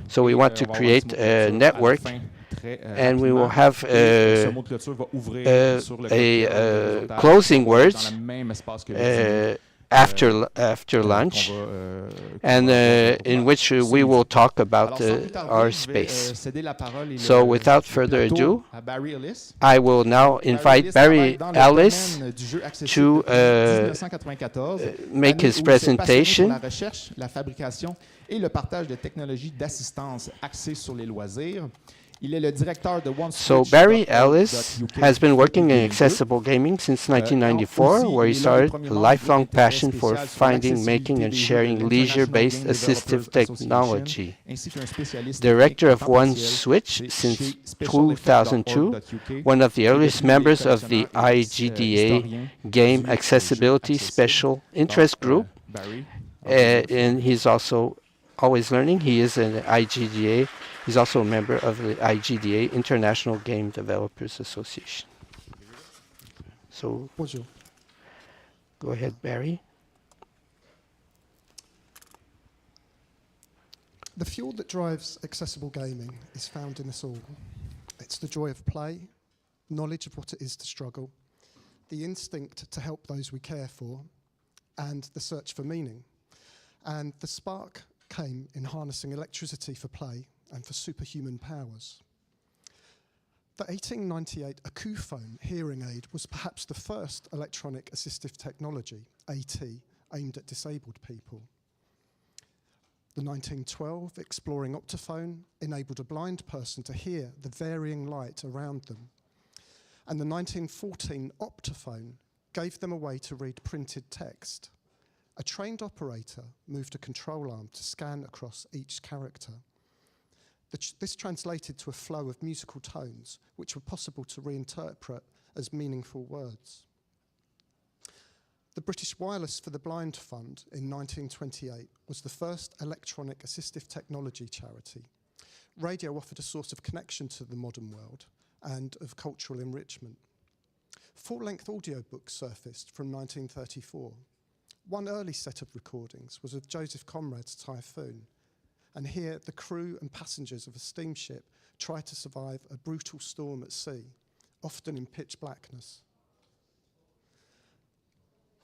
So we want to create a network, and we will have a closing words after lunch, and in which we will talk about our space. So without further ado, I will now invite Barry Ellis to make his presentation. Et le partage de technologies d'assistance axées sur les loisirs. So Barry Ellis has been working in accessible gaming since 1994, where he started a lifelong passion for finding, making, and sharing leisure-based assistive technology. Director of One Switch since 2002, one of the earliest members of the IGDA Game Accessibility Special Interest Group, and he's also always learning. He is an IGDA. He's also a member of the IGDA, International Game Developers Association. So, bonjour. Go ahead, Barry. The fuel that drives accessible gaming is found in us all. It's the joy of play, knowledge of what it is to struggle, the instinct to help those we care for, and the search for meaning. And the spark came in harnessing electricity for play and for superhuman powers. The 1898 Akuphone hearing aid was perhaps the first electronic assistive technology, AT, aimed at disabled people. The 1912 exploring optophone enabled a blind person to hear the varying light around them. And the 1914 optophone gave them a way to read printed text. A trained operator moved a control arm to scan across each character. This translated to a flow of musical tones which were possible to reinterpret as meaningful words. The British Wireless for the Blind Fund in 1928 was the first electronic assistive technology charity. Radio offered a source of connection to the modern world and of cultural enrichment. Full-length audiobooks surfaced from 1934. One early set of recordings was of Joseph Conrad's Typhoon, and here the crew and passengers of a steamship tried to survive a brutal storm at sea, often in pitch blackness.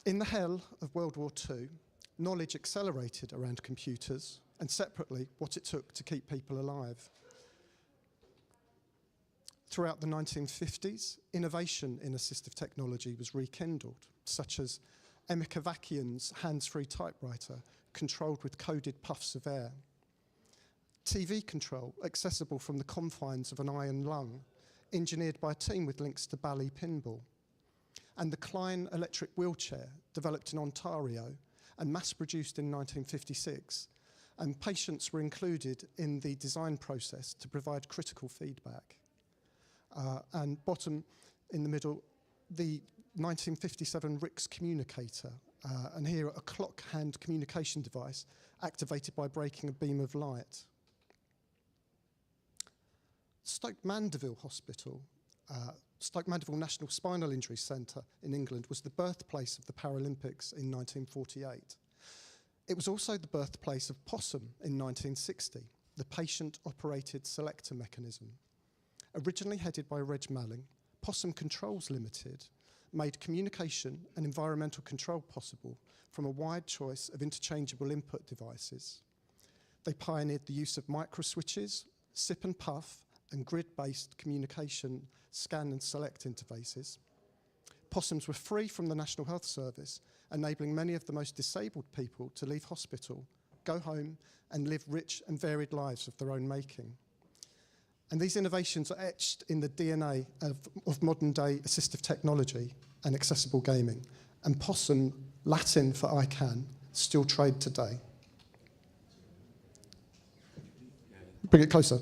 In the hell of World War II, knowledge accelerated around computers, and separately, what it took to keep people alive. Throughout the 1950s, innovation in assistive technology was rekindled, such as Emma Kavakian's hands-free typewriter, controlled with coded puffs of air. TV control, accessible from the confines of an iron lung, engineered by a team with links to Bally Pinball. And the Klein electric wheelchair, developed in Ontario and mass-produced in 1956. And patients were included in the design process to provide critical feedback. And bottom in the middle, the 1957 RICS communicator, and here a clock hand communication device activated by breaking a beam of light. Stoke Mandeville Hospital, Stoke Mandeville National Spinal Injury Centre in England was the birthplace of the Paralympics in 1948. It was also the birthplace of POSSUM in 1960, the patient-operated selector mechanism. Originally headed by Reg Malling, POSSUM Controls Limited made communication and environmental control possible from a wide choice of interchangeable input devices. They pioneered the use of microswitches, sip and puff, and grid-based communication scan and select interfaces. POSSUMs were free from the National Health Service, enabling many of the most disabled people to leave hospital, go home, and live rich and varied lives of their own making. And these innovations are etched in the DNA of modern-day assistive technology and accessible gaming. And POSSUM, Latin for I can, still trade today. Bring it closer.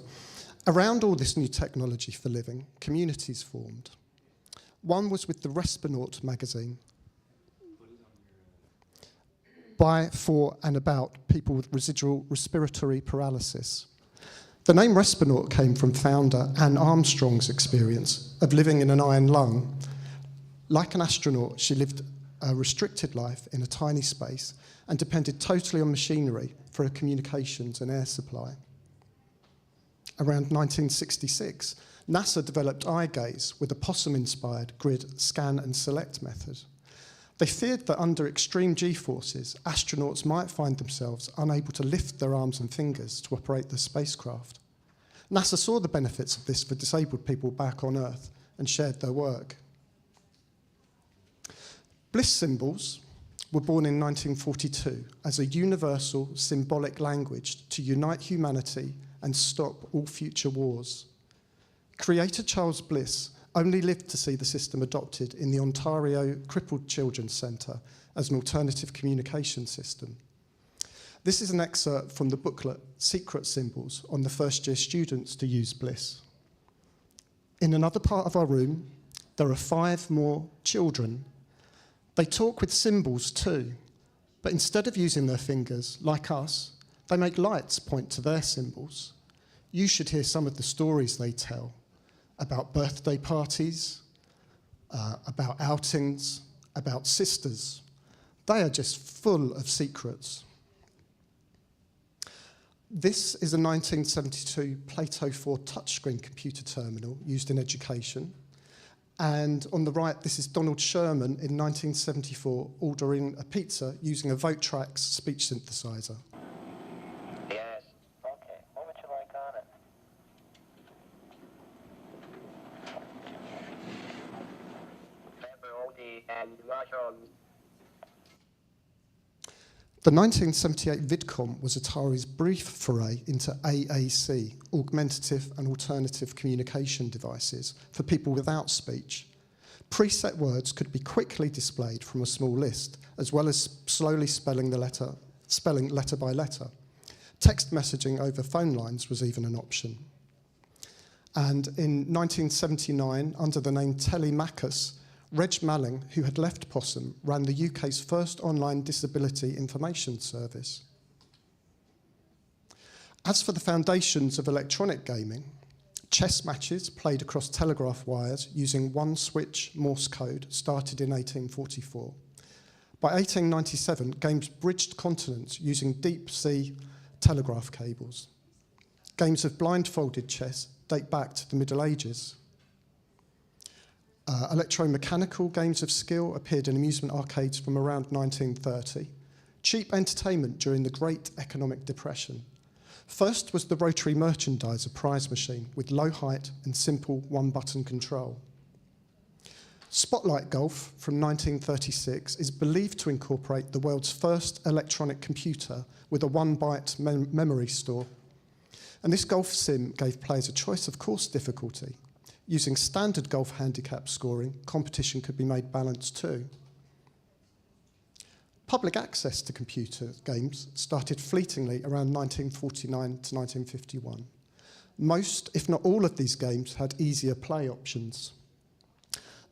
Around all this new technology for living, communities formed. One was with the Respinaut magazine, by, for, and about people with residual respiratory paralysis. The name Respinaut came from founder Anne Armstrong's experience of living in an iron lung. Like an astronaut, she lived a restricted life in a tiny space and depended totally on machinery for communications and air supply. Around 1966, NASA developed eye gaze with a possum-inspired grid scan and select method. They feared that under extreme G-forces, astronauts might find themselves unable to lift their arms and fingers to operate the spacecraft. NASA saw the benefits of this for disabled people back on Earth and shared their work. Bliss symbols were born in 1942 as a universal symbolic language to unite humanity and stop all future wars. Creator Charles Bliss only lived to see the system adopted in the Ontario Crippled Children's Centre as an alternative communication system. This is an excerpt from the booklet Secret Symbols on the first-year students to use Bliss. In another part of our room, there are 5 more children. They talk with symbols too, but instead of using their fingers, like us, they make lights point to their symbols. You should hear some of the stories they tell about birthday parties, about outings, about sisters. They are just full of secrets. This is a 1972 Plato 4 touchscreen computer terminal used in education. And on the right, this is Donald Sherman in 1974 ordering a pizza using a Votrax speech synthesizer. Yes. Okay. What would you like on it? Pepperoni and mushrooms. The 1978 VidCom was Atari's brief foray into AAC, augmentative and alternative communication devices for people without speech. Preset words could be quickly displayed from a small list, as well as slowly spelling letter by letter. Text messaging over phone lines was even an option. And in 1979, under the name Telemachus, Reg Malling, who had left Possum, ran the UK's first online disability information service. As for the foundations of electronic gaming, chess matches played across telegraph wires using one-switch Morse code started in 1844. By 1897, games bridged continents using deep-sea telegraph cables. Games of blindfolded chess date back to the Middle Ages. Electromechanical games of skill appeared in amusement arcades from around 1930. Cheap entertainment during the Great Economic Depression. First was the rotary merchandiser prize machine with low height and simple one-button control. Spotlight Golf from 1936 is believed to incorporate the world's first electronic computer with a 1-byte memory store. And this golf sim gave players a choice of course difficulty. Using standard golf handicap scoring, competition could be made balanced too. Public access to computer games started fleetingly around 1949 to 1951. Most, if not all of these games, had easier play options.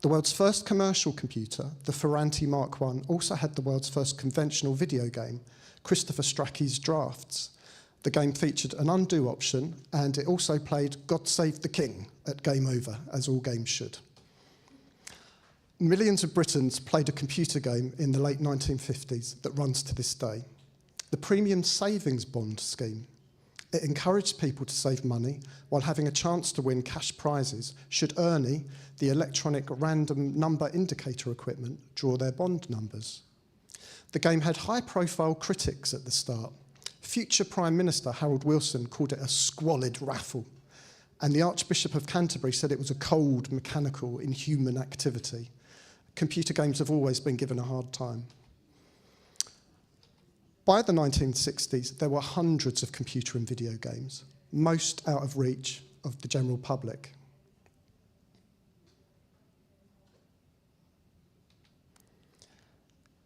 The world's first commercial computer, the Ferranti Mark I, also had the world's first conventional video game, Christopher Strachey's Drafts. The game featured an undo option, and it also played God Save the King at game over, as all games should. Millions of Britons played a computer game in the late 1950s that runs to this day. The Premium Savings Bond scheme. It encouraged people to save money while having a chance to win cash prizes should Ernie, the electronic random number indicator equipment, draw their bond numbers. The game had high-profile critics at the start. Future Prime Minister Harold Wilson called it a squalid raffle, and the Archbishop of Canterbury said it was a cold, mechanical, inhuman activity. Computer games have always been given a hard time. By the 1960s, there were hundreds of computer and video games, most out of reach of the general public.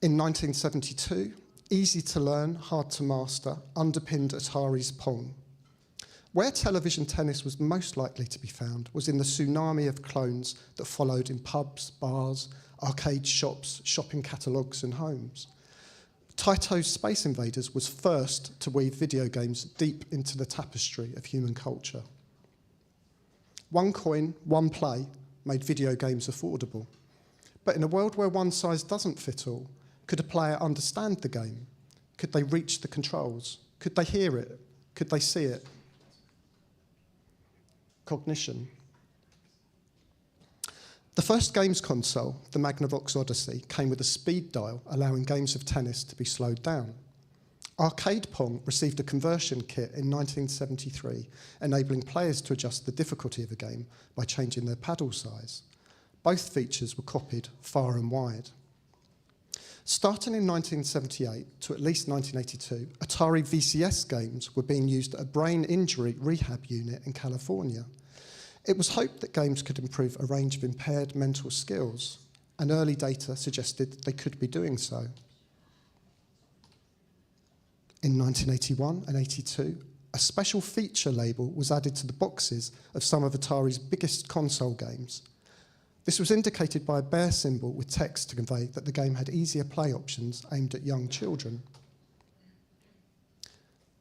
In 1972, easy to learn, hard to master, underpinned Atari's Pong. Where television tennis was most likely to be found was in the tsunami of clones that followed in pubs, bars, arcade shops, shopping catalogues and homes. Taito's Space Invaders was first to weave video games deep into the tapestry of human culture. One coin, one play made video games affordable. But in a world where one size doesn't fit all, could a player understand the game? Could they reach the controls? Could they hear it? Could they see it? Cognition. The first games console, the Magnavox Odyssey, came with a speed dial allowing games of tennis to be slowed down. Arcade Pong received a conversion kit in 1973, enabling players to adjust the difficulty of a game by changing their paddle size. Both features were copied far and wide. Starting in 1978 to at least 1982, Atari VCS games were being used at a brain injury rehab unit in California. It was hoped that games could improve a range of impaired mental skills, and early data suggested they could be doing so. In 1981 and 82, a special feature label was added to the boxes of some of Atari's biggest console games. This was indicated by a bear symbol with text to convey that the game had easier play options aimed at young children.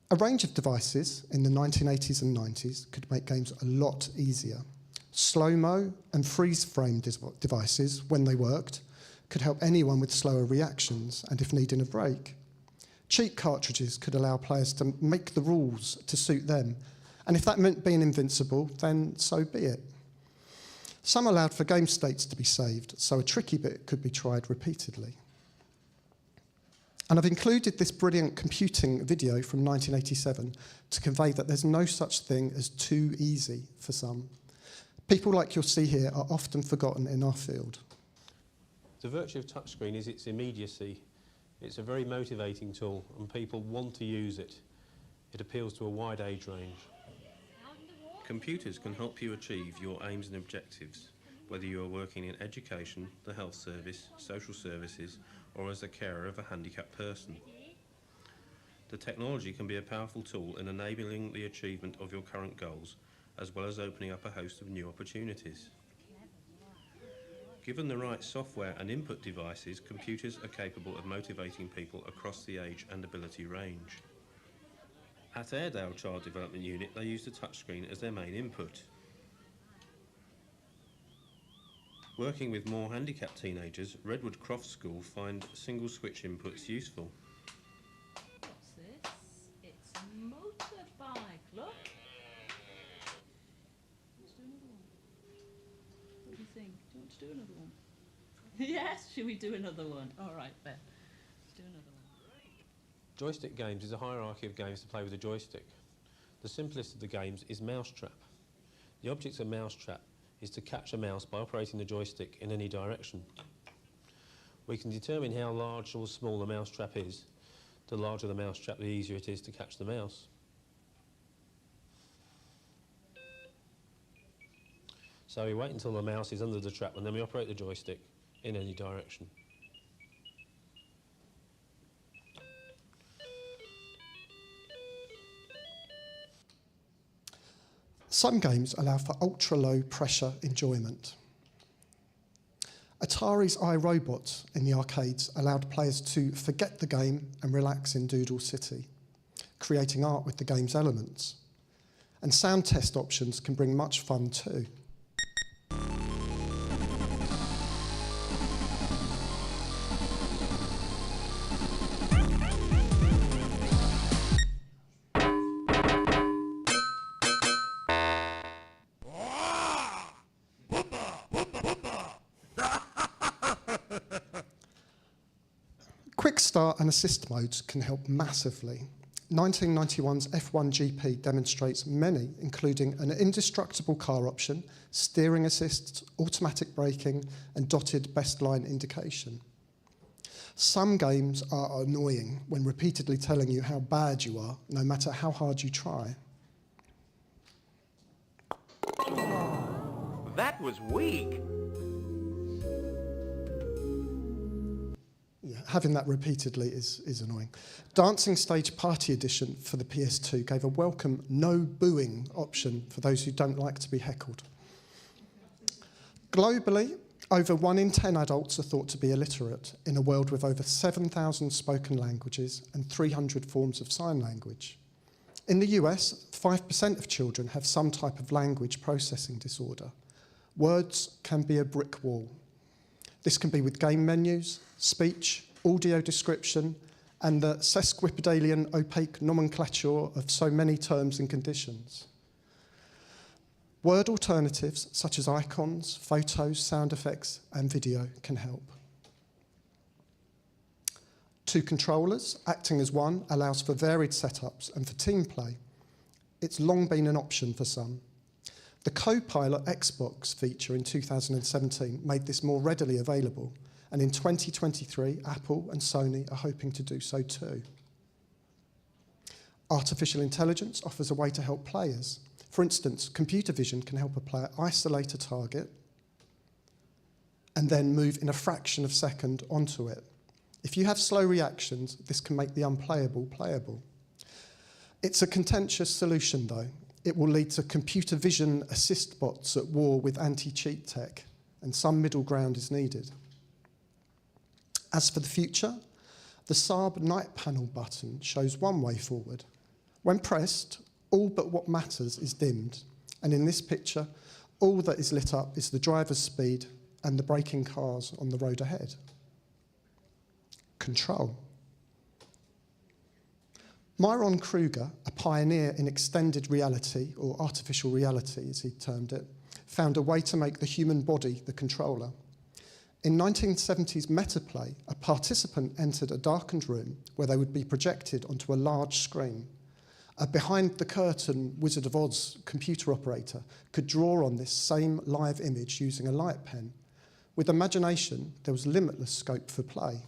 A range of devices in the 1980s and 90s could make games a lot easier. Slow-mo and freeze-frame devices, when they worked, could help anyone with slower reactions and if needing a break. Cheat cartridges could allow players to make the rules to suit them, and if that meant being invincible, then so be it. Some allowed for game states to be saved, so a tricky bit could be tried repeatedly. And I've included this brilliant computing video from 1987 to convey that there's no such thing as too easy for some. People like you'll see here are often forgotten in our field. The virtue of touchscreen is its immediacy. It's a very motivating tool and people want to use it. It appeals to a wide age range. Computers can help you achieve your aims and objectives, whether you are working in education, the health service, social services, or as a carer of a handicapped person. The technology can be a powerful tool in enabling the achievement of your current goals, as well as opening up a host of new opportunities. Given the right software and input devices, computers are capable of motivating people across the age and ability range. At Airedale Child Development Unit, they use the touchscreen as their main input. Working with more handicapped teenagers, Redwood Croft School find single switch inputs useful. What's this? It's a motorbike, look. Let's do another one. What do you think? Do you want to do another one? Yes, should we do another one? All right, Ben. Let's do another one. Joystick games is a hierarchy of games to play with a joystick. The simplest of the games is Mousetrap. The object of Mousetrap is to catch a mouse by operating the joystick in any direction. We can determine how large or small the mousetrap is. The larger the mousetrap, the easier it is to catch the mouse. So we wait until the mouse is under the trap and then we operate the joystick in any direction. Some games allow for ultra-low pressure enjoyment. Atari's iRobot in the arcades allowed players to forget the game and relax in Doodle City, creating art with the game's elements. And sound test options can bring much fun too. Quick start and assist modes can help massively. 1991's F1 GP demonstrates many, including an indestructible car option, steering assists, automatic braking, and dotted best line indication. Some games are annoying when repeatedly telling you how bad you are, no matter how hard you try. That was weak. Yeah, having that repeatedly is annoying. Dancing Stage Party Edition for the PS2 gave a welcome no booing option for those who don't like to be heckled. Globally, over 1 in 10 adults are thought to be illiterate in a world with over 7,000 spoken languages and 300 forms of sign language. In the US, 5% of children have some type of language processing disorder. Words can be a brick wall. This can be with game menus, speech, audio description, and the sesquipedalian opaque nomenclature of so many terms and conditions. Word alternatives such as icons, photos, sound effects, and video can help. Two controllers acting as one allows for varied setups and for team play. It's long been an option for some. The Copilot Xbox feature in 2017 made this more readily available, and in 2023, Apple and Sony are hoping to do so too. Artificial intelligence offers a way to help players. For instance, computer vision can help a player isolate a target and then move in a fraction of a second onto it. If you have slow reactions, this can make the unplayable playable. It's a contentious solution, though. It will lead to computer vision assist bots at war with anti-cheat tech, and some middle ground is needed. As for the future, the Saab night panel button shows one way forward. When pressed, all but what matters is dimmed, and in this picture, all that is lit up is the driver's speed and the braking cars on the road ahead. Control. Myron Kruger, a pioneer in extended reality, or artificial reality as he termed it, found a way to make the human body the controller. In 1970s Metaplay, a participant entered a darkened room where they would be projected onto a large screen. A behind-the-curtain Wizard of Oz computer operator could draw on this same live image using a light pen. With imagination, there was limitless scope for play.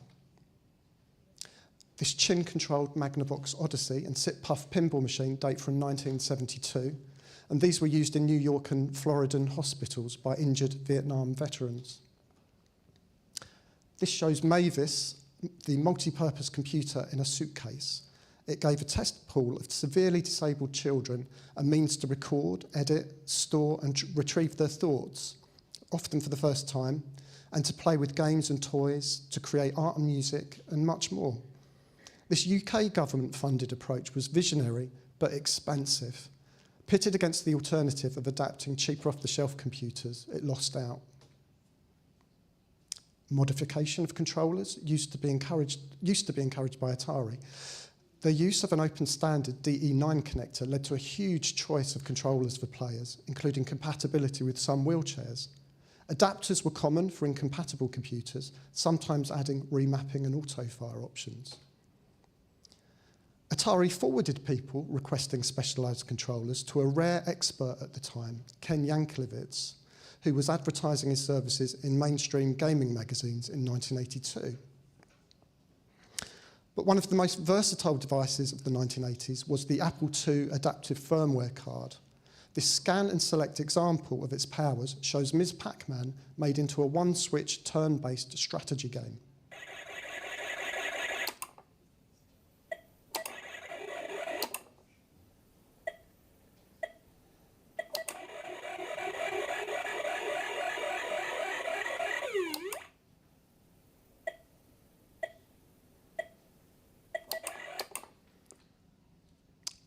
This chin-controlled Magnavox Odyssey and sit-puff pinball machine date from 1972, and these were used in New York and Floridan hospitals by injured Vietnam veterans. This shows Mavis, the multi-purpose computer in a suitcase. It gave a test pool of severely disabled children a means to record, edit, store and retrieve their thoughts, often for the first time, and to play with games and toys, to create art and music, and much more. This UK government-funded approach was visionary but expensive. Pitted against the alternative of adapting cheaper off-the-shelf computers, it lost out. Modification of controllers used to be encouraged by Atari. The use of an open standard DE9 connector led to a huge choice of controllers for players, including compatibility with some wheelchairs. Adapters were common for incompatible computers, sometimes adding remapping and auto-fire options. Atari forwarded people requesting specialised controllers to a rare expert at the time, Ken Yankelevitz, who was advertising his services in mainstream gaming magazines in 1982. But one of the most versatile devices of the 1980s was the Apple II adaptive firmware card. This scan and select example of its powers shows Ms. Pac-Man made into a one-switch turn-based strategy game.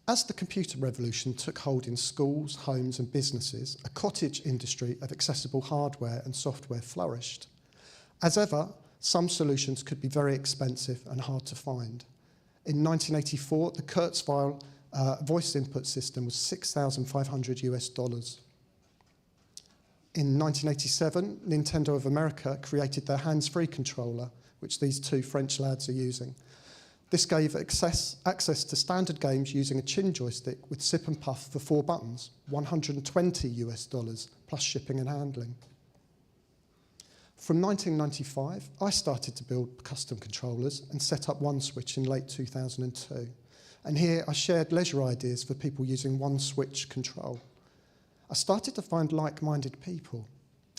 As the computer revolution took hold in schools, homes and businesses, a cottage industry of accessible hardware and software flourished. As ever, some solutions could be very expensive and hard to find. In 1984, the Kurzweil voice input system was $6,500 US. In 1987, Nintendo of America created their hands-free controller, which these two French lads are using. This gave access to standard games using a chin joystick with sip and puff for 4 buttons, $120 US, plus shipping and handling. From 1995, I started to build custom controllers and set up OneSwitch in late 2002. And here I shared leisure ideas for people using one-switch control. I started to find like-minded people.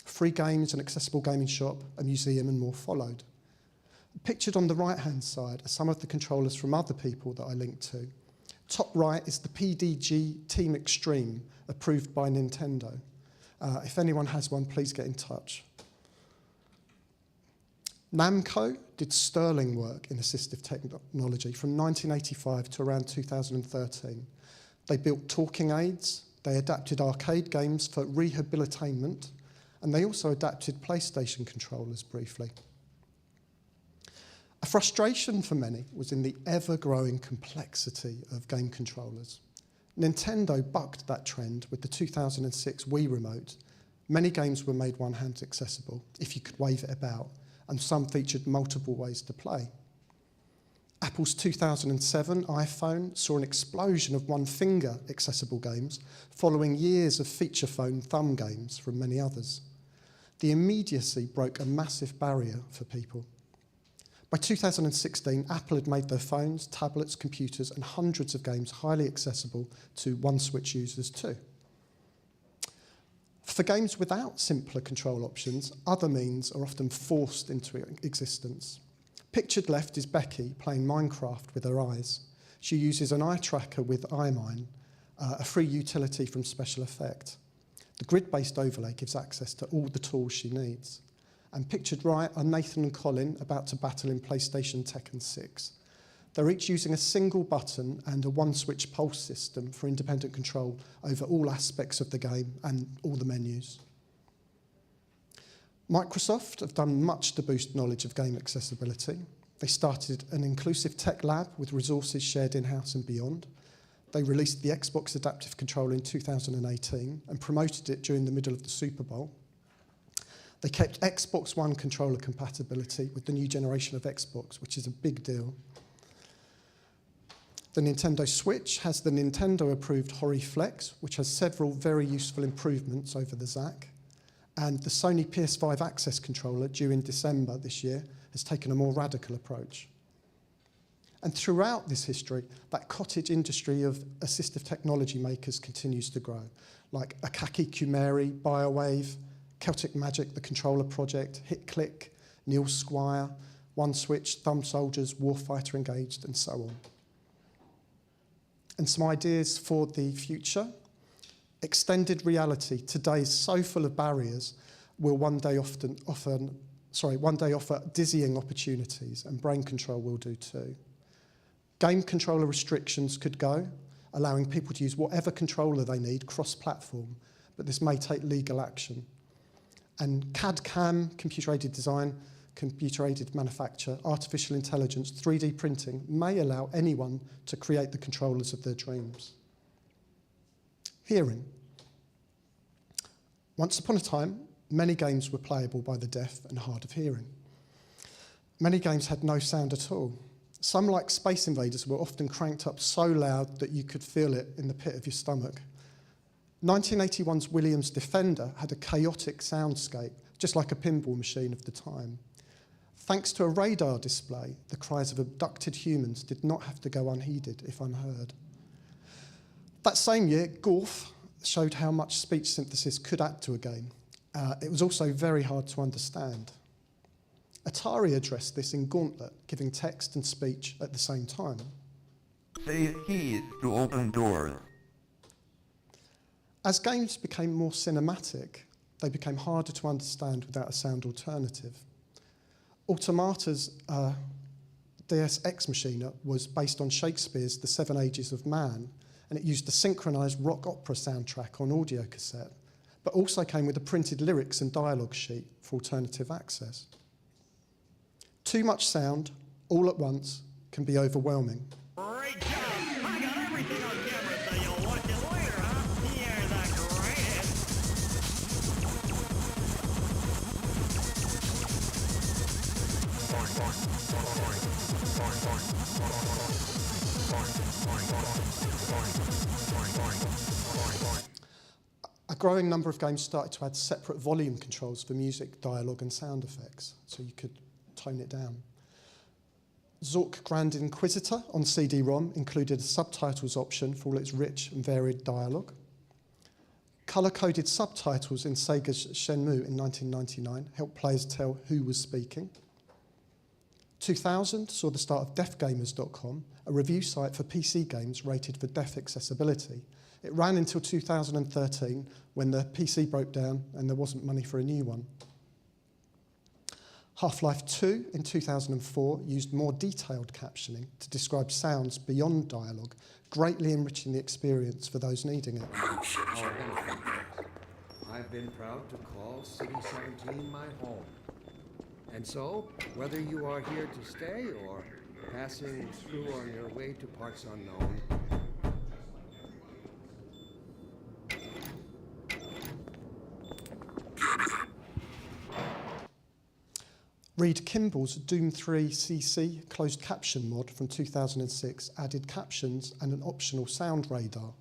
Free games, an accessible gaming shop, a museum, and more followed. Pictured on the right-hand side are some of the controllers from other people that I linked to. Top right is the PDG Team Extreme, approved by Nintendo. If anyone has one, please get in touch. Namco did sterling work in assistive technology from 1985 to around 2013. They built talking aids, they adapted arcade games for rehabilitainment, and they also adapted PlayStation controllers briefly. A frustration for many was in the ever-growing complexity of game controllers. Nintendo bucked that trend with the 2006 Wii Remote. Many games were made one-hand accessible, if you could wave it about, and some featured multiple ways to play. Apple's 2007 iPhone saw an explosion of one-finger accessible games, following years of feature phone thumb games from many others. The immediacy broke a massive barrier for people. By 2016, Apple had made their phones, tablets, computers, and hundreds of games highly accessible to one-switch users too. For games without simpler control options, other means are often forced into existence. Pictured left is Becky playing Minecraft with her eyes. She uses an eye tracker with iMine, a free utility from Special Effect. The grid-based overlay gives access to all the tools she needs. And pictured right are Nathan and Colin about to battle in PlayStation Tekken 6. They're each using a single button and a one-switch pulse system for independent control over all aspects of the game and all the menus. Microsoft have done much to boost knowledge of game accessibility. They started an inclusive tech lab with resources shared in-house and beyond. They released the Xbox Adaptive Controller in 2018 and promoted it during the middle of the Super Bowl. They kept Xbox One controller compatibility with the new generation of Xbox, which is a big deal. The Nintendo Switch has the Nintendo-approved Hori Flex, which has several very useful improvements over the ZAC. And the Sony PS5 Access controller, due in December this year, has taken a more radical approach. And throughout this history, that cottage industry of assistive technology makers continues to grow, like Akaki Kumeri, BioWave, Celtic Magic, the Controller Project, HitClick, Neil Squire, OneSwitch, Thumb Soldiers, Warfighter Engaged, and so on. And some ideas for the future. Extended reality, today is so full of barriers, will one day offer dizzying opportunities, and brain control will do too. Game controller restrictions could go, allowing people to use whatever controller they need cross-platform, but this may take legal action. And CAD-CAM, computer-aided design, computer-aided manufacture, artificial intelligence, 3D printing may allow anyone to create the controllers of their dreams. Hearing. Once upon a time, many games were playable by the deaf and hard of hearing. Many games had no sound at all. Some, like Space Invaders, were often cranked up so loud that you could feel it in the pit of your stomach. 1981's Williams Defender had a chaotic soundscape, just like a pinball machine of the time. Thanks to a radar display, the cries of abducted humans did not have to go unheeded, if unheard. That same year, Gorf showed how much speech synthesis could add to a game. It was also very hard to understand. Atari addressed this in Gauntlet, giving text and speech at the same time. Say keys to open doors. As games became more cinematic, they became harder to understand without a sound alternative. Automata's Deus Ex Machina was based on Shakespeare's The Seven Ages of Man, and it used a synchronized rock opera soundtrack on audio cassette, but also came with a printed lyrics and dialogue sheet for alternative access. Too much sound, all at once, can be overwhelming. Great job! I got everything on camera, so you'll watch it later, huh? You're the greatest! A growing number of games started to add separate volume controls for music, dialogue, and sound effects, so you could tone it down. Zork Grand Inquisitor on CD-ROM included a subtitles option for all its rich and varied dialogue. Colour-coded subtitles in Sega's Shenmue in 1999 helped players tell who was speaking. 2000 saw the start of deafgamers.com, a review site for PC games rated for deaf accessibility. It ran until 2013, when the PC broke down and there wasn't money for a new one. Half-Life 2 in 2004 used more detailed captioning to describe sounds beyond dialogue, greatly enriching the experience for those needing it. I've been proud to call City 17 my home. And so, whether you are here to stay or passing through on your way to parts unknown, Reed Kimball's Doom 3 CC closed caption mod from 2006 added captions and an optional sound radar.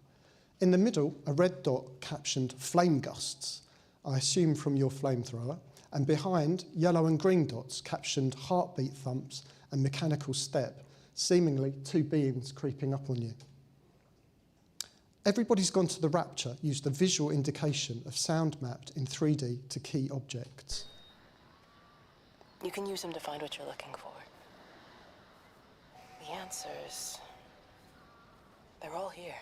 In the middle, a red dot captioned flame gusts, I assume from your flamethrower, and behind, yellow and green dots captioned heartbeat thumps and mechanical step, seemingly two beings creeping up on you. Everybody's Gone to the Rapture used a visual indication of sound mapped in 3D to key objects. You can use them to find what you're looking for. The answers, they're all here.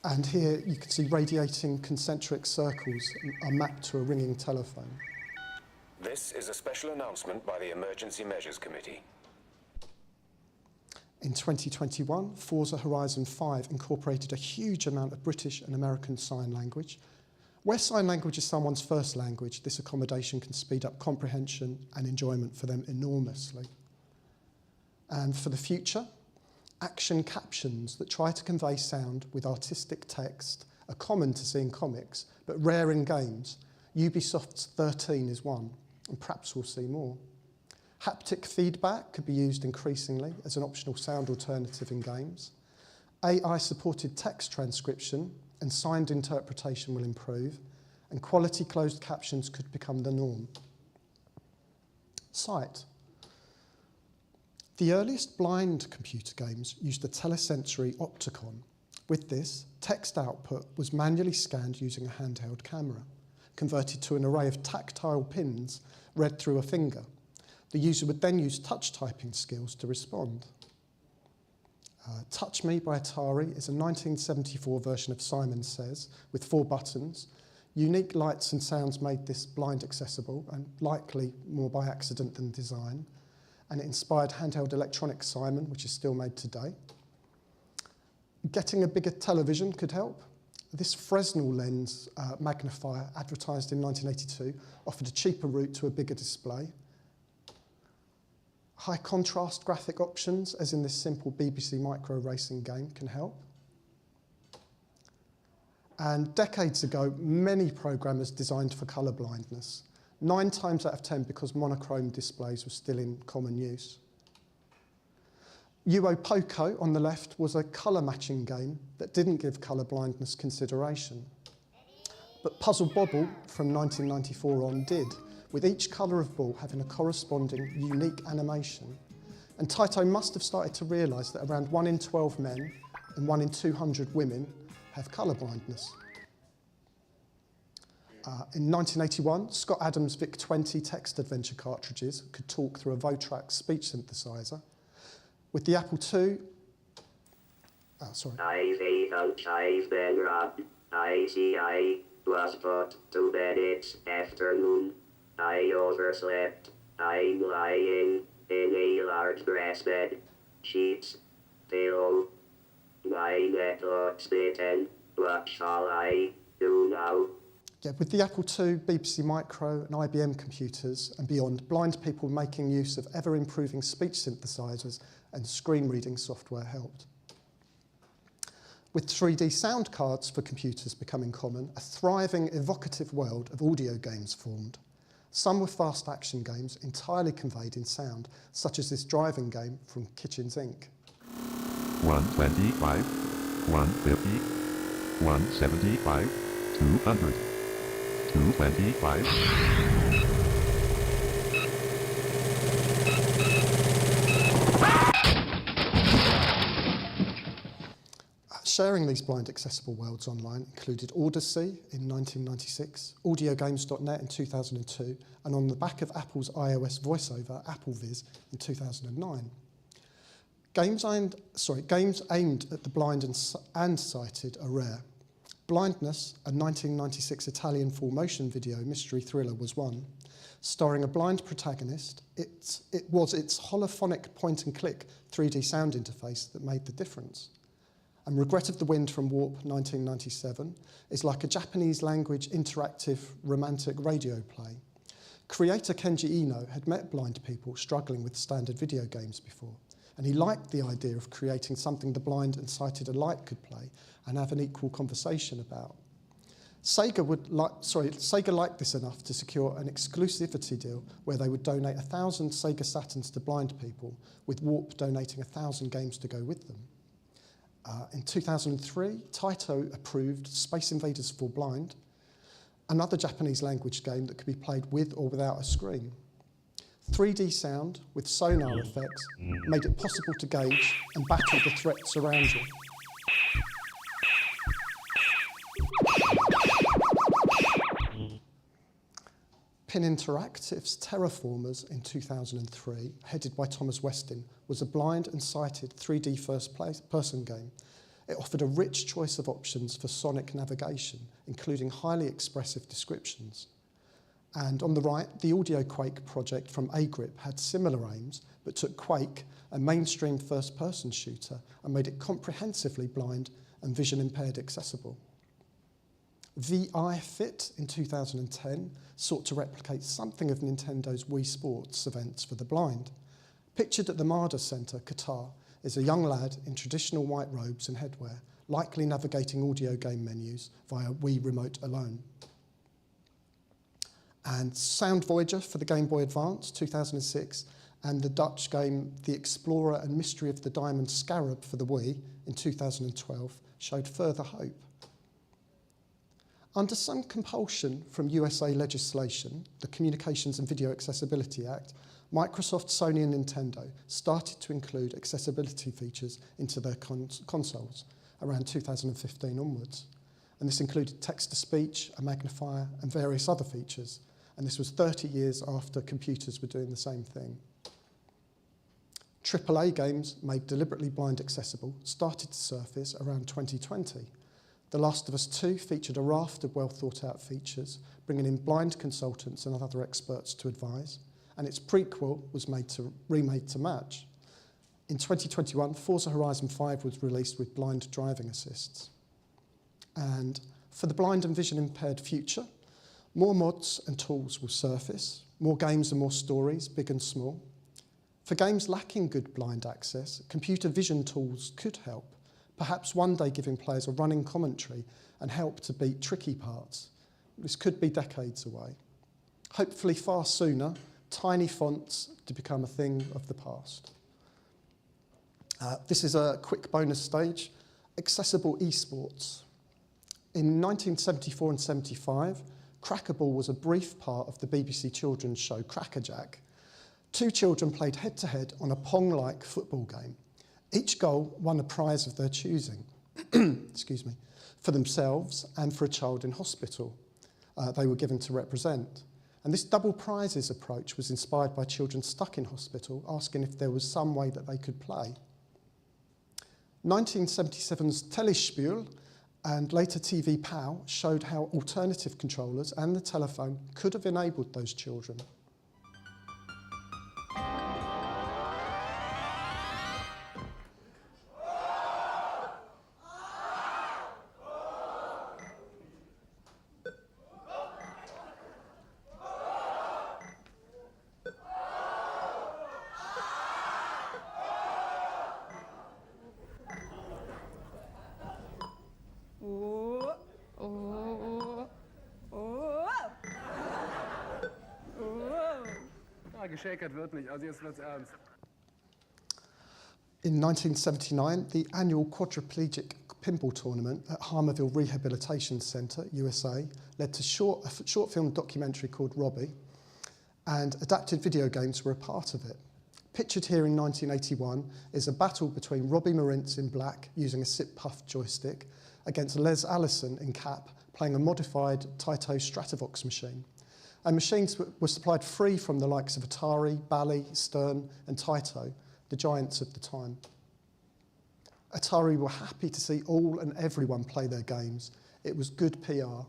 And here you can see radiating concentric circles are mapped to a ringing telephone. This is a special announcement by the Emergency Measures Committee. In 2021, Forza Horizon 5 incorporated a huge amount of British and American sign language. Where sign language is someone's first language, this accommodation can speed up comprehension and enjoyment for them enormously. And for the future, action captions that try to convey sound with artistic text are common to see in comics, but rare in games. Ubisoft's 13 is one, and perhaps we'll see more. Haptic feedback could be used increasingly as an optional sound alternative in games. AI-supported text transcription and signed interpretation will improve, and quality closed captions could become the norm. Sight. The earliest blind computer games used the telesensory opticon. With this, text output was manually scanned using a handheld camera, converted to an array of tactile pins read through a finger. The user would then use touch typing skills to respond. Touch Me by Atari is a 1974 version of Simon Says with 4 buttons. Unique lights and sounds made this blind accessible, and likely more by accident than design. And it inspired handheld electronic Simon, which is still made today. Getting a bigger television could help. This Fresnel lens magnifier, advertised in 1982, offered a cheaper route to a bigger display. High contrast graphic options, as in this simple BBC Micro racing game, can help. And decades ago, many programmers designed for colour blindness, 9 times out of 10 because monochrome displays were still in common use. Uo Poco, on the left, was a colour matching game that didn't give colour blindness consideration. But Puzzle Bobble from 1994 on did, with each colour of ball having a corresponding unique animation. And Taito must have started to realise that around 1 in 12 men and 1 in 200 women have colour blindness. In 1981, Scott Adams' VIC-20 text adventure cartridges could talk through a Votrack speech synthesizer. With the Apple II, I was put to bed, it's afternoon. I overslept. I'm lying in a large grass bed. Sheets, pillow. My neck looks bitten. What shall I do now? Yeah, with the Apple II, BBC Micro and IBM computers and beyond, blind people making use of ever-improving speech synthesizers and screen reading software helped. With 3D sound cards for computers becoming common, a thriving, evocative world of audio games formed. Some were fast action games entirely conveyed in sound, such as this driving game from Kitchens Inc. 125, 150, 175, 200, 225. Sharing these blind accessible worlds online included Odyssey in 1996, AudioGames.net in 2002, and on the back of Apple's iOS voiceover, AppleViz, in 2009. Games aimed at the blind and sighted are rare. Blindness, a 1996 Italian full-motion video mystery thriller, was one. Starring a blind protagonist, it was its holophonic point-and-click 3D sound interface that made the difference. And Regret of the Wind from Warp 1997 is like a Japanese language interactive romantic radio play. Creator Kenji Ino had met blind people struggling with standard video games before, and he liked the idea of creating something the blind and sighted alike could play and have an equal conversation about. Sega liked this enough to secure an exclusivity deal where they would donate 1,000 Sega Saturns to blind people, with Warp donating 1,000 games to go with them. In 2003, Taito approved Space Invaders for Blind, another Japanese language game that could be played with or without a screen. 3D sound with sonar effects made it possible to gauge and battle the threats around you. Pin Interactive's Terraformers in 2003, headed by Thomas Weston, was a blind and sighted 3D first-person game. It offered a rich choice of options for sonic navigation, including highly expressive descriptions. And on the right, the Audio Quake project from Agrip had similar aims, but took Quake, a mainstream first-person shooter, and made it comprehensively blind and vision-impaired accessible. VI Fit in 2010 sought to replicate something of Nintendo's Wii Sports events for the blind. Pictured at the Marder Centre, Qatar, is a young lad in traditional white robes and headwear, likely navigating audio game menus via Wii Remote alone. And Sound Voyager for the Game Boy Advance, 2006, and the Dutch game The Explorer and Mystery of the Diamond Scarab for the Wii in 2012 showed further hope. Under some compulsion from USA legislation, the Communications and Video Accessibility Act, Microsoft, Sony and Nintendo started to include accessibility features into their consoles around 2015 onwards. And this included text-to-speech, a magnifier and various other features. And this was 30 years after computers were doing the same thing. AAA games made deliberately blind accessible started to surface around 2020. The Last of Us 2 featured a raft of well-thought-out features, bringing in blind consultants and other experts to advise, and its prequel was remade to match. In 2021, Forza Horizon 5 was released with blind driving assists. And for the blind and vision-impaired future, more mods and tools will surface, more games and more stories, big and small. For games lacking good blind access, computer vision tools could help, perhaps one day giving players a running commentary and help to beat tricky parts. This could be decades away. Hopefully far sooner, tiny fonts to become a thing of the past. This is a quick bonus stage. Accessible esports. In 1974 and 75, Crackerball was a brief part of the BBC children's show Crackerjack. Two children played head-to-head on a Pong-like football game. Each goal won a prize of their choosing, excuse me, for themselves and for a child in hospital they were given to represent. And this double prizes approach was inspired by children stuck in hospital, asking if there was some way that they could play. 1977's Telespiel and later TV POW showed how alternative controllers and the telephone could have enabled those children. Geschäkert wird nicht, also jetzt wird's ernst. In 1979, the annual quadriplegic pinball tournament at Harmerville Rehabilitation Centre, USA, led to a short film documentary called Robbie, and adapted video games were a part of it. Pictured here in 1981 is a battle between Robbie Marintz in black using a SIP-Puff joystick against Les Allison in cap playing a modified Taito Stratovox machine. And machines were supplied free from the likes of Atari, Bally, Stern and Taito, the giants of the time. Atari were happy to see all and everyone play their games. It was good PR.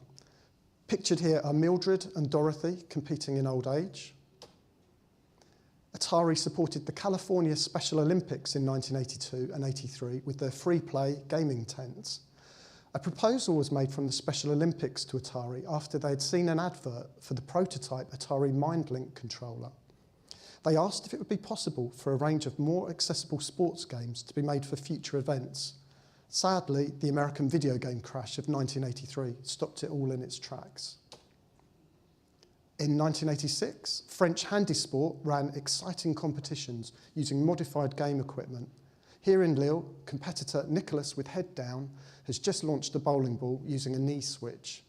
Pictured here are Mildred and Dorothy competing in old age. Atari supported the California Special Olympics in 1982 and 83 with their free play gaming tents. A proposal was made from the Special Olympics to Atari after they had seen an advert for the prototype Atari MindLink controller. They asked if it would be possible for a range of more accessible sports games to be made for future events. Sadly, the American video game crash of 1983 stopped it all in its tracks. In 1986, French Handisport ran exciting competitions using modified game equipment. Here in Lille, competitor Nicolas with head down has just launched a bowling ball using a knee switch.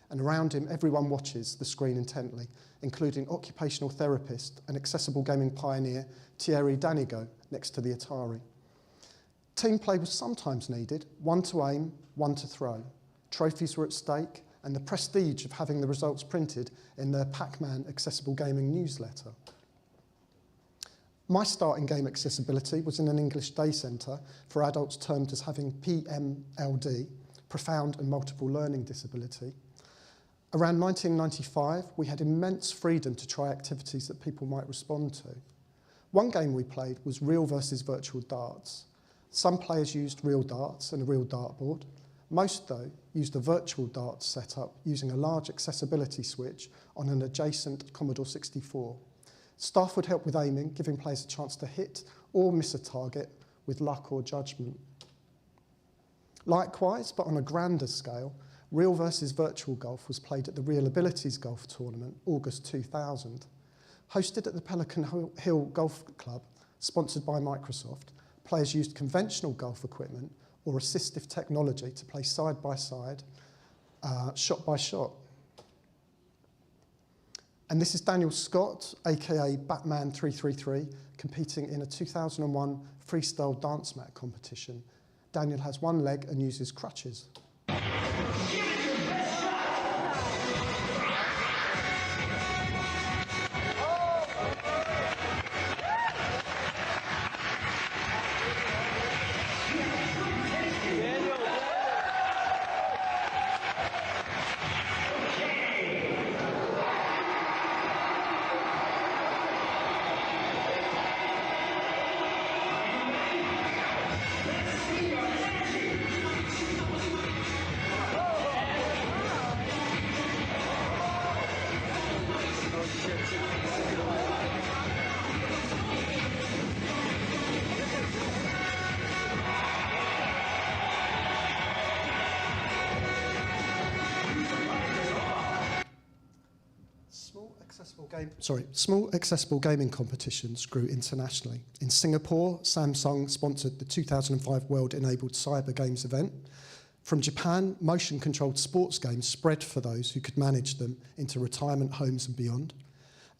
And around him, everyone watches the screen intently, including occupational therapist and accessible gaming pioneer Thierry Danigo next to the Atari. Team play was sometimes needed, one to aim, one to throw. Trophies were at stake, and the prestige of having the results printed in the Pac-Man Accessible Gaming newsletter. My start in game accessibility was in an English day centre for adults termed as having PMLD, profound and multiple learning disability. Around 1995, we had immense freedom to try activities that people might respond to. One game we played was real versus virtual darts. Some players used real darts and a real dartboard. Most, though, used a virtual darts setup using a large accessibility switch on an adjacent Commodore 64. Staff would help with aiming, giving players a chance to hit or miss a target with luck or judgment. Likewise, but on a grander scale, real versus virtual golf was played at the Real Abilities Golf Tournament, August 2000. Hosted at the Pelican Hill Golf Club, sponsored by Microsoft, players used conventional golf equipment or assistive technology to play side by side, shot by shot. And this is Daniel Scott, aka Batman 333, competing in a 2001 freestyle dance mat competition. Daniel has one leg and uses crutches. Small accessible gaming competitions grew internationally. In Singapore, Samsung sponsored the 2005 World Enabled Cyber Games event. From Japan, motion-controlled sports games spread for those who could manage them into retirement homes and beyond.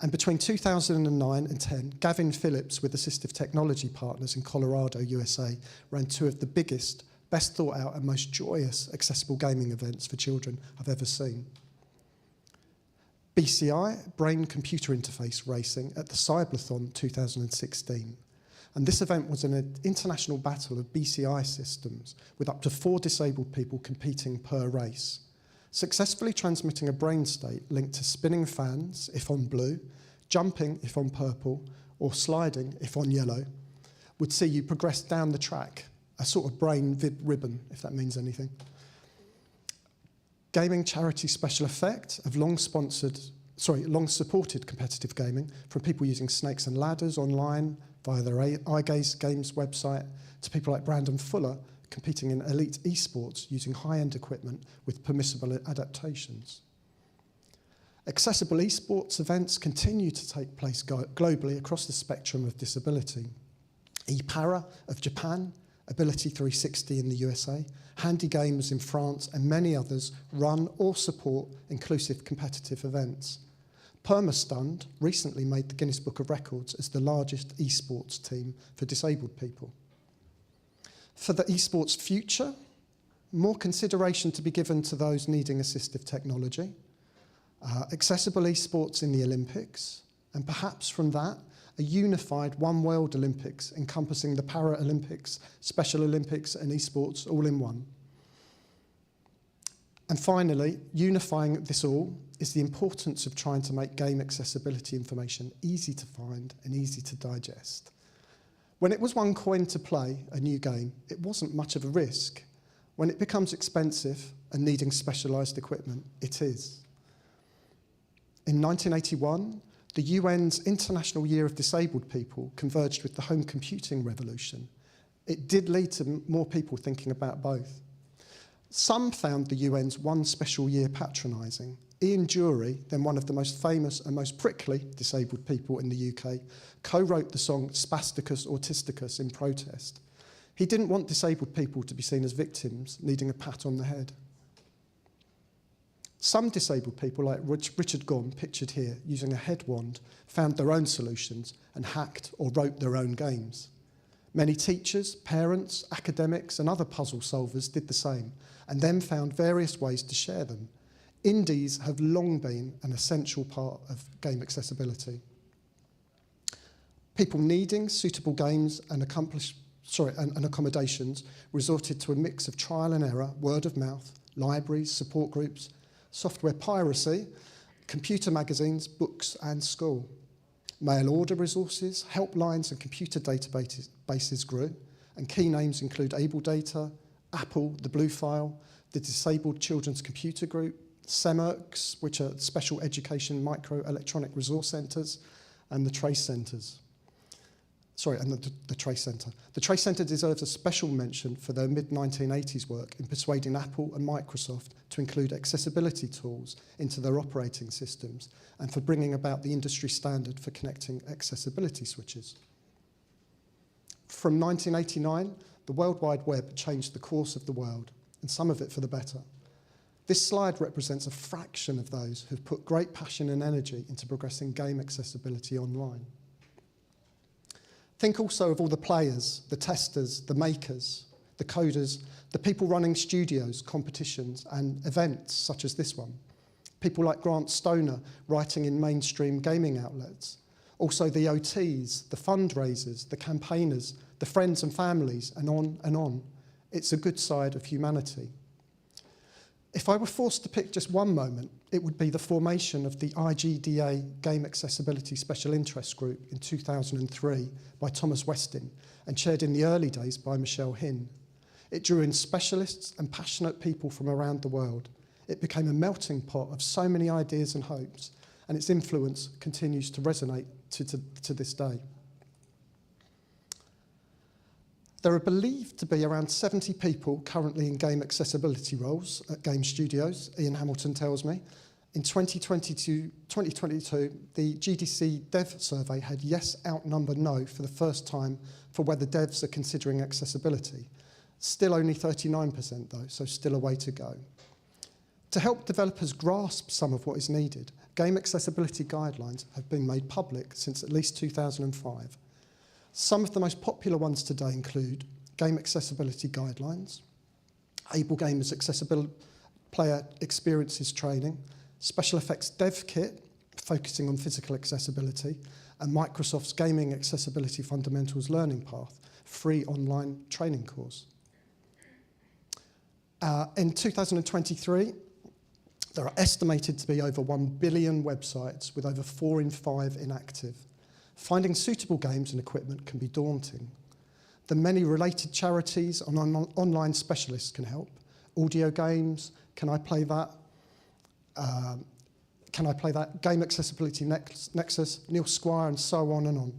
And between 2009 and 10, Gavin Phillips with Assistive Technology Partners in Colorado, USA, ran two of the biggest, best thought out and most joyous accessible gaming events for children I've ever seen. BCI, Brain-Computer Interface Racing, at the Cyblathon 2016. And this event was an international battle of BCI systems with up to 4 disabled people competing per race, successfully transmitting a brain state linked to spinning fans if on blue, jumping if on purple, or sliding if on yellow, would see you progress down the track, a sort of brain ribbon, if that means anything. Gaming charity Special Effect have long supported competitive gaming, from people using Snakes and Ladders online via their iGaze Games website to people like Brandon Fuller competing in elite esports using high-end equipment with permissible adaptations. Accessible esports events continue to take place globally across the spectrum of disability. ePara of Japan, Ability 360 in the USA, Handy Games in France, and many others run or support inclusive competitive events. Permastunned recently made the Guinness Book of Records as the largest esports team for disabled people. For the esports future, more consideration to be given to those needing assistive technology, accessible esports in the Olympics, and perhaps from that, a unified One World Olympics encompassing the Paralympics, Special Olympics, and esports all in one. And finally, unifying this all is the importance of trying to make game accessibility information easy to find and easy to digest. When it was one coin to play a new game, it wasn't much of a risk. When it becomes expensive and needing specialised equipment, it is. In 1981, the UN's International Year of Disabled People converged with the home computing revolution. It did lead to more people thinking about both. Some found the UN's one special year patronising. Ian Dury, then one of the most famous and most prickly disabled people in the UK, co-wrote the song Spasticus Autisticus in protest. He didn't want disabled people to be seen as victims, needing a pat on the head. Some disabled people, like Richard Gombe, pictured here, using a head wand, found their own solutions and hacked or wrote their own games. Many teachers, parents, academics and other puzzle solvers did the same, and then found various ways to share them. Indies have long been an essential part of game accessibility. People needing suitable games and accommodations resorted to a mix of trial and error, word of mouth, libraries, support groups, software piracy, computer magazines, books and school. Mail order resources, helplines and computer databases grew, and key names include AbleData, Apple, the Blue File, the Disabled Children's Computer Group, SEMERCs, which are Special Education Microelectronic Resource Centres, and the Trace Centres. The Trace Centre. The Trace Centre deserves a special mention for their mid-1980s work in persuading Apple and Microsoft to include accessibility tools into their operating systems and for bringing about the industry standard for connecting accessibility switches. From 1989, the World Wide Web changed the course of the world, and some of it for the better. This slide represents a fraction of those who've put great passion and energy into progressing game accessibility online. Think also of all the players, the testers, the makers, the coders, the people running studios, competitions and events such as this one. People like Grant Stoner writing in mainstream gaming outlets. Also the OTs, the fundraisers, the campaigners, the friends and families, and on and on. It's a good side of humanity. If I were forced to pick just one moment, it would be the formation of the IGDA Game Accessibility Special Interest Group in 2003 by Thomas Westin and chaired in the early days by Michelle Hinn. It drew in specialists and passionate people from around the world. It became a melting pot of so many ideas and hopes, and its influence continues to resonate to this day. There are believed to be around 70 people currently in game accessibility roles at game studios, Ian Hamilton tells me. In 2022, the GDC Dev survey had yes outnumber no for the first time for whether devs are considering accessibility. Still only 39% though, so still a way to go. To help developers grasp some of what is needed, game accessibility guidelines have been made public since at least 2005. Some of the most popular ones today include Game Accessibility Guidelines, Able Gamers Accessible Player Experiences Training, Special Effects Dev Kit, focusing on physical accessibility, and Microsoft's Gaming Accessibility Fundamentals Learning Path, free online training course. In 2023, there are estimated to be over 1 billion websites with over 4 in 5 inactive. Finding suitable games and equipment can be daunting. The many related charities and online specialists can help. Audio games, Can I Play That? Can I Play That? Game Accessibility Nexus, Neil Squire, and so on and on.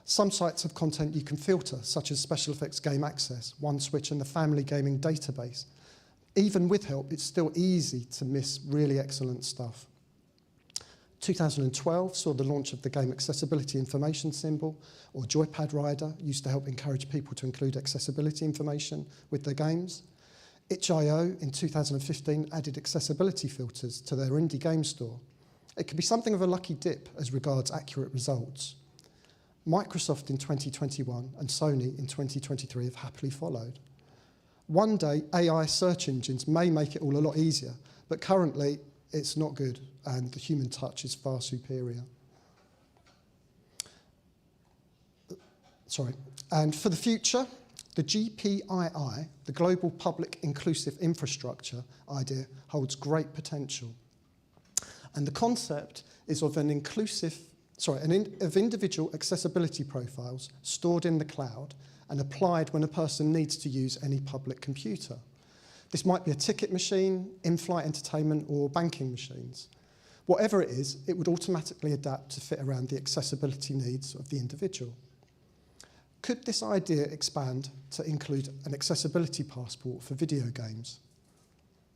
Some sites have content you can filter, such as Special Effects Game Access, OneSwitch, and the Family Gaming Database. Even with help, it's still easy to miss really excellent stuff. 2012 saw the launch of the Game Accessibility Information Symbol, or Joypad Rider, used to help encourage people to include accessibility information with their games. itch.io in 2015 added accessibility filters to their indie game store. It could be something of a lucky dip as regards accurate results. Microsoft in 2021 and Sony in 2023 have happily followed. One day, AI search engines may make it all a lot easier, but currently it's not good, and the human touch is far superior. And for the future, the GPII, the Global Public Inclusive Infrastructure idea, holds great potential. And the concept is of of individual accessibility profiles stored in the cloud and applied when a person needs to use any public computer. This might be a ticket machine, in-flight entertainment, or banking machines. Whatever it is, it would automatically adapt to fit around the accessibility needs of the individual. Could this idea expand to include an accessibility passport for video games?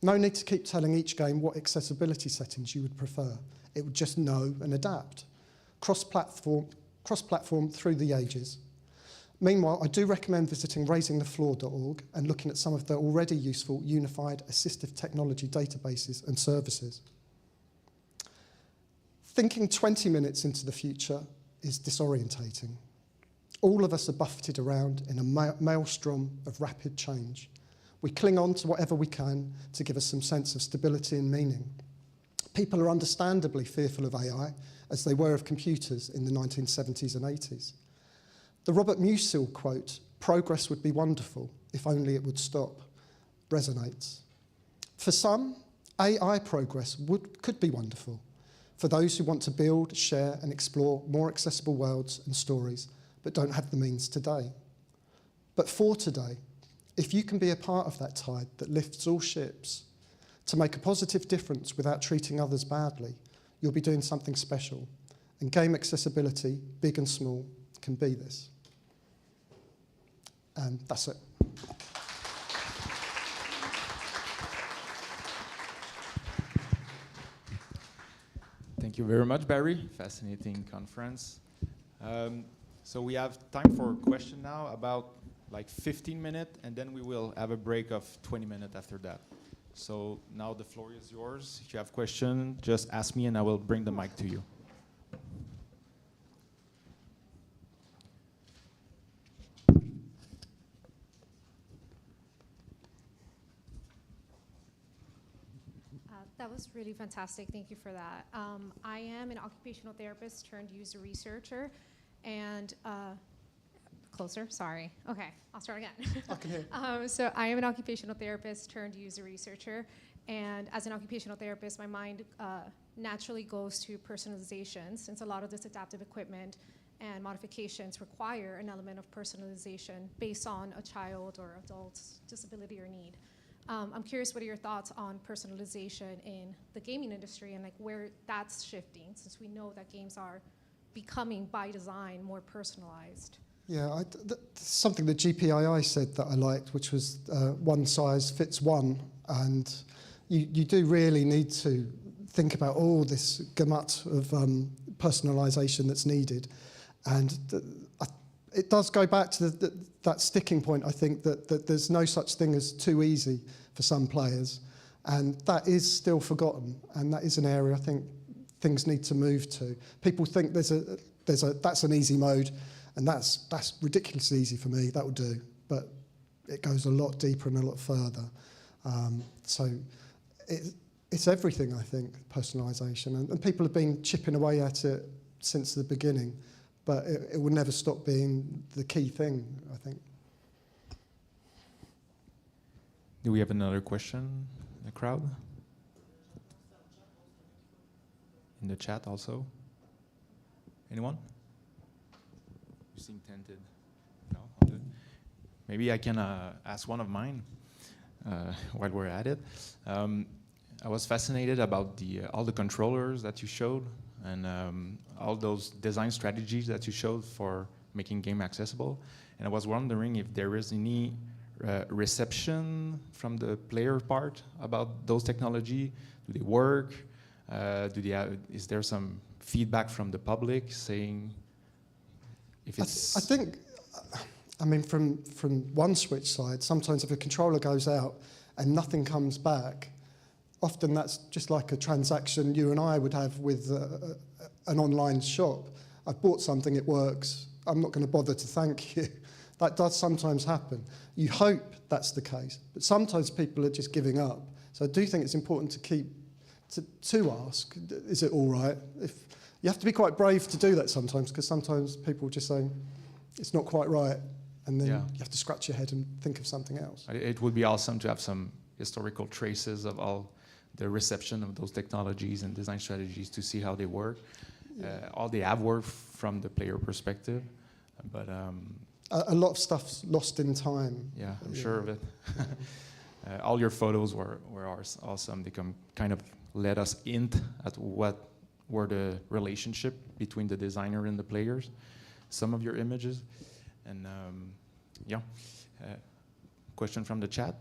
No need to keep telling each game what accessibility settings you would prefer. It would just know and adapt. Cross-platform through the ages. Meanwhile, I do recommend visiting raisingthefloor.org and looking at some of the already useful unified assistive technology databases and services. Thinking 20 minutes into the future is disorientating. All of us are buffeted around in a maelstrom of rapid change. We cling on to whatever we can to give us some sense of stability and meaning. People are understandably fearful of AI, as they were of computers in the 1970s and 80s. The Robert Musil quote, "Progress would be wonderful if only it would stop," resonates. For some, AI progress could be wonderful. For those who want to build, share, and explore more accessible worlds and stories, but don't have the means today. But for today, if you can be a part of that tide that lifts all ships, to make a positive difference without treating others badly, you'll be doing something special. And game accessibility, big and small, can be this. And that's it. Thank you very much, Barry. Fascinating conference. So we have time for a question now, about like 15 minutes, and then we will have a break of 20 minutes after that. So now the floor is yours. If you have questions, just ask me and I will bring the mic to you. That was really fantastic. Thank you for that. I am an occupational therapist turned user researcher, and closer, sorry. Okay, I'll start again. I can hear. So I am an occupational therapist turned user researcher, and as an occupational therapist, my mind naturally goes to personalization, since a lot of this adaptive equipment and modifications require an element of personalization based on a child or adult's disability or need. I'm curious, what are your thoughts on personalization in the gaming industry and like where that's shifting, since we know that games are becoming by design more personalized? Yeah, something that GPII said that I liked, which was one size fits one, and you do really need to think about all this gamut of personalization that's needed, and it does go back to that sticking point, I think, that there's no such thing as too easy for some players, and that is still forgotten, and that is an area I think things need to move to. People think that's an easy mode, and that's ridiculously easy for me, that will do, but it goes a lot deeper and a lot further. So it's everything, I think, personalisation, and people have been chipping away at it since the beginning, but it will never stop being the key thing, I think. Do we have another question in the crowd? In the chat also? Anyone? You seem tempted. No? I'll do it. Maybe I can ask one of mine while we're at it. I was fascinated about all the controllers that you showed and all those design strategies that you showed for making game accessible. And I was wondering if there is any reception from the player part about those technology. Do they work? Is there some feedback from the public saying if it's... I think, I mean, from one Switch side, sometimes if a controller goes out and nothing comes back, often that's just like a transaction you and I would have with an online shop. I've bought something, it works, I'm not going to bother to thank you. That does sometimes happen. You hope that's the case, but sometimes people are just giving up. So I do think it's important to ask, is it all right? You have to be quite brave to do that sometimes, because sometimes people just say, it's not quite right, and then you have to scratch your head and think of something else. It would be awesome to have some historical traces of all the reception of those technologies and design strategies to see how they work. All they have worked from the player perspective, but... a lot of stuff's lost in time. Yeah, I'm sure of it. All your photos were awesome. They kind of let us hint at what were the relationship between the designer and the players. Some of your images, and yeah. Question from the chat.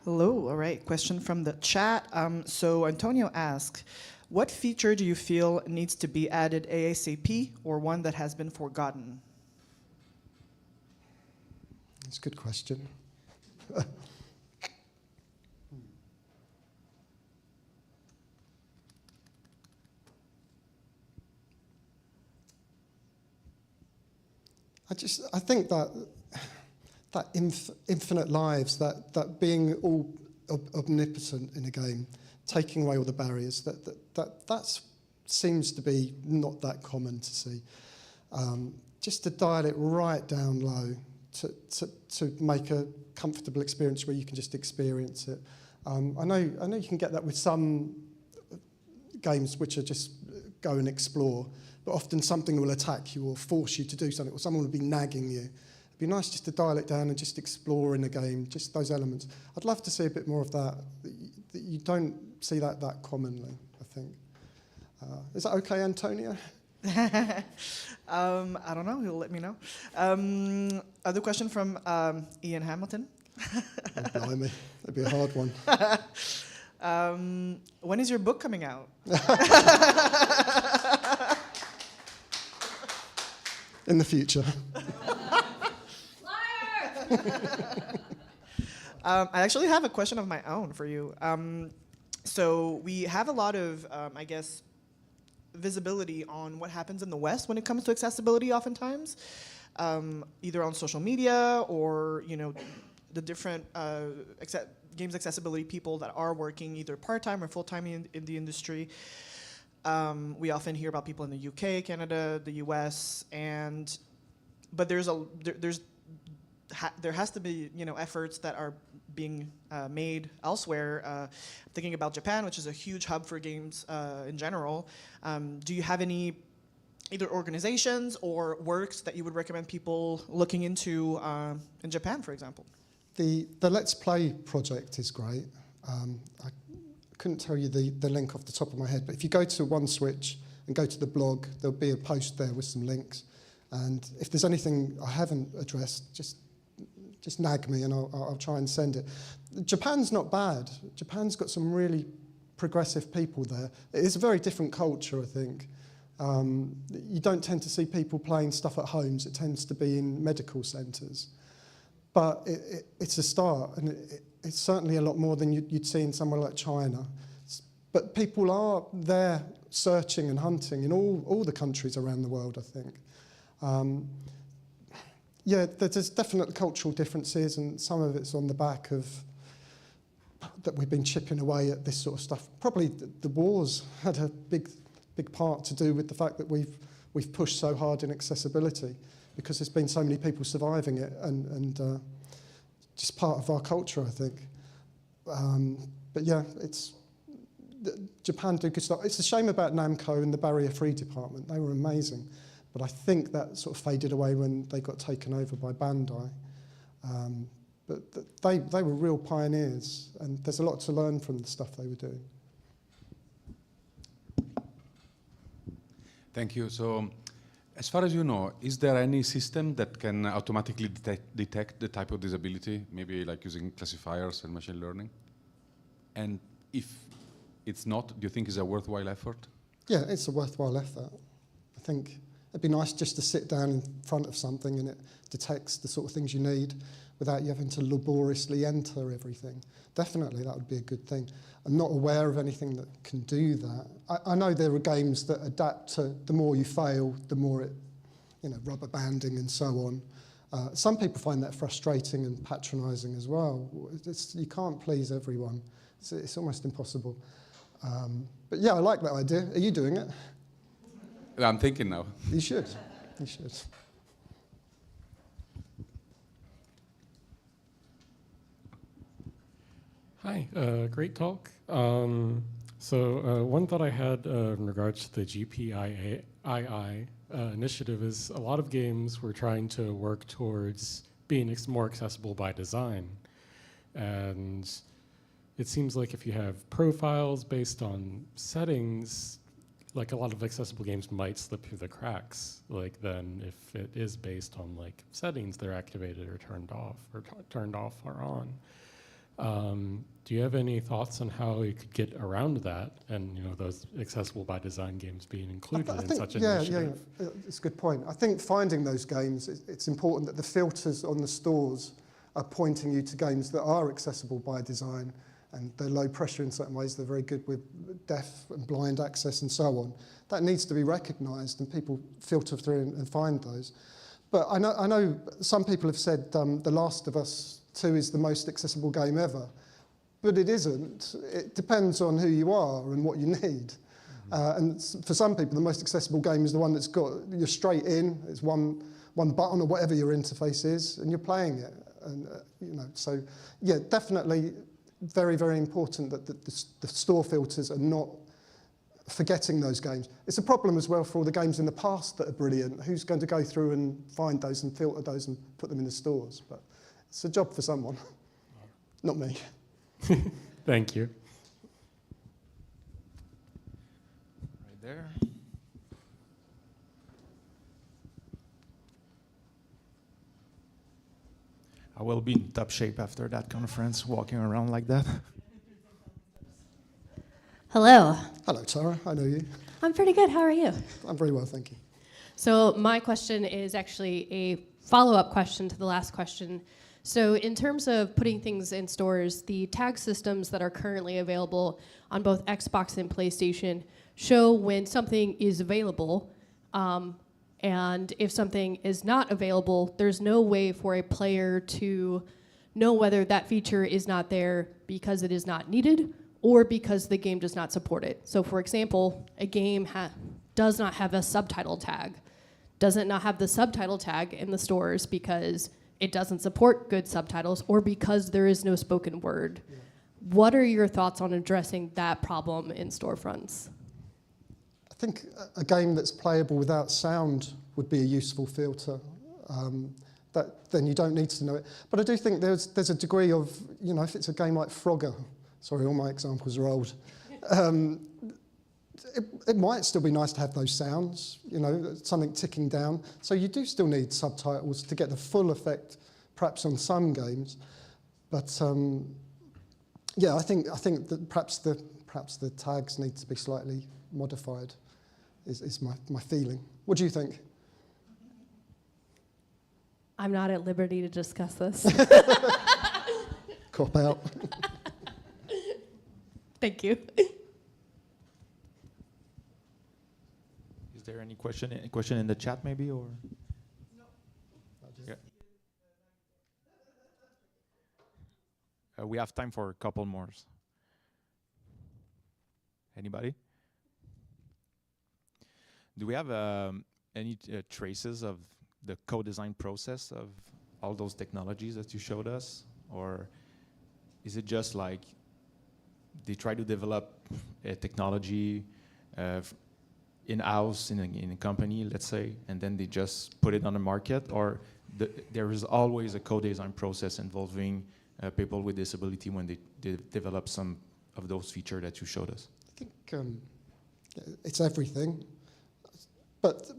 Hello, all right, question from the chat. So Antonio asks, what feature do you feel needs to be added ASAP or one that has been forgotten? That's a good question. I think that infinite lives, that being all omnipotent in a game, taking away all the barriers, that seems to be not that common to see. Just to dial it right down low, to make a comfortable experience where you can just experience it. I know you can get that with some games which are just go and explore, but often something will attack you or force you to do something, or someone will be nagging you. It'd be nice just to dial it down and just explore in a game, just those elements. I'd love to see a bit more of that. You don't see that commonly, I think. Is that okay, Antonio? I don't know, he'll let me know. Other question from Ian Hamilton. Oh, blimey, that'd be a hard one. When is your book coming out? In the future. I actually have a question of my own for you. So we have a lot of, I guess, visibility on what happens in the West when it comes to accessibility oftentimes, either on social media or, the different games accessibility people that are working either part-time or full-time in the industry. We often hear about people in the UK, Canada, the US, but there has to be efforts that are being made elsewhere. Thinking about Japan, which is a huge hub for games in general. Do you have any either organizations or works that you would recommend people looking into in Japan, for example? The Let's Play project is great. I couldn't tell you the link off the top of my head, but if you go to One Switch and go to the blog, there'll be a post there with some links. And if there's anything I haven't addressed, just nag me and I'll try and send it. Japan's not bad. Japan's got some really progressive people there. It is a very different culture, I think. You don't tend to see people playing stuff at homes. It tends to be in medical centres. But it's a start, and it's certainly a lot more than you'd see in somewhere like China. But people are there searching and hunting in all the countries around the world, I think. Yeah, there's definite cultural differences, and some of it's on the back of that we've been chipping away at this sort of stuff. Probably the wars had a big part to do with the fact that we've pushed so hard in accessibility, because there's been so many people surviving it, and just part of our culture, I think. But yeah, Japan do good stuff. It's a shame about Namco and the barrier-free department. They were amazing. But I think that sort of faded away when they got taken over by Bandai. But they were real pioneers, and there's a lot to learn from the stuff they were doing. Thank you. So, as far as you know, is there any system that can automatically detect the type of disability, maybe like using classifiers and machine learning? And if it's not, do you think it's a worthwhile effort? Yeah, it's a worthwhile effort. I think it'd be nice just to sit down in front of something and it detects the sort of things you need without you having to laboriously enter everything. Definitely, that would be a good thing. I'm not aware of anything that can do that. I know there are games that adapt to the more you fail, the more it, rubber banding and so on. Some people find that frustrating and patronising as well. You can't please everyone. It's almost impossible. But yeah, I like that idea. Are you doing it? I'm thinking now. You should. You should. Hi, great talk. So one thought I had in regards to the II initiative is a lot of games were trying to work towards being more accessible by design. And it seems like if you have profiles based on settings, like a lot of accessible games might slip through the cracks. Like then if it is based on like settings, they're activated or turned off or on. Do you have any thoughts on how we could get around that and those accessible by design games being included in such an initiative? Yeah, it's a good point. I think finding those games, it's important that the filters on the stores are pointing you to games that are accessible by design, and they're low pressure in certain ways. They're very good with deaf and blind access and so on. That needs to be recognised, and people filter through and find those. But I know some people have said The Last of Us 2 is the most accessible game ever, but it isn't. It depends on who you are and what you need. And for some people, the most accessible game is the one that's got, you're straight in, it's one button or whatever your interface is, and you're playing it. And so yeah, definitely very, very important that the store filters are not forgetting those games. It's a problem as well for all the games in the past that are brilliant. Who's going to go through and find those and filter those and put them in the stores? But it's a job for someone, not me. Thank you. Right there. I will be in top shape after that conference, walking around like that. Hello. Hello, Tara. I know you. I'm pretty good. How are you? I'm very well, thank you. So my question is actually a follow-up question to the last question. So in terms of putting things in stores, the tag systems that are currently available on both Xbox and PlayStation show when something is available, and if something is not available, there's no way for a player to know whether that feature is not there because it is not needed or because the game does not support it. So for example, a game does not have a subtitle tag. Does it not have the subtitle tag in the stores because it doesn't support good subtitles or because there is no spoken word? Yeah. What are your thoughts on addressing that problem in storefronts? I think a game that's playable without sound would be a useful filter. Then you don't need to know it. But I do think there's a degree of, if it's a game like Frogger, sorry, all my examples are old, it might still be nice to have those sounds, something ticking down. So you do still need subtitles to get the full effect, perhaps on some games. But yeah, I think that perhaps the tags need to be slightly modified. Is my feeling. What do you think? I'm not at liberty to discuss this. Cop out. Thank you. Is there any question in the chat maybe, or? No. Yeah. We have time for a couple more. Anybody? Do we have any traces of the co-design process of all those technologies that you showed us? Or is it just like they try to develop a technology in-house in a company, let's say, and then they just put it on the market? Or there is always a co-design process involving people with disability when they develop some of those features that you showed us? I think it's everything. But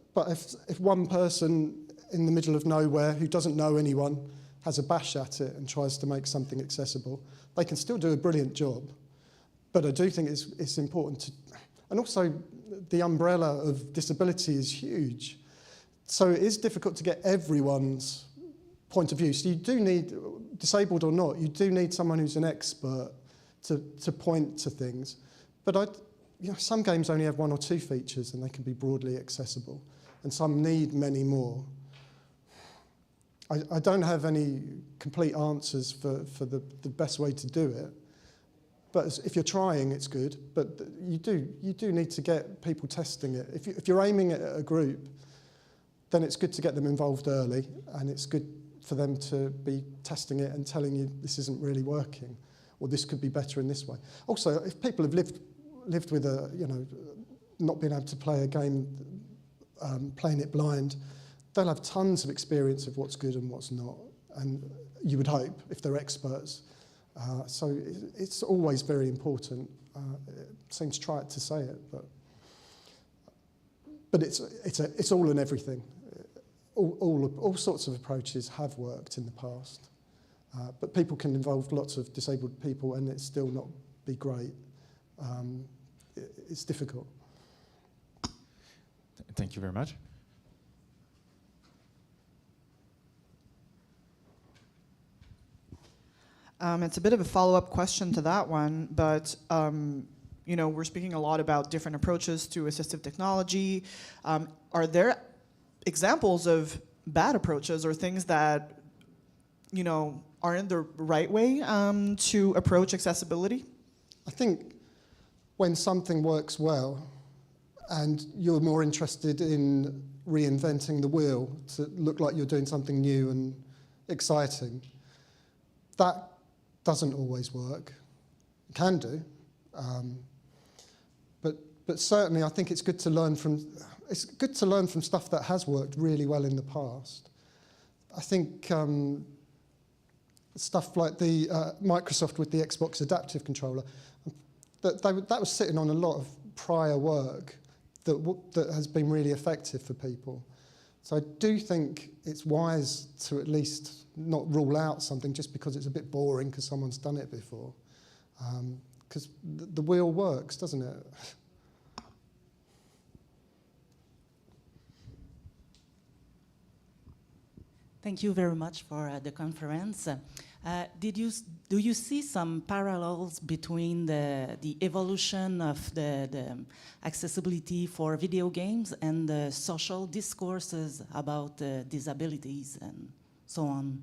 if one person in the middle of nowhere who doesn't know anyone has a bash at it and tries to make something accessible, they can still do a brilliant job. But I do think it's important to, and also the umbrella of disability is huge. So it is difficult to get everyone's point of view. So you do need, disabled or not, you do need someone who's an expert to point to things. But some games only have 1 or 2 features and they can be broadly accessible, and some need many more. I don't have any complete answers for the best way to do it, but if you're trying, it's good. But you do need to get people testing it. If you're aiming it at a group, then it's good to get them involved early, and it's good for them to be testing it and telling you this isn't really working, or this could be better in this way. Also, if people have lived with not being able to play a game playing it blind, they'll have tons of experience of what's good and what's not, and you would hope, if they're experts. So it's always very important. It seems trite to say it, but it's all and everything. All sorts of approaches have worked in the past, but people can involve lots of disabled people and it still not be great. It's difficult. Thank you very much. It's a bit of a follow-up question to that one, but you know, we're speaking a lot about different approaches to assistive technology. Are there examples of bad approaches or things that, you know, aren't the right way to approach accessibility? I think when something works well and you're more interested in reinventing the wheel to look like you're doing something new and exciting, that doesn't always work. It can do. But certainly I think it's good to learn from stuff that has worked really well in the past. I think stuff like the Microsoft with the Xbox Adaptive Controller, that was sitting on a lot of prior work that has been really effective for people. So I do think it's wise to at least not rule out something just because it's a bit boring because someone's done it before. Because the wheel works, doesn't it? Thank you very much for the conference. Do you see some parallels between the evolution of the accessibility for video games and the social discourses about disabilities and so on?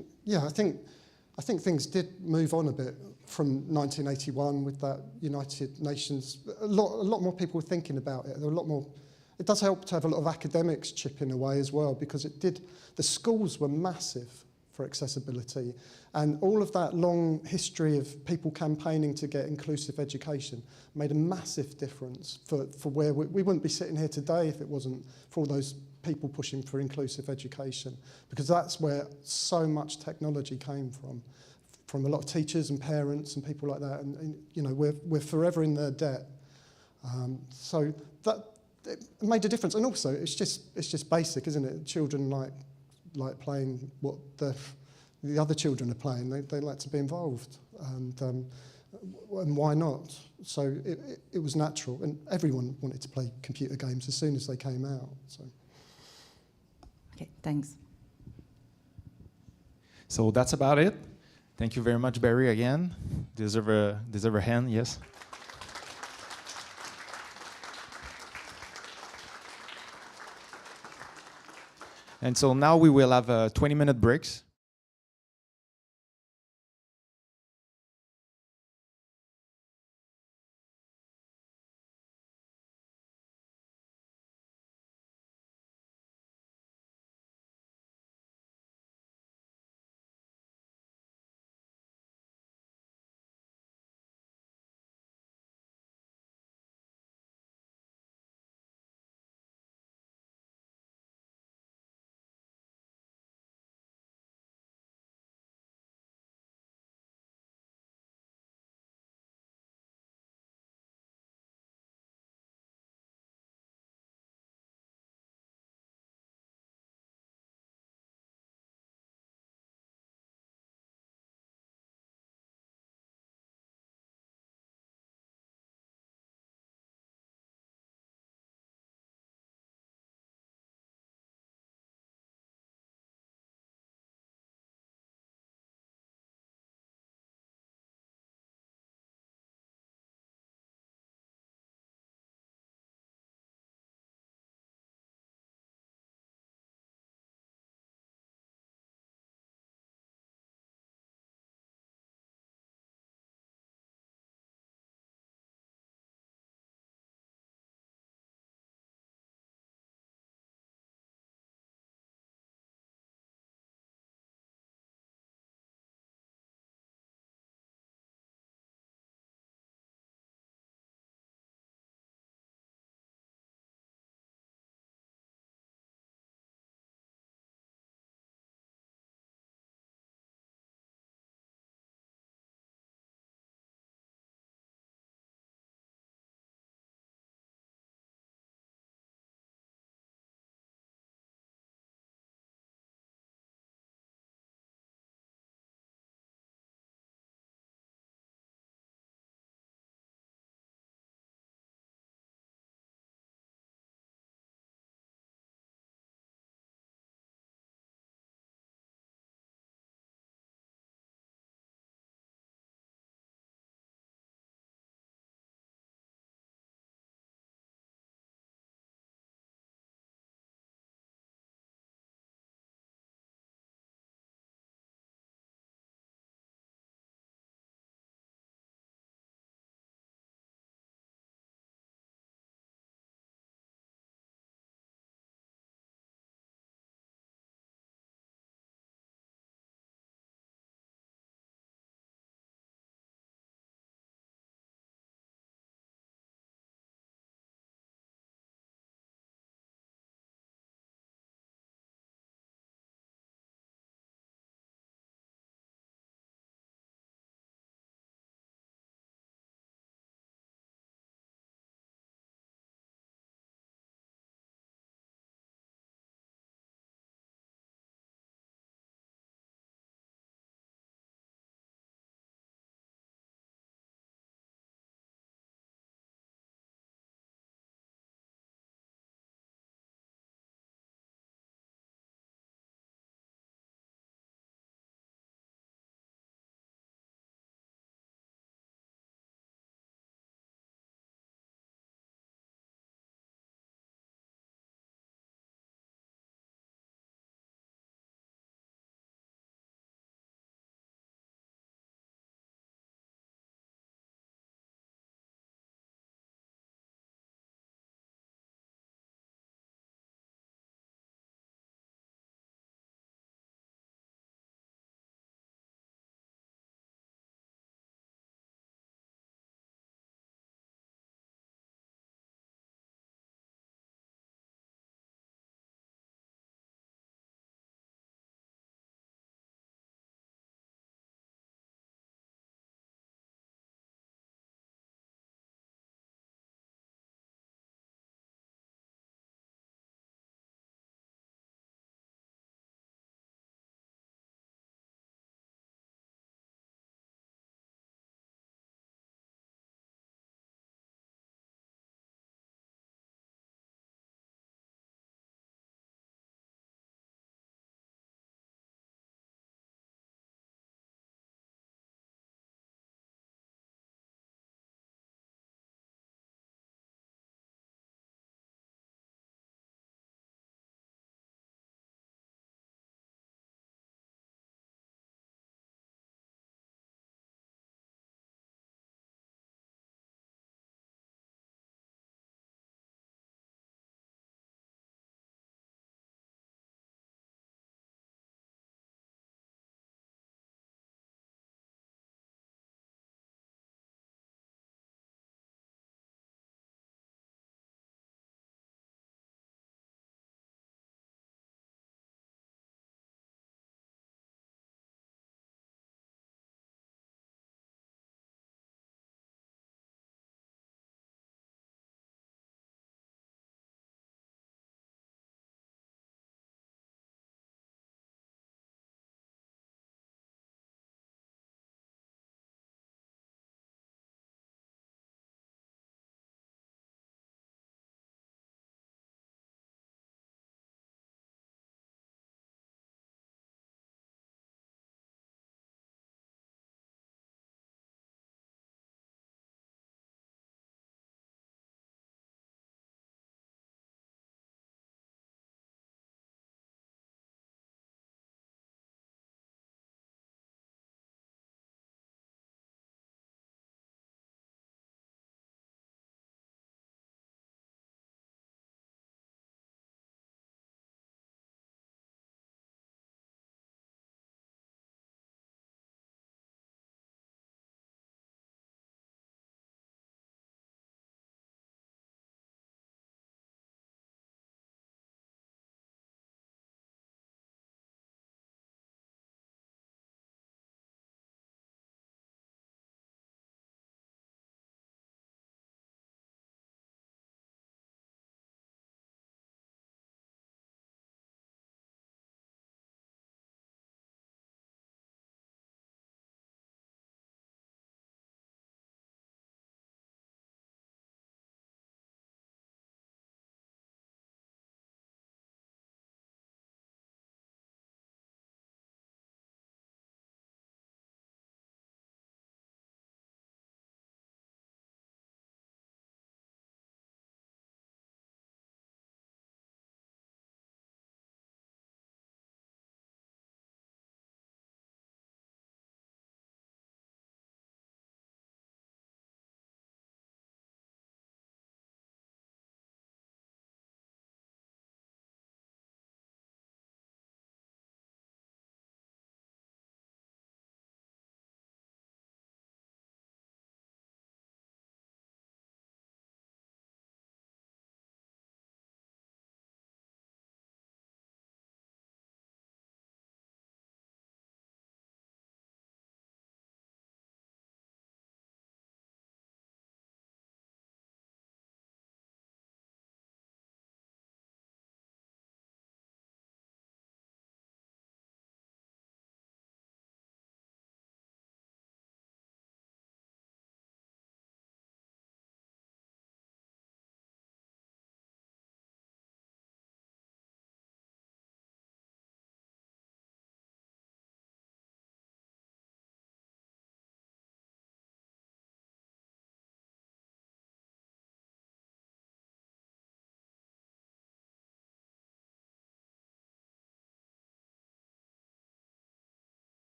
I think things did move on a bit from 1981 with that United Nations. A lot more people were thinking about it. There were a lot more. It does help to have a lot of academics chipping away as well, because the schools were massive for accessibility, and all of that long history of people campaigning to get inclusive education made a massive difference for where we wouldn't be sitting here today if it wasn't for all those people pushing for inclusive education, because that's where so much technology came from a lot of teachers and parents and people like that, and you know, we're forever in their debt. So that it made a difference, and also it's just basic, isn't it? Children like playing what the other children are playing. They like to be involved, and why not? So it was natural, and everyone wanted to play computer games as soon as they came out. So. Okay, thanks. So that's about it. Thank you very much, Barry, again. Deserve a hand, yes. And so now we will have 20-minute breaks.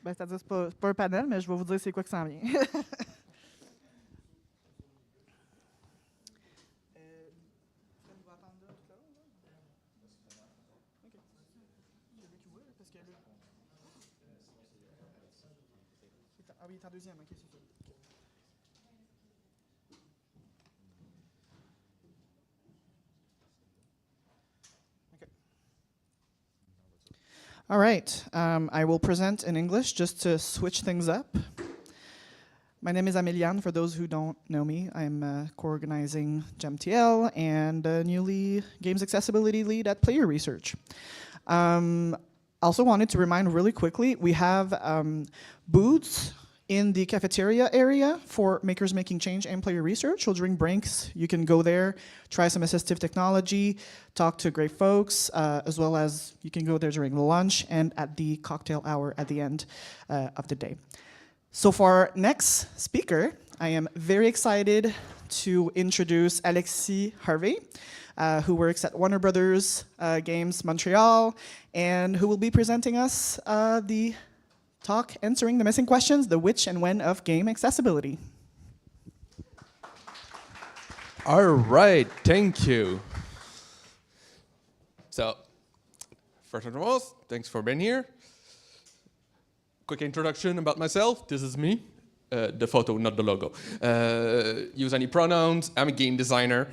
Ben, c'est-à-dire, c'est pas un panel, mais je vais vous dire c'est quoi qui s'en vient. Ah oui, il est en deuxième, ok, c'est ça. All right, I will present in English just to switch things up. My name is Ameliane, for those who don't know me. I'm co-organizing GEMTL and newly Games Accessibility Lead at Player Research. Also wanted to remind really quickly, we have booths in the cafeteria area for makers making change and player research. So during breaks, you can go there, try some assistive technology, talk to great folks, as well as you can go there during lunch and at the cocktail hour at the end of the day. So for our next speaker, I am very excited to introduce Alexis Harvey, who works at Warner Brothers Games Montreal, and who will be presenting us the talk answering the missing questions, the which and when of game accessibility. All right, thank you. So, first and foremost, thanks for being here. Quick introduction about myself. This is me. The photo, not the logo. Use any pronouns. I'm a game designer.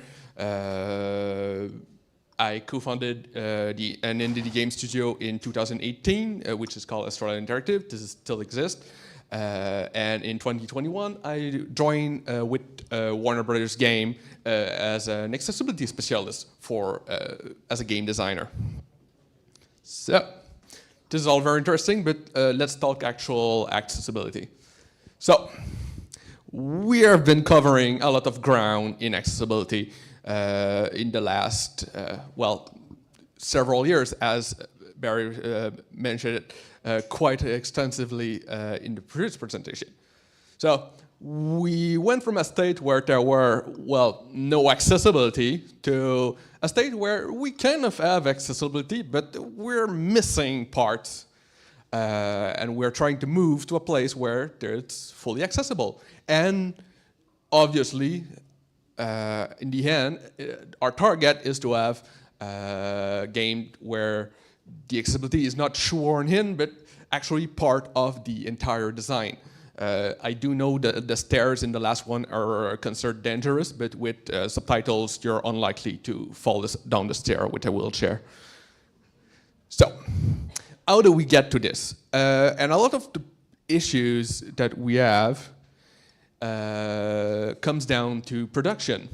I co-founded an indie game studio in 2018, which is called Australia Interactive. This still exists. And in 2021, I joined with Warner Brothers Game as an accessibility specialist as a game designer. So, this is all very interesting, but let's talk actual accessibility. So, we have been covering a lot of ground in accessibility in the last, several years, as Barry mentioned it quite extensively in the previous presentation. So we went from a state where there were, no accessibility to a state where we kind of have accessibility, but we're missing parts. And we're trying to move to a place where it's fully accessible. And obviously, in the end, our target is to have a game where the accessibility is not shoehorned in, but actually part of the entire design. I do know that the stairs in the last one are considered dangerous, but with subtitles, you're unlikely to fall down the stair with a wheelchair. So, how do we get to this? And a lot of the issues that we have comes down to production.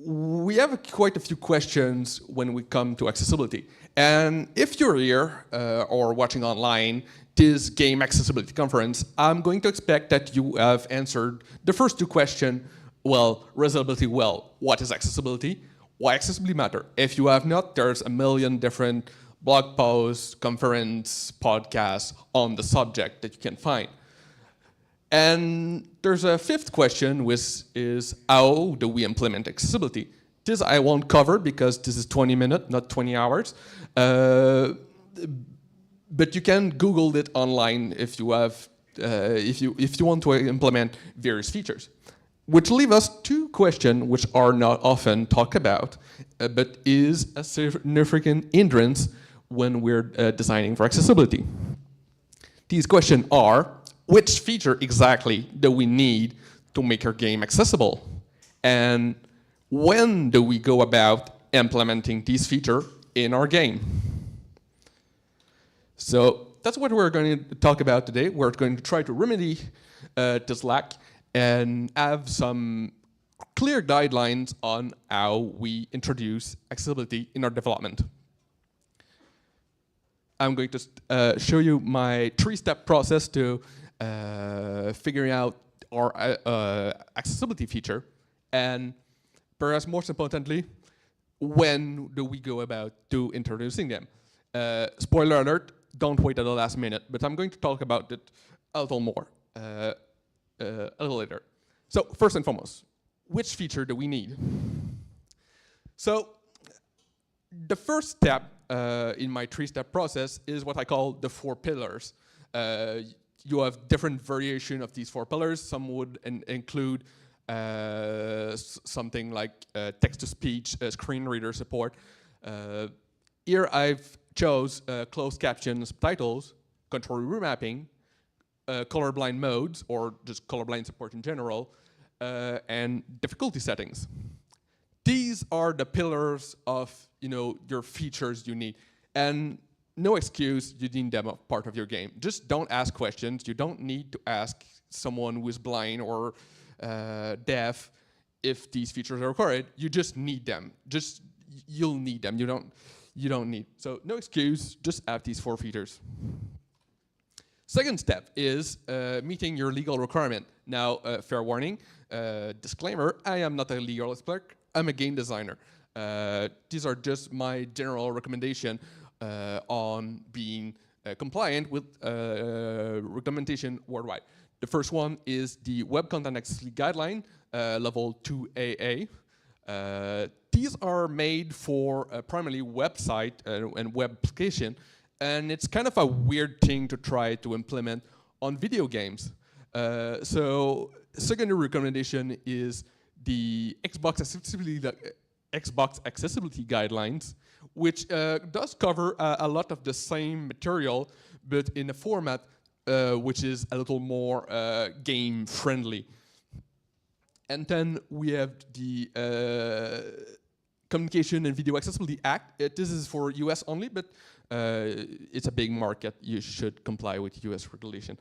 We have quite a few questions when we come to accessibility. And if you're here or watching online this Game Accessibility Conference, I'm going to expect that you have answered the first two questions, reasonably well. What is accessibility? Why accessibility matter? If you have not, there's a million different blog posts, conference, podcasts on the subject that you can find. And there's a fifth question, which is how do we implement accessibility? This I won't cover because this is 20 minutes, not 20 hours. But you can Google it online if you have, if you want to implement various features. Which leave us two questions which are not often talked about, but is a significant hindrance when we're designing for accessibility. These questions are, which feature exactly do we need to make our game accessible? And when do we go about implementing these features in our game? So that's what we're going to talk about today. We're going to try to remedy this lack and have some clear guidelines on how we introduce accessibility in our development. I'm going to show you my three-step process to figuring out our accessibility feature, and perhaps most importantly, when do we go about to introducing them? Spoiler alert, don't wait at the last minute, but I'm going to talk about it a little more a little later. So first and foremost, which feature do we need? So the first step in my 3-step process is what I call the 4 pillars. You have different variation of these 4 pillars. Some would include something like text-to-speech, screen reader support. Here I've chose closed caption subtitles, control remapping, colorblind modes, or just colorblind support in general, and difficulty settings. These are the pillars of your features you need. And no excuse, you need them as part of your game. Just don't ask questions. You don't need to ask someone who is blind or deaf if these features are required. You just need them. You'll need them. You don't need. So no excuse, just have these 4 features. Second step is meeting your legal requirement. Now, fair warning, disclaimer, I am not a legal expert. I'm a game designer. These are just my general recommendation on being compliant with recommendation worldwide. The first one is the Web Content Accessibility Guideline, level 2AA. These are made for primarily website and web application, and it's kind of a weird thing to try to implement on video games. So secondary recommendation is the Xbox Accessibility Guidelines, which does cover a lot of the same material, but in a format which is a little more game friendly. And then we have the Communication and Video Accessibility Act. This is for US only, but it's a big market. You should comply with US regulation.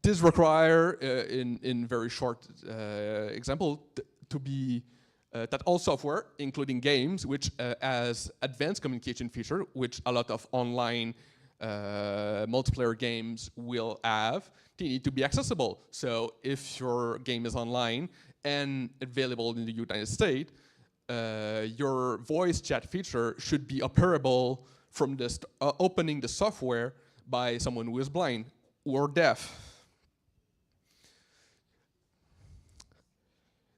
This require, in very short example, to be that all software, including games, which has advanced communication feature, which a lot of online multiplayer games will have, they need to be accessible. So if your game is online and available in the United States, your voice chat feature should be operable from the opening the software by someone who is blind or deaf.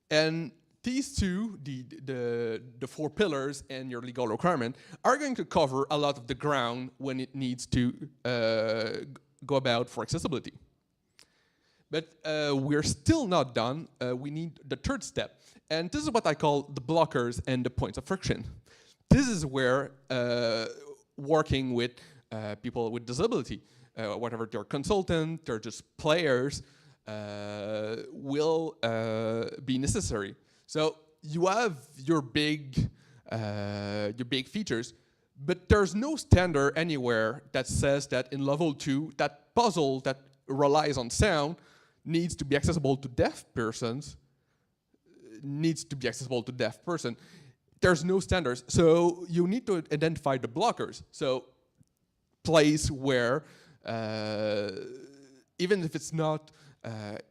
And these two, the 4 pillars and your legal requirement, are going to cover a lot of the ground when it needs to go about for accessibility. But we're still not done. We need the 3rd step. And this is what I call the blockers and the points of friction. This is where working with people with disability, whatever they're consultant, they're just players, will be necessary. So you have your big features, but there's no standard anywhere that says that in level 2, that puzzle that relies on sound needs to be accessible to deaf persons, There's no standards, so you need to identify the blockers. So place where, even if it's not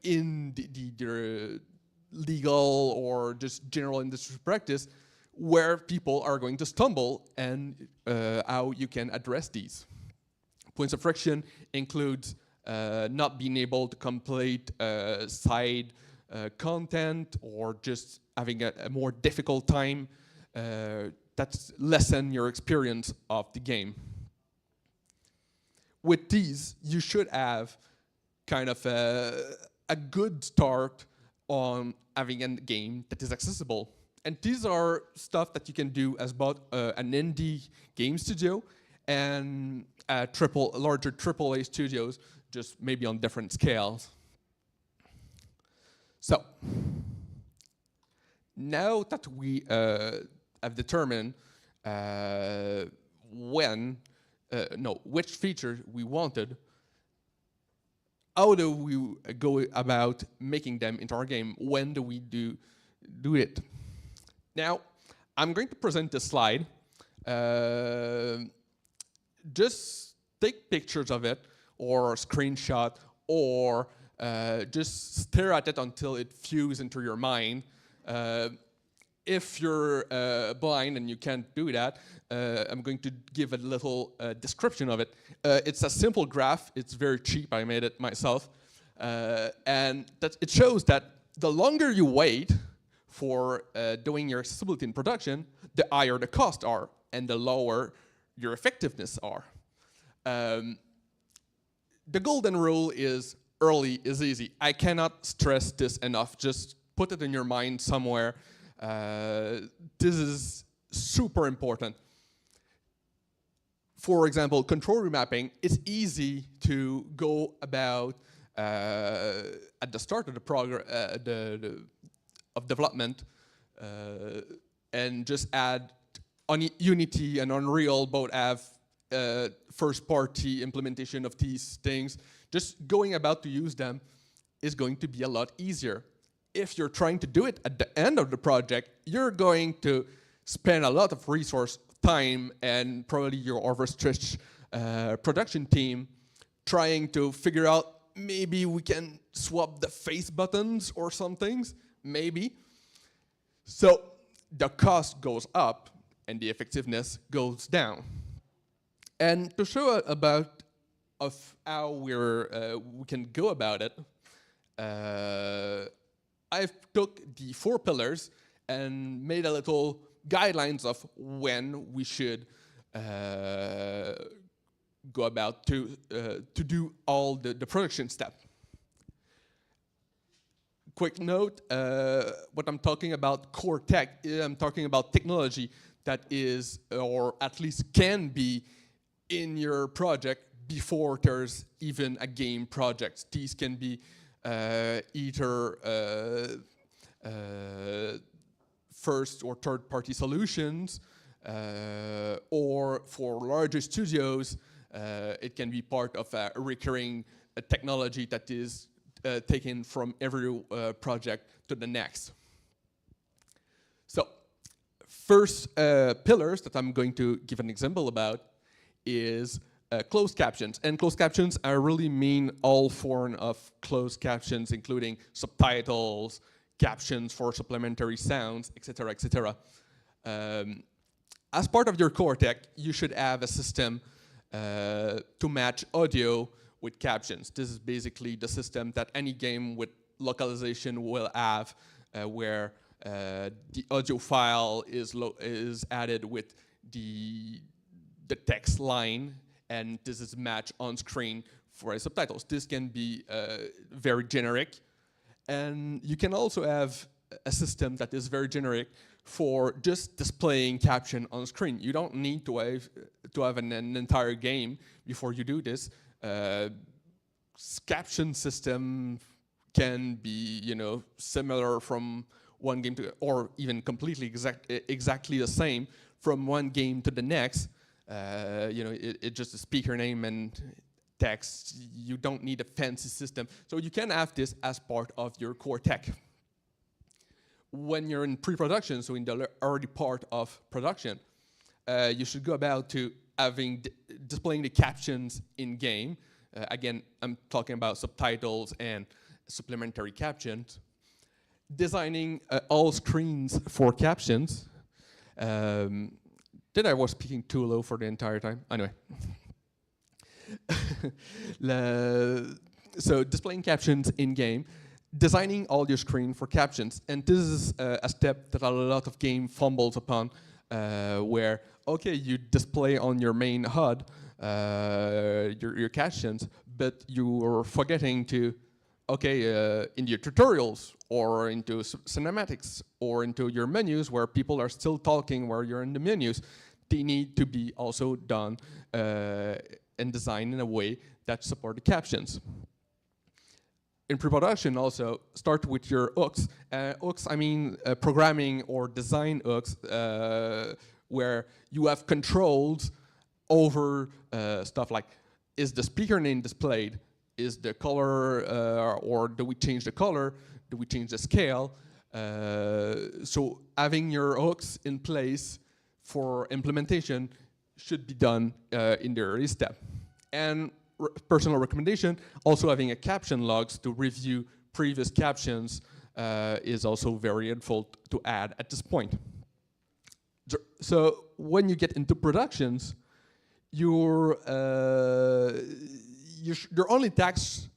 in the legal or just general industry practice, where people are going to stumble and how you can address these. Points of friction includes not being able to complete side content or just having a more difficult time. That's lessen your experience of the game. With these, you should have kind of a good start on having a game that is accessible. And these are stuff that you can do as both an indie game studio and larger AAA studios, just maybe on different scales. So, now that we have determined which features we wanted, how do we go about making them into our game? When do we do it? Now, I'm going to present this slide. Just take pictures of it, or a screenshot, or just stare at it until it fuses into your mind. If you're blind and you can't do that, I'm going to give a little description of it. It's a simple graph. It's very cheap. I made it myself. And it shows that the longer you wait for doing your accessibility in production, the higher the costs are. and the lower your effectiveness are. The golden rule is early is easy. I cannot stress this enough. Just put it in your mind somewhere. This is super important. For example, control remapping, it's easy to go about at the start of the of development and just add Unity and Unreal both have first-party implementation of these things. Just going about to use them is going to be a lot easier. If you're trying to do it at the end of the project, you're going to spend a lot of resource, time, and probably your overstretched production team trying to figure out maybe we can swap the face buttons or some things, maybe. So the cost goes up and the effectiveness goes down. And to show about of how we can go about it, I've took the 4 pillars and made a little guidelines of when we should go about to do all the production step. Quick note, what I'm talking about core tech, I'm talking about technology that is, or at least can be, in your project before there's even a game project. These can be either first or third party solutions, or for larger studios, it can be part of a recurring technology that is taken from every project to the next. So, first pillars that I'm going to give an example about is closed captions. And closed captions, I really mean all form of closed captions, including subtitles, captions for supplementary sounds, etc., etc. As part of your core tech, you should have a system to match audio with captions. This is basically the system that any game with localization will have, where the audio file is added with the text line, and this is matched on screen for subtitles. This can be very generic, and you can also have a system that is very generic for just displaying caption on screen. You don't need to have an entire game before you do this. Caption system can be, similar from one game to, or even completely exactly the same from one game to the next. It's just a speaker name and text. You don't need a fancy system. So you can have this as part of your core tech. When you're in pre-production, so in the early part of production, you should go about to displaying the captions in game. Again, I'm talking about subtitles and supplementary captions. Designing all screens for captions. I was speaking too low for the entire time? Anyway. So displaying captions in-game, designing all your screen for captions. And this is a step that a lot of game fumbles upon, where, okay, you display on your main HUD your captions, but you're forgetting to, okay, in your tutorials, or into cinematics, or into your menus where people are still talking where you're in the menus, they need to be also done and designed in a way that support the captions. In pre-production also, start with your hooks. Hooks, I mean programming or design hooks, where you have controls over stuff like, is the speaker name displayed? Is the color, or do we change the color? Do we change the scale? So having your hooks in place for implementation should be done in the early step. And personal recommendation, also having a caption logs to review previous captions is also very helpful to add at this point. So when you get into productions, your only task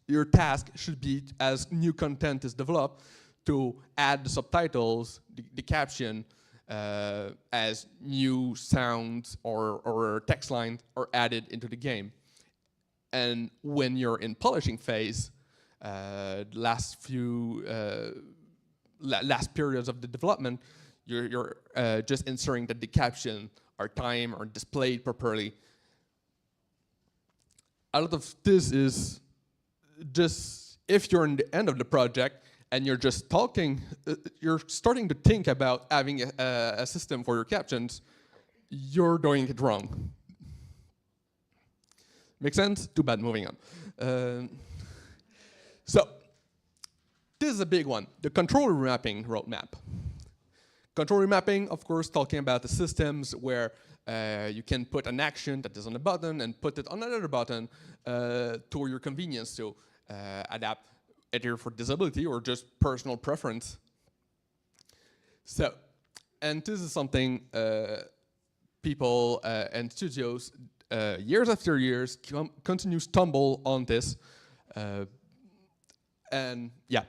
should be, as new content is developed, to add the subtitles, the caption, as new sounds or text lines are added into the game. And when you're in polishing phase, last periods of the development, you're just ensuring that the caption or time are displayed properly. A lot of this is just, if you're in the end of the project and you're just talking, you're starting to think about having a system for your captions, you're doing it wrong. Make sense? Too bad, moving on. So, this is a big one, the control remapping roadmap. Control remapping, of course, talking about the systems where you can put an action that is on a button and put it on another button to your convenience to adapt either for disability or just personal preference. So, and this is something people and studios years after years continue stumble on this. And yeah,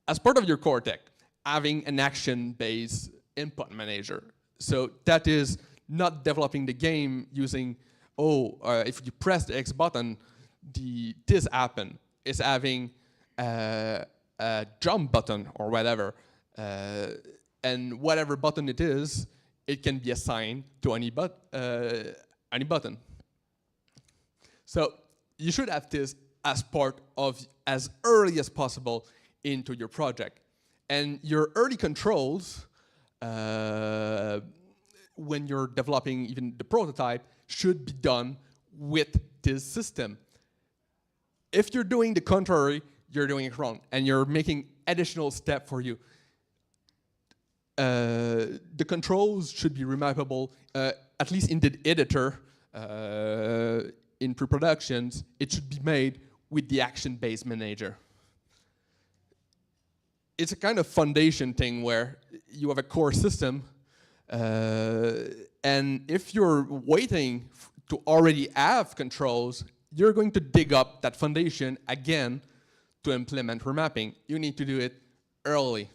as part of your core tech, having an action-based input manager. So that is not developing the game using, if you press the X button, this happen. It's having a jump button or whatever. And whatever button it is, it can be assigned to any button. So you should have this as part of, as early as possible into your project. And your early controls, when you're developing even the prototype, should be done with this system. If you're doing the contrary, you're doing it wrong, and you're making additional step for you. The controls should be remappable, at least in the editor. In pre-productions, it should be made with the action-based manager. It's a kind of foundation thing where you have a core system, and if you're waiting to already have controls, you're going to dig up that foundation again to implement remapping. You need to do it early.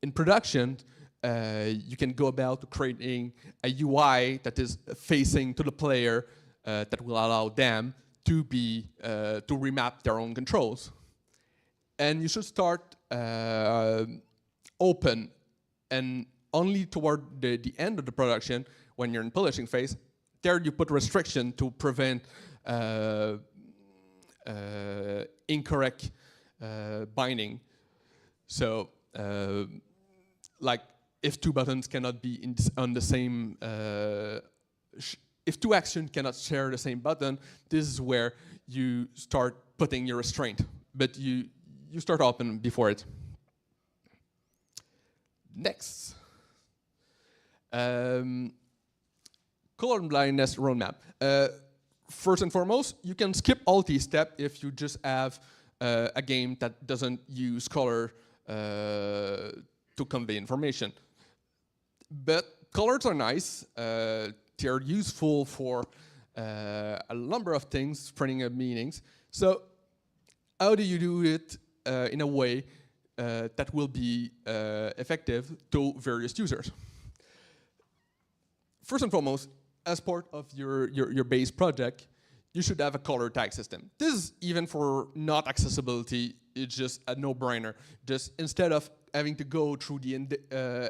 In production, you can go about creating a UI that is facing to the player that will allow them to remap their own controls. And you should start open, and only toward the end of the production, when you're in polishing phase, there you put restriction to prevent incorrect binding. So, like if two buttons cannot be on the same, if two actions cannot share the same button, this is where you start putting your restraint. But you start open before it. Next. Color blindness roadmap. First and foremost, you can skip all these steps if you just have a game that doesn't use color to convey information. But colors are nice. They're useful for a number of things, spreading of meanings. So how do you do it in a way that will be effective to various users? First and foremost, as part of your base project, you should have a color tag system. This is even for not accessibility, it's just a no-brainer. Just instead of having to go through the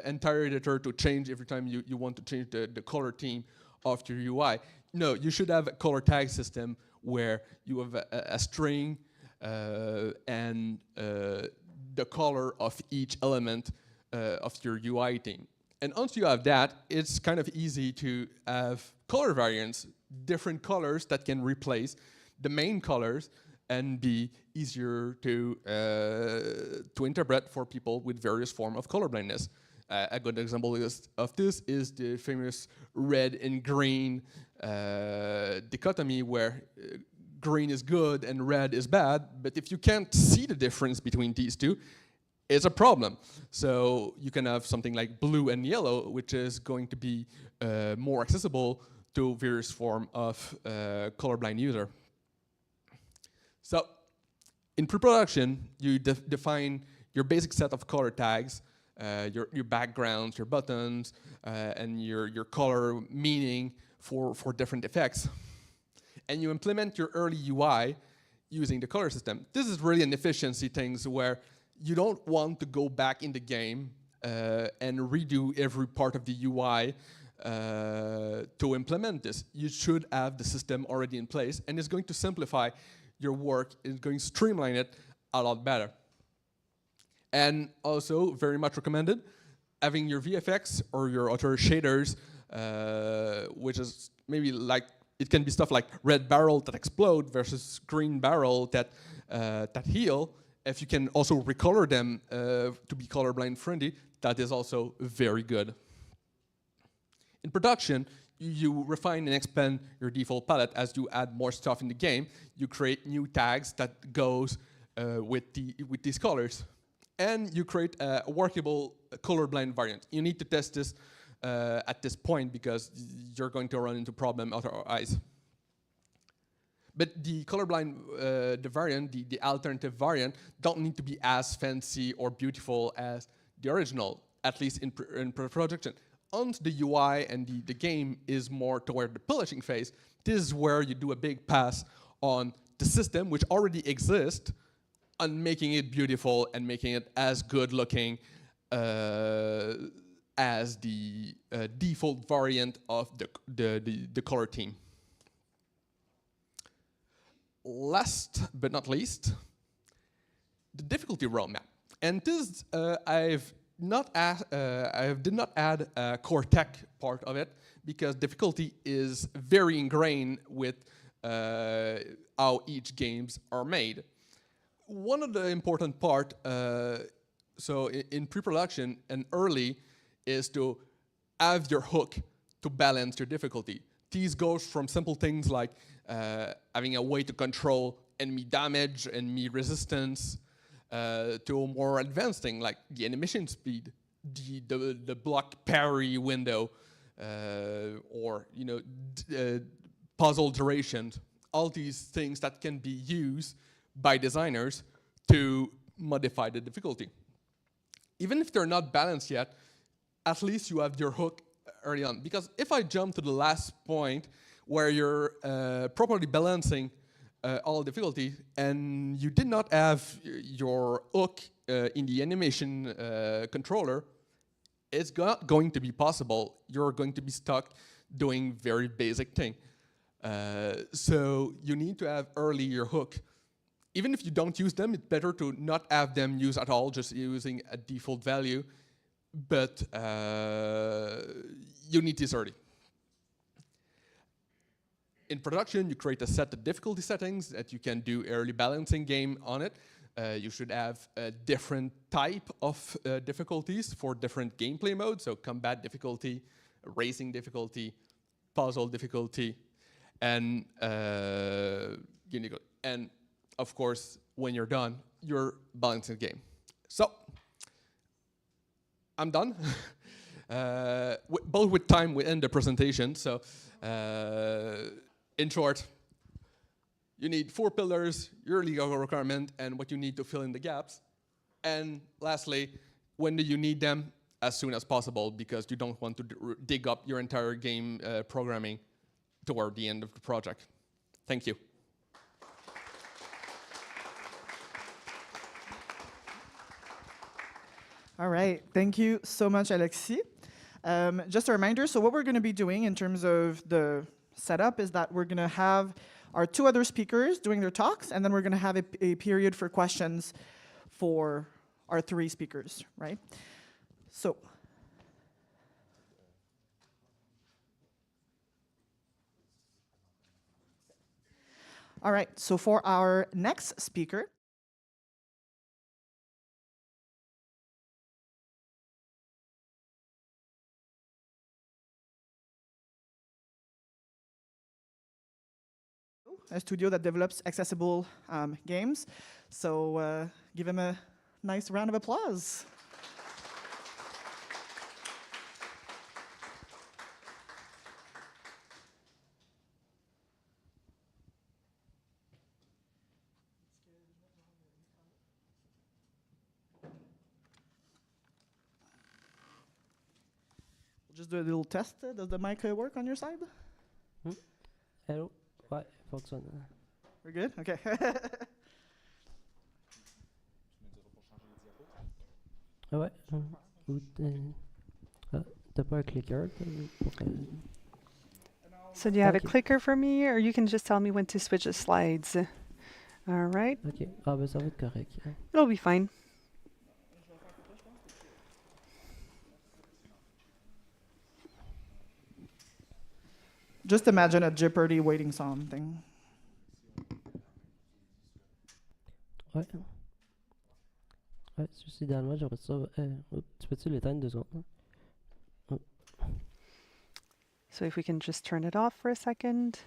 entire editor to change every time you want to change the color theme of your UI. No, you should have a color tag system where you have a string and the color of each element of your UI theme. And once you have that, it's kind of easy to have color variants, different colors that can replace the main colors and be easier to interpret for people with various forms of colorblindness. A good example of this is the famous red and green dichotomy, where green is good and red is bad, but if you can't see the difference between these two, it's a problem. So you can have something like blue and yellow, which is going to be more accessible to various form of colorblind user. So in pre-production, you define your basic set of color tags your backgrounds, your buttons, and your color meaning for different effects. And you implement your early UI using the color system. This is really an efficiency thing where you don't want to go back in the game and redo every part of the UI to implement this. You should have the system already in place, and it's going to simplify your work. It's going to streamline it a lot better. And also, very much recommended, having your VFX or your auto shaders, which is maybe like, it can be stuff like red barrel that explode versus green barrel that heal. If you can also recolor them to be colorblind friendly, that is also very good. In production, you refine and expand your default palette as you add more stuff in the game. You create new tags that goes with these colors. And you create a workable colorblind variant. You need to test this at this point because you're going to run into problem otherwise. But the colorblind, the variant, the alternative variant, don't need to be as fancy or beautiful as the original, at least in production. Once the UI and the game is more toward the polishing phase, this is where you do a big pass on the system, which already exists, on making it beautiful and making it as good looking as the default variant of the color team. Last but not least, the difficulty roadmap. And this I did not add a core tech part of it because difficulty is very ingrained with how each games are made. One of the important part, so in pre-production and early, is to have your hook to balance your difficulty. These goes from simple things like having a way to control enemy damage, enemy resistance, to a more advanced thing like the animation speed, the block parry window, or puzzle durations. All these things that can be used by designers to modify the difficulty. Even if they're not balanced yet, at least you have your hook early on. Because if I jump to the last point where you're properly balancing all difficulty and you did not have your hook in the animation controller, it's not going to be possible. You're going to be stuck doing very basic thing. So you need to have early your hook. Even if you don't use them, it's better to not have them used at all, just using a default value. But you need this early. In production, you create a set of difficulty settings that you can do early balancing game on it. You should have a different type of difficulties for different gameplay modes. So combat difficulty, racing difficulty, puzzle difficulty, and of course, when you're done, you're balancing the game. So, I'm done. Both with time and the presentation. So, in short, you need 4 pillars, your legal requirement, and what you need to fill in the gaps. And lastly, when do you need them? As soon as possible, because you don't want to dig up your entire game programming toward the end of the project. Thank you. All right, thank you so much, Alexis. Just a reminder, so what we're gonna be doing in terms of the setup is that we're gonna have our 2 other speakers doing their talks, and then we're gonna have a period for questions for our 3 speakers, right? So, all right, so for our next speaker, a studio that develops accessible games. So give him a nice round of applause. Just do a little test. Does the mic work on your side? Hello? Ouais, fonctionne. We're good? Okay. Ah ouais. T'as pas un clicker? So do you have a clicker for me, or you can just tell me when to switch the slides? All right. Ok. Ah ben ça va être correct. It'll be fine. Just imagine a Jeopardy waiting song thing. Ouais. Ouais, ceci idéalement, j'aurais ça. Tu peux-tu l'éteindre 2 secondes? So if we can just turn it off for a second.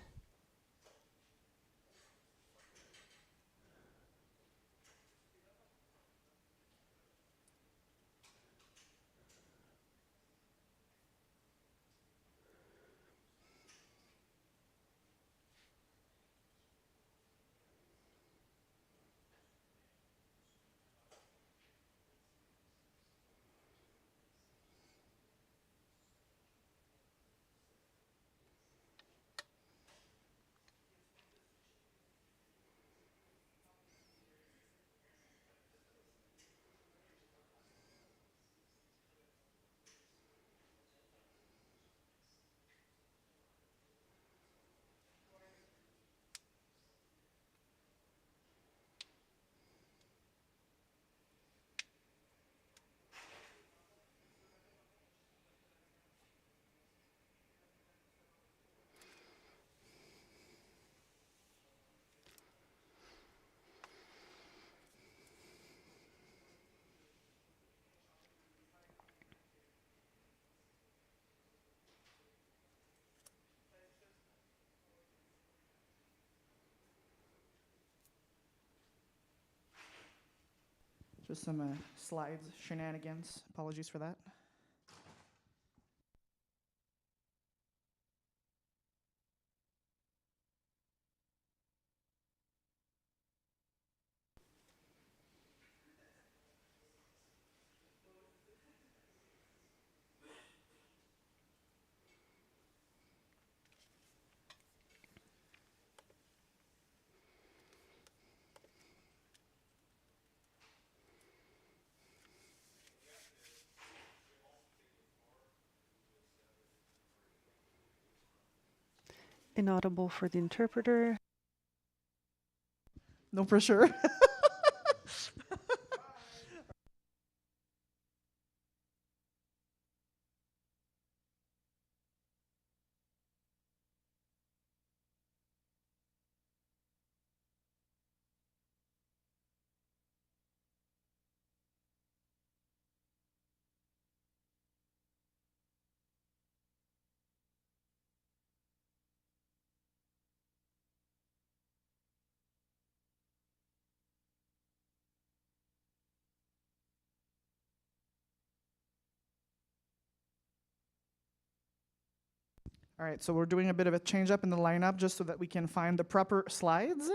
Just some slides, shenanigans. Apologies for that. Inaudible for the interpreter. No pressure. All right, so we're doing a bit of a change up in the lineup just so that we can find the proper slides.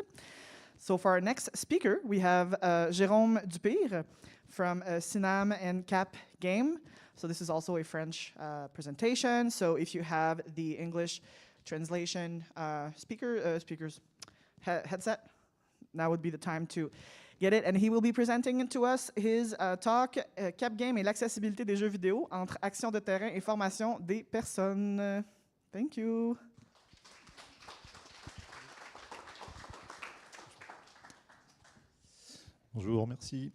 So for our next speaker, we have Jérôme Dupire from Cinam and Cap Game. So this is also a French presentation. So if you have the English translation speakers headset, now would be the time to get it. And he will be presenting to us his talk, Cap Game et l'accessibilité des jeux vidéo entre action de terrain et formation des personnes. Thank you. Bonjour, merci.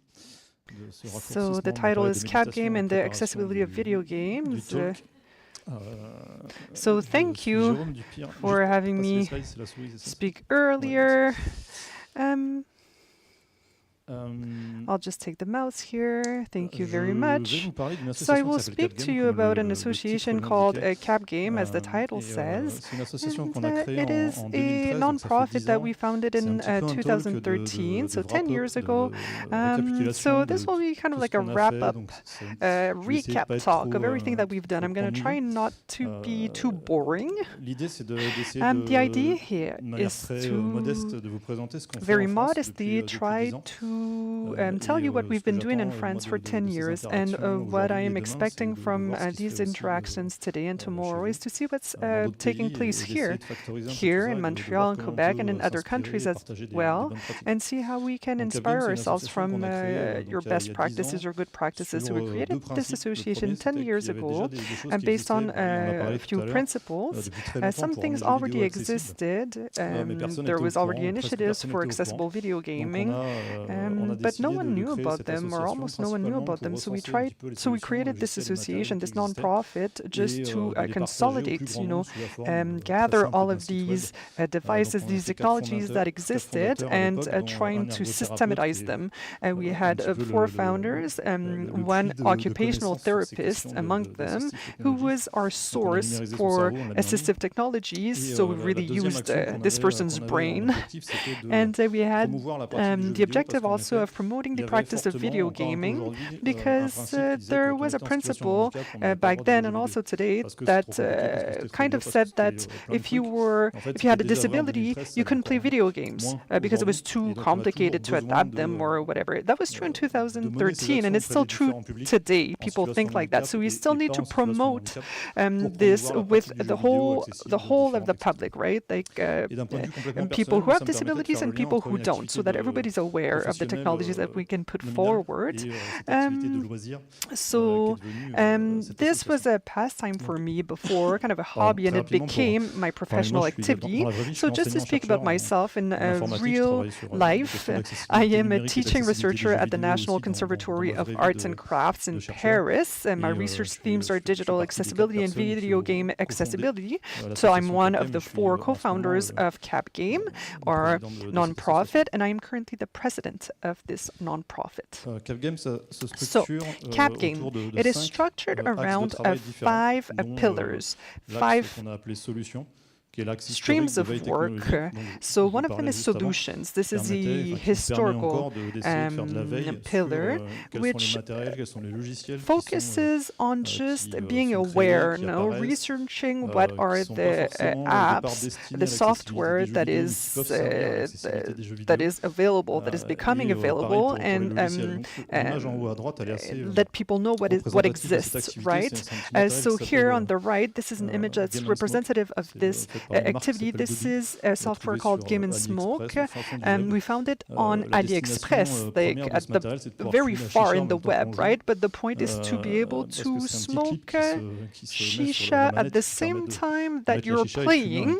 So the title is Cap Game and the Accessibility of Video Games. So thank you for having me speak earlier. I'll just take the mouse here. Thank you very much. So I will speak to you about an association called Cap Game, as the title says. And, it is a non-profit that we founded in 2013, so 10 years ago. So this will be kind of like a wrap-up, recap talk of everything that we've done. I'm going to try not to be too boring. The idea here is to very modestly try to tell you what we've been doing in France for 10 years and what I am expecting from these interactions today and tomorrow is to see what's taking place here in Montreal, in Quebec, and in other countries as well, and see how we can inspire ourselves from your best practices or good practices. So we created this association 10 years ago based on a few principles. Some things already existed. There was already initiatives for accessible video gaming, but no one knew about them, or almost no one knew about them. So we created this association, this non-profit, just to consolidate, gather all of these devices, these technologies that existed, and trying to systematize them. We had 4 founders, one occupational therapist among them, who was our source for assistive technologies. So we really used this person's brain. And we had the objective also of promoting the practice of video gaming, because there was a principle back then and also today that kind of said that if you had a disability, you couldn't play video games because it was too complicated to adapt them or whatever. That was true in 2013, and it's still true today. People think like that. So we still need to promote this with the whole of the public, right? Like people who have disabilities and people who don't, so that everybody's aware of the technologies that we can put forward. So this was a pastime for me before, kind of a hobby, and it became my professional activity. So just to speak about myself in real life, I am a teaching researcher at the National Conservatory of Arts and Crafts in Paris, and my research themes are digital accessibility and video game accessibility. So I'm one of the 4 co-founders of Cap Game, our non-profit, and I am currently the president of this non-profit. So Cap Game, it is structured around 5 pillars, 5 streams of work. So one of them is solutions. This is the historical pillar, which focuses on just being aware, researching what are the apps, the software that is available, that is becoming available, and let people know what exists, right? So here on the right, this is an image that's representative of this activity. This is a software called Game and Smoke, and we found it on AliExpress, like at the very far in the web, right? But the point is to be able to smoke shisha at the same time that you're playing.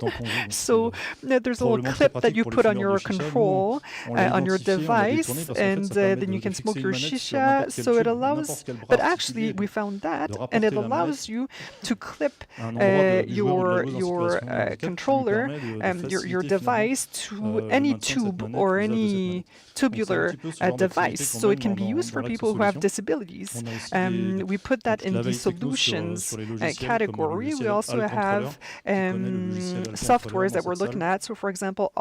So there's a little clip that you put on your control, on your device, and then you can smoke your shisha. So it allows, but actually we found that, and it allows you to clip your controller, your device to any tube or any tubular device. So it can be used for people who have disabilities. We put that in the solutions category. We also have softwares that we're looking at. So for example,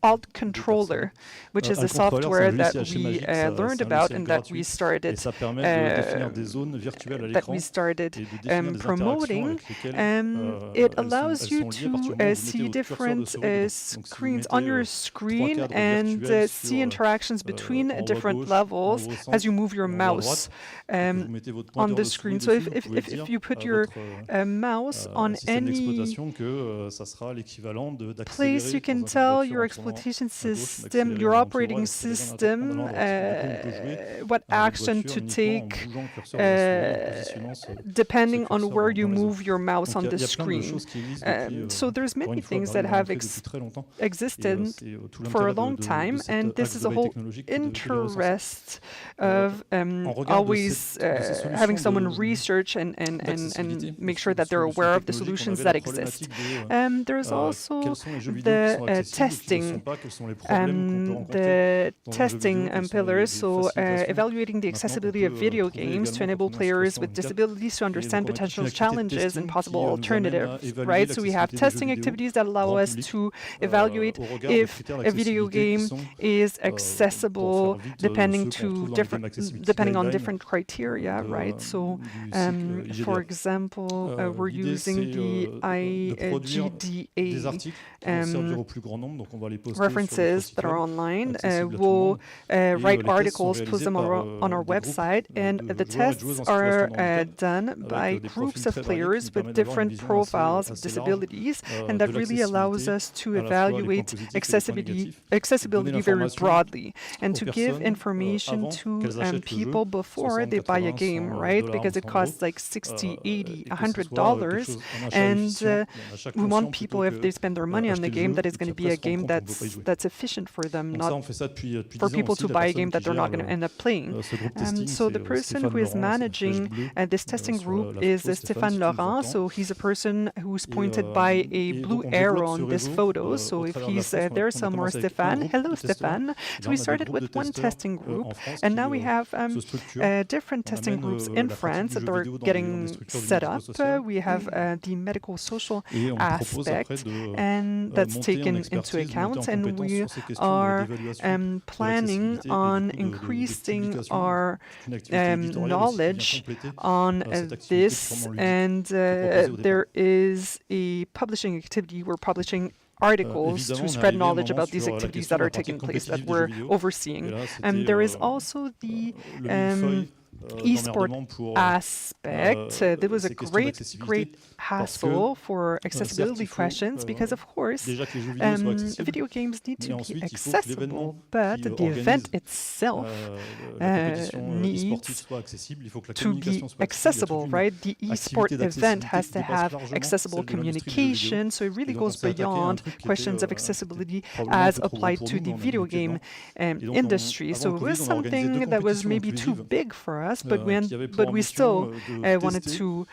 Alt Controller, which is a software that we learned about and that we started promoting. It allows you to see different screens on your screen and see interactions between different levels as you move your mouse on the screen. So if you put your mouse on any place, you can tell your exploitation system, your operating system, what action to take depending on where you move your mouse on the screen. So there's many things that have existed for a long time, and this is a whole interest of always having someone research and make sure that they're aware of the solutions that exist. There's also the testing pillars, so evaluating the accessibility of video games to enable players with disabilities to understand potential challenges and possible alternatives, right? So we have testing activities that allow us to evaluate if a video game is accessible depending on different criteria, right? So for example, we're using the IGDA references that are online. We'll write articles, post them on our website, and the tests are done by groups of players with different profiles of disabilities, and that really allows us to evaluate accessibility very broadly and to give information to people before they buy a game, right? Because it costs like $60, $80, $100, and we want people, if they spend their money on the game, that it's going to be a game that's efficient for them, not for people to buy a game that they're not going to end up playing. So the person who is managing this testing group is Stéphane Laurent. So he's a person who's pointed by a blue arrow on this photo. So if he's there somewhere, Stéphane. Hello, Stéphane. So we started with one testing group, and now we have different testing groups in France that are getting set up. We have the medical social aspect, and that's taken into account, and we are planning on increasing our knowledge on this, and there is a publishing activity. We're publishing articles to spread knowledge about these activities that are taking place, that we're overseeing. And there is also the e-sport aspect. There was a great hassle for accessibility questions because, of course, video games need to be accessible, but the event itself needs to be accessible, right? The e-sport event has to have accessible communication, so it really goes beyond questions of accessibility as applied to the video game industry. So it was something that was maybe too big for us, but we still wanted to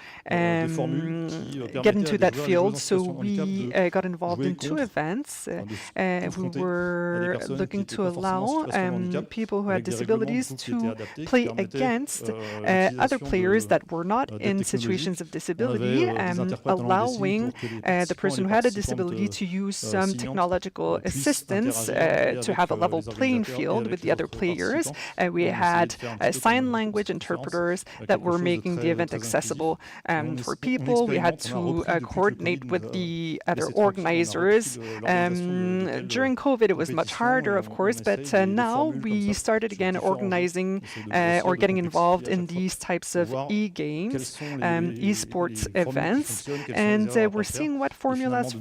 get into that field. So we got involved in two events. We were looking to allow people who had disabilities to play against other players that were not in situations of disability, allowing the person who had a disability to use some technological assistance to have a level playing field with the other players. We had sign language interpreters that were making the event accessible for people. We had to coordinate with the other organizers. During COVID, it was much harder, of course, but now we started again organizing or getting involved in these types of e-games, esports events, and we're seeing what formulas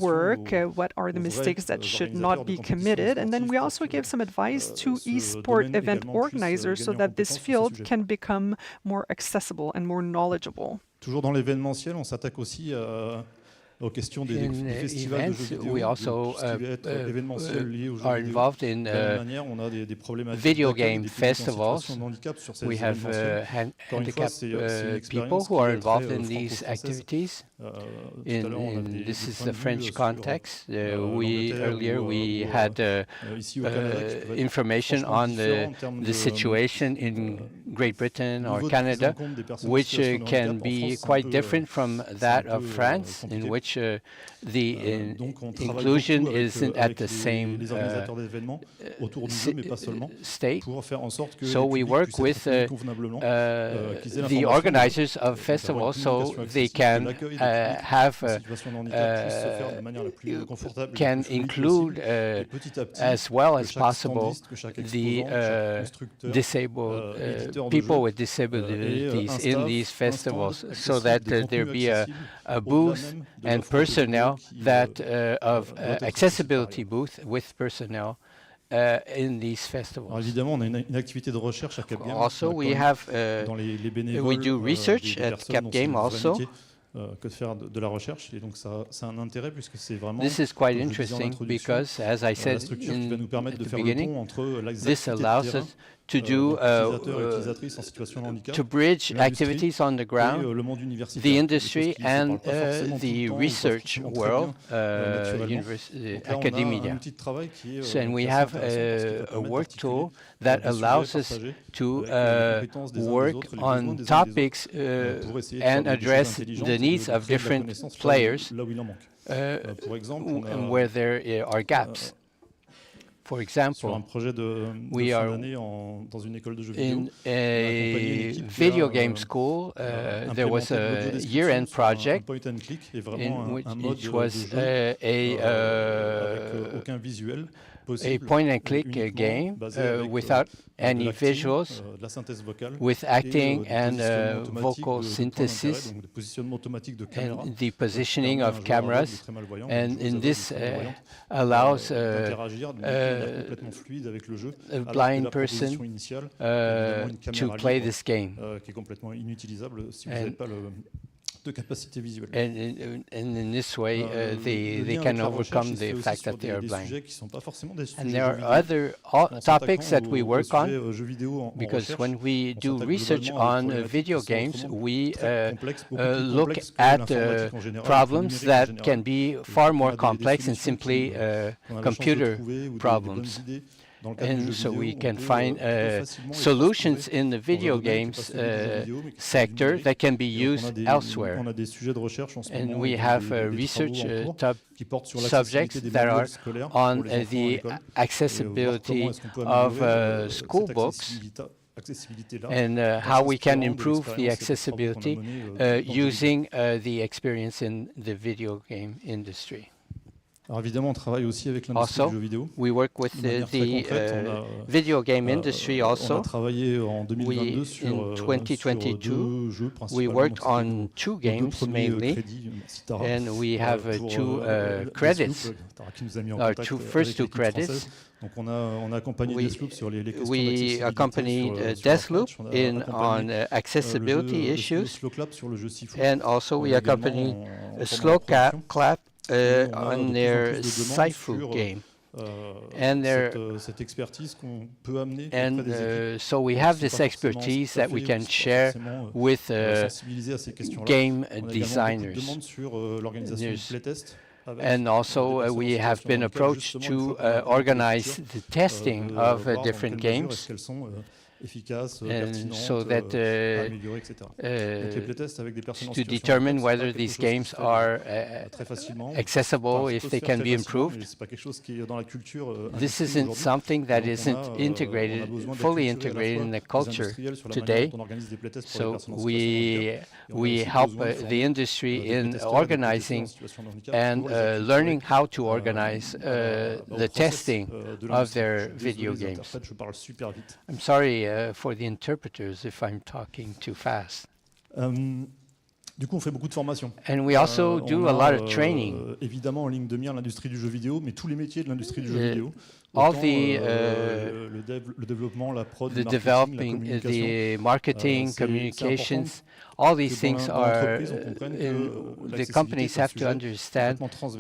work, what are the mistakes that should not be committed, and then we also give some advice to esport event organizers so that this field can become more accessible and more knowledgeable. Toujours dans l'événementiel, on s'attaque aussi aux questions des festivals de jeux vidéo. We also are involved in video game festivals. We have handicapped people who are involved in these activities. This is the French context. Earlier we had information on the situation in Great Britain or Canada, which can be quite different from that of France, in which the inclusion isn't at the same state. So we work with the organizers of festivals so they can can include as well as possible the disabled people with disabilities in these festivals, so that there be a booth and personnel that of accessibility booth with personnel in these festivals. Also, we do research at Cap Game also. Que de faire de la recherche, et donc ça a un intérêt puisque c'est vraiment. This is quite interesting because, as I said in the beginning, this allows us to do to bridge activities on the ground, the industry and the research world, academia. So, and we have a work tool that allows us to work on topics and address the needs of different players where there are gaps. For example, sur un projet de we fin are d'année dans une école de jeux vidéo. in a video game school. There was a year-end project point and click et in vraiment which un mode it de was jeu avec aucun visuel a possible, point-and-click uniquement game basé avec without de any l'acting, visuals, de la synthèse vocale with et acting du and positionnement automatique vocal de points synthesis, d'intérêt, donc de positionnement automatique de caméra, and the positioning permet à un of joueur aveugle ou cameras. très malvoyant, ou And une joueuse in aveugle this ou très malvoyante, allows d'interagir d'une manière complètement fluide avec le jeu, a alors que blind la person proposition initiale évidemment une to caméra play libre, this game. qui est complètement inutilisable si vous n'avez pas de capacité visuelle. And in this way, Le they lien can avec la overcome recherche, il se the fait aussi fact sur that they are des blind. sujets qui sont pas forcément des And sujets there jeux are vidéo. other En topics that s'attaquant we aux work on, sujets jeux vidéo en because recherche, when we on do s'attaque research globalement à on des problématiques video qui sont games, autrement we très complexes, beaucoup plus look complexes que at l'informatique en général, problems le numérique en that général. can be Et far donc, on more a des complex and solutions simply qu'on a la chance de computer trouver, ou des problems. bonnes idées dans le cadre du And jeu so vidéo, we on can peut find facilement les solutions transposer in the dans un video domaine qui est games pas celui du jeu vidéo, mais qui est celui du sector numérique. that can be Et donc, used elsewhere. on a des sujets de recherche en ce And moment, we et have des research travaux en cours qui portent sur subjects l'accessibilité des that are manuels scolaires on pour les enfants à the l'école, et voir accessibility comment est-ce qu'on peut of améliorer school cette books, accessibilité-là, and en how we can s'inspirant de improve the l'expérience et des travaux qu'on a accessibility menés dans le jeu vidéo. using the experience in the video game industry. Alors évidemment, on travaille aussi avec l'industrie Also, du jeu vidéo. we work with De manière très concrète, on a, video game industry on also. a travaillé en 2022 sur In 2022, deux jeux we principalement. worked Donc, c'était on two nos deux games premiers mainly, crédits, merci Tara, and we have pour, two Deathloop, credits. Tara qui nous a mis en Our contact two avec first two l'équipe credits. française. Donc on a accompagné Deathloop sur les questions We d'accessibilité accompanied sur Deathloop Approach. On a accompagné on accessibility le issues, Slow Clap sur le jeu Sifu. and also we également accompanied en Slow production. Clap Et on a de on plus en their plus de demandes Sifu sur, game. And cette expertise qu'on peut amener and auprès des équipes so we qui have sont this pas forcément expertise that we can staffées, share qui sont pas forcément, with sensibilisées à ces questions-là. game On a également beaucoup de designers. demandes sur l'organisation de playtests avec And des also personnes en we have situation de been handicap, approached justement, une to fois qu'on a atteint organize cette the testing de of voir dans different quelle mesure games. est-ce qu'elles sont efficaces, And pertinentes, so that à améliorer, etc. Donc les playtests avec des personnes en to situation de determine handicap, c'est whether pas these quelque chose games qui se fait are très facilement. accessible, Enfin, ça if peut they se can faire be très facilement, improved. mais c'est pas quelque chose qui est dans la culture This industrielle isn't aujourd'hui. something that Donc isn't on a integrated, besoin fully d'acculturer à la integrated fois in the les culture industriels sur la manière today. dont on organise des playtests pour les So personnes en situation de handicap. Et on a we aussi help besoin de the former industry des in playtesteurs et des playtesteurs en organizing situation de handicap and pour les acculturer learning how to organize au the process testing de of l'industrie. their Je suis désolé, video les games. interprètes, je parle super vite. I'm sorry for the interpreters if I'm talking too fast. Du coup, on fait beaucoup de formations. And we also do a lot of training. Évidemment, en ligne de mire, l'industrie du jeu vidéo, mais tous les métiers de l'industrie du jeu vidéo. All Autant, le développement, la prod, le marketing, la communication. the marketing, communications, all these things are, the companies have to understand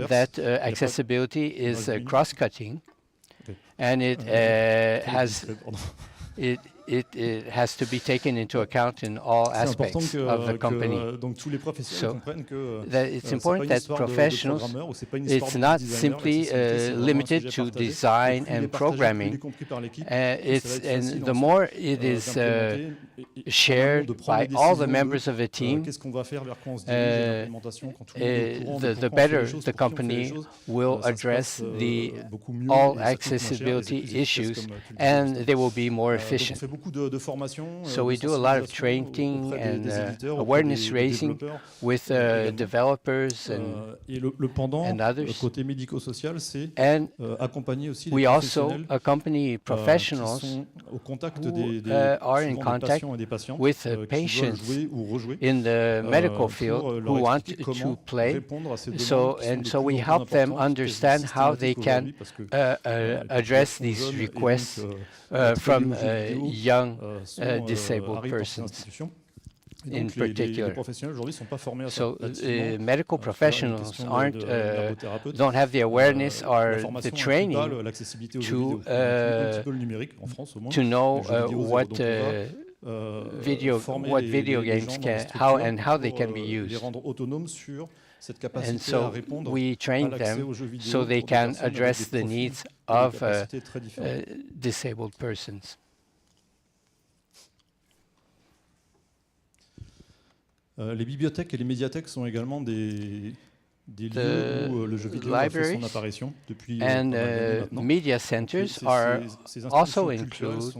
that accessibility is cross-cutting, and it has to be taken into account in all aspects of the company. So that it's important that professionals, it's not simply limited to design and programming. And the more it is shared by all the members of the team, the better the company will address all accessibility issues, and they will be more efficient. So we do a lot of training and awareness raising with developers and others. And we also accompany professionals who are in contact with patients in the medical field who want to play. So we help them understand how they can address these requests from young disabled persons in particular. So medical professionals don't have the awareness or the training to know what video games can, how they can be used. And so we train them so they can address the needs of disabled persons. Les bibliothèques et les médiathèques sont également des des lieux où le jeu vidéo a fait son apparition depuis pas mal d'années maintenant. Media centers are also include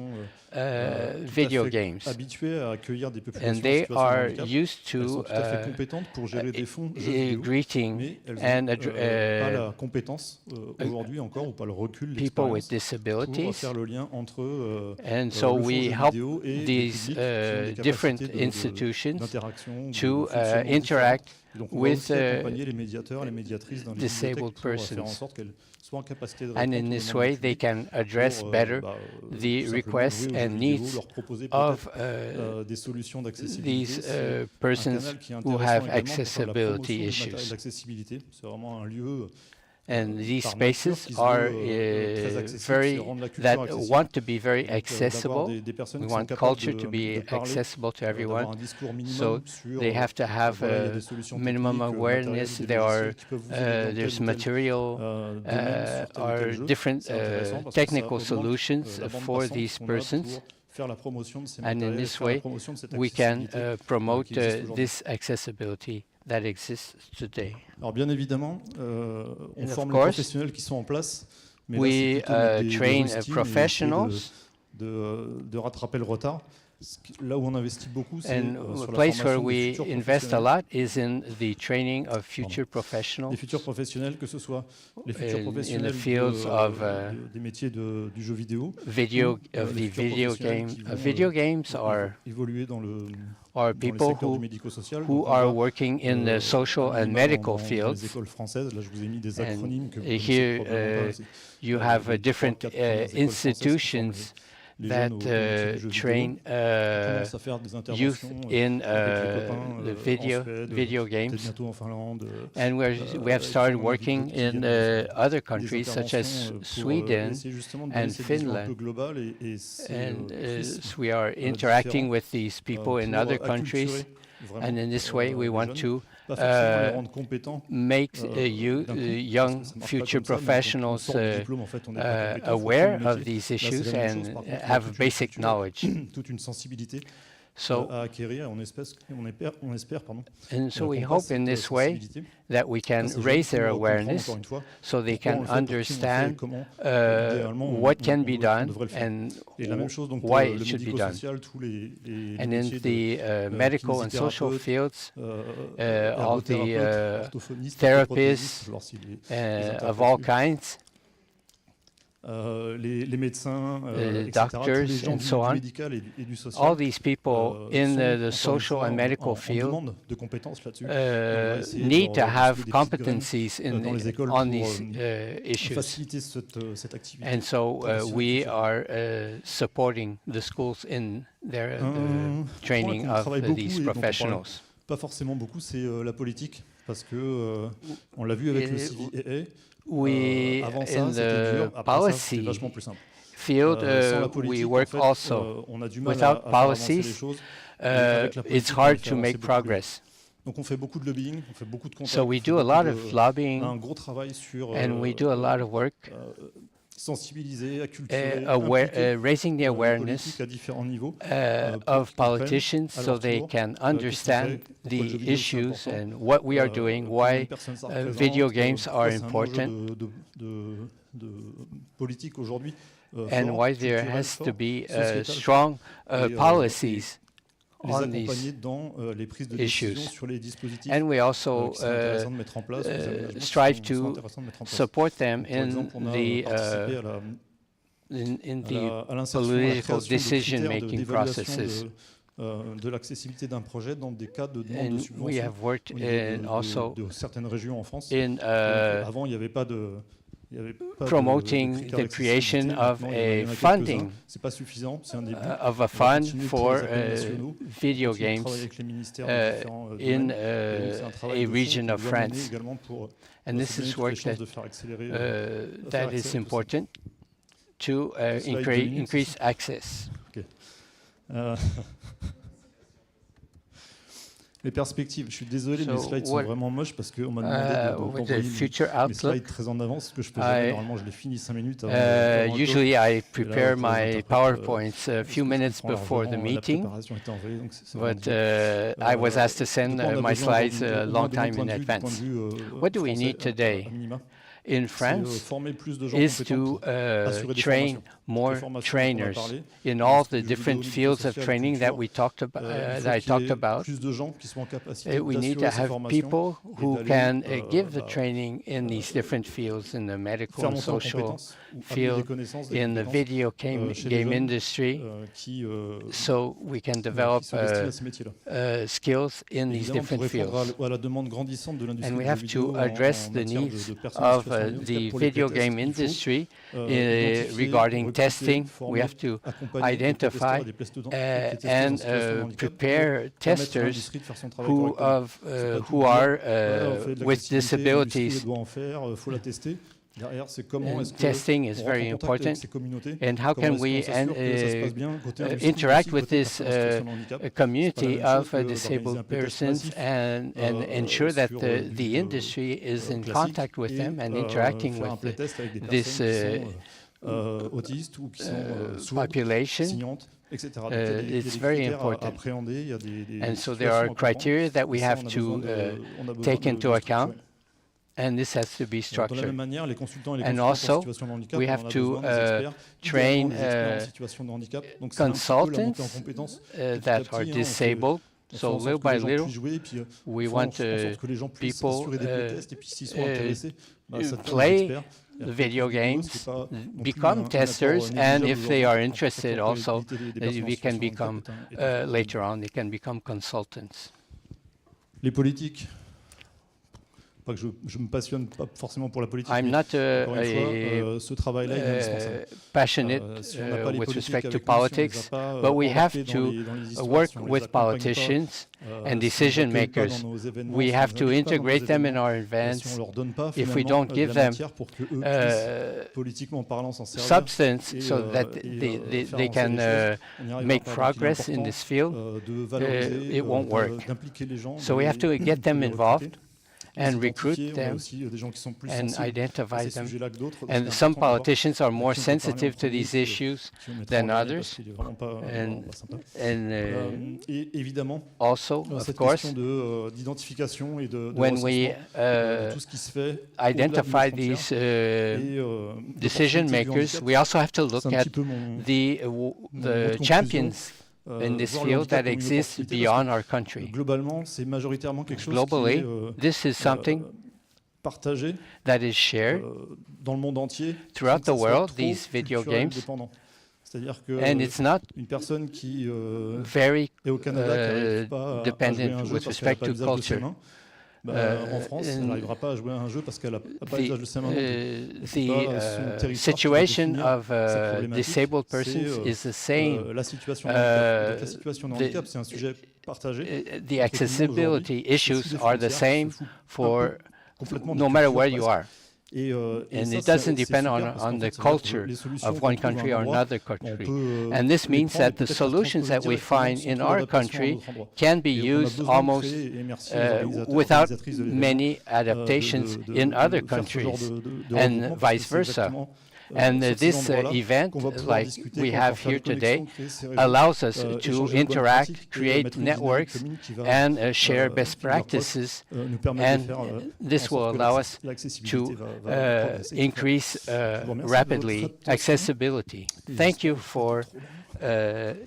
video games, habitués à accueillir des populations and they are handicap. used Elles sont to tout à fait compétentes pour gérer des fonds jeux vidéo, greeting mais elles and n'ont pas la compétence aujourd'hui encore ou pas le recul, people with l'expérience pour disabilities. faire le lien entre And so le fonds we jeux help vidéo et these des publics qui ont des different capacités institutions d'interaction, de to fonctionnement interact différentes. Donc on va with aussi accompagner les médiateurs, les médiatrices dans les disabled bibliothèques pour faire en persons. sorte qu'elles soient en capacité de And répondre in aux this demandes way, du they public can address pour, better tout the simplement requests jouer aux jeux and vidéo, needs leur proposer of peut-être des solutions d'accessibilité. these C'est un persons canal qui est who intéressant have également pour faire la accessibility promotion du matériel issues. d'accessibilité. C'est vraiment un lieu And these par nature spaces qui se are veut très accessible, very c'est rendre la culture that accessible. want to be very Donc, d'avoir accessible. des personnes We qui sont want capables culture to be de parler, accessible to d'avoir everyone. un discours minimum So sur they have to have voilà, il y a des solutions minimum techniques, awareness. matériel, des There are logiciels qui peuvent vous aider dans tel there's ou tel, material domaine sur tel ou tel are jeu. different C'est intéressant parce que ça technical augmente, solutions la bande for passante these qu'on a persons. pour faire la promotion de ces And in matériels et this faire la way, promotion de cette we can accessibilité promote qui existe aujourd'hui. this accessibility that exists today. Alors bien évidemment, on And of forme les course, professionnels qui sont en place, mais we là c'est plutôt des train rustines et essayer professionals. de rattraper le retard. Là où on investit beaucoup, c'est And sur a la place where formation des we futurs invest a professionnels. lot is in the training of future Les professionals futurs professionnels, que ce soit les futurs in the professionnels fields of des métiers du jeu vidéo, video ou, of les the futurs video professionnels game. qui vont, Video games are évoluer dans le people secteur du who médico-social. who Donc, on are va, working in the social and medical dans les fields. écoles françaises, là je vous ai mis des And acronymes que vous connaissez here probablement pas aussi. you have Les different 3-4 premières écoles françaises qui institutions forment les that jeunes au métier du jeu train vidéo, qui commencent à faire des youth interventions in avec les copains the en Suède, video peut-être games. bientôt en Finlande. And we have started working in other Des countries such as interventions pour Sweden essayer justement de donner and cette vision un peu Finland. globale et ces And prismes so we are interacting différents, with these people in pour other countries. acculturer vraiment, And in this way, we les want jeunes, to pas forcément les rendre compétents make d'un coup, parce young que ça marche pas future comme ça, mais quand on professionals sort du diplôme, en fait, on n'est pas compétent, faut aware apprendre le of métier. these Là, c'est issues la même chose, and par contre, il y a have toute une basic culture, knowledge. toute une sensibilité So, à acquérir. On espère, and so we qu'on hope passe in cette this way sensibilité that we can à ces jeunes raise pour their comprendre, awareness encore une fois, so they pourquoi on can le fait, pour qui on le fait, understand comment, idéalement, what can on be devrait done le faire. and Et la même chose donc pour why le it should be done. médico-social, tous les And in métiers the medical and social kinésithérapeutes, fields, all the ergothérapeutes, orthophonistes, therapists orthophonistes, alors si les of all interprètes, kinds, les médecins, etc., doctors, tous les gens and du so on. médical et du social, all these people in sont, the encore une social fois, and medical en field demande de compétences là-dessus. On va essayer de need leur to distribuer have des petites competencies graines dans les écoles on pour these issues. faciliter cette activité. And so professionnelle we qu'ils font. are supporting the schools in their training point qu'on of travaille beaucoup these et dont on parle professionals. pas forcément beaucoup, c'est la politique, parce que on l'a vu avec le CVAA. Avant ça, in c'était dur. the Après ça, c'était policy vachement plus simple. field, Sans la we politique, work en fait, also. on a du mal Without à faire avancer les policies, choses. Et avec la it's politique, on hard les fait to avancer make beaucoup plus vite. progress. Donc on fait beaucoup de lobbying, on fait beaucoup de contacts. So we on fait do a beaucoup lot of lobbying, on a un gros travail sur and we do a lot of work sensibiliser, acculturer, raising the awareness politiques à différents niveaux, of pour qu'ils politicians comprennent à so leur they tour, can qu'est-ce qu'on understand fait, pourquoi le jeu the vidéo, c'est issues important, and what we are doing, combien de why personnes ça représente, video games pourquoi are c'est un enjeu important, de politique aujourd'hui, and fort, why there culturel has to fort, be sociétal strong fort. policies les on accompagner these dans les prises de issues. décision sur les dispositifs And we also qui sont intéressants de mettre en place, les aménagements qui strive sont to intéressants de mettre en place. support them Par in exemple, on a the participé à l'insertion, à la political création de decision-making critères d'évaluation processes. de l'accessibilité d'un projet dans des cas de demande And de we subvention have worked au niveau also de certaines régions en France. in Avant, il n'y avait pas de promoting critères the creation d'accessibilité. of Maintenant, il y en a a funding quelques-uns. C'est pas suffisant, c'est un début. of a On va fund continuer tous for les appels nationaux, video continuer de games travailler avec les ministères dans différents in domaines. Et donc, c'est un travail a de fond region qu'on of doit mener France. également pour And this se donner is toutes les work chances that de faire accélérer, that is important to increase access. Okay. Les perspectives, je suis désolé, mes slides sont vraiment moches parce qu'on m'a demandé d'envoyer mes slides très en avance, ce que je fais jamais. Normalement, je les finis 5 minutes avant. Usually, I prepare my PowerPoints a few minutes before the meeting, but I was asked to send my slides a long time in advance. What do we need today in France is to train more trainers in all the different fields of training that we talked about. That I talked about. We need to have people who can give the training in these different fields, in the medical and social field, in the video game industry, so we can develop skills in these different fields. And we have to address the needs of the video game industry regarding testing. We have to identify and prepare testers who are with disabilities. Testing is very important. And how can we interact with this community of disabled persons and ensure that the industry is in contact with them and interacting with this population? It's very important. And so there are criteria that we have to take into account. And this has to be structured. And also, we have to train consultants that are disabled. So little by little, we want people play the video games, become testers, and if they are interested also, we can become, later on, they can become consultants. Les politiques. Pas que je me passionne pas forcément pour la politique. I'm not ce travail-là est indispensable. Passionate with respect to politics, but we have to work with politicians and decision makers. We have to integrate them in our events. If we don't give them substance so that they can make progress in this field, it won't work. So we have to get them involved and recruit them and identify them. And some politicians are more sensitive to these issues than others. And also, of course, when we identify these decision makers, we also have to look at the champions in this field that exists beyond our country. Globally, this is something that is shared throughout the world, these video games. And it's not very dependent with respect to culture. En France, elle n'arrivera pas à jouer à un jeu parce qu'elle n'a pas l'âge de ses mains. The situation of disabled persons is the same. La situation de handicap, c'est un sujet partagé. The accessibility issues are the same for no matter where you are. And it doesn't depend on the culture of one country or another country. And this means that the solutions that we find in our country can be used almost without many adaptations in other countries, and vice versa. And this event, like we have here today, allows us to interact, create networks, and share best practices. And this will allow us to increase rapidly accessibility. Thank you for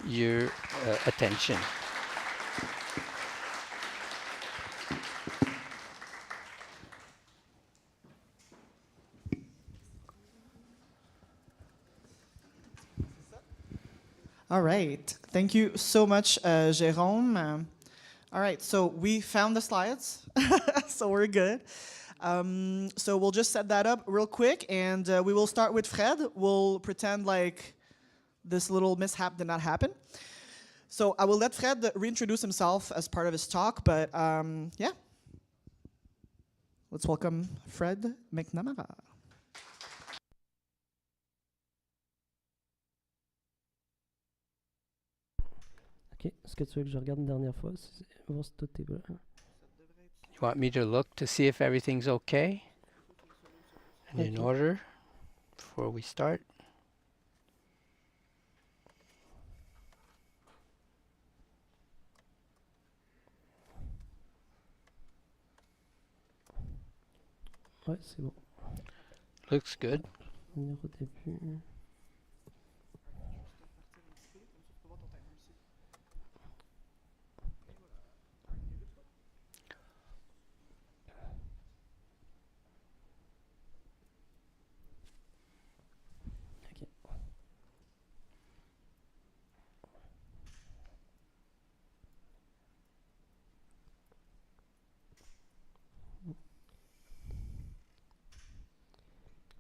your attention. All right. Thank you so much, Jérôme. All right, so we found the slides, so we're good. So we'll just set that up real quick, and we will start with Fred. We'll pretend like this little mishap did not happen. So I will let Fred reintroduce himself as part of his talk, but yeah. Let's welcome Fred McNamara. Ok, est-ce que tu veux que je regarde une dernière fois, voir si tout est blanc? You want me to look to see if everything's okay and in order before we start? Ouais, c'est bon. Looks good. Venir au début.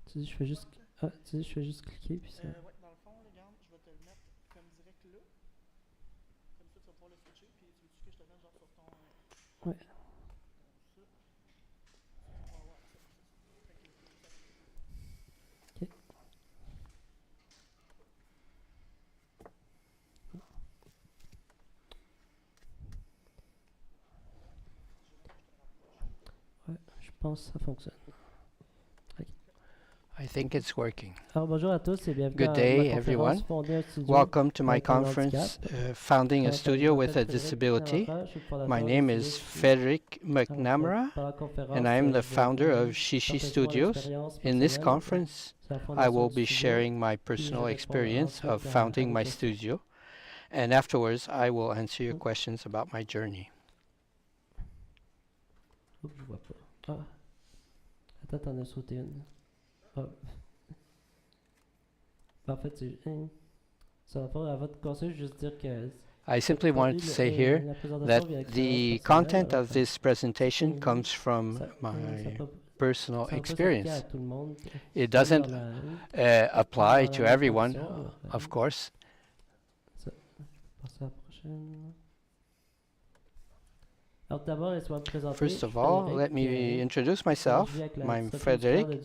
Tu dis, je fais juste... Ah, tu dis, je fais juste cliquer, puis ça... Ouais, dans le fond, regarde, je vais te le mettre comme direct là. Comme ça, tu vas pouvoir le switcher, puis tu veux que je te mette genre sur ton... Ouais. Ok. Ouais, je pense que ça fonctionne. I think it's working. Alors, bonjour à tous et bienvenue Good à day, ma everyone. conférence Fonder un studio Welcome to my avec un conference, handicap. Founding a Comme studio je with a m'appelle Frédéric disability. Namara, je suis le fondateur My du name studio is Shishi. Frederick Alors, McNamara, par la conférence, and I am the je vais founder of Shishi partager mon Studios. expérience In this personnelle conference, sur la I fondation will du be studio, sharing my puis je personal répondrai experience ensuite of à founding vos my questions. studio, and afterwards I will answer your questions about my journey. Oups, je vois pas. Ah. Attends, t'en as sauté une. Ah. En fait, ça va faire à votre conseil, juste dire que... I simply wanted to say here that the content of this presentation comes from my personal experience. It doesn't apply to everyone, of course. First of all, let me introduce myself. I'm Frederic.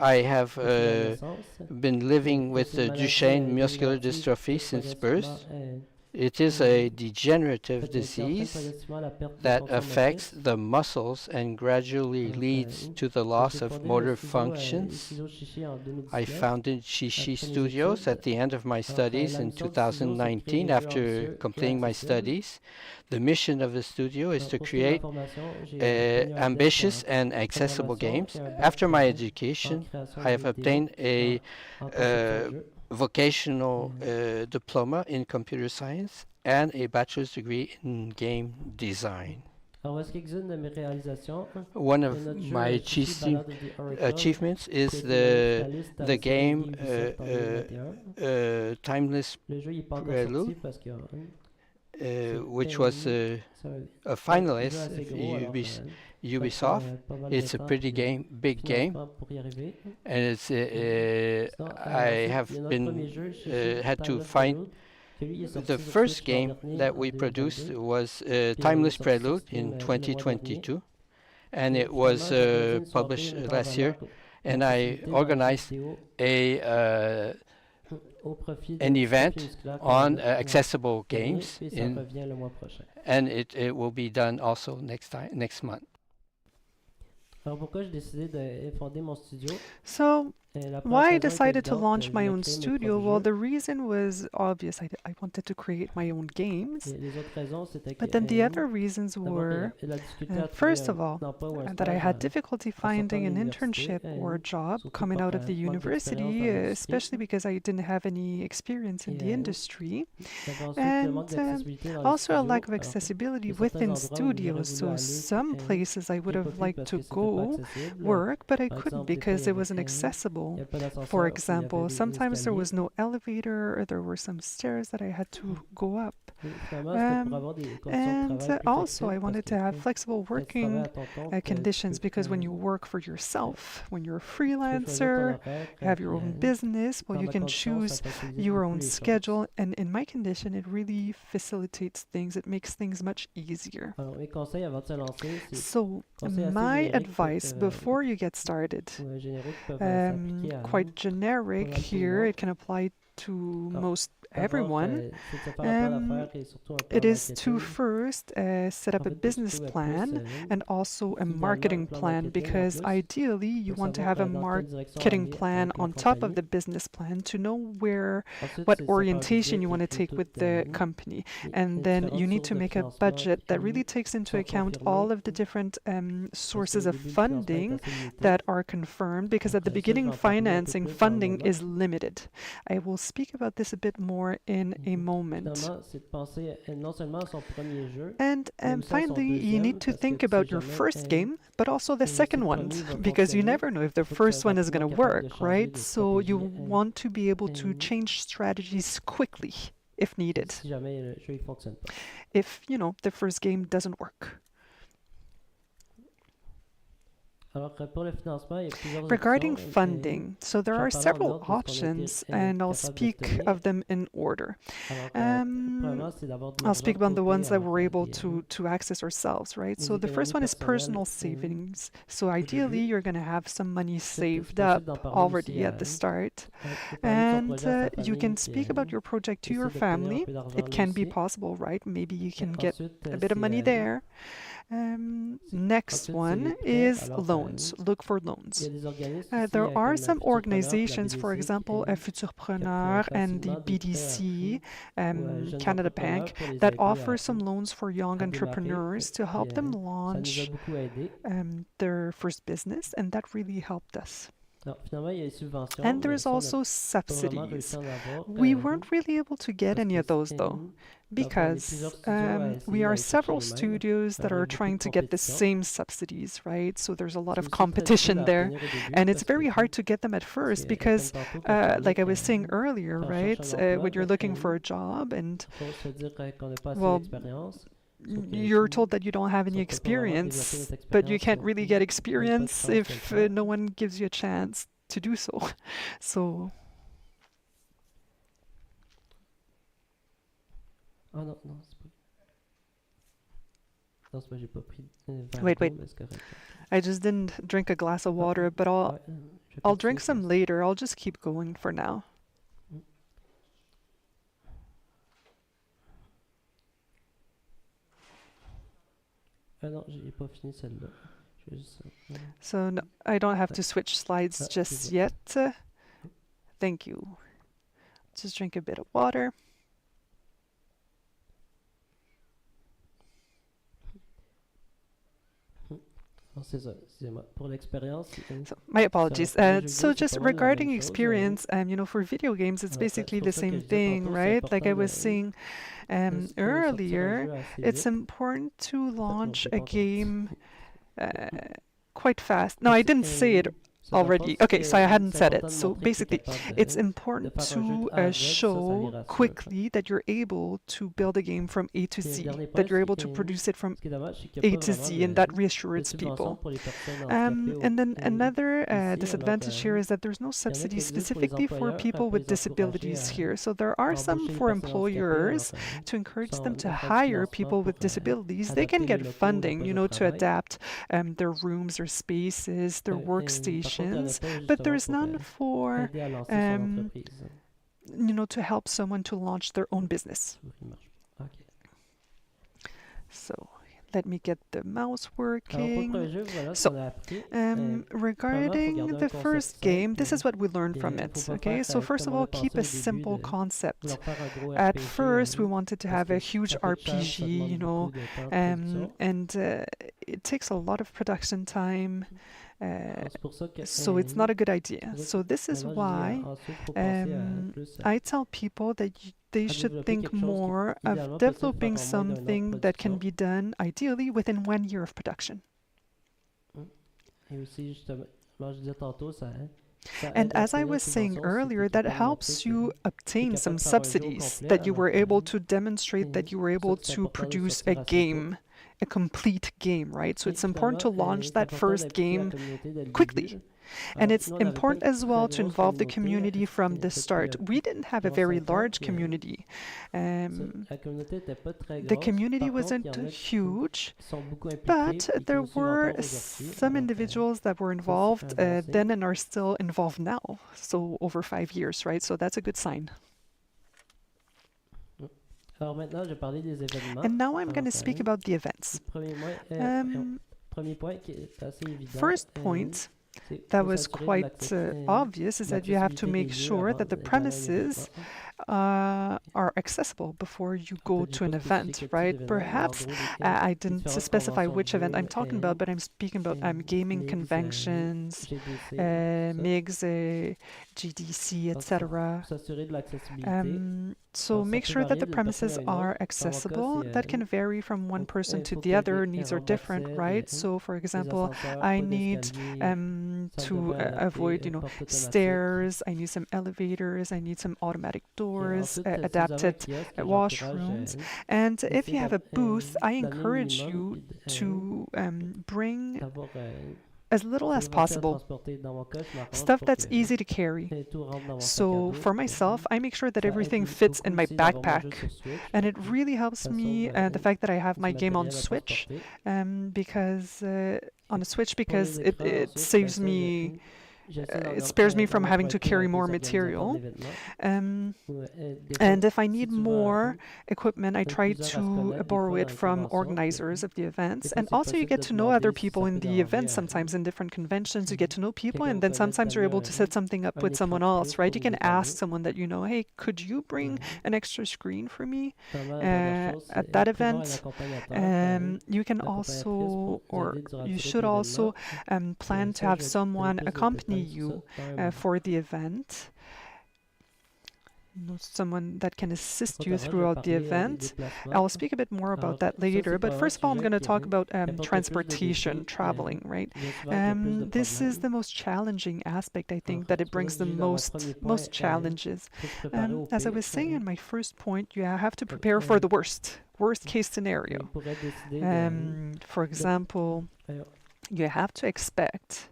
I have been living with Duchenne muscular dystrophy since birth. It is a degenerative disease that affects the muscles and gradually leads to the loss of motor functions. I founded Shishi Studios at the end of my studies in 2019 after completing my studies. The mission of the studio is to create ambitious and accessible games. After my education, I have obtained a vocational diploma in computer science and a bachelor's degree in game design. One of my achievements is the game Timeless Prelude, which was a finalist of Ubisoft. It's a pretty big game, and it's I have been had to find the first game that we produced was Timeless Prelude in 2022, and it was published last year. And I organized an event on accessible games, and it will be done also next month. So, why I decided to launch my own studio? Well, the reason was obvious. I wanted to create my own games. But then the other reasons were, first of all, that I had difficulty finding an internship or a job coming out of the university, especially because I didn't have any experience in the industry. And also a lack of accessibility within studios. So some places I would have liked to go work, but I couldn't because it wasn't accessible. For example, sometimes there was no elevator or there were some stairs that I had to go up. And also I wanted to have flexible working conditions because when you work for yourself, when you're a freelancer, you have your own business, well, you can choose your own schedule. And in my condition, it really facilitates things. It makes things much easier. So my advice before you get started, quite generic here, it can apply to most everyone, it is to first set up a business plan and also a marketing plan, because ideally you want to have a marketing plan on top of the business plan to know what orientation you want to take with the company. And then you need to make a budget that really takes into account all of the different sources of funding that are confirmed, because at the beginning funding is limited. I will speak about this a bit more in a moment. And finally, you need to think about your first game, but also the second one, because you never know if the first one is going to work, right? So you want to be able to change strategies quickly if needed, if, the first game doesn't work. Regarding funding, so there are several options, and I'll speak of them in order. I'll speak about the ones that we're able to access ourselves, right? So the first one is personal savings. So ideally, you're going to have some money saved up already at the start, and you can speak about your project to your family. It can be possible, right? Maybe you can get a bit of money there. Next one is loans. Look for loans. There are some organizations, for example, Futurpreneur and the BDC, Canada Bank, that offer some loans for young entrepreneurs to help them launch their first business, and that really helped us. And there's also subsidies. We weren't really able to get any of those, though, because we are several studios that are trying to get the same subsidies, right? So there's a lot of competition there, and it's very hard to get them at first because, like I was saying earlier, right, when you're looking for a job and, well, you're told that you don't have any experience, but you can't really get experience if no one gives you a chance to do so. So. Wait. I just didn't drink a glass of water, but I'll drink some later. I'll just keep going for now. So no, I don't have to switch slides just yet. Thank you. Just drink a bit of water. So, my apologies. So just regarding experience, for video games, it's basically the same thing, right? Like I was saying earlier, it's important to launch a game quite fast. No, I didn't say it already. Okay, so I hadn't said it. So basically, it's important to show quickly that you're able to build a game from A to Z, that you're able to produce it from A to Z, and that reassures people. And then another disadvantage here is that there's no subsidy specifically for people with disabilities here. So there are some for employers to encourage them to hire people with disabilities. They can get funding, to adapt their rooms, their spaces, their workstations. But there's none for, to help someone to launch their own business. So let me get the mouse working. So regarding the first game, this is what we learned from it. Okay, so first of all, keep a simple concept. At first, we wanted to have a huge RPG, and it takes a lot of production time. So it's not a good idea. So this is why I tell people that they should think more of developing something that can be done ideally within 1 year of production. And as I was saying earlier, that helps you obtain some subsidies, that you were able to demonstrate that you were able to produce a game, a complete game, right? So it's important to launch that first game quickly. And it's important as well to involve the community from the start. We didn't have a very large community. The community wasn't huge, but there were some individuals that were involved then and are still involved now. So over 5 years, right? So that's a good sign. And now I'm going to speak about the events. First point that was quite obvious is that you have to make sure that the premises are accessible before you go to an event, right? Perhaps I didn't specify which event I'm talking about, but I'm speaking about gaming conventions, MIGS, GDC, etc. So make sure that the premises are accessible. That can vary from one person to the other. Needs are different, right? So, for example, I need to avoid, stairs. I need some elevators. I need some automatic doors, adapted washrooms. And if you have a booth, I encourage you to bring as little as possible, stuff that's easy to carry. So for myself, I make sure that everything fits in my backpack, and it really helps me the fact that I have my game on Switch, because it saves me. It spares me from having to carry more material. And if I need more equipment, I try to borrow it from organizers of the events. And also you get to know other people in the events. Sometimes in different conventions, you get to know people, and then sometimes you're able to set something up with someone else, right? You can ask someone that you know, hey, could you bring an extra screen for me at that event? You can also, or you should also plan to have someone accompany you for the event. Someone that can assist you throughout the event. I'll speak a bit more about that later, but first of all, I'm going to talk about transportation, traveling, right? This is the most challenging aspect, I think, that it brings the most challenges. As I was saying in my first point, you have to prepare for the worst case scenario. For example, you have to expect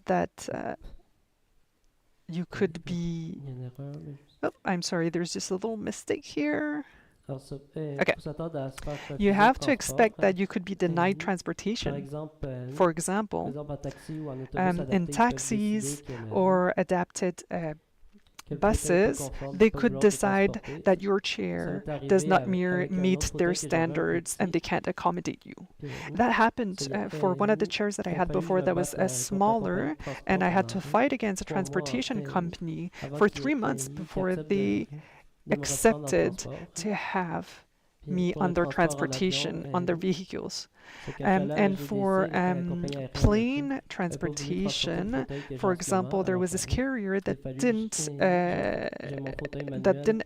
that you could be... Oh, I'm sorry, there's just a little mistake here. Okay. You have to expect that you could be denied transportation. For example, in taxis or adapted buses, they could decide that your chair does not meet their standards and they can't accommodate you. That happened for one of the chairs that I had before that was smaller, and I had to fight against a transportation company for 3 months before they accepted to have me on their transportation, on their vehicles. And for plane transportation, for example, there was this carrier that didn't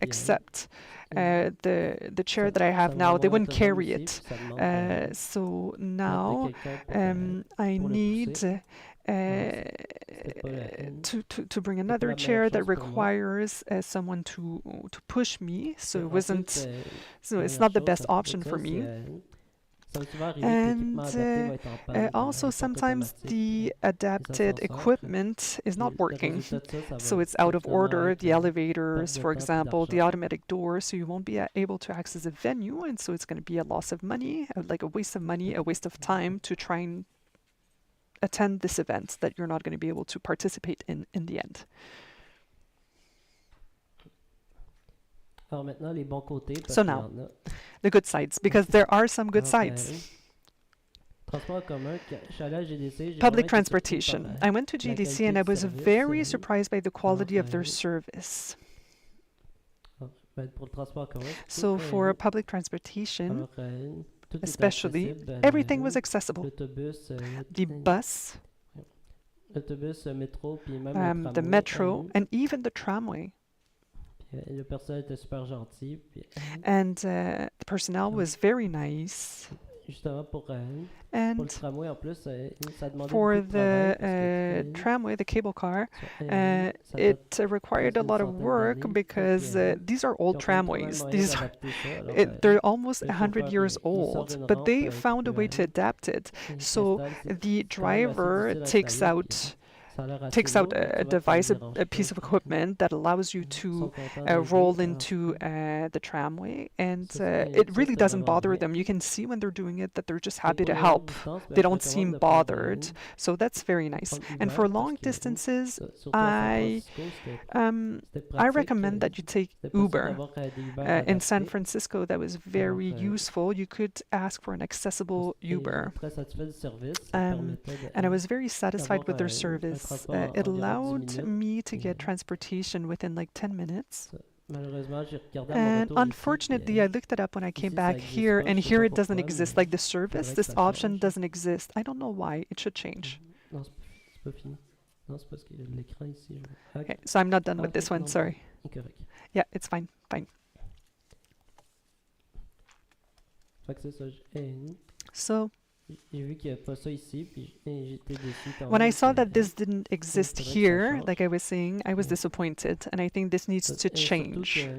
accept the chair that I have now. They wouldn't carry it. So now I need to bring another chair that requires someone to push me. So it's not the best option for me. And also sometimes the adapted equipment is not working, so it's out of order. The elevators, for example, the automatic doors, so you won't be able to access a venue, and so it's going to be a loss of money, like a waste of money, a waste of time to try and attend this event that you're not going to be able to participate in the end. So now, the good sides, because there are some good sides. Public transportation. I went to GDC and I was very surprised by the quality of their service. So for public transportation, especially, everything was accessible. The bus, the metro, and even the tramway. And the personnel was very nice. And for the tramway, the cable car, it required a lot of work because these are old tramways. They're almost 100 years old, but they found a way to adapt it. So the driver takes out takes out a device, a piece of equipment that allows you to roll into the tramway, and it really doesn't bother them. You can see when they're doing it that they're just happy to help. They don't seem bothered, so that's very nice. And for long distances, I recommend that you take Uber. In San Francisco, that was very useful. You could ask for an accessible Uber. And I was very satisfied with their service. It allowed me to get transportation within like 10 minutes. And unfortunately, I looked it up when I came back here, and here it doesn't exist. Like the service, this option doesn't exist. I don't know why. It should change. Okay, so I'm not done with this one, sorry. Yeah, it's fine, fine. So, when I saw that this didn't exist here, like I was saying, I was disappointed, and I think this needs to change.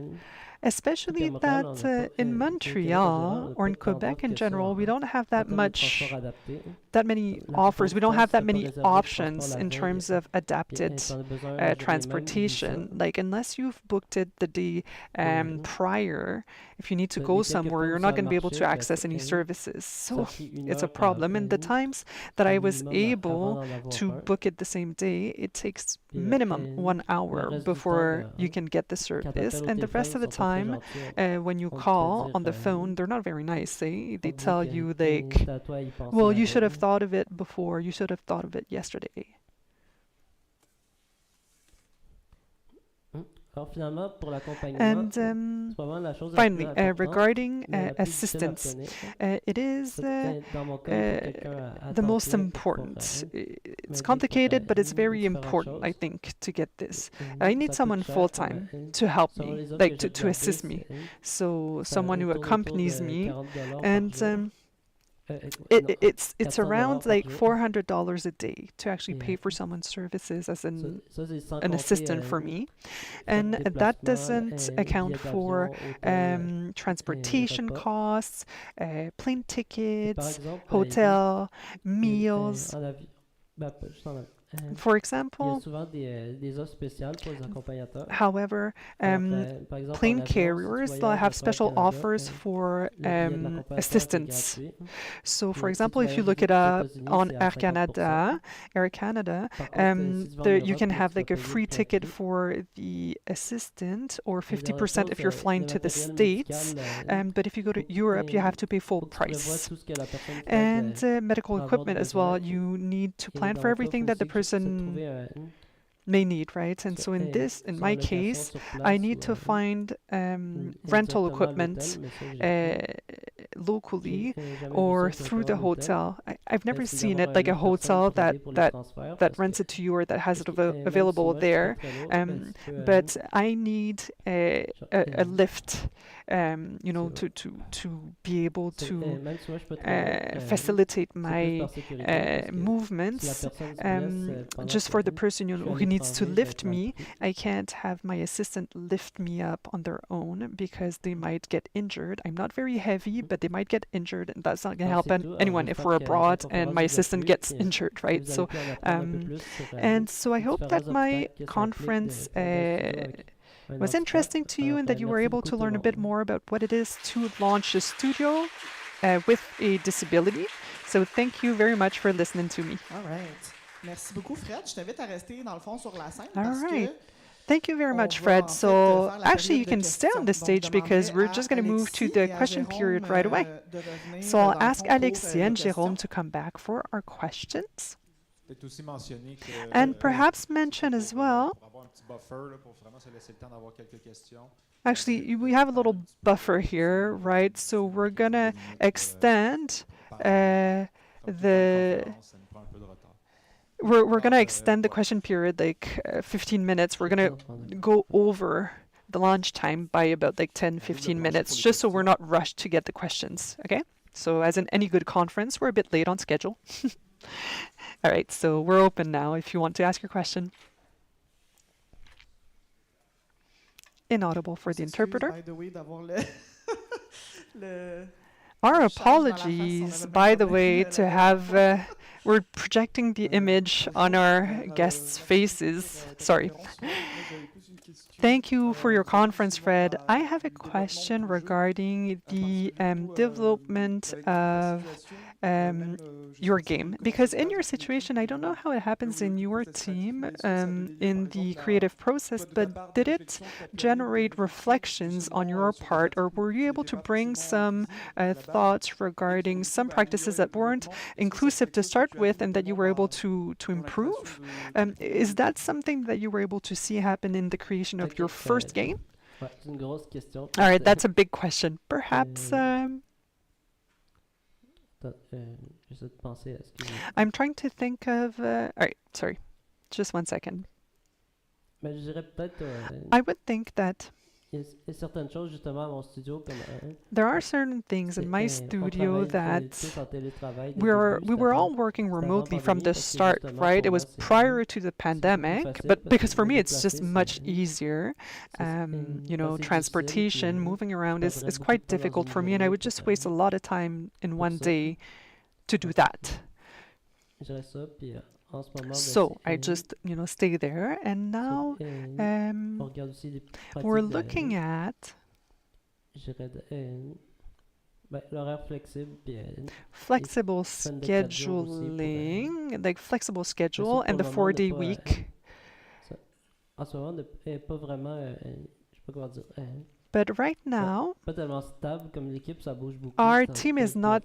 Especially that in Montreal, or in Quebec in general, we don't have that many offers. We don't have that many options in terms of adapted transportation. Like, unless you've booked it the day prior, if you need to go somewhere, you're not going to be able to access any services. So it's a problem. And the times that I was able to book it the same day, it takes minimum 1 hour before you can get the service. And the rest of the time, when you call on the phone, they're not very nice. They tell you, like, well, you should have thought of it before, you should have thought of it yesterday. And finally, regarding assistance, it is the most important. It's complicated, but it's very important, I think, to get this. I need someone full-time to help me, like to assist me. So someone who accompanies me, and it's around like $400 a day to actually pay for someone's services as an assistant for me, and that doesn't account for transportation costs, plane tickets, hotel, meals. For example, however, plane carriers, they'll have special offers for assistance. So, for example, if you look it up on Air Canada, you can have like a free ticket for the assistant, or 50% if you're flying to the States. But if you go to Europe, you have to pay full price. And medical equipment as well. You need to plan for everything that the person may need, right? And so in my case, I need to find rental equipment locally or through the hotel. I've never seen it like a hotel that rents it to you or that has it available there. But I need a lift, to be able to facilitate my movements. Just for the person who needs to lift me, I can't have my assistant lift me up on their own because they might get injured. I'm not very heavy, but they might get injured, and that's not going to help anyone if we're abroad and my assistant gets injured, right? So, and so I hope that my conference was interesting to you and that you were able to learn a bit more about what it is to launch a studio with a disability. So thank you very much for listening to me. All right. Merci beaucoup, Fred. Je t'invite à rester dans le fond sur la scène. All right. Thank you very much, Fred. So actually, you can stay on the stage because we're just going to move to the question period right away. So I'll ask Alexis and Jérôme to come back for our questions. And perhaps mention as well, actually, we have a little buffer here, right? So we're going to extend We're going to extend the question period like 15 minutes. We're going to go over the launch time by about like 10-15 minutes, just so we're not rushed to get the questions, okay? So as in any good conference, we're a bit late on schedule. All right, so we're open now if you want to ask your question. Inaudible for the interpreter. Our apologies, by the way, to have We're projecting the image on our guests' faces. Sorry. Thank you for your conference, Fred. I have a question regarding the development of your game. Because in your situation, I don't know how it happens in your team in the creative process, but did it generate reflections on your part, or were you able to bring some thoughts regarding some practices that weren't inclusive to start with and that you were able to improve? Is that something that you were able to see happen in the creation of your first game? All right, that's a big question. Perhaps I'm trying to think of... all right, sorry. Just one second. I would think that there are certain things in my studio that we were all working remotely from the start, right? It was prior to the pandemic, but because for me it's just much easier. You know, transportation, moving around is quite difficult for me, and I would just waste a lot of time in one day to do that. So I just, you know, stay there, and now we're looking at flexible scheduling, like flexible schedule and the 4-day week. But right now, our team is not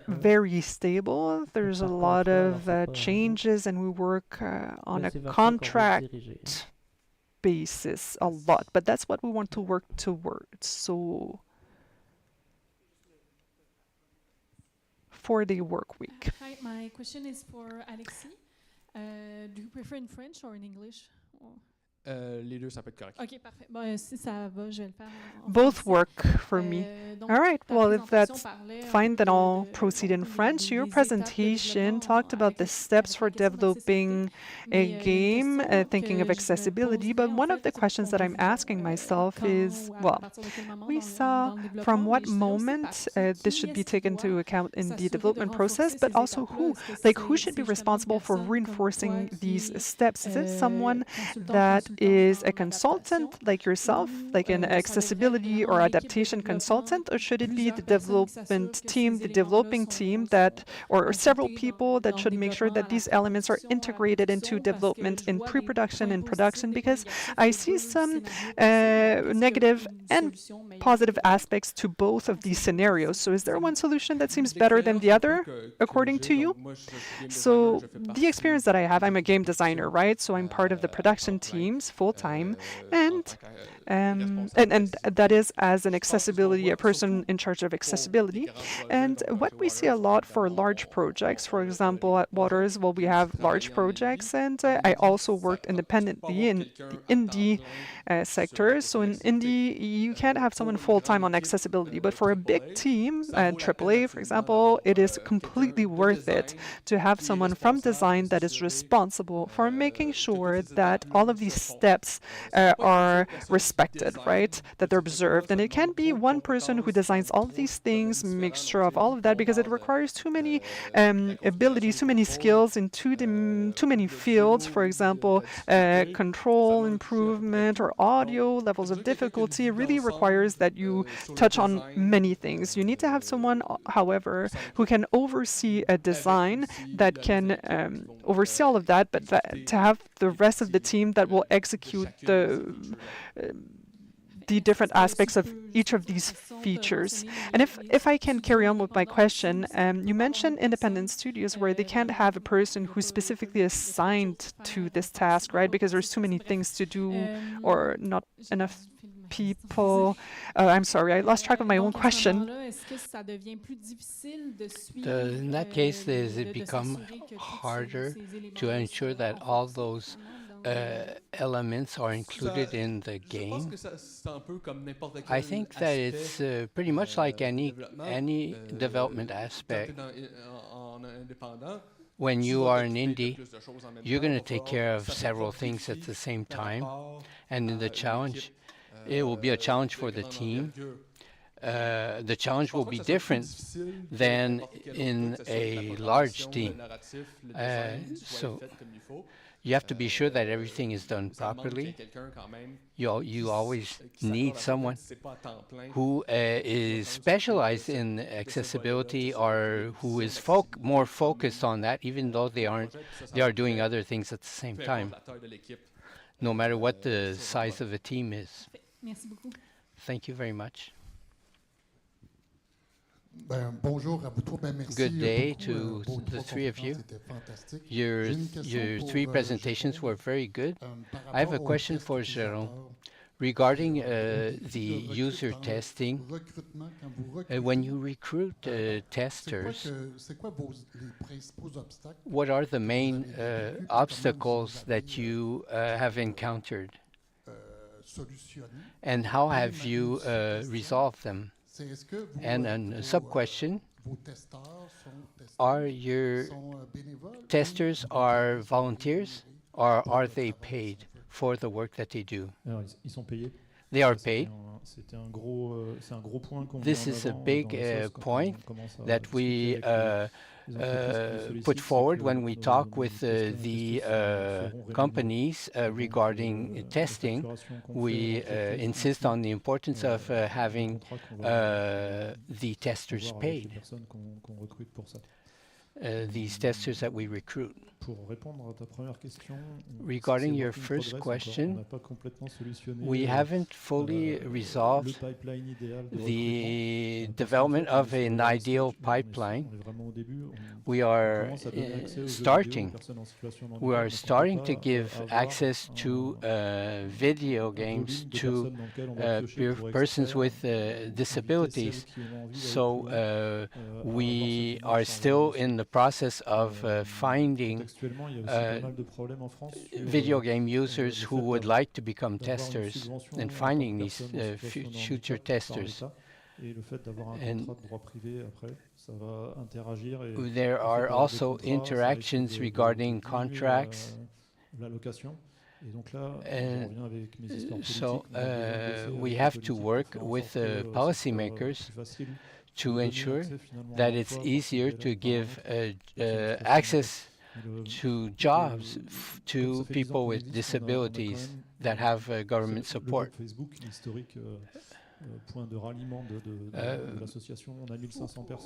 very stable. There's a lot of changes, and we work on a contract basis a lot. But that's what we want to work towards. So, 4-day work week. Hi, my question is for Alexis. Do you prefer in French or in English? Or? Les deux, ça peut être correct. OK, parfait. Bon, si ça va, je vais le faire en Both work for me. All right, well, if that's fine, then I'll proceed in French. Your presentation talked about the steps for developing a game, thinking of accessibility, but one of the questions that I'm asking myself is, well, we saw from what moment this should be taken into account in the development process, but also who should be responsible for reinforcing these steps? Is it someone that is a consultant like yourself, like an accessibility or adaptation consultant, or should it be the development team, the developing team that, or several people that should make sure that these elements are integrated into development in pre-production and production? Because I see some negative and positive aspects to both of these scenarios. So is there one solution that seems better than the other, according to you? So the experience that I have, I'm a game designer, right? So I'm part of the production teams full-time, and that is as an accessibility, a person in charge of accessibility. And what we see a lot for large projects, for example, at Waters, well, we have large projects, and I also worked independently in the indie sector. So in indie, you can't have someone full-time on accessibility, but for a big team, AAA, for example, it is completely worth it to have someone from design that is responsible for making sure that all of these steps are respected, right? That they're observed. And it can't be one person who designs all of these things, mixture of all of that, because it requires too many abilities, too many skills in too many fields. For example, control improvement or audio levels of difficulty. It really requires that you touch on many things. You need to have someone, however, who can oversee a design that can oversee all of that, but to have the rest of the team that will execute the different aspects of each of these features. And if I can carry on with my question, you mentioned independent studios where they can't have a person who's specifically assigned to this task, right? Because there's too many things to do or not enough people. I'm sorry, I lost track of my own question. In that case, does it become harder to ensure that all those elements are included in the game? I think that it's pretty much like any development aspect. When you are an indie, you're going to take care of several things at the same time, and in the challenge, it will be a challenge for the team the challenge will be different than in a large team. So you have to be sure that everything is done properly. You always need someone who is specialized in accessibility or who is more focused on that, even though they are doing other things at the same time, no matter what the size of the team is. Thank you very much. Good day to the three of you. Your three presentations were very good. I have a question for Jérôme regarding the user testing. When you recruit testers, what are the main obstacles that you have encountered? And how have you resolved them? And a sub-question, are your testers volunteers or are they paid for the work that they do? They are paid. This is a big point that we put forward when we talk with the companies regarding testing. We insist on the importance of having the testers paid. These testers that we recruit. Regarding your first question, we haven't fully resolved the development of an ideal pipeline. We are starting to give access to video games to persons with disabilities. So we are still in the process of finding video game users who would like to become testers and finding these future testers. And there are also interactions regarding contracts. So we have to work with policymakers to ensure that it's easier to give access to jobs to people with disabilities that have government support.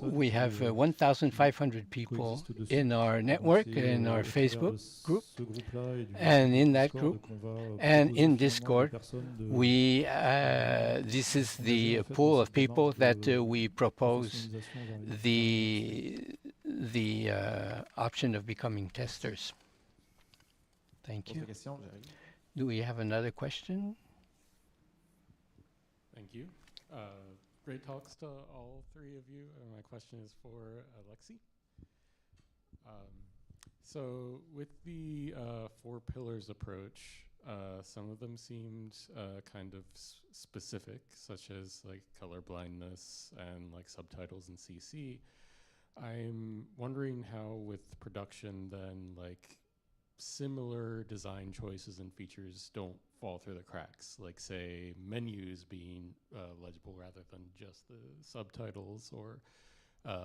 We have 1,500 people in our network, in our Facebook group, and in that group, and in Discord, this is the pool of people that we propose the option of becoming testers. Thank you. Do we have another question? Thank you. Great talks to all three of you. My question is for Alexi. So with the 4 pillars approach, some of them seemed kind of specific, such as like color blindness and like subtitles in CC. I'm wondering how with production then like similar design choices and features don't fall through the cracks, like say menus being legible rather than just the subtitles, or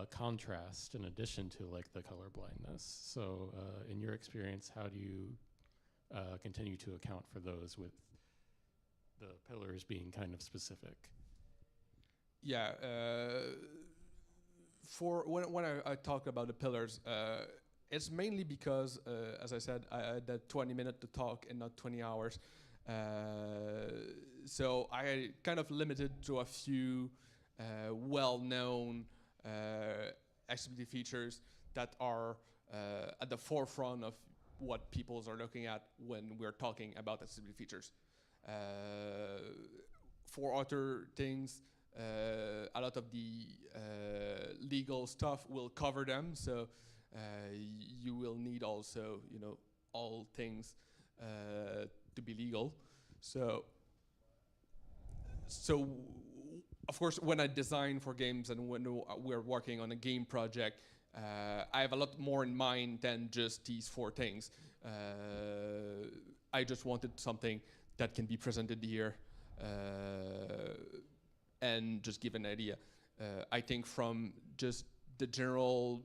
contrast in addition to like the color blindness. So in your experience, how do you continue to account for those with the pillars being kind of specific? Yeah, for when I talk about the pillars, it's mainly because, as I said, I had that 20 minutes to talk and not 20 hours. So I kind of limited to a few well-known accessibility features that are at the forefront of what people are looking at when we're talking about accessibility features. For other things, a lot of the legal stuff will cover them, so you will need also, all things to be legal. So of course, when I design for games and when we're working on a game project, I have a lot more in mind than just these 4 things. I just wanted something that can be presented here and just give an idea. I think from just the general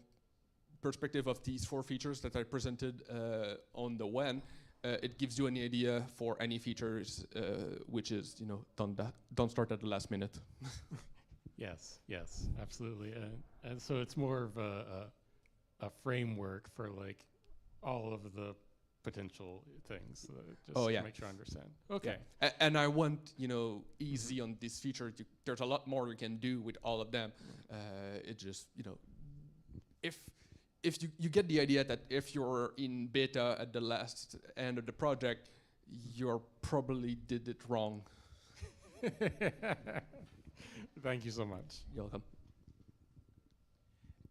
perspective of these 4 features that I presented on the WAN, it gives you an idea for any features, which is, don't start at the last minute. Yes, absolutely. And so it's more of a framework for like all of the potential things. Just to make sure I understand. Okay. Yeah. And I want, easy on this feature. There's a lot more you can do with all of them. It just, if you get the idea that if you're in beta at the last end of the project, you probably did it wrong. Thank you so much. You're welcome.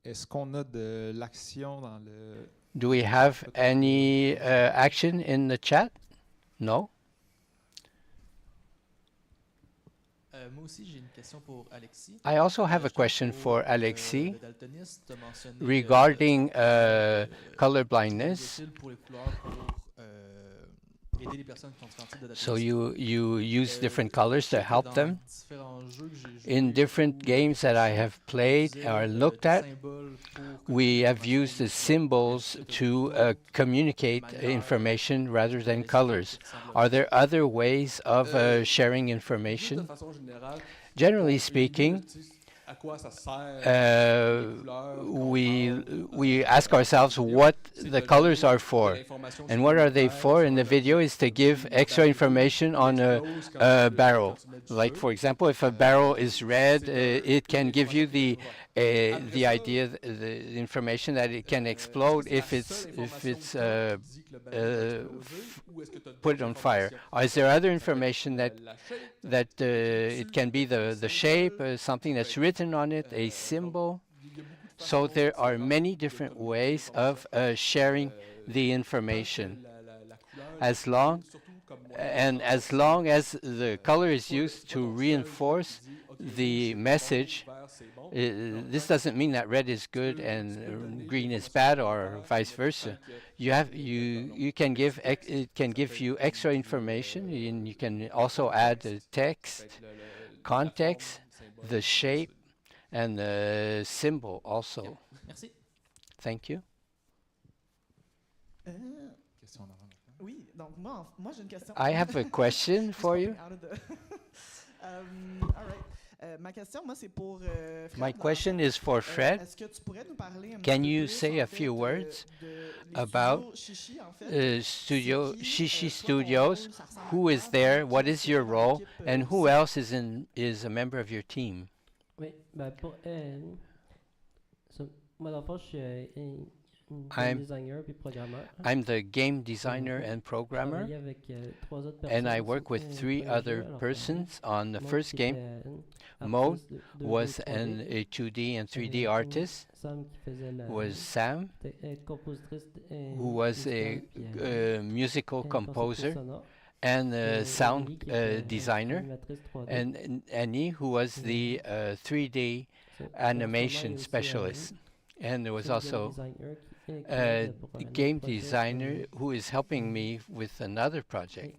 Est-ce qu'on a de l'action dans le... Do we have any action in the chat? No? Moi aussi, j'ai une question pour Alexis. I also have a question for Alexis regarding color blindness. So you use different colors to help them. In different games that I have played or looked at, we have used the symbols to communicate information rather than colors. Are there other ways of sharing information? Generally speaking, we ask ourselves what the colors are for. And what are they for in the video is to give extra information on a barrel. Like, for example, if a barrel is red, it can give you the idea, the information that it can explode if it's put on fire. Is there other information that it can be the shape, something that's written on it, a symbol? So there are many different ways of sharing the information. As long as the color is used to reinforce the message, this doesn't mean that red is good and green is bad or vice versa. It can give you extra information, and you can also add the text, context, the shape, and the symbol also. Merci. Thank you. Oui, donc moi j'ai une question. I have a question for you. All right. Ma question, moi, c'est pour Fred. My question is for Fred. Est-ce que tu pourrais nous parler un Can petit you peu say a few words about Shishi Studios? Who is there? What is your role? And who else is a member of your team? Oui, pour moi, dans le fond, je suis I'm the game designer and programmer, and I work with 3 other persons on the first game. Mo was a 2D and 3D artist, was Sam, who was a musical composer and a sound designer, and Annie, who was the 3D animation specialist. And there was also a game designer who is helping me with another project.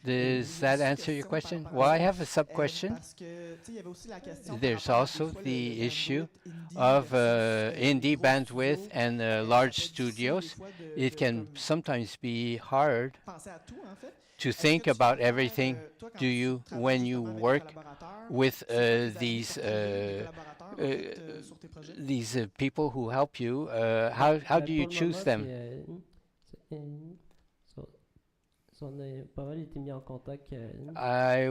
Does that answer your question? Well, I have a sub-question. There's also the issue of indie bandwidth and large studios. It can sometimes be hard to think about everything. Do you, when you work with these people who help you, how do you choose them? I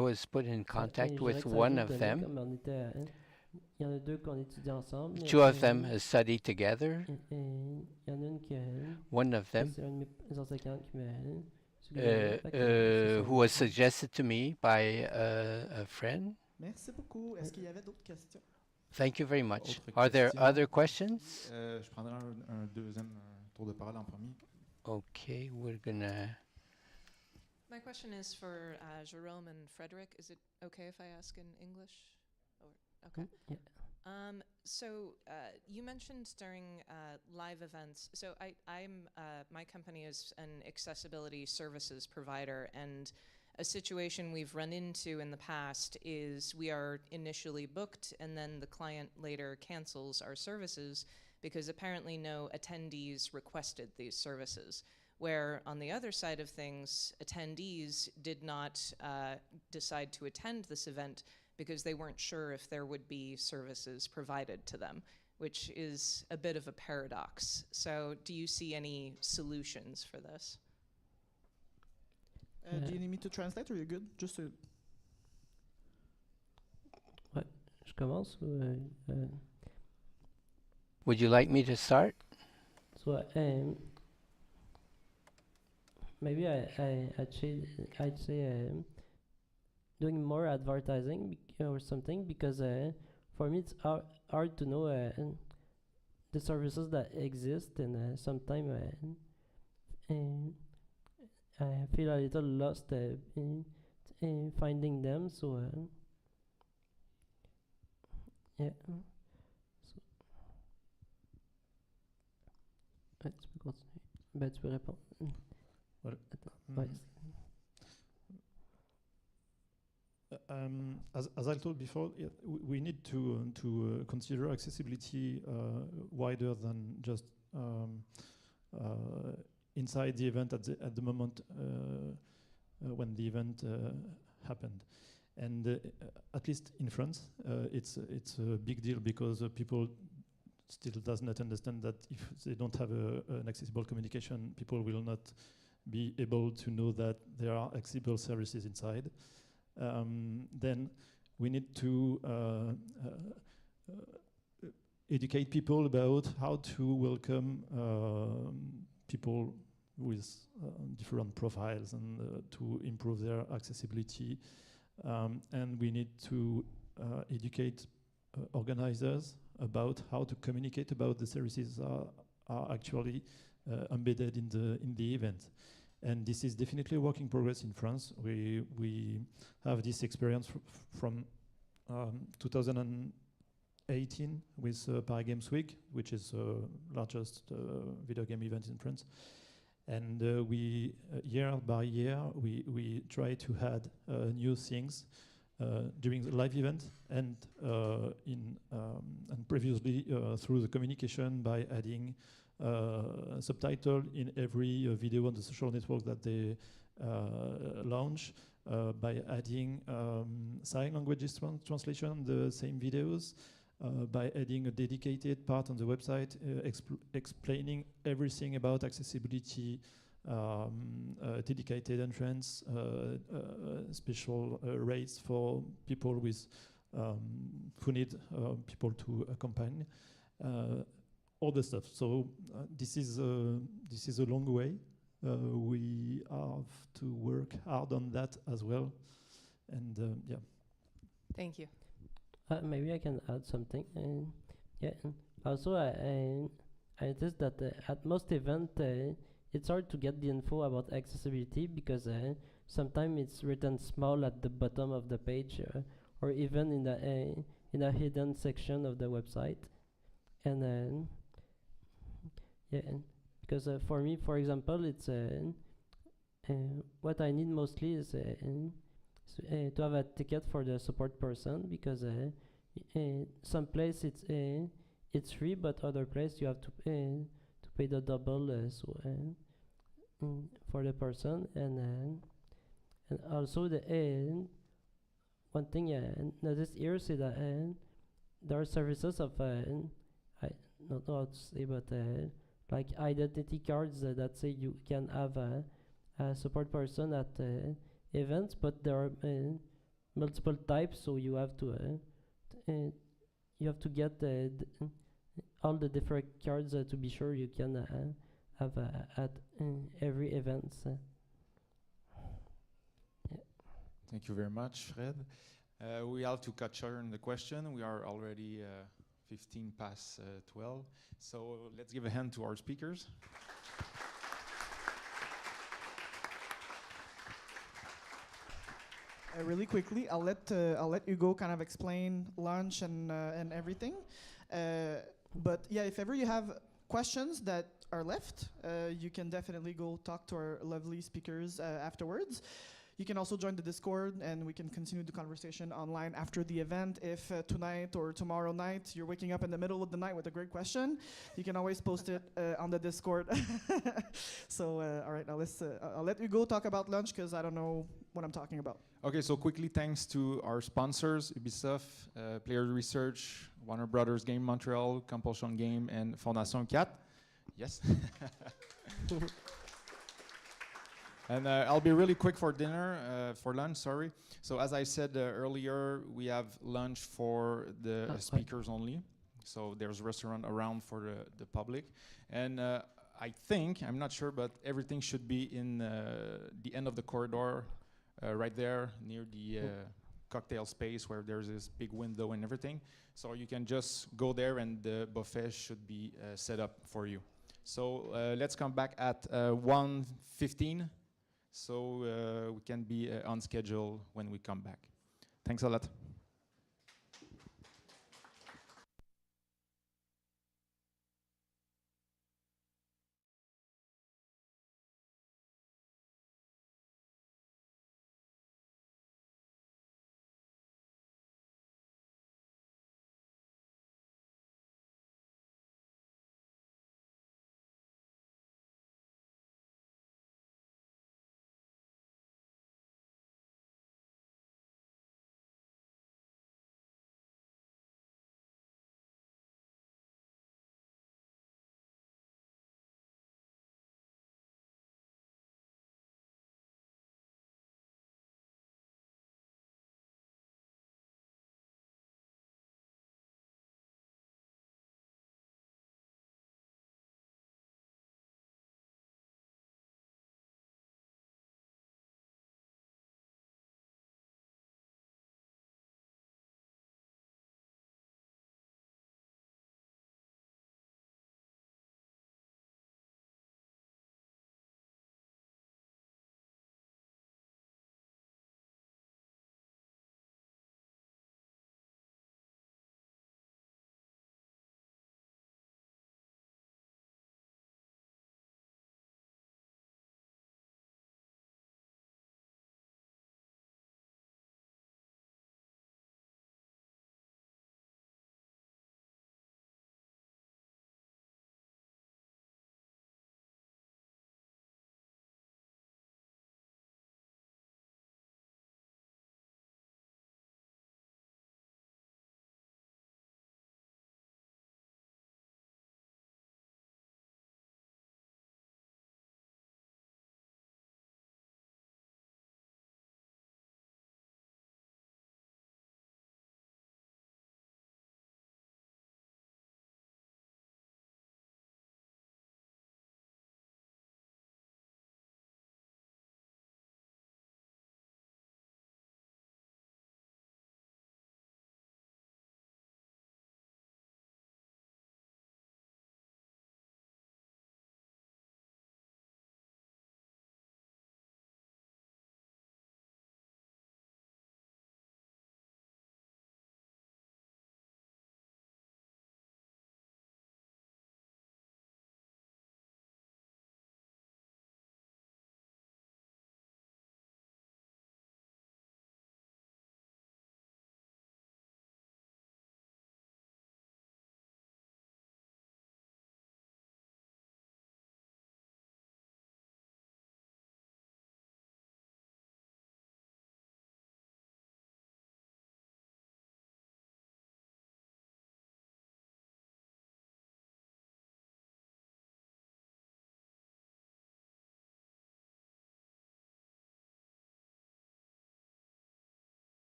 was put in contact with one of them. 2 of them studied together. One of them who was suggested to me by a friend. Thank you very much. Are there other questions? Je prendrai un deuxième tour de parole en premier. Okay, we're gonna... My question is for Jerome and Frederick. Is it okay if I ask in English? Or, okay. You mentioned during live events. So my company is an accessibility services provider, and a situation we've run into in the past is we are initially booked and then the client later cancels our services because apparently no attendees requested these services. Where on the other side of things, attendees did not decide to attend this event because they weren't sure if there would be services provided to them, which is a bit of a paradox. So do you see any solutions for this? Do you need me to translate, or you're good? Just to... Ouais, je commence ou, Would you like me to start? So, maybe I'd say doing more advertising or something, because for me it's hard to know the services that exist, and sometimes I feel a little lost in finding them. So yeah. So, ouais, tu peux continuer. Ben, tu peux répondre. Voilà. Ouais. As I told before, we need to consider accessibility wider than just inside the event at the moment when the event happened. And at least in France, it's a big deal, because people still does not understand that if they don't have an accessible communication, people will not be able to know that there are accessible services inside. Then we need to educate people about how to welcome people with different profiles and to improve their accessibility. And we need to educate organizers about how to communicate about the services are actually embedded in the event. And this is definitely a work in progress in France. We have this experience from 2018 with Paris Games Week, which is the largest video game event in France. And we year by year we try to add new things during the live event and and previously through the communication by adding subtitle in every video on the social network that they launch, by adding sign languages translation on the same videos, by adding a dedicated part on the website explaining everything about accessibility, dedicated entrance, special rates for people with who need people to accompany, all the stuff. So this is a long way. We have to work hard on that as well, and yeah. Thank you. Maybe I can add something. Yeah. Also, I noticed that at most events, it's hard to get the info about accessibility, because sometimes it's written small at the bottom of the page, or even in a hidden section of the website. And yeah, because for me, for example, it's what I need mostly is to have a ticket for the support person, because some place it's free, but other place you have to pay the double for the person. And also the one thing I noticed here is that there are services of I don't know how to say, but like identity cards that say you can have a support person at events, but there are multiple types, so you have to get all the different cards to be sure you can have at every event. Yeah. Thank you very much, Fred. We have to cut short on the question. We are already 15 past 12, so let's give a hand to our speakers. really quickly. I'll let Hugo kind of explain lunch and everything. But yeah, if ever you have questions that are left, you can definitely go talk to our lovely speakers afterwards. You can also join the Discord, and we can continue the conversation online after the event. If tonight or tomorrow night you're waking up in the middle of the night with a great question, you can always post it on the Discord. So, all right, now I'll let you go talk about lunch because I don't know what I'm talking about. Okay, so quickly, thanks to our sponsors, Ubisoft, Player Research, Warner Brothers Game Montreal, Compulsion Game, and Fondation 4. Yes. And I'll be really quick for for lunch, sorry. So as I said earlier, we have lunch for the speakers only. So there's a restaurant around for the public. And I think, I'm not sure, but everything should be in the end of the corridor, right there near the cocktail space where there's this big window and everything. So you can just go there and the buffet should be set up for you. So let's come back at 1:15. So we can be on schedule when we come back. Thanks a lot.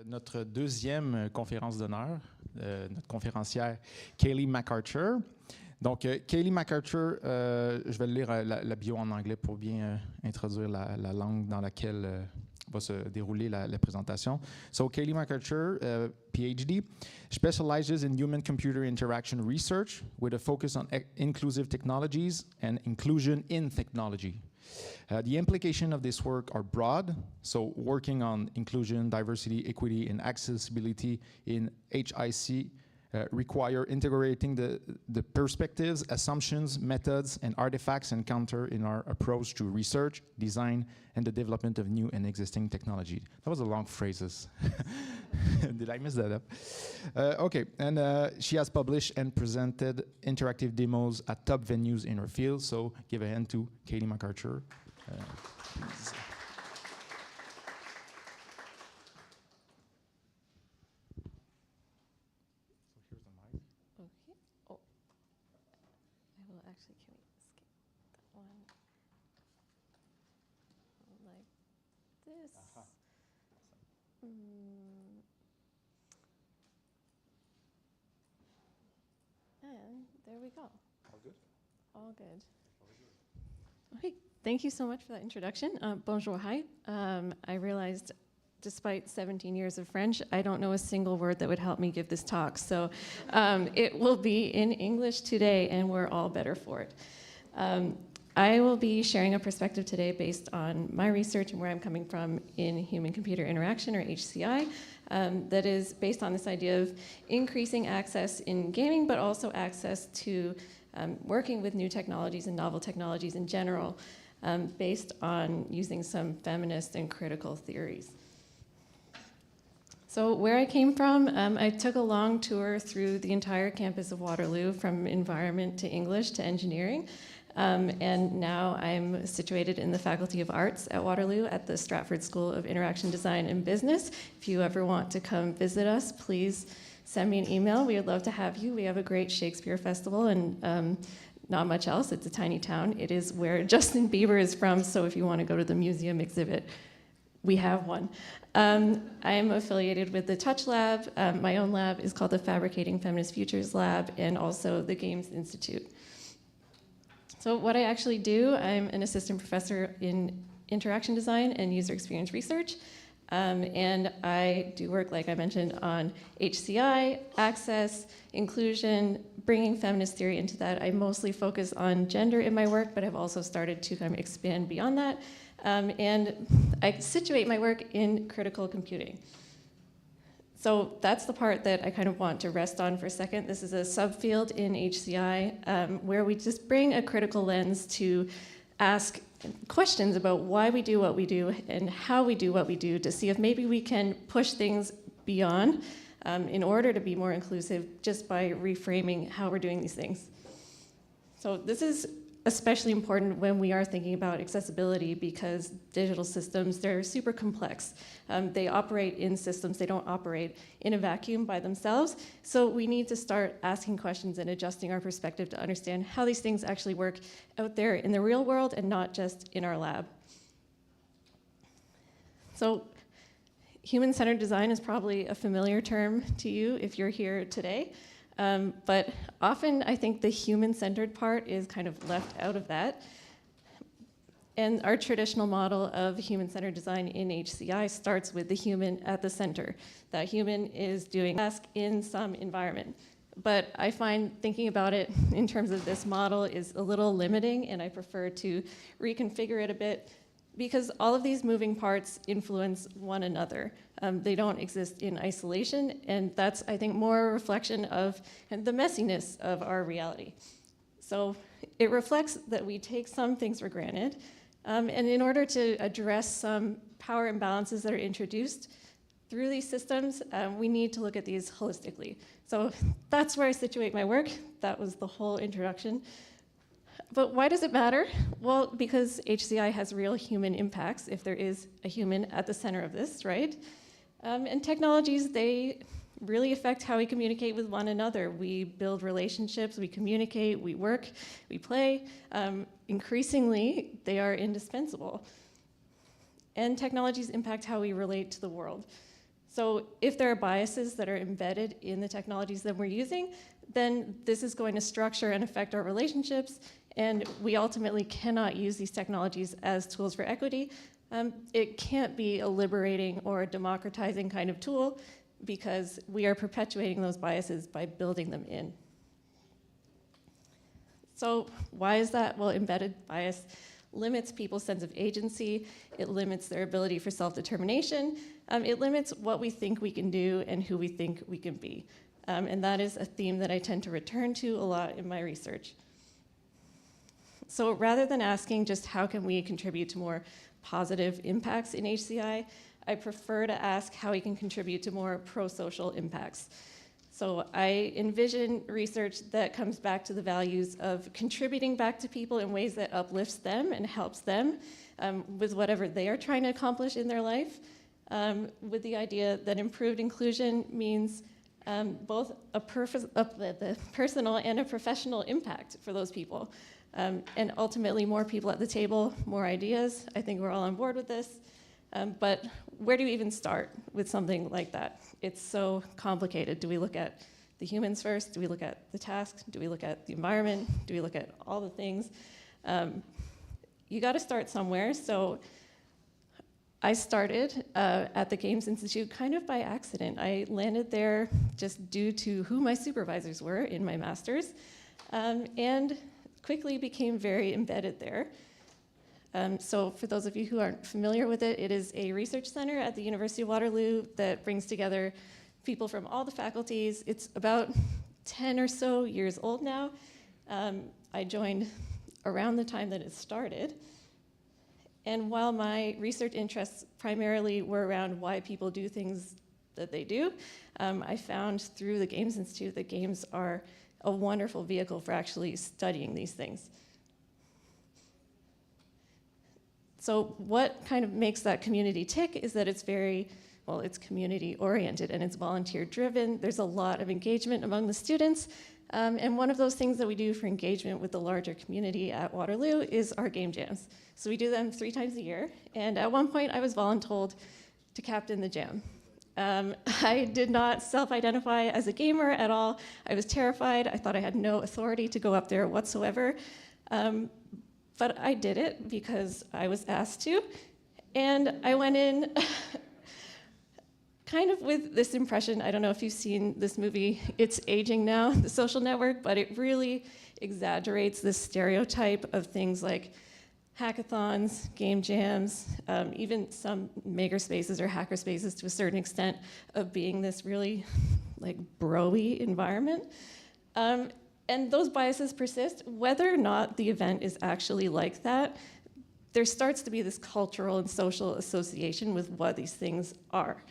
Notre deuxième conférence d'honneur, notre conférencière Kaylee MacArthur. Donc, Kaylee MacArthur, je vais lire la bio en anglais pour bien introduire la langue dans laquelle va se dérouler la présentation. So, Kaylee MacArthur, PhD, specializes in human-computer interaction research with a focus on inclusive technologies and inclusion in technology. The implications of this work are broad, so working on inclusion, diversity, equity, and accessibility in HIC require integrating the perspectives, assumptions, methods, and artifacts encountered in our approach to research, design, and the development of new and existing technology. That was a long phrases. Did I mess that up? Okay, and she has published and presented interactive demos at top venues in her field, so give a hand to Kaylee MacArthur. Please. Actually, can we skip that one? Like this. And there we go. All good? All good. Okay, thank you so much for that introduction. Bonjour, hi. I realized despite 17 years of French, I don't know a single word that would help me give this talk. So it will be in English today, and we're all better for it. I will be sharing a perspective today based on my research and where I'm coming from in human-computer interaction, or HCI, that is based on this idea of increasing access in gaming, but also access to working with new technologies and novel technologies in general, based on using some feminist and critical theories. So where I came from, I took a long tour through the entire campus of Waterloo, from environment to English to engineering. And now I'm situated in the Faculty of Arts at Waterloo at the Stratford School of Interaction Design and Business. If you ever want to come visit us, please send me an email. We would love to have you. We have a great Shakespeare festival and not much else. It's a tiny town. It is where Justin Bieber is from, so if you want to go to the museum exhibit, we have one. I am affiliated with the Touch Lab. My own lab is called the Fabricating Feminist Futures Lab, and also the Games Institute. So what I actually do, I'm an assistant professor in interaction design and user experience research. And I do work, like I mentioned, on HCI, access, inclusion, bringing feminist theory into that. I mostly focus on gender in my work, but I've also started to kind of expand beyond that. And I situate my work in critical computing. So that's the part that I kind of want to rest on for a second. This is a subfield in HCI where we just bring a critical lens to ask questions about why we do what we do and how we do what we do, to see if maybe we can push things beyond in order to be more inclusive, just by reframing how we're doing these things. So this is especially important when we are thinking about accessibility, because digital systems, they're super complex. They operate in systems, they don't operate in a vacuum by themselves. So we need to start asking questions and adjusting our perspective to understand how these things actually work out there in the real world and not just in our lab. So human-centered design is probably a familiar term to you if you're here today. But often I think the human-centered part is kind of left out of that. And our traditional model of human-centered design in HCI starts with the human at the center. That human is doing a task in some environment. But I find thinking about it in terms of this model is a little limiting, and I prefer to reconfigure it a bit, because all of these moving parts influence one another. They don't exist in isolation, and that's, I think, more a reflection of the messiness of our reality. So it reflects that we take some things for granted, and in order to address some power imbalances that are introduced through these systems, we need to look at these holistically. So that's where I situate my work. That was the whole introduction. But why does it matter? Well, because HCI has real human impacts if there is a human at the center of this, right? And technologies, they really affect how we communicate with one another. We build relationships, we communicate, we work, we play. Increasingly, they are indispensable. And technologies impact how we relate to the world. So if there are biases that are embedded in the technologies that we're using, then this is going to structure and affect our relationships, and we ultimately cannot use these technologies as tools for equity. It can't be a liberating or a democratizing kind of tool because we are perpetuating those biases by building them in. So why is that? Well, embedded bias limits people's sense of agency. It limits their ability for self-determination. It limits what we think we can do and who we think we can be. And that is a theme that I tend to return to a lot in my research. So rather than asking just how can we contribute to more positive impacts in HCI, I prefer to ask how we can contribute to more pro-social impacts. So I envision research that comes back to the values of contributing back to people in ways that uplifts them and helps them with whatever they are trying to accomplish in their life, with the idea that improved inclusion means both the personal and a professional impact for those people. And ultimately, more people at the table, more ideas. I think we're all on board with this. But where do you even start with something like that? It's so complicated. Do we look at the humans first? Do we look at the task? Do we look at the environment? Do we look at all the things? You got to start somewhere. So I started at the Games Institute kind of by accident. I landed there just due to who my supervisors were in my master's, and quickly became very embedded there. So for those of you who aren't familiar with it, it is a research center at the University of Waterloo that brings together people from all the faculties. It's about 10 or so years old now. I joined around the time that it started. And while my research interests primarily were around why people do things that they do, I found through the Games Institute that games are a wonderful vehicle for actually studying these things. So what kind of makes that community tick is that it's very, well, it's community oriented and it's volunteer driven. There's a lot of engagement among the students. And one of those things that we do for engagement with the larger community at Waterloo is our game jams. So we do them 3 times a year. And at one point I was voluntold to captain the jam. I did not self-identify as a gamer at all. I was terrified. I thought I had no authority to go up there whatsoever. But I did it because I was asked to. And I went in kind of with this impression. I don't know if you've seen this movie, it's aging now, The Social Network, but it really exaggerates this stereotype of things like hackathons, game jams, even some makerspaces or hackerspaces to a certain extent of being this really like bro-y environment. And those biases persist, whether or not the event is actually like that. There starts to be this cultural and social association with what these things are.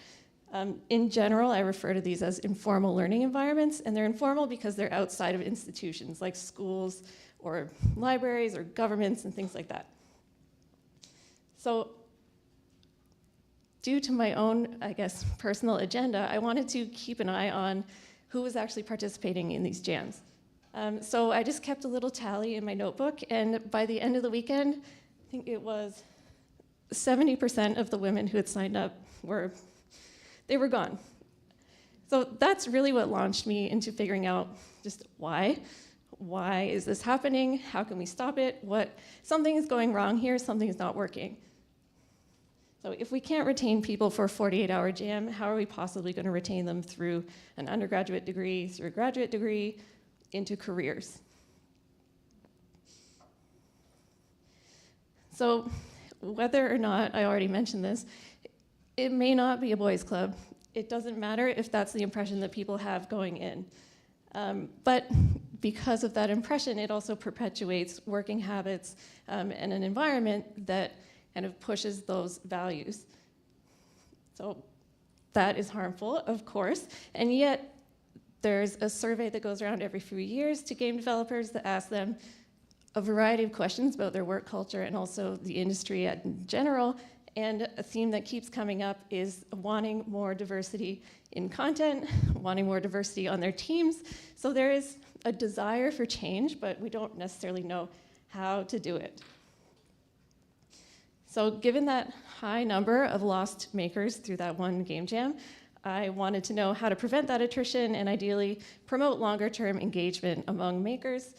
In general, I refer to these as informal learning environments, and they're informal because they're outside of institutions like schools or libraries or governments and things like that. So due to my own, I guess, personal agenda, I wanted to keep an eye on who was actually participating in these jams. So I just kept a little tally in my notebook, and by the end of the weekend, I think it was 70% of the women who had signed up were gone. So that's really what launched me into figuring out just why. Why is this happening? How can we stop it? Something is going wrong here, something is not working. So if we can't retain people for a 48-hour jam, how are we possibly going to retain them through an undergraduate degree, through a graduate degree, into careers? So whether or not, I already mentioned this, it may not be a boys' club. It doesn't matter if that's the impression that people have going in. But because of that impression, it also perpetuates working habits and an environment that kind of pushes those values. So that is harmful, of course, and yet there's a survey that goes around every few years to game developers that asks them a variety of questions about their work culture and also the industry in general. And a theme that keeps coming up is wanting more diversity in content, wanting more diversity on their teams. So there is a desire for change, but we don't necessarily know how to do it. So given that high number of lost makers through that one game jam, I wanted to know how to prevent that attrition and ideally promote longer-term engagement among makers,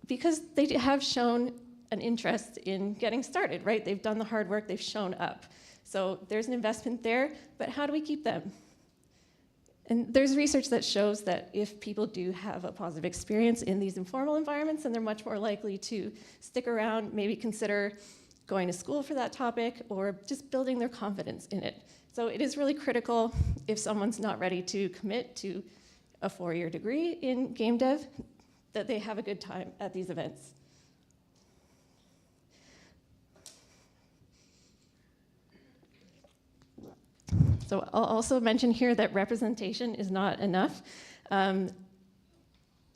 because they have shown an interest in getting started, right? They've done the hard work, they've shown up. So there's an investment there, but how do we keep them? And there's research that shows that if people do have a positive experience in these informal environments, then they're much more likely to stick around, maybe consider going to school for that topic, or just building their confidence in it. So it is really critical if someone's not ready to commit to a 4-year degree in game dev, that they have a good time at these events. So I'll also mention here that representation is not enough.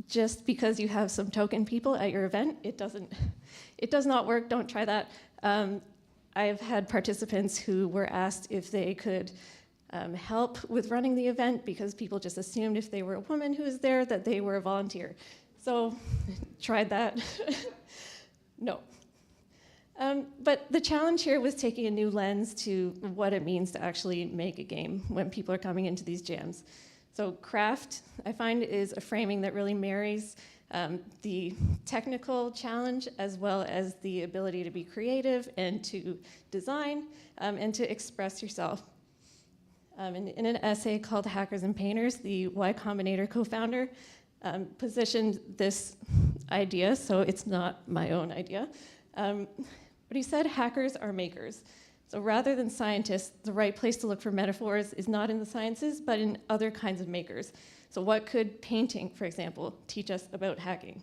Just because you have some token people at your event, it does not work, don't try that. I've had participants who were asked if they could help with running the event because people just assumed if they were a woman who was there that they were a volunteer. So tried that, no. But the challenge here was taking a new lens to what it means to actually make a game when people are coming into these jams. So craft, I find, is a framing that really marries the technical challenge as well as the ability to be creative and to design and to express yourself. In an essay called Hackers and Painters, the Y Combinator co-founder positioned this idea, so it's not my own idea. But he said hackers are makers. So rather than scientists, the right place to look for metaphors is not in the sciences, but in other kinds of makers. So what could painting, for example, teach us about hacking?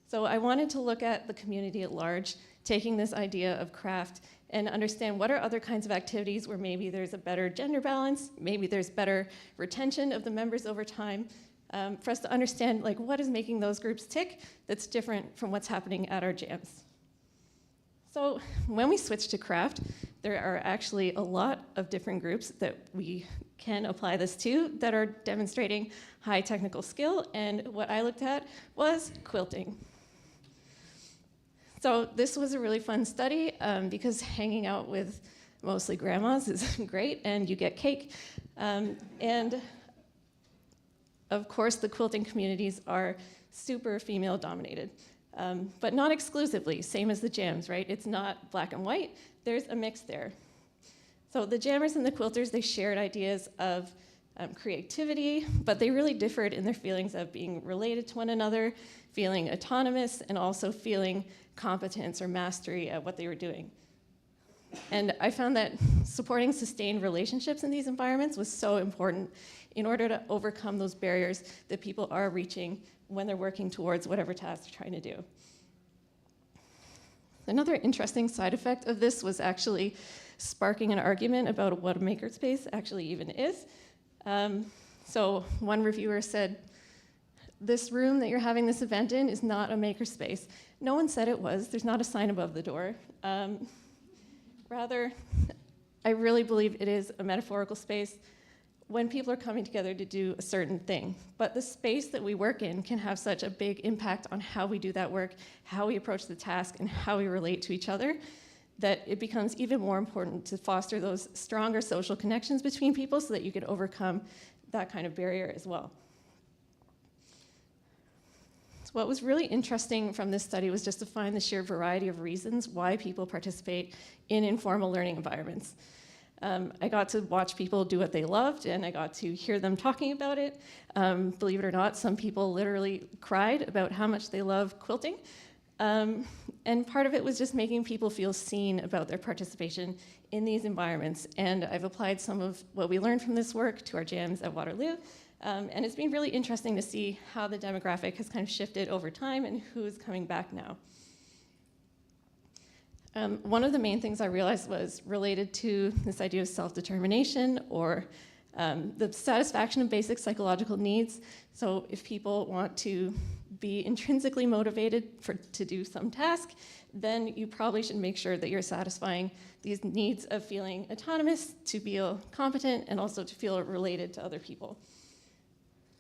So I wanted to look at the community at large, taking this idea of craft and understand what are other kinds of activities where maybe there's a better gender balance, maybe there's better retention of the members over time, for us to understand like what is making those groups tick that's different from what's happening at our jams. So when we switch to craft, there are actually a lot of different groups that we can apply this to that are demonstrating high technical skill, and what I looked at was quilting. So this was a really fun study because hanging out with mostly grandmas is great, and you get cake. And of course, the quilting communities are super female dominated. But not exclusively, same as the jams, right? It's not black and white, there's a mix there. So the jammers and the quilters, they shared ideas of creativity, but they really differed in their feelings of being related to one another, feeling autonomous, and also feeling competence or mastery at what they were doing. And I found that supporting sustained relationships in these environments was so important in order to overcome those barriers that people are reaching when they're working towards whatever task they're trying to do. Another interesting side effect of this was actually sparking an argument about what a makerspace actually even is. So one reviewer said, this room that you're having this event in is not a makerspace. No one said it was, there's not a sign above the door. Rather, I really believe it is a metaphorical space when people are coming together to do a certain thing. But the space that we work in can have such a big impact on how we do that work, how we approach the task, and how we relate to each other, that it becomes even more important to foster those stronger social connections between people so that you can overcome that kind of barrier as well. So what was really interesting from this study was just to find the sheer variety of reasons why people participate in informal learning environments. I got to watch people do what they loved, and I got to hear them talking about it. Believe it or not, some people literally cried about how much they love quilting. And part of it was just making people feel seen about their participation in these environments. And I've applied some of what we learned from this work to our jams at Waterloo. And it's been really interesting to see how the demographic has kind of shifted over time and who's coming back now. One of the main things I realized was related to this idea of self-determination or the satisfaction of basic psychological needs. So if people want to be intrinsically motivated to do some task, then you probably should make sure that you're satisfying these needs of feeling autonomous, to feel competent, and also to feel related to other people.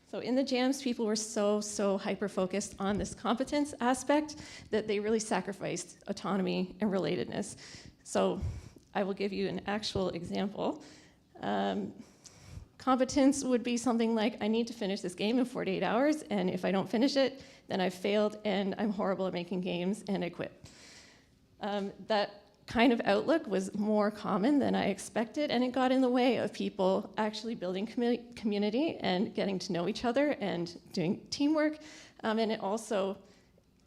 So in the jams, people were so hyper-focused on this competence aspect that they really sacrificed autonomy and relatedness. So I will give you an actual example. Competence would be something like, I need to finish this game in 48 hours, and if I don't finish it, then I've failed, and I'm horrible at making games, and I quit. That kind of outlook was more common than I expected, and it got in the way of people actually building community and getting to know each other and doing teamwork, and it also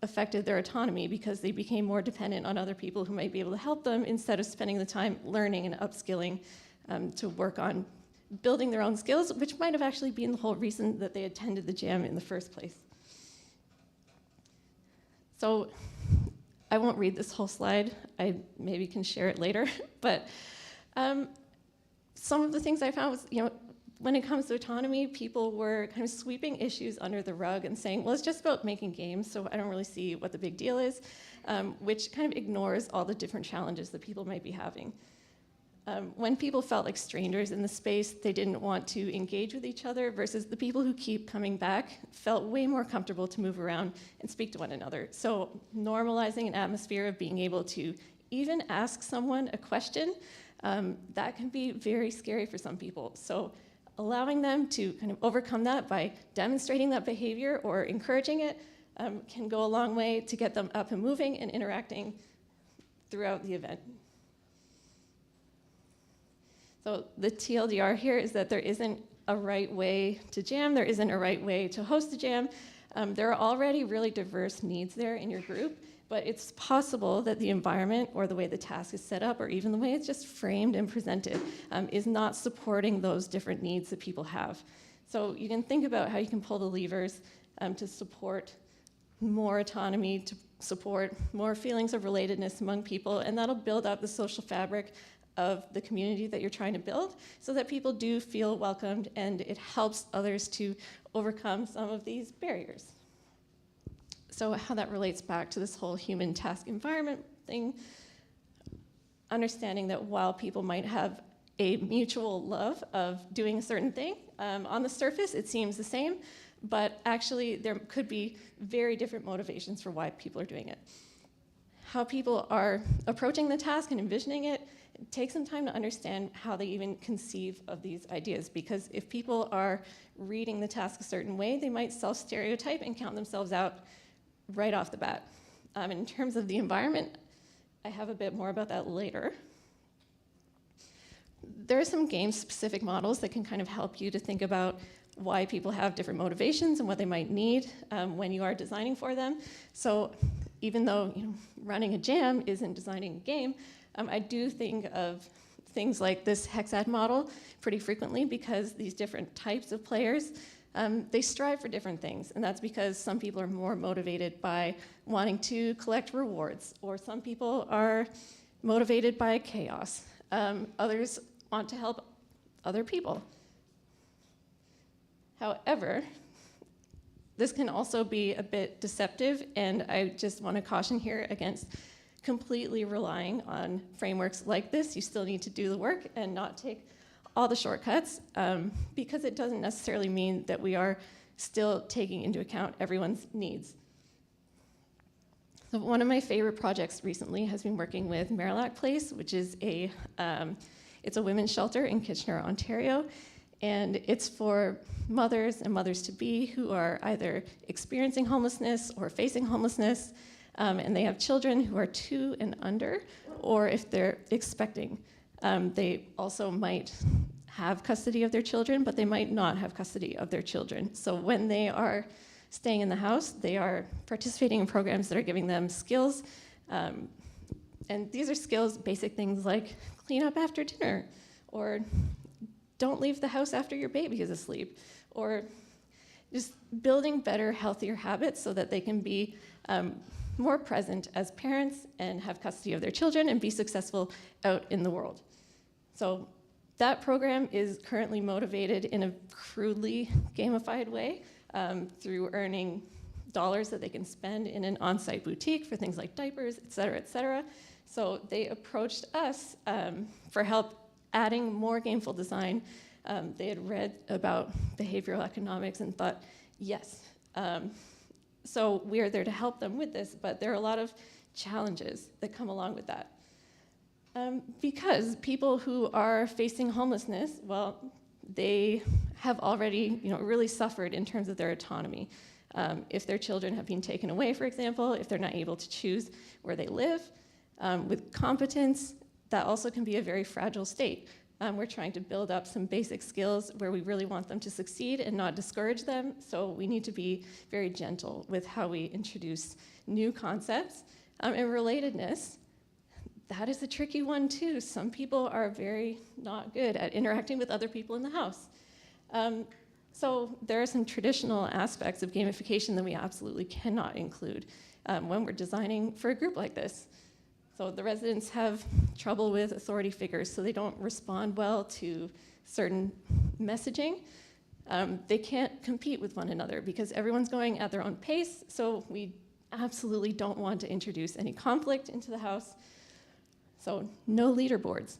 affected their autonomy because they became more dependent on other people who might be able to help them instead of spending the time learning and upskilling to work on building their own skills, which might have actually been the whole reason that they attended the jam in the first place. So I won't read this whole slide. I maybe can share it later. But some of the things I found was, when it comes to autonomy, people were kind of sweeping issues under the rug and saying, well, it's just about making games, so I don't really see what the big deal is, which kind of ignores all the different challenges that people might be having. When people felt like strangers in the space, they didn't want to engage with each other, versus the people who keep coming back felt way more comfortable to move around and speak to one another. So normalizing an atmosphere of being able to even ask someone a question, that can be very scary for some people. So allowing them to kind of overcome that by demonstrating that behavior or encouraging it can go a long way to get them up and moving and interacting throughout the event. So the TLDR here is that there isn't a right way to jam, there isn't a right way to host a jam. There are already really diverse needs there in your group, but it's possible that the environment or the way the task is set up or even the way it's just framed and presented is not supporting those different needs that people have. So you can think about how you can pull the levers to support more autonomy, to support more feelings of relatedness among people, and that'll build up the social fabric of the community that you're trying to build so that people do feel welcomed and it helps others to overcome some of these barriers. So how that relates back to this whole human task environment thing, understanding that while people might have a mutual love of doing a certain thing, on the surface it seems the same, but actually there could be very different motivations for why people are doing it. How people are approaching the task and envisioning it, take some time to understand how they even conceive of these ideas, because if people are reading the task a certain way, they might self-stereotype and count themselves out right off the bat. In terms of the environment, I have a bit more about that later. There are some game-specific models that can kind of help you to think about why people have different motivations and what they might need when you are designing for them. So even though running a jam isn't designing a game, I do think of things like this hexad model pretty frequently because these different types of players, they strive for different things. And that's because some people are more motivated by wanting to collect rewards, or some people are motivated by chaos. Others want to help other people. However, this can also be a bit deceptive, and I just want to caution here against completely relying on frameworks like this. You still need to do the work and not take all the shortcuts, because it doesn't necessarily mean that we are still taking into account everyone's needs. So one of my favorite projects recently has been working with Marillac Place, which is it's a women's shelter in Kitchener, Ontario. And it's for mothers and mothers-to-be who are either experiencing homelessness or facing homelessness, and they have children who are 2 and under, or if they're expecting. They also might have custody of their children, but they might not have custody of their children. So when they are staying in the house, they are participating in programs that are giving them skills. And these are skills, basic things like clean up after dinner, or don't leave the house after your baby is asleep, or just building better, healthier habits so that they can be more present as parents and have custody of their children and be successful out in the world. So that program is currently motivated in a crudely gamified way through earning dollars that they can spend in an on-site boutique for things like diapers, et cetera, et cetera. So they approached us for help adding more gameful design. They had read about behavioral economics and thought, yes. So we are there to help them with this, but there are a lot of challenges that come along with that. Because people who are facing homelessness, well, they have already really suffered in terms of their autonomy. If their children have been taken away, for example, if they're not able to choose where they live, with competence, that also can be a very fragile state. We're trying to build up some basic skills where we really want them to succeed and not discourage them, so we need to be very gentle with how we introduce new concepts. And relatedness, that is a tricky one too. Some people are very not good at interacting with other people in the house. So there are some traditional aspects of gamification that we absolutely cannot include when we're designing for a group like this. So the residents have trouble with authority figures, so they don't respond well to certain messaging. They can't compete with one another because everyone's going at their own pace, so we absolutely don't want to introduce any conflict into the house. So no leaderboards.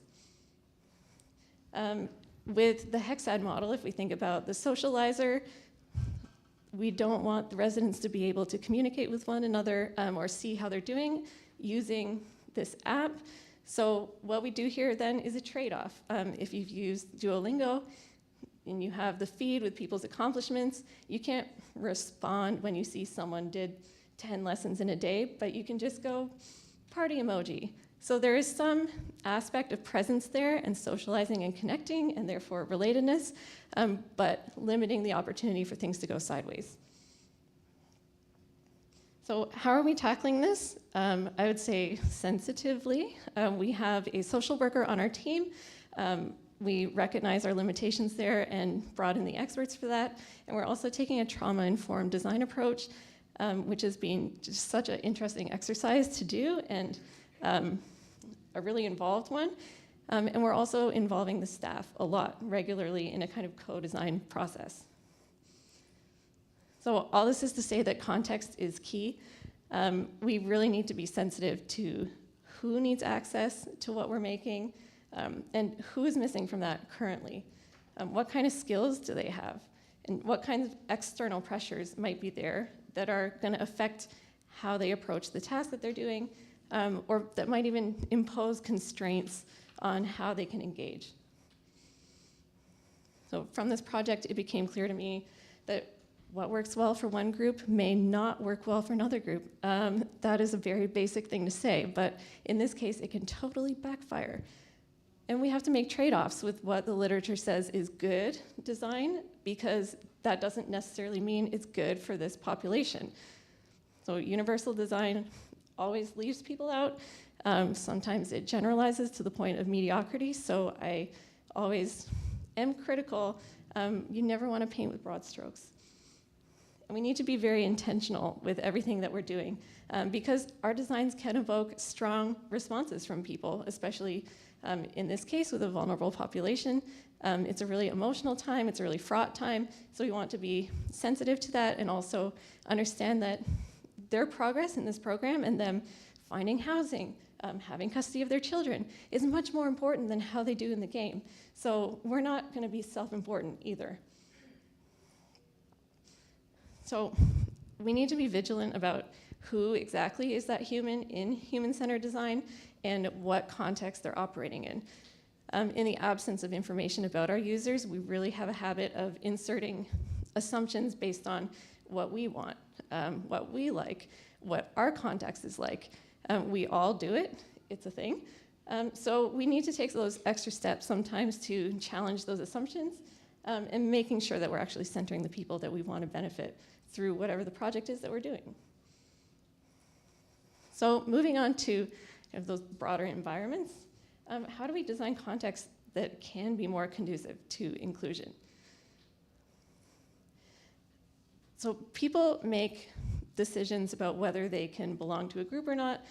With the Hexad model, if we think about the socializer, we don't want the residents to be able to communicate with one another or see how they're doing using this app. So what we do here then is a trade-off. If you've used Duolingo and you have the feed with people's accomplishments, you can't respond when you see someone did 10 lessons in a day, but you can just go party emoji. So there is some aspect of presence there and socializing and connecting and therefore relatedness, but limiting the opportunity for things to go sideways. So how are we tackling this? I would say sensitively. We have a social worker on our team. We recognize our limitations there and brought in the experts for that. And we're also taking a trauma-informed design approach, which has been just such an interesting exercise to do and a really involved one. And we're also involving the staff a lot regularly in a kind of co-design process. So all this is to say that context is key. We really need to be sensitive to who needs access to what we're making and who is missing from that currently. What kind of skills do they have? And what kinds of external pressures might be there that are going to affect how they approach the task that they're doing, or that might even impose constraints on how they can engage. So from this project, it became clear to me that what works well for one group may not work well for another group. That is a very basic thing to say, but in this case, it can totally backfire. And we have to make trade-offs with what the literature says is good design, because that doesn't necessarily mean it's good for this population. So universal design always leaves people out. Sometimes it generalizes to the point of mediocrity, so I always am critical. You never want to paint with broad strokes. And we need to be very intentional with everything that we're doing, because our designs can evoke strong responses from people, especially in this case with a vulnerable population. It's a really emotional time, it's a really fraught time, so we want to be sensitive to that and also understand that their progress in this program and them finding housing, having custody of their children is much more important than how they do in the game. So we're not going to be self-important either. So we need to be vigilant about who exactly is that human in human-centered design and what context they're operating in. In the absence of information about our users, we really have a habit of inserting assumptions based on what we want, what we like, what our context is like. We all do it, it's a thing. So we need to take those extra steps sometimes to challenge those assumptions and making sure that we're actually centering the people that we want to benefit through whatever the project is that we're doing. So moving on to those broader environments, how do we design contexts that can be more conducive to inclusion? So people make decisions about whether they can belong to a group or not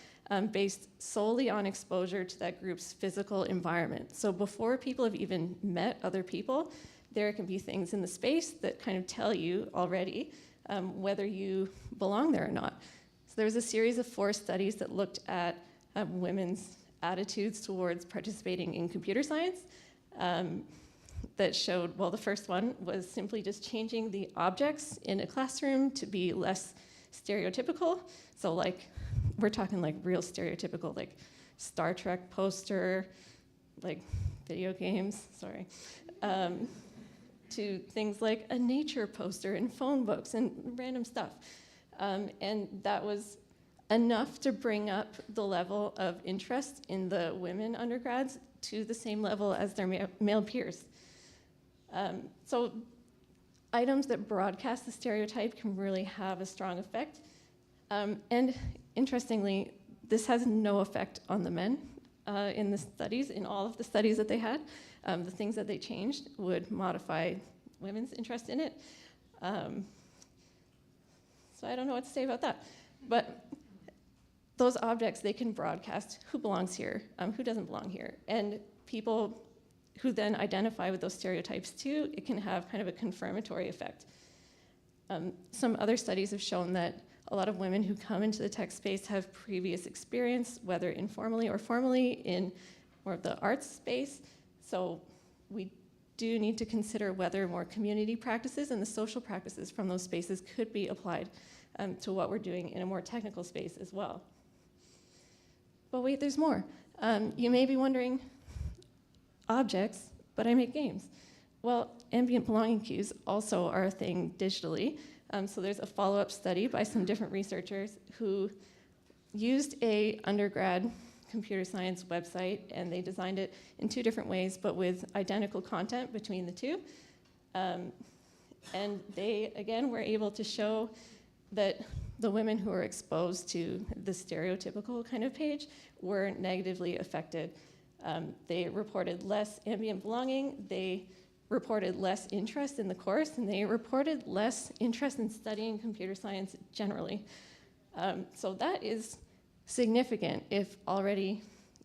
based solely on exposure to that group's physical environment. So before people have even met other people, there can be things in the space that kind of tell you already whether you belong there or not. So there was a series of 4 studies that looked at women's attitudes towards participating in computer science that showed, well, the first one was simply just changing the objects in a classroom to be less stereotypical. So like, we're talking like real stereotypical, like Star Trek poster, like video games, sorry, to things like a nature poster and phone books and random stuff. And that was enough to bring up the level of interest in the women undergrads to the same level as their male peers. So items that broadcast the stereotype can really have a strong effect. And interestingly, this has no effect on the men in the studies, in all of the studies that they had. The things that they changed would modify women's interest in it. So I don't know what to say about that. But those objects, they can broadcast who belongs here, who doesn't belong here. And people who then identify with those stereotypes too, it can have kind of a confirmatory effect. Some other studies have shown that a lot of women who come into the tech space have previous experience, whether informally or formally, in more of the arts space. So we do need to consider whether more community practices and the social practices from those spaces could be applied to what we're doing in a more technical space as well. But wait, there's more. You may be wondering, objects, but I make games. Well, ambient belonging cues also are a thing digitally. So there's a follow-up study by some different researchers who used a undergrad computer science website, and they designed it in 2 different ways, but with identical content between the 2. And they, again, were able to show that the women who were exposed to the stereotypical kind of page were negatively affected. They reported less ambient belonging, they reported less interest in the course, and they reported less interest in studying computer science generally. So that is significant if already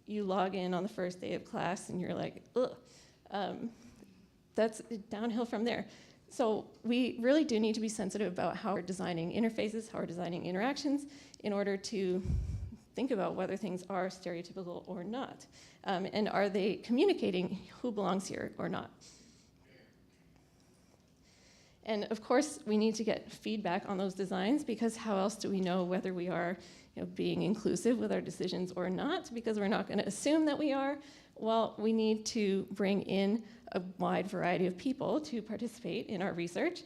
you log in on the first day of class and you're like, ugh. That's downhill from there. So we really do need to be sensitive about how we're designing interfaces, how we're designing interactions, in order to think about whether things are stereotypical or not. And are they communicating who belongs here or not? And of course, we need to get feedback on those designs, because how else do we know whether we are being inclusive with our decisions or not? Because we're not going to assume that we are. Well, we need to bring in a wide variety of people to participate in our research.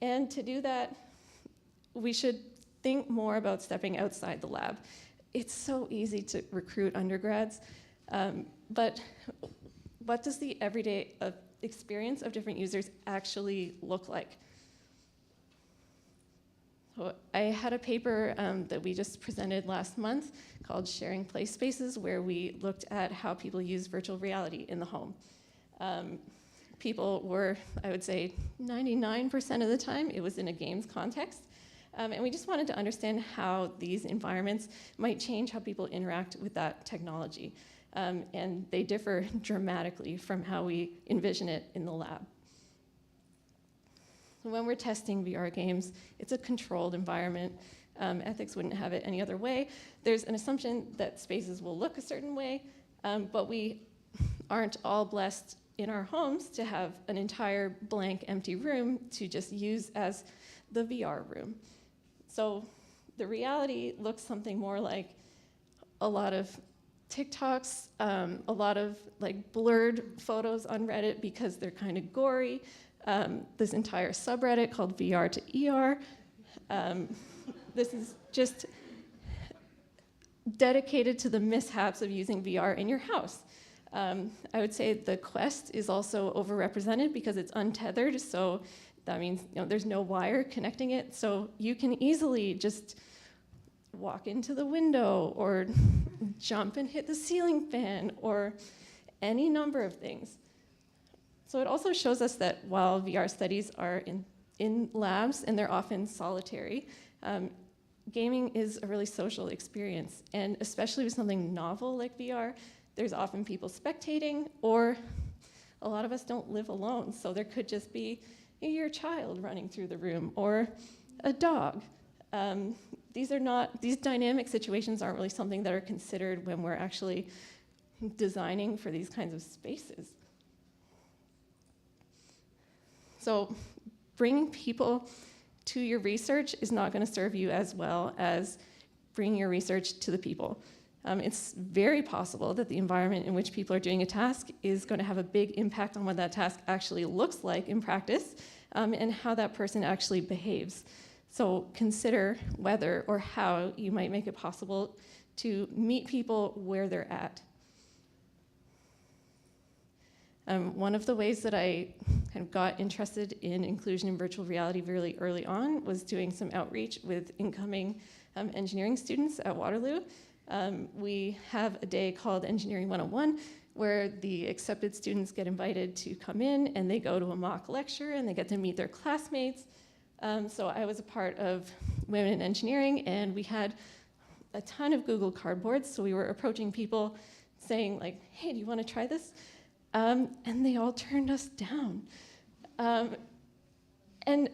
And to do that, we should think more about stepping outside the lab. It's so easy to recruit undergrads, but what does the everyday experience of different users actually look like? So I had a paper that we just presented last month called Sharing Play Spaces, where we looked at how people use virtual reality in the home. People were, I would say, 99% of the time, it was in a games context. And we just wanted to understand how these environments might change how people interact with that technology. And they differ dramatically from how we envision it in the lab. So when we're testing VR games, it's a controlled environment. Ethics wouldn't have it any other way. There's an assumption that spaces will look a certain way, but we aren't all blessed in our homes to have an entire blank, empty room to just use as the VR room. So the reality looks something more like a lot of TikToks, a lot of like blurred photos on Reddit because they're kind of gory. This entire subreddit called VR to ER. This is just dedicated to the mishaps of using VR in your house. I would say the Quest is also overrepresented because it's untethered, so that means there's no wire connecting it, so you can easily just walk into the window or jump and hit the ceiling fan or any number of things. So it also shows us that while VR studies are in labs and they're often solitary, gaming is a really social experience, and especially with something novel like VR, there's often people spectating, or a lot of us don't live alone, so there could just be your child running through the room or a dog. These dynamic situations aren't really something that are considered when we're actually designing for these kinds of spaces. So bringing people to your research is not going to serve you as well as bringing your research to the people. It's very possible that the environment in which people are doing a task is going to have a big impact on what that task actually looks like in practice, and how that person actually behaves. So consider whether or how you might make it possible to meet people where they're at. One of the ways that I kind of got interested in inclusion in virtual reality really early on was doing some outreach with incoming engineering students at Waterloo. We have a day called Engineering 101, where the accepted students get invited to come in and they go to a mock lecture and they get to meet their classmates. So I was a part of Women in Engineering, and we had a ton of Google Cardboards, so we were approaching people saying like, hey, do you want to try this? And they all turned us down. And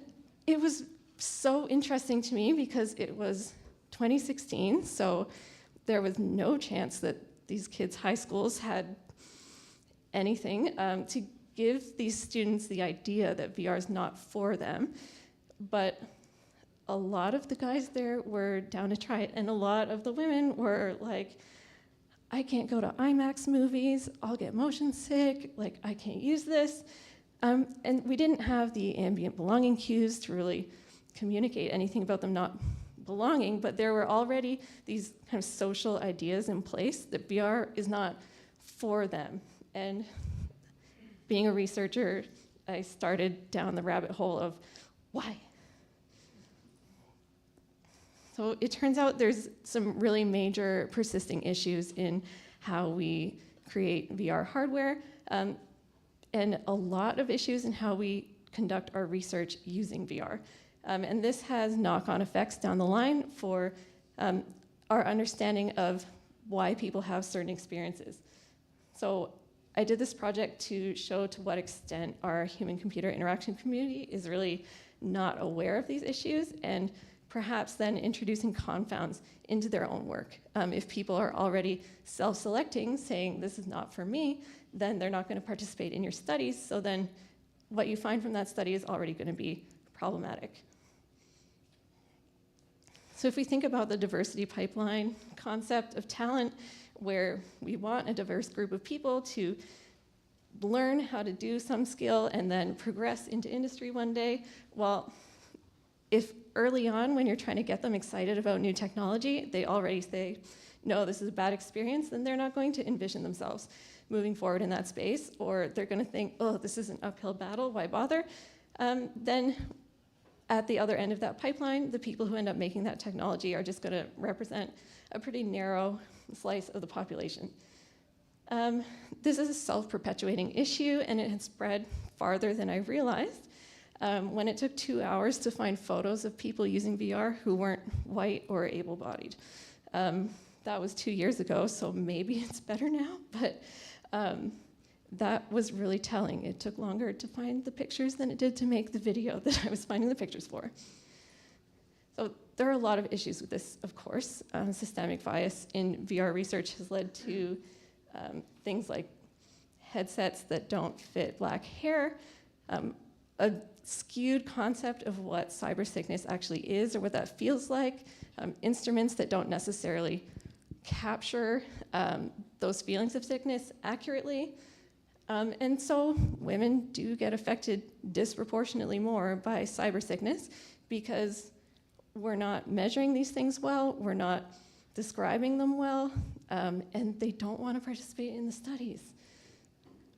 it was so interesting to me because it was 2016, so there was no chance that these kids' high schools had anything to give these students the idea that VR is not for them. But a lot of the guys there were down to try it, and a lot of the women were like, I can't go to IMAX movies, I'll get motion sick, like I can't use this. And we didn't have the ambient belonging cues to really communicate anything about them not belonging, but there were already these kind of social ideas in place that VR is not for them. And being a researcher, I started down the rabbit hole of why? So it turns out there's some really major persisting issues in how we create VR hardware, and a lot of issues in how we conduct our research using VR. And this has knock-on effects down the line for our understanding of why people have certain experiences. So I did this project to show to what extent our human-computer interaction community is really not aware of these issues, and perhaps then introducing confounds into their own work. If people are already self-selecting, saying this is not for me, then they're not going to participate in your studies, so then what you find from that study is already going to be problematic. So if we think about the diversity pipeline concept of talent, where we want a diverse group of people to learn how to do some skill and then progress into industry one day, well, if early on when you're trying to get them excited about new technology, they already say, no, this is a bad experience, then they're not going to envision themselves moving forward in that space, or they're going to think, oh, this is an uphill battle, why bother? Then at the other end of that pipeline, the people who end up making that technology are just going to represent a pretty narrow slice of the population. This is a self-perpetuating issue, and it had spread farther than I realized. When it took 2 hours to find photos of people using VR who weren't white or able-bodied. That was 2 years ago, so maybe it's better now, but that was really telling. It took longer to find the pictures than it did to make the video that I was finding the pictures for. So there are a lot of issues with this, of course. Systemic bias in VR research has led to things like headsets that don't fit black hair, a skewed concept of what cyber sickness actually is or what that feels like, instruments that don't necessarily capture those feelings of sickness accurately. And so women do get affected disproportionately more by cyber sickness because we're not measuring these things well, we're not describing them well, and they don't want to participate in the studies.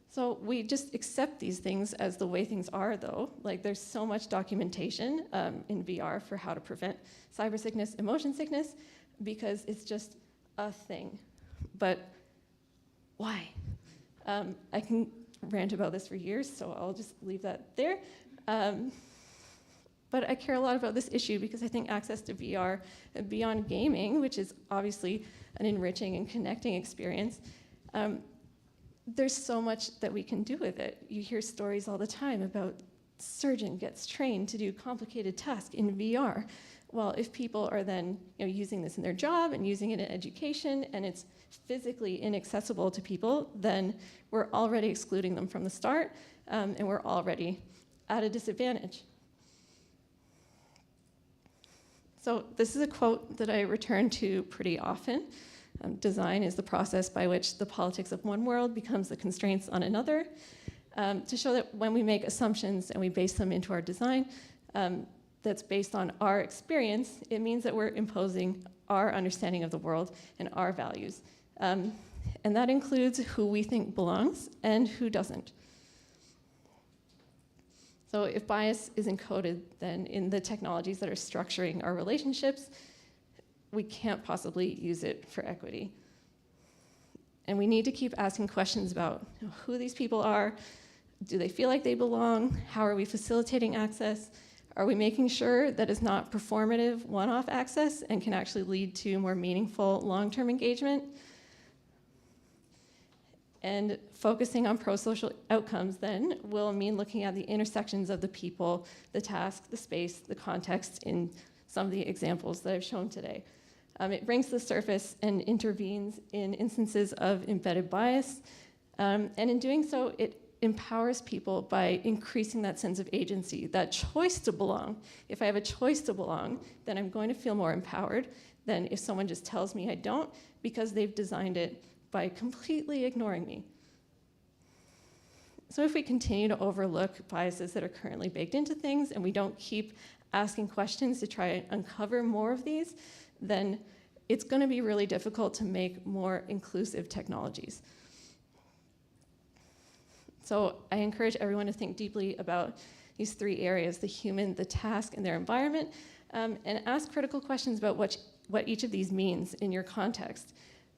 So we just accept these things as the way things are, though. Like, there's so much documentation in VR for how to prevent cyber sickness, emotion sickness, because it's just a thing. But why? I can rant about this for years, so I'll just leave that there. But I care a lot about this issue because I think access to VR, beyond gaming, which is obviously an enriching and connecting experience, there's so much that we can do with it. You hear stories all the time about surgeon gets trained to do complicated tasks in VR. Well, if people are then using this in their job and using it in education, and it's physically inaccessible to people, then we're already excluding them from the start, and we're already at a disadvantage. So this is a quote that I return to pretty often. Design is the process by which the politics of one world becomes the constraints on another. To show that when we make assumptions and we base them into our design, that's based on our experience, it means that we're imposing our understanding of the world and our values. And that includes who we think belongs and who doesn't. So if bias is encoded then in the technologies that are structuring our relationships, we can't possibly use it for equity. And we need to keep asking questions about who these people are. Do they feel like they belong? How are we facilitating access? Are we making sure that it's not performative one-off access and can actually lead to more meaningful long-term engagement? And focusing on pro-social outcomes then will mean looking at the intersections of the people, the task, the space, the context in some of the examples that I've shown today. It brings to the surface and intervenes in instances of embedded bias. And in doing so, it empowers people by increasing that sense of agency, that choice to belong. If I have a choice to belong, then I'm going to feel more empowered than if someone just tells me I don't because they've designed it by completely ignoring me. So if we continue to overlook biases that are currently baked into things and we don't keep asking questions to try and uncover more of these, then it's going to be really difficult to make more inclusive technologies. So I encourage everyone to think deeply about these three areas, the human, the task, and their environment, and ask critical questions about what each of these means in your context.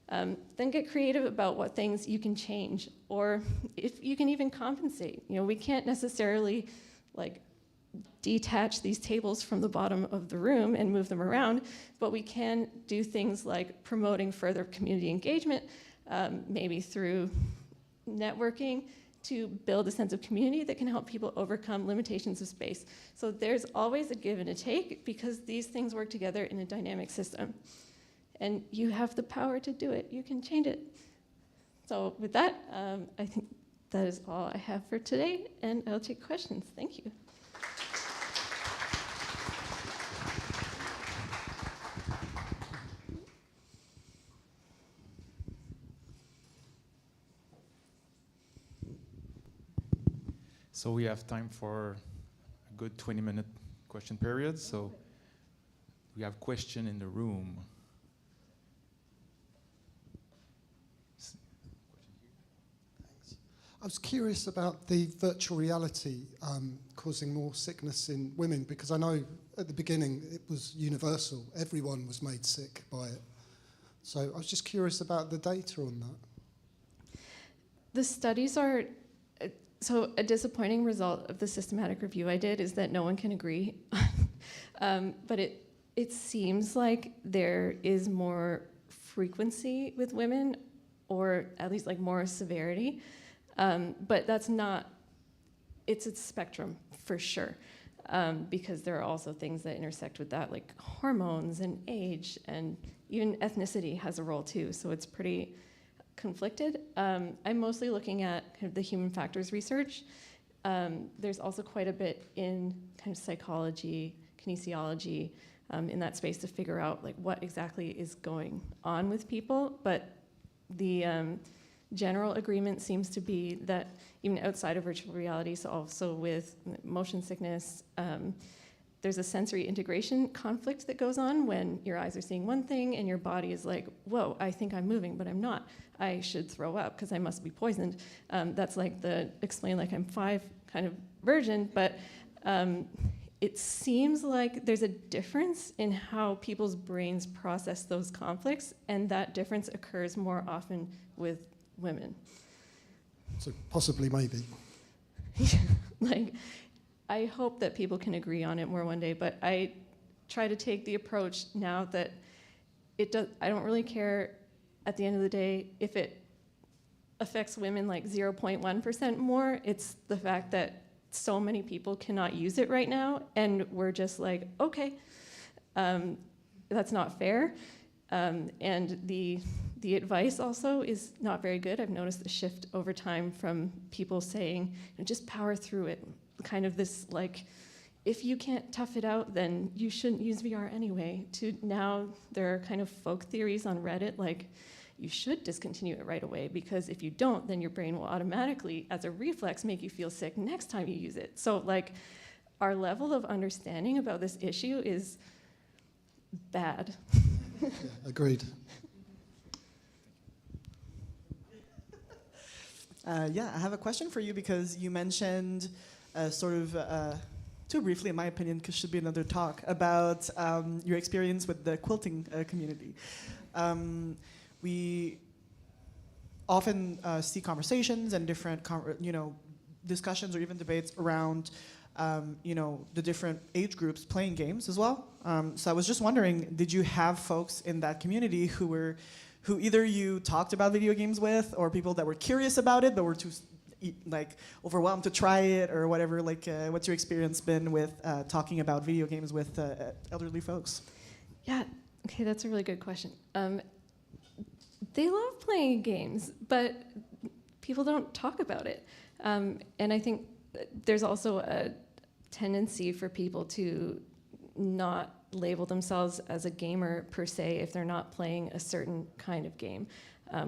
Then get creative about what things you can change, or if you can even compensate. You know, we can't necessarily like detach these tables from the bottom of the room and move them around, but we can do things like promoting further community engagement, maybe through networking, to build a sense of community that can help people overcome limitations of space. So there's always a give and a take because these things work together in a dynamic system. And you have the power to do it. You can change it. So with that, I think that is all I have for today, and I'll take questions. Thank you. So we have time for a good 20-minute question period. So we have question in the room. I was curious about the virtual reality causing more sickness in women, because I know at the beginning it was universal. Everyone was made sick by it. So I was just curious about the data on that. The studies are, so a disappointing result of the systematic review I did is that no one can agree. But it seems like there is more frequency with women, or at least like more severity. But that's not, it's a spectrum for sure, because there are also things that intersect with that, like hormones and age, and even ethnicity has a role too, so it's pretty conflicted. I'm mostly looking at kind of the human factors research. There's also quite a bit in kind of psychology, kinesiology, in that space to figure out like what exactly is going on with people, but the general agreement seems to be that even outside of virtual reality, so also with motion sickness, there's a sensory integration conflict that goes on when your eyes are seeing one thing and your body is like, whoa, I think I'm moving, but I'm not. I should throw up because I must be poisoned. That's like the explain like I'm 5 kind of version, but it seems like there's a difference in how people's brains process those conflicts, and that difference occurs more often with women. So possibly, maybe. Like, I hope that people can agree on it more one day, but I try to take the approach now that I don't really care at the end of the day if it affects women like 0.1% more. It's the fact that so many people cannot use it right now, and we're just like, okay, that's not fair. And the advice also is not very good. I've noticed a shift over time from people saying, just power through it. Kind of this like, if you can't tough it out, then you shouldn't use VR anyway. To now, there are kind of folk theories on Reddit, like you should discontinue it right away, because if you don't, then your brain will automatically, as a reflex, make you feel sick next time you use it. So like, our level of understanding about this issue is bad. Yeah, agreed. Yeah, I have a question for you because you mentioned sort of, too briefly in my opinion, because should be another talk, about your experience with the quilting community. We often see conversations and different discussions or even debates around the different age groups playing games as well. So I was just wondering, did you have folks in that community who either you talked about video games with, or people that were curious about it but were too overwhelmed to try it, or whatever? Like, what's your experience been with talking about video games with elderly folks? Yeah, okay, that's a really good question. They love playing games, but people don't talk about it. And I think there's also a tendency for people to not label themselves as a gamer per se if they're not playing a certain kind of game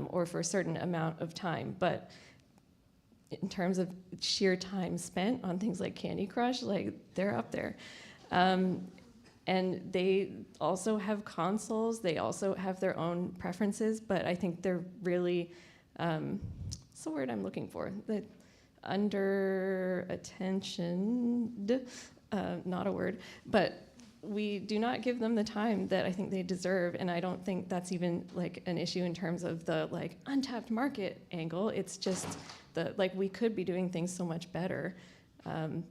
or for a certain amount of time. But in terms of sheer time spent on things like Candy Crush, like, they're up there. And they also have consoles, they also have their own preferences, but I think they're really, what's the word I'm looking for? Under attentioned, not a word, but we do not give them the time that I think they deserve, and I don't think that's even like an issue in terms of the like untapped market angle. It's just the like, we could be doing things so much better,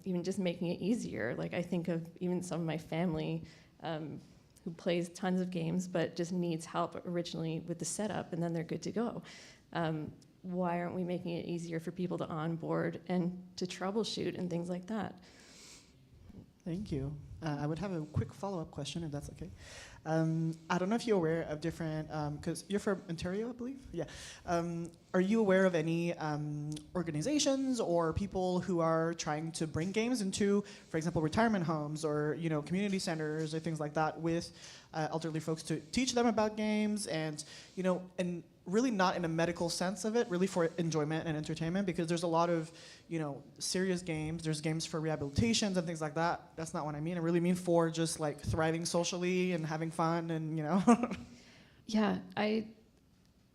even just making it easier. Like, I think of even some of my family who plays tons of games but just needs help originally with the setup, and then they're good to go. Why aren't we making it easier for people to onboard and to troubleshoot and things like that? Thank you. I would have a quick follow-up question, if that's okay. I don't know if you're aware of different, because you're from Ontario, I believe? Yeah. Are you aware of any organizations or people who are trying to bring games into, for example, retirement homes or community centers or things like that with elderly folks to teach them about games and really not in a medical sense of it, really for enjoyment and entertainment, because there's a lot of, serious games. There's games for rehabilitations and things like that. That's not what I mean. I really mean for just like thriving socially and having fun and, Yeah,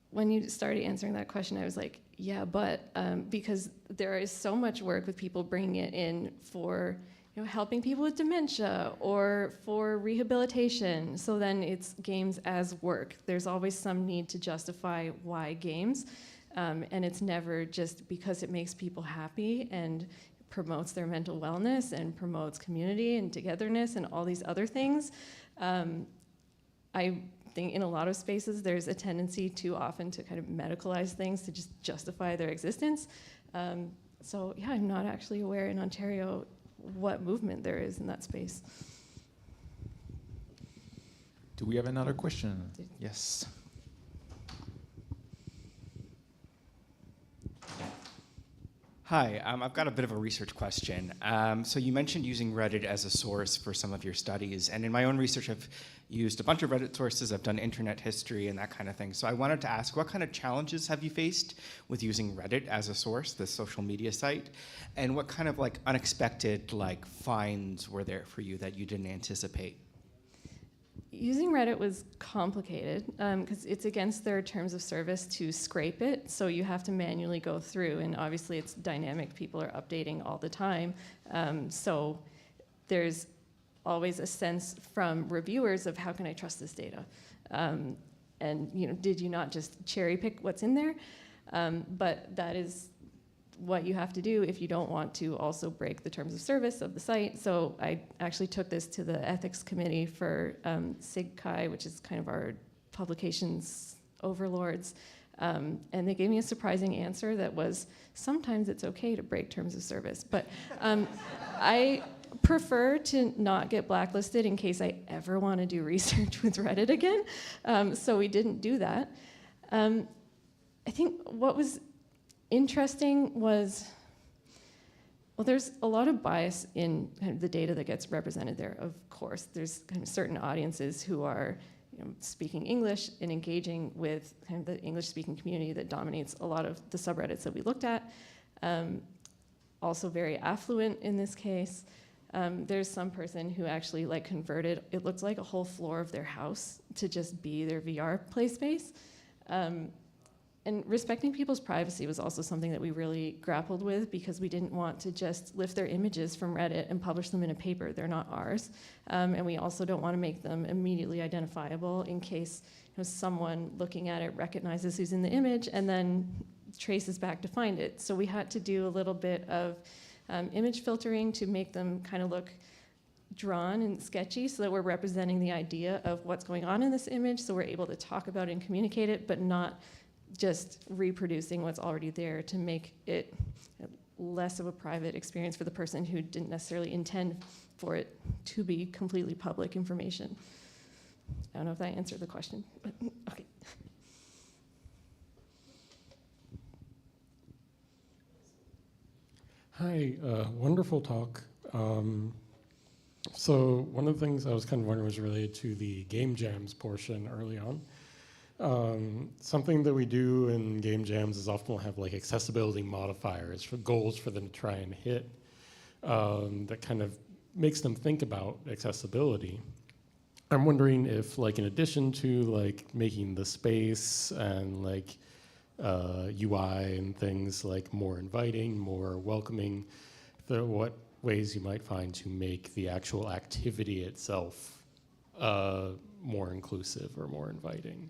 when you started answering that question, I was like, yeah, but because there is so much work with people bringing it in for helping people with dementia or for rehabilitation. So then it's games as work. There's always some need to justify why games. And it's never just because it makes people happy and promotes their mental wellness and promotes community and togetherness and all these other things. I think in a lot of spaces there's a tendency too often to kind of medicalize things to just justify their existence. So yeah, I'm not actually aware in Ontario what movement there is in that space. Do we have another question? Yes. Hi, I've got a bit of a research question. So you mentioned using Reddit as a source for some of your studies, and in my own research I've used a bunch of Reddit sources, I've done internet history and that kind of thing. So I wanted to ask, what kind of challenges have you faced with using Reddit as a source, the social media site? And what kind of like unexpected like finds were there for you that you didn't anticipate? Using Reddit was complicated because it's against their terms of service to scrape it, so you have to manually go through, and obviously it's dynamic, people are updating all the time, so there's always a sense from reviewers of how can I trust this data, and did you not just cherry pick what's in there, but that is what you have to do if you don't want to also break the terms of service of the site. So I actually took this to the ethics committee for SIGCHI, which is kind of our publications overlords, and they gave me a surprising answer that was, sometimes it's okay to break terms of service, but I prefer to not get blacklisted in case I ever want to do research with Reddit again, so we didn't do that. I think what was interesting was Well, there's a lot of bias in kind of the data that gets represented there, of course. There's kind of certain audiences who are speaking English and engaging with kind of the English-speaking community that dominates a lot of the subreddits that we looked at. Also very affluent in this case. There's some person who actually converted, it looks like a whole floor of their house to just be their VR play space. And respecting people's privacy was also something that we really grappled with, because we didn't want to just lift their images from Reddit and publish them in a paper. They're not ours. And we also don't want to make them immediately identifiable in case someone looking at it recognizes who's in the image and then traces back to find it. So we had to do a little bit of image filtering to make them kind of look drawn and sketchy, so that we're representing the idea of what's going on in this image, so we're able to talk about it and communicate it, but not just reproducing what's already there to make it less of a private experience for the person who didn't necessarily intend for it to be completely public information. I don't know if that answered the question, but okay. Hi, wonderful talk. So one of the things I was kind of wondering was related to the game jams portion early on. Something that we do in game jams is often have accessibility modifiers for goals for them to try and hit that kind of makes them think about accessibility. I'm wondering if in addition to making the space and UI and things more inviting, more welcoming, what ways you might find to make the actual activity itself more inclusive or more inviting.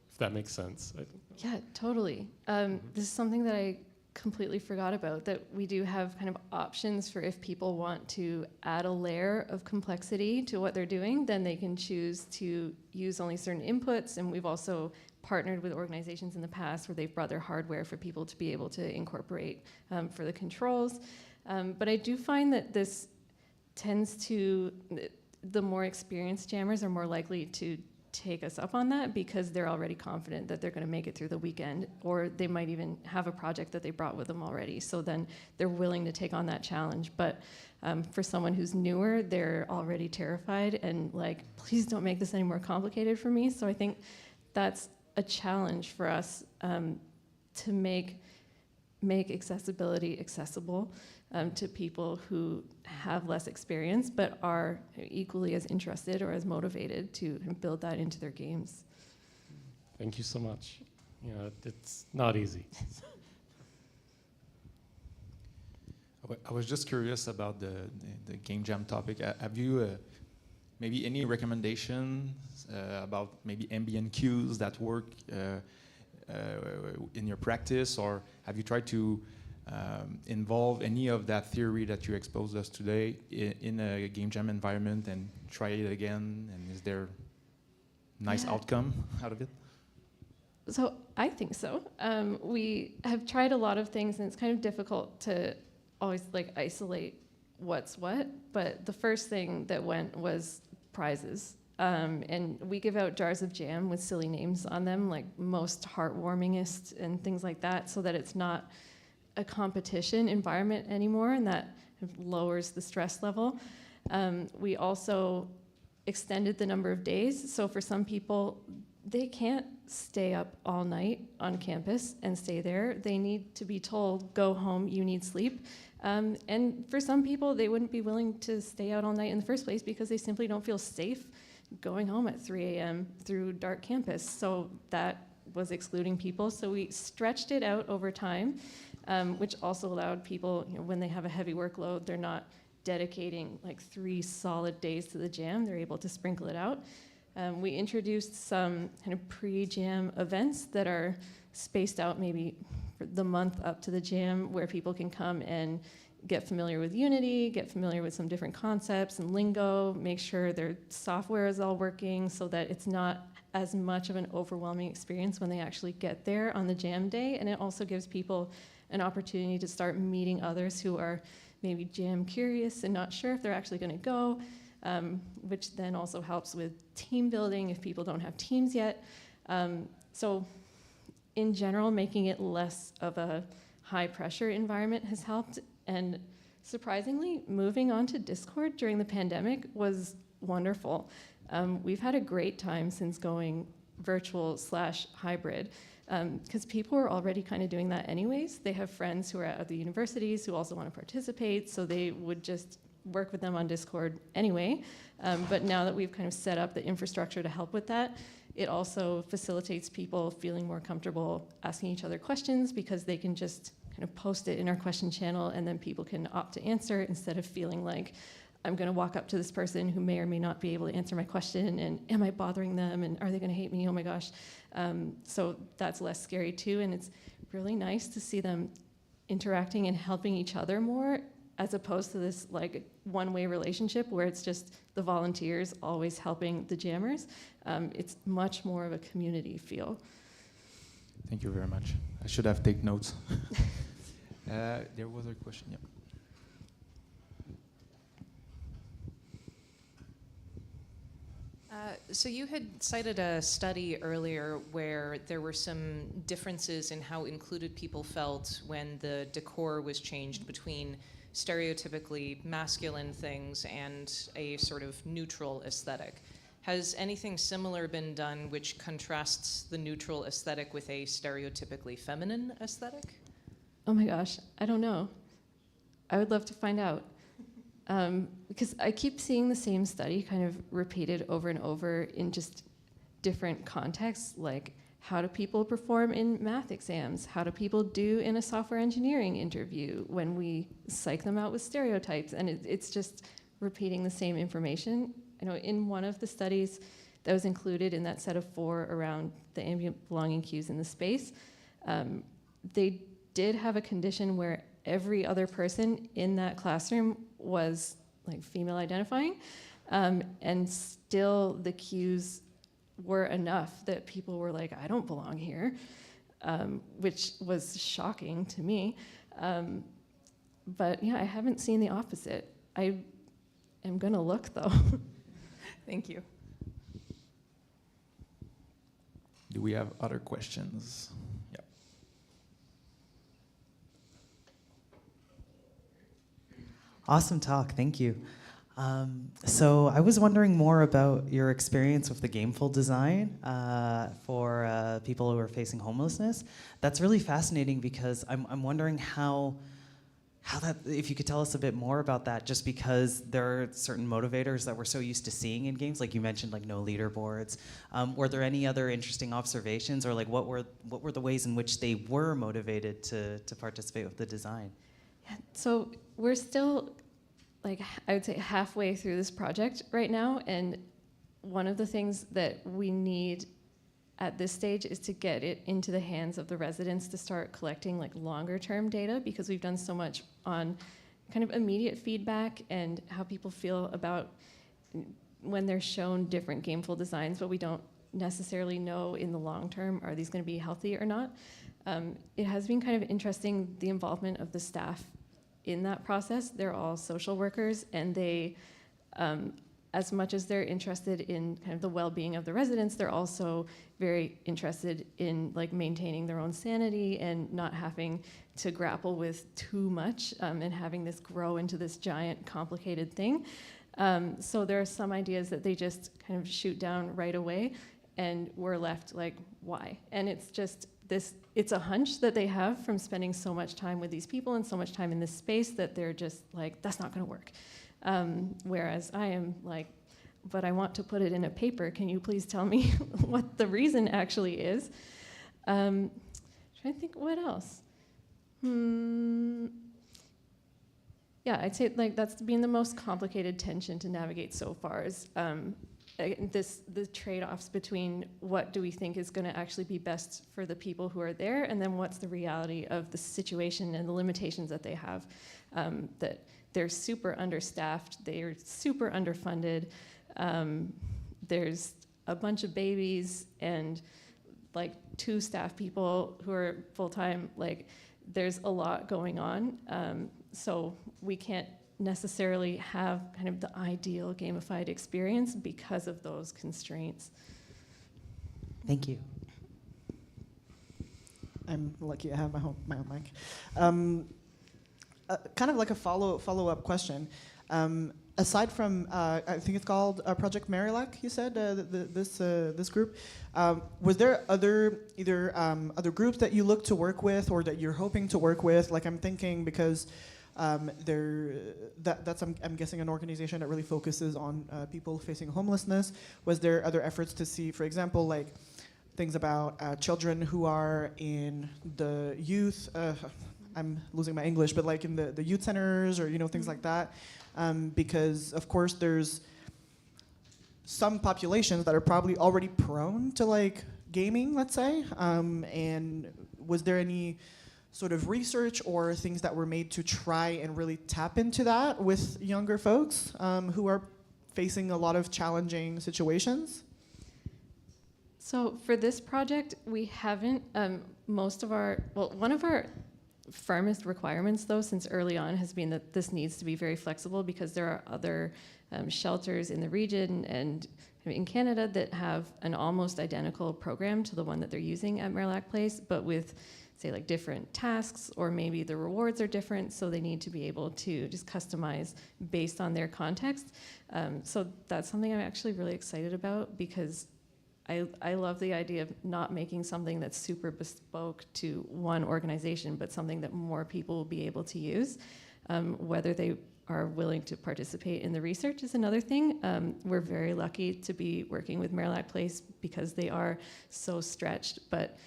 If that makes sense. Yeah, totally. This is something that I completely forgot about, that we do have kind of options for if people want to add a layer of complexity to what they're doing, then they can choose to use only certain inputs. And we've also partnered with organizations in the past where they've brought their hardware for people to be able to incorporate for the controls. But I do find that this tends to, the more experienced jammers are more likely to take us up on that, because they're already confident that they're going to make it through the weekend, or they might even have a project that they brought with them already. So then they're willing to take on that challenge. But for someone who's newer, they're already terrified and please don't make this any more complicated for me. So I think that's a challenge for us to make accessibility accessible to people who have less experience but are equally as interested or as motivated to build that into their games. Thank you so much. It's not easy. I was just curious about the game jam topic. Have you maybe any recommendations about maybe ambient cues that work in your practice, or have you tried to involve any of that theory that you exposed us today in a game jam environment and try it again? And is there nice outcome out of it? So I think so. We have tried a lot of things, and it's kind of difficult to always isolate what's what. But the first thing that went was prizes. And we give out jars of jam with silly names on them, like most heartwarmingest and things like that, so that it's not a competition environment anymore, and that lowers the stress level. We also extended the number of days. So for some people, they can't stay up all night on campus and stay there. They need to be told, go home, you need sleep. And for some people, they wouldn't be willing to stay out all night in the first place because they simply don't feel safe going home at 3 a.m. through dark campus. So that was excluding people. So we stretched it out over time, which also allowed people, when they have a heavy workload, they're not dedicating 3 solid days to the jam. They're able to sprinkle it out. We introduced some kind of pre-jam events that are spaced out maybe for the month up to the jam, where people can come and get familiar with Unity, get familiar with some different concepts and lingo, make sure their software is all working so that it's not as much of an overwhelming experience when they actually get there on the jam day. And it also gives people an opportunity to start meeting others who are maybe jam curious and not sure if they're actually going to go, which then also helps with team building if people don't have teams yet. So in general, making it less of a high pressure environment has helped. And surprisingly, moving on to Discord during the pandemic was wonderful. We've had a great time since going virtual/hybrid, because people are already kind of doing that anyways. They have friends who are at other universities who also want to participate, so they would just work with them on Discord anyway. But now that we've kind of set up the infrastructure to help with that, it also facilitates people feeling more comfortable asking each other questions, because they can just kind of post it in our question channel and then people can opt to answer, instead of feeling like I'm going to walk up to this person who may or may not be able to answer my question, and am I bothering them, and are they going to hate me? Oh my gosh. So that's less scary too, and it's really nice to see them interacting and helping each other more, as opposed to this like one-way relationship where it's just the volunteers always helping the jammers. It's much more of a community feel. Thank you very much. I should have taken notes. There was a question, yeah. So you had cited a study earlier where there were some differences in how included people felt when the decor was changed between stereotypically masculine things and a sort of neutral aesthetic. Has anything similar been done which contrasts the neutral aesthetic with a stereotypically feminine aesthetic? Oh my gosh, I don't know. I would love to find out. Because I keep seeing the same study kind of repeated over and over in just different contexts, like how do people perform in math exams? How do people do in a software engineering interview when we psych them out with stereotypes? And it's just repeating the same information. You know, in one of the studies that was included in that set of 4 around the ambient belonging cues in the space, they did have a condition where every other person in that classroom was like female identifying, and still the cues were enough that people were like, I don't belong here, which was shocking to me. But yeah, I haven't seen the opposite. I am gonna look though. Thank you. Do we have other questions? Yeah. Awesome talk, thank you. So I was wondering more about your experience with the gameful design for people who are facing homelessness. That's really fascinating because I'm wondering how that, if you could tell us a bit more about that, just because there are certain motivators that we're so used to seeing in games, like you mentioned, like no leaderboards. Were there any other interesting observations, or like what were the ways in which they were motivated to participate with the design? Yeah, so we're still, like, I would say halfway through this project right now, and one of the things that we need at this stage is to get it into the hands of the residents to start collecting like longer term data, because we've done so much on kind of immediate feedback and how people feel about when they're shown different gameful designs, but we don't necessarily know in the long term, are these going to be healthy or not? It has been kind of interesting, the involvement of the staff in that process. They're all social workers, and they, as much as they're interested in kind of the well-being of the residents, they're also very interested in like maintaining their own sanity and not having to grapple with too much and having this grow into this giant complicated thing. So there are some ideas that they just kind of shoot down right away, and we're left like, why? And it's just this, it's a hunch that they have from spending so much time with these people and so much time in this space that they're just like, that's not gonna work. Whereas I am like, but I want to put it in a paper. Can you please tell me what the reason actually is? Trying to think what else. Yeah, I'd say like that's been the most complicated tension to navigate so far, is the trade-offs between what do we think is going to actually be best for the people who are there, and then what's the reality of the situation and the limitations that they have. That they're super understaffed, they're super underfunded. There's a bunch of babies and like 2 staff people who are full-time. Like, there's a lot going on. So we can't necessarily have kind of the ideal gamified experience because of those constraints. Thank you. I'm lucky I have my own mic. kind of like a follow-up question. Aside from, I think it's called Project Marillac, you said, this group. Was there other groups that you look to work with or that you're hoping to work with? Like I'm thinking because that's I'm guessing an organization that really focuses on people facing homelessness. Was there other efforts to see, for example, like things about children who are in the youth? I'm losing my English, but like in the youth centers or things like that. Because of course there's some populations that are probably already prone to like gaming, let's say. And was there any sort of research or things that were made to try and really tap into that with younger folks who are facing a lot of challenging situations? So for this project, we haven't, one of our firmest requirements though since early on has been that this needs to be very flexible because there are other shelters in the region and in Canada that have an almost identical program to the one that they're using at Marillac Place, but with say like different tasks or maybe the rewards are different, so they need to be able to just customize based on their context. So that's something I'm actually really excited about because I love the idea of not making something that's super bespoke to one organization, but something that more people will be able to use. Whether they are willing to participate in the research is another thing. We're very lucky to be working with Marillac Place because they are so stretched, but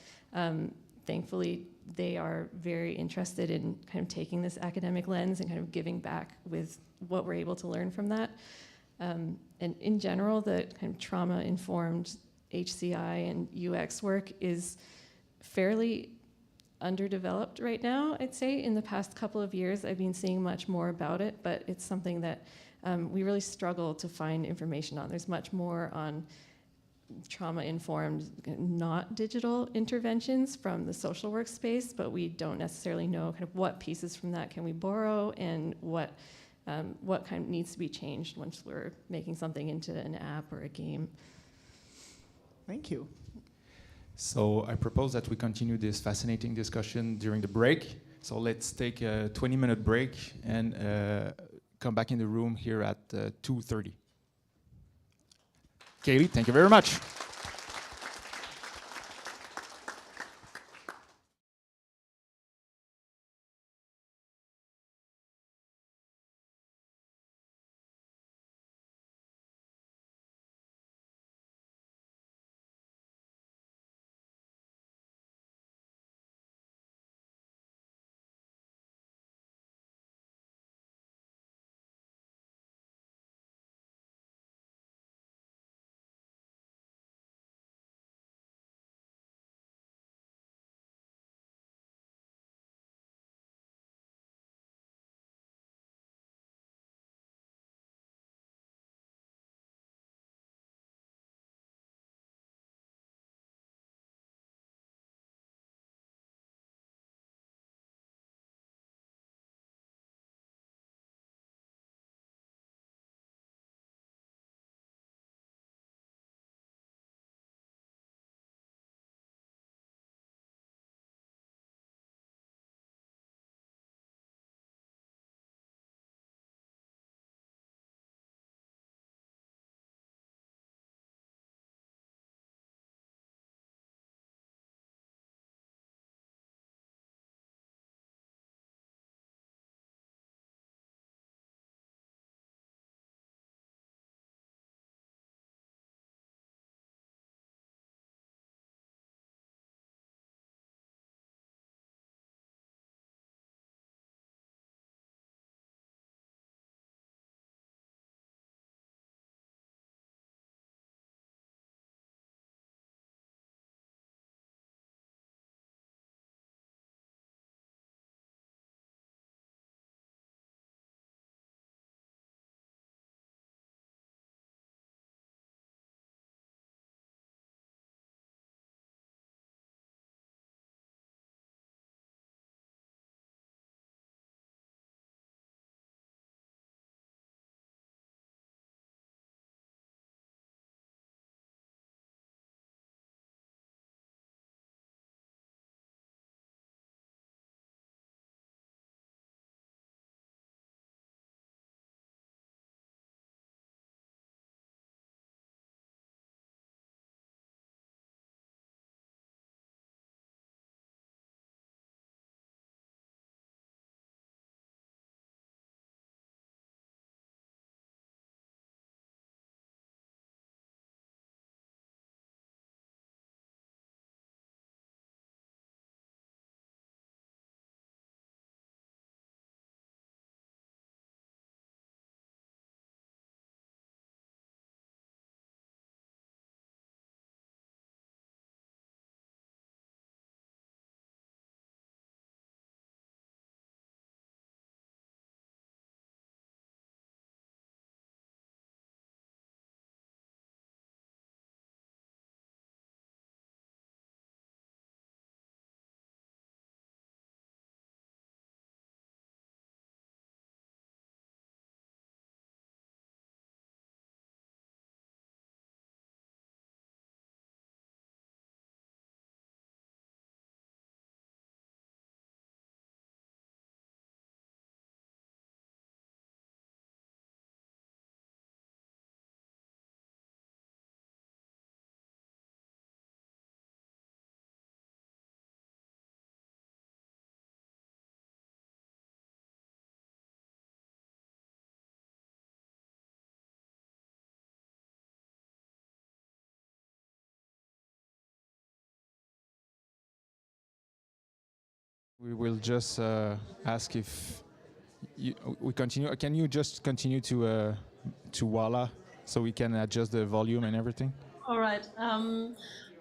thankfully they are very interested in kind of taking this academic lens and kind of giving back with what we're able to learn from that. And in general, the kind of trauma-informed HCI and UX work is fairly underdeveloped right now, I'd say. In the past couple of years, I've been seeing much more about it, but it's something that we really struggle to find information on. There's much more on trauma-informed, not digital interventions from the social work space, but we don't necessarily know kind of what pieces from that can we borrow and what kind of needs to be changed once we're making something into an app or a game. Thank you. So I propose that we continue this fascinating discussion during the break. So let's take a 20-minute break and come back in the room here at 2:30. Kaylee, thank you very much. We will just ask if we continue. Can you just continue to Walla so we can adjust the volume and everything? All right.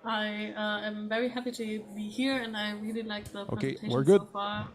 I am very happy to be here, and I really like the presentation we're good. so far.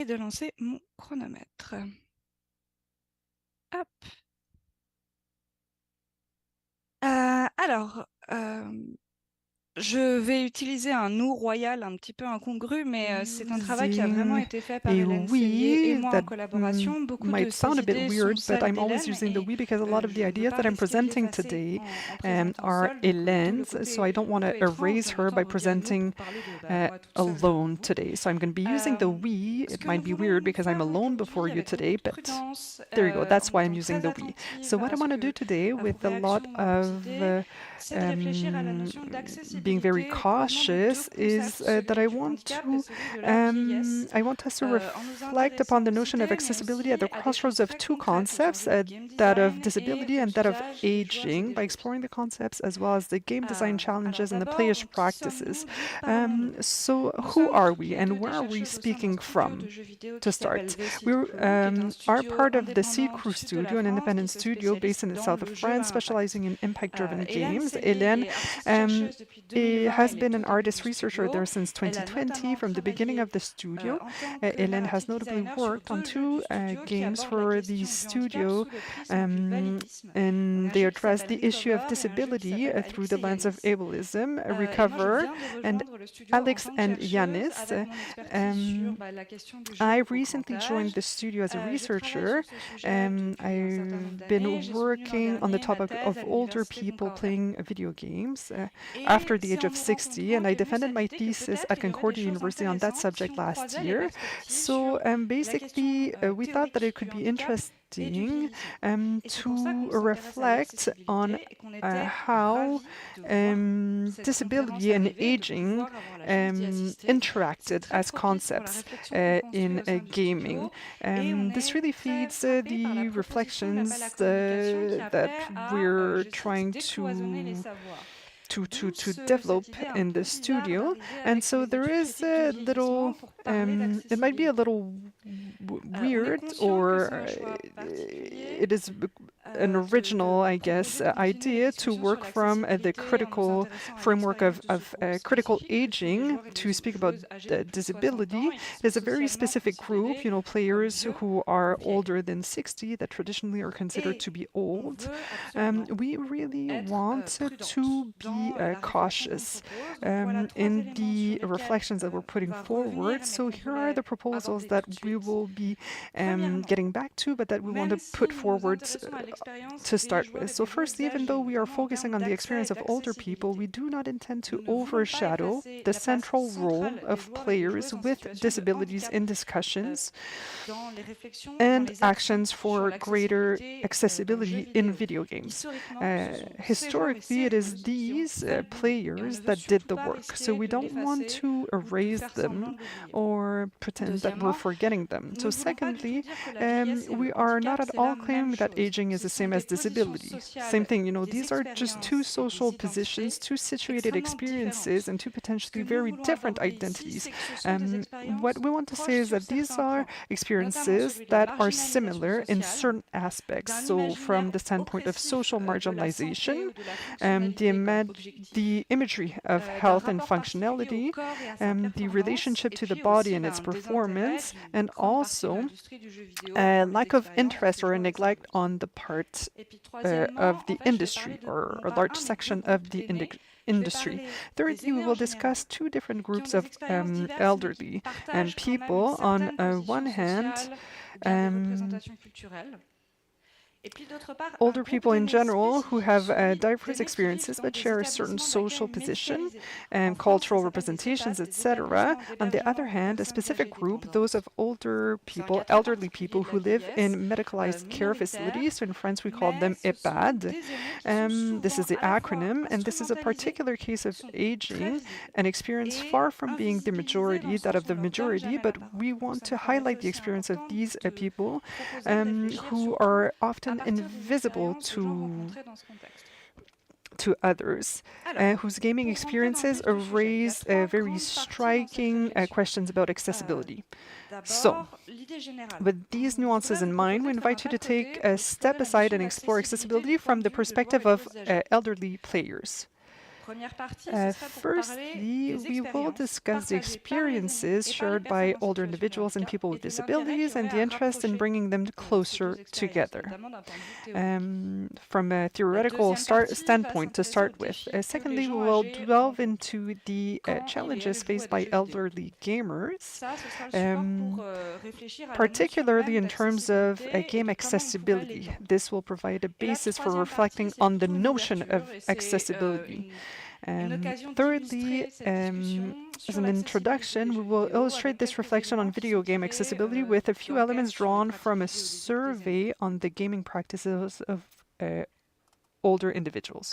Et de lancer mon chronomètre. Hop. Alors, je vais utiliser un nous royal un petit peu incongru, mais c'est un travail qui a vraiment été fait par Hélène Cellier et moi en collaboration. Beaucoup de might sound ces a bit idées weird, sont but celles I'm always d'Hélène using the we because a lot of the je veux ideas pas that I'm risquer de presenting l'effacer today en présentant are seule. Donc, tout le Hélène's, côté so I don't want un to peu étrange erase de her by m'entendre dire nous presenting pour parler de moi toute seule devant alone vous. today. So I'm going to be using the we. Ce It que might nous be weird voulons because I'm faire alone before aujourd'hui you avec beaucoup today, de but prudence, there you go. That's en why I'm étant using très the we. attentive So what à I ce want to do que today à with vos a lot réactions, à vos of idées, c'est de réfléchir à la notion being very d'accessibilité cautious is that I want to I want us to reflect upon the notion of accessibility at the crossroads of two concepts, that of disability and that of aging, by exploring the concepts as well as the game design challenges and the players' practices. So who are we and where are we speaking from? To start, we are part of the C-Crew Studio, an independent studio based in the south of France, specializing in impact-driven games. Hélène has been an artist researcher there since 2020, from the beginning of the studio. Hélène has notably worked on two games for the studio, and they address the issue of disability through the lens of ableism, Recover, and Alex and Yanis. I recently joined the studio as a researcher. I've been working on the topic of older people playing video games after the age of 60, and I defended my thesis at Concordia University on that subject last year. So basically, we thought that it could be interesting to reflect on how disability and aging interacted as concepts in gaming. This really feeds the reflections that we're trying to develop in the studio. And so there is a little, it might be a little weird, or it is an original, I guess, idea to work from the critical framework of critical aging to speak about disability. It is a very specific group, players who are older than 60 that traditionally are considered to be old. We really want to be cautious in the reflections that we're putting forward. So here are the proposals that we will be getting back to, but that we want to put forward to start with. So first, even though we are focusing on the experience of older people, we do not intend to overshadow the central role of players with disabilities in discussions and actions for greater accessibility in video games. Historically, it is these players that did the work, so we don't want to erase them or pretend that we're forgetting them. So secondly, we are not at all claiming that aging is the same as disability. Same thing, these are just two social positions, two situated experiences, and two potentially very different identities. What we want to say is that these are experiences that are similar in certain aspects. So from the standpoint of social marginalization, the imagery of health and functionality, the relationship to the body and its performance, and also a lack of interest or a neglect on the part of the industry, or a large section of the industry. Thirdly, we will discuss two different groups of elderly people. On one hand, older people in general who have diverse experiences but share a certain social position and cultural representations, etc. On the other hand, a specific group, those of older people, elderly people who live in medicalized care facilities. So in France, we call them EHPAD. This is the acronym, and this is a particular case of aging, an experience far from being the majority, that of the majority, but we want to highlight the experience of these people who are often invisible to others, whose gaming experiences raise very striking questions about accessibility. So, with these nuances in mind, we invite you to take a step aside and explore accessibility from the perspective of elderly players. Firstly, we will discuss the experiences shared by older individuals and people with disabilities and the interest in bringing them closer together. From a theoretical standpoint to start with. Secondly, we will delve into the challenges faced by elderly gamers, particularly in terms of game accessibility. This will provide a basis for reflecting on the notion of accessibility. Thirdly, as an introduction, we will illustrate this reflection on video game accessibility with a few elements drawn from a survey on the gaming practices of older individuals.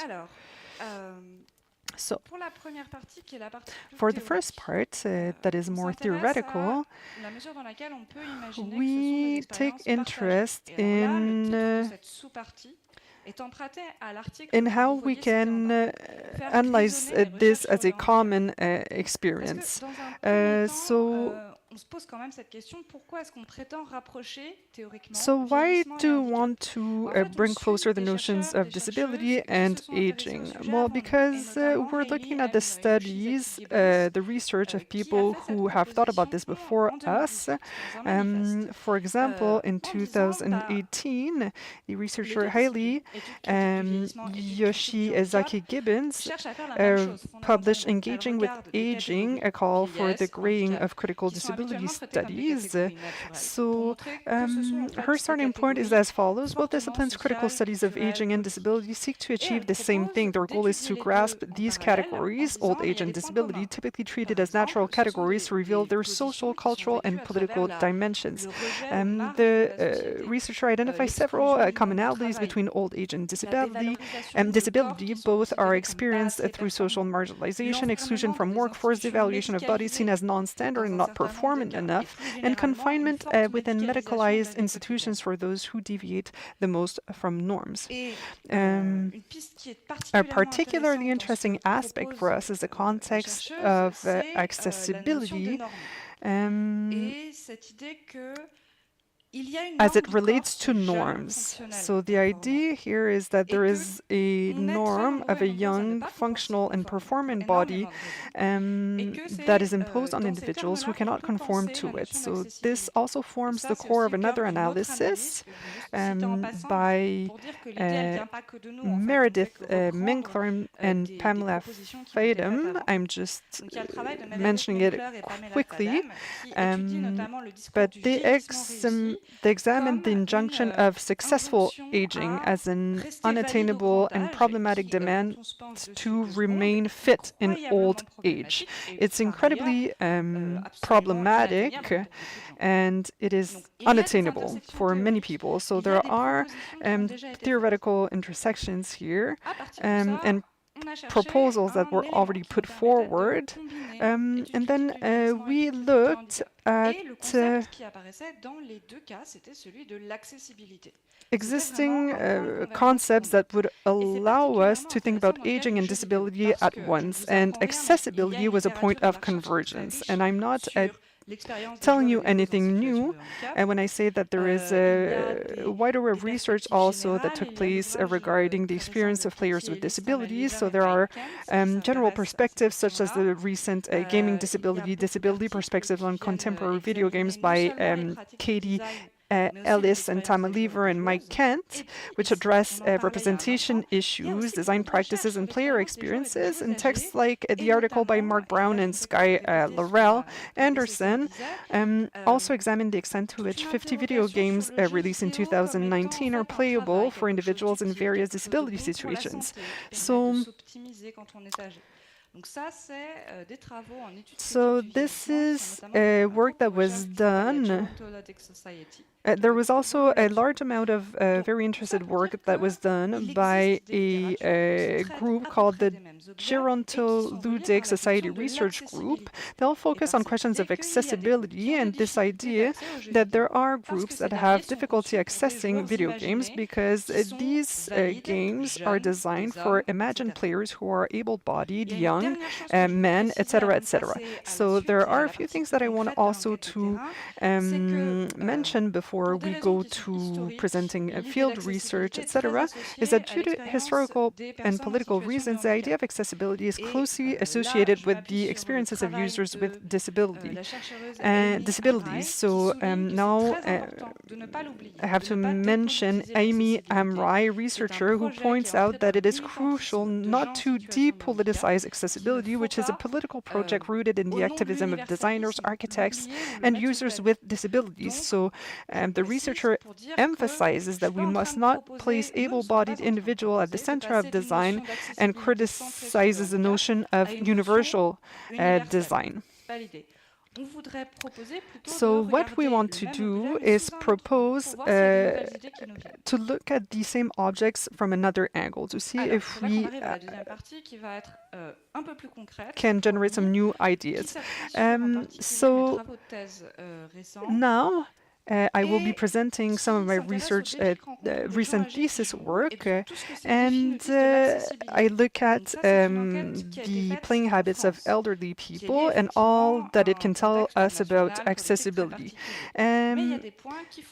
So, for the first part, that is more theoretical, we take interest in how we can analyze this as a common experience. So why do we want to bring closer the notions of disability and aging? Well, because we're looking at the studies, the research of people who have thought about this before us. For example, in 2018, the researcher Hailey Yoshizaki Gibbons published Engaging with Aging, a call for the grading of critical disability studies. So her starting point is as follows. Both disciplines, critical studies of aging and disability, seek to achieve the same thing. Their goal is to grasp these categories, old age and disability, typically treated as natural categories, to reveal their social, cultural, and political dimensions. The researcher identifies several commonalities between old age and disability. Both are experienced through social marginalization, exclusion from workforce, devaluation of bodies seen as non-standard and not performant enough, and confinement within medicalized institutions for those who deviate the most from norms. A particularly interesting aspect for us is the context of accessibility. As it relates to norms. So the idea here is that there is a norm of a young, functional, and performant body that is imposed on individuals who cannot conform to it. So this also forms the core of another analysis by Meredith Minkler and Pamela Fadem. I'm just mentioning it quickly, but they examined the injunction of successful aging as an unattainable and problematic demand to remain fit in old age. It's incredibly problematic and it is unattainable for many people. So there are theoretical intersections here and proposals that were already put forward. And then we looked at existing concepts that would allow us to think about aging and disability at once. And accessibility was a point of convergence. And I'm not telling you anything new when I say that there is a wider array of research also that took place regarding the experience of players with disabilities. So there are general perspectives such as the recent gaming disability perspectives on contemporary video games by Katie Ellis and Tama Lever and Mike Kent, which address representation issues, design practices, and player experiences, and texts like the article by Mark Brown and Sky Laurel Anderson also examine the extent to which 50 video games released in 2019 are playable for individuals in various disability situations. So this is work that was done. There was also a large amount of very interested work that was done by a group called the Gerontoludic Society Research Group. They'll focus on questions of accessibility and this idea that there are groups that have difficulty accessing video games because these games are designed for imagined players who are able-bodied, young, men, etc., etc. So there are a few things that I want also to mention before before we go to presenting field research, etc., is that due to historical and political reasons, the idea of accessibility is closely associated with the experiences of users with disabilities. So now I have to mention Amy Amrai, researcher, who points out that it is crucial not to depoliticize accessibility, which is a political project rooted in the activism of designers, architects, and users with disabilities. So the researcher emphasizes that we must not place able-bodied individual at the center of design and criticizes the notion of universal design. So what we want to do is propose to look at the same objects from another angle, to see if we can generate some new ideas. So now I will be presenting some of my research, recent thesis work, and I look at the playing habits of elderly people and all that it can tell us about accessibility.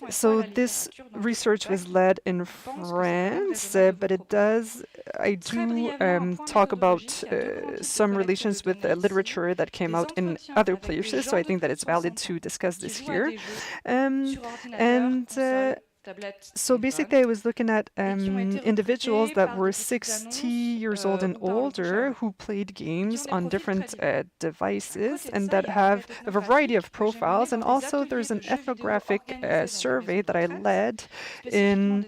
So this research was led in France, but I do talk about some relations with literature that came out in other places, so I think that it's valid to discuss this here. So basically I was looking at individuals that were 60 years old and older who played games on different devices and that have a variety of profiles. And also there's an ethnographic survey that I led in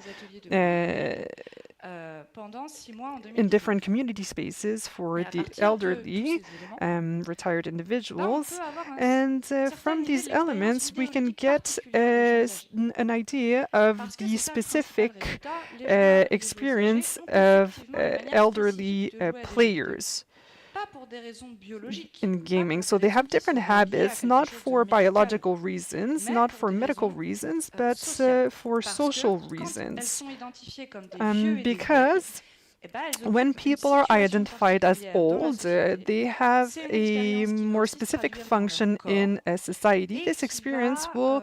different community spaces for the elderly, retired individuals. And from these elements, we can get an idea of the specific experience of elderly players in gaming. So they have different habits, not for biological reasons, not for medical reasons, but for social reasons. Because when people are identified as old, they have a more specific function in a society. This experience will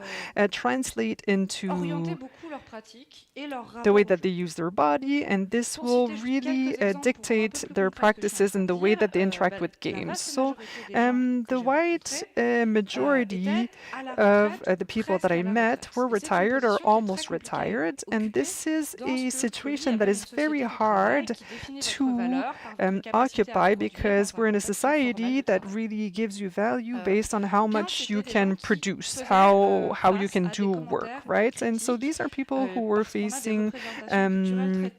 translate into the way that they use their body, and this will really dictate their practices and the way that they interact with games. So the wide majority of the people that I met were retired or almost retired, and this is a situation that is very hard to occupy, because we're in a society that really gives you value based on how much you can produce, how you can do work, right? And so these are people who were facing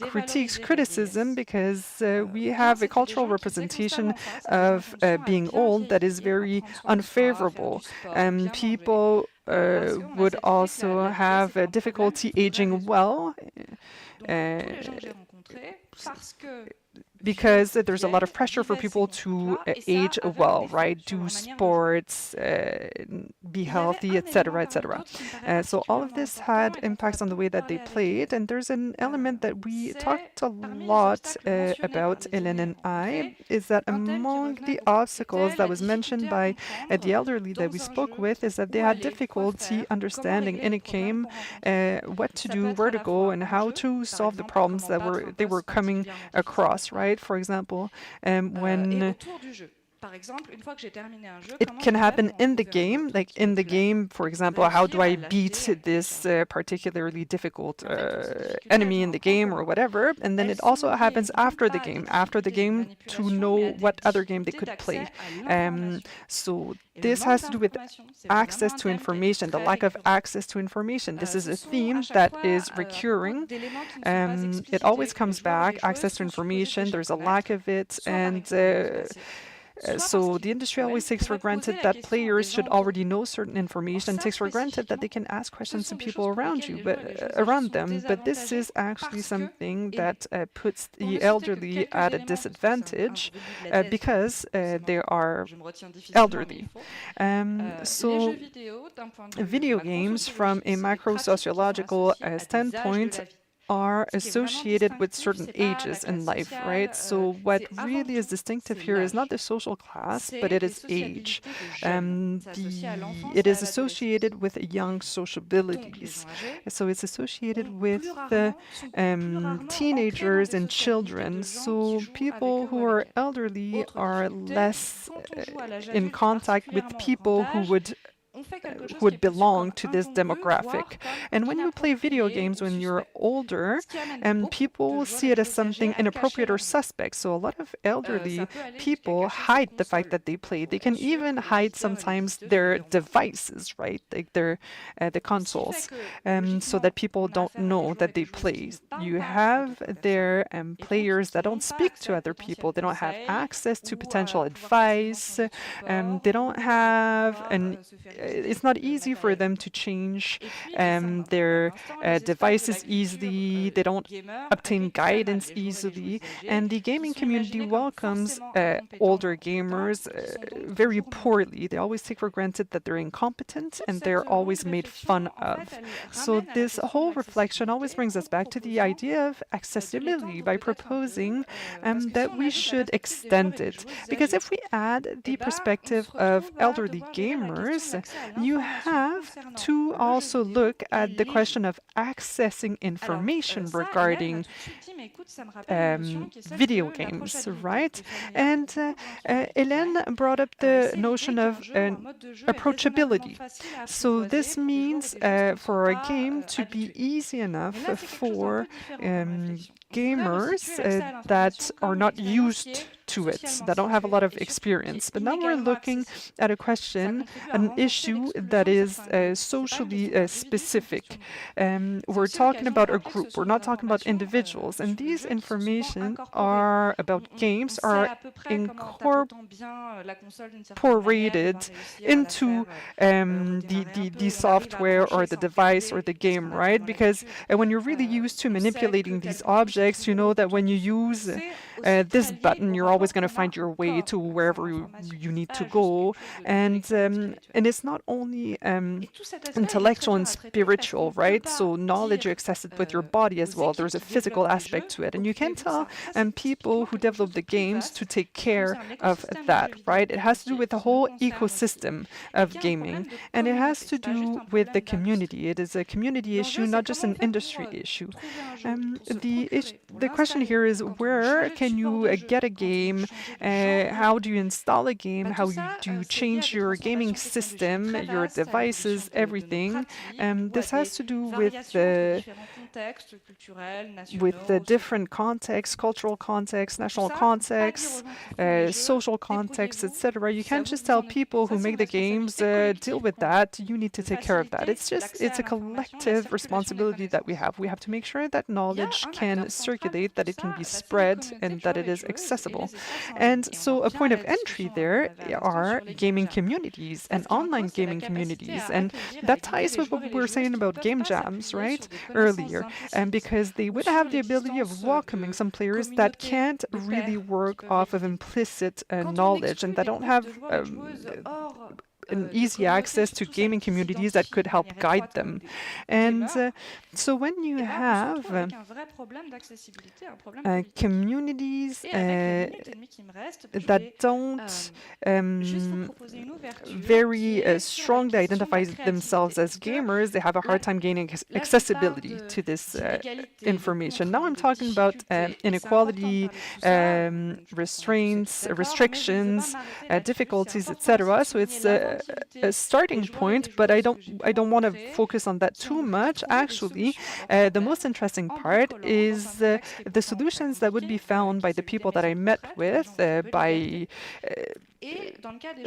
criticism, because we have a cultural representation of being old that is very unfavorable. People would also have difficulty aging well, because there's a lot of pressure for people to age well, right? Do sports, be healthy, etc., etc. So all of this had impacts on the way that they played, and there's an element that we talked a lot about, Hélène and I, is that among the obstacles that was mentioned by the elderly that we spoke with is that they had difficulty understanding in a game what to do, where to go, and how to solve the problems that they were coming across, right? For example, when it can happen in the game, like in the game, for example, how do I beat this particularly difficult enemy in the game or whatever, and then it also happens after the game to know what other game they could play. So this has to do with access to information, the lack of access to information. This is a theme that is recurring. It always comes back, access to information, there's a lack of it, and so the industry always takes for granted that players should already know certain information, takes for granted that they can ask questions to people around them. But this is actually something that puts the elderly at a disadvantage because they are elderly. So video games, from a macro-sociological standpoint, are associated with certain ages in life, right? So what really is distinctive here is not the social class, but it is age. It is associated with young sociabilities. So it's associated with teenagers and children. So people who are elderly are less in contact with people who would belong to this demographic. And when you play video games when you're older, people see it as something inappropriate or suspect. So a lot of elderly people hide the fact that they play. They can even hide sometimes their devices, right? Like the consoles, so that people don't know that they play. You have their players that don't speak to other people. They don't have access to potential advice. They don't have it's not easy for them to change their devices easily. They don't obtain guidance easily. And the gaming community welcomes older gamers very poorly. They always take for granted that they're incompetent and they're always made fun of. So this whole reflection always brings us back to the idea of accessibility by proposing that we should extend it. Because if we add the perspective of elderly gamers, you have to also look at the question of accessing information regarding video games, right? And Hélène brought up the notion of approachability. So this means for a game to be easy enough for gamers that are not used to it, that don't have a lot of experience. But now we're looking at a question, an issue that is socially specific. We're talking about a group, we're not talking about individuals. And these information are about games are incorporated into the software or the device or the game, right? Because when you're really used to manipulating these objects, you know that when you use this button, you're always going to find your way to wherever you need to go. And it's not only intellectual and spiritual, right? So knowledge, you access it with your body as well. There's a physical aspect to it. And you can tell people who develop the games to take care of that, right? It has to do with the whole ecosystem of gaming. And it has to do with the community. It is a community issue, not just an industry issue. The question here is, where can you get a game? How do you install a game? How do you change your gaming system, your devices, everything? This has to do with the different contexts, cultural context, national context, social context, etc. You can't just tell people who make the games, deal with that. You need to take care of that. It's a collective responsibility that we have. We have to make sure that knowledge can circulate, that it can be spread, and that it is accessible. And so a point of entry there are gaming communities and online gaming communities. And that ties with what we were saying about game jams, right, earlier. And because they would have the ability of welcoming some players that can't really work off of implicit knowledge and that don't have an easy access to gaming communities that could help guide them. And so when you have communities that don't very strongly identify themselves as gamers, they have a hard time gaining accessibility to this information. Now I'm talking about inequality, restraints, restrictions, difficulties, etc. So it's a starting point, but I don't want to focus on that too much. Actually, the most interesting part is the solutions that would be found by the people that I met with by a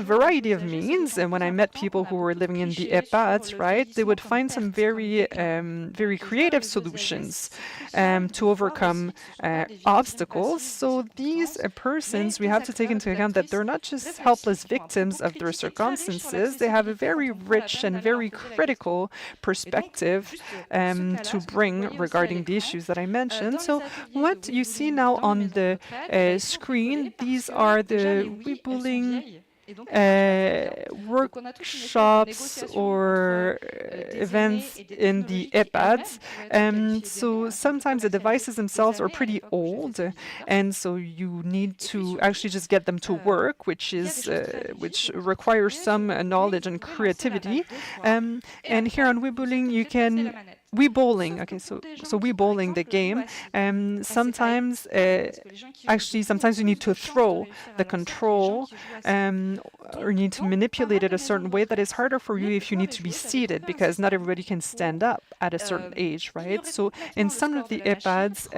variety of means. And when I met people who were living in the EHPADs, right, they would find some very creative solutions to overcome obstacles. So these persons, we have to take into account that they're not just helpless victims of their circumstances. They have a very rich and very critical perspective to bring regarding the issues that I mentioned. So what you see now on the screen, these are the weebullying workshops or events in the iPads. So sometimes the devices themselves are pretty old, and so you need to actually just get them to work, which requires some knowledge and creativity. And here on Weebowling, you can Weebowling, okay, so Weebowling, the game, sometimes you need to throw the control, or need to manipulate it a certain way that is harder for you if you need to be seated, because not everybody can stand up at a certain age, right? So in some of the iPads,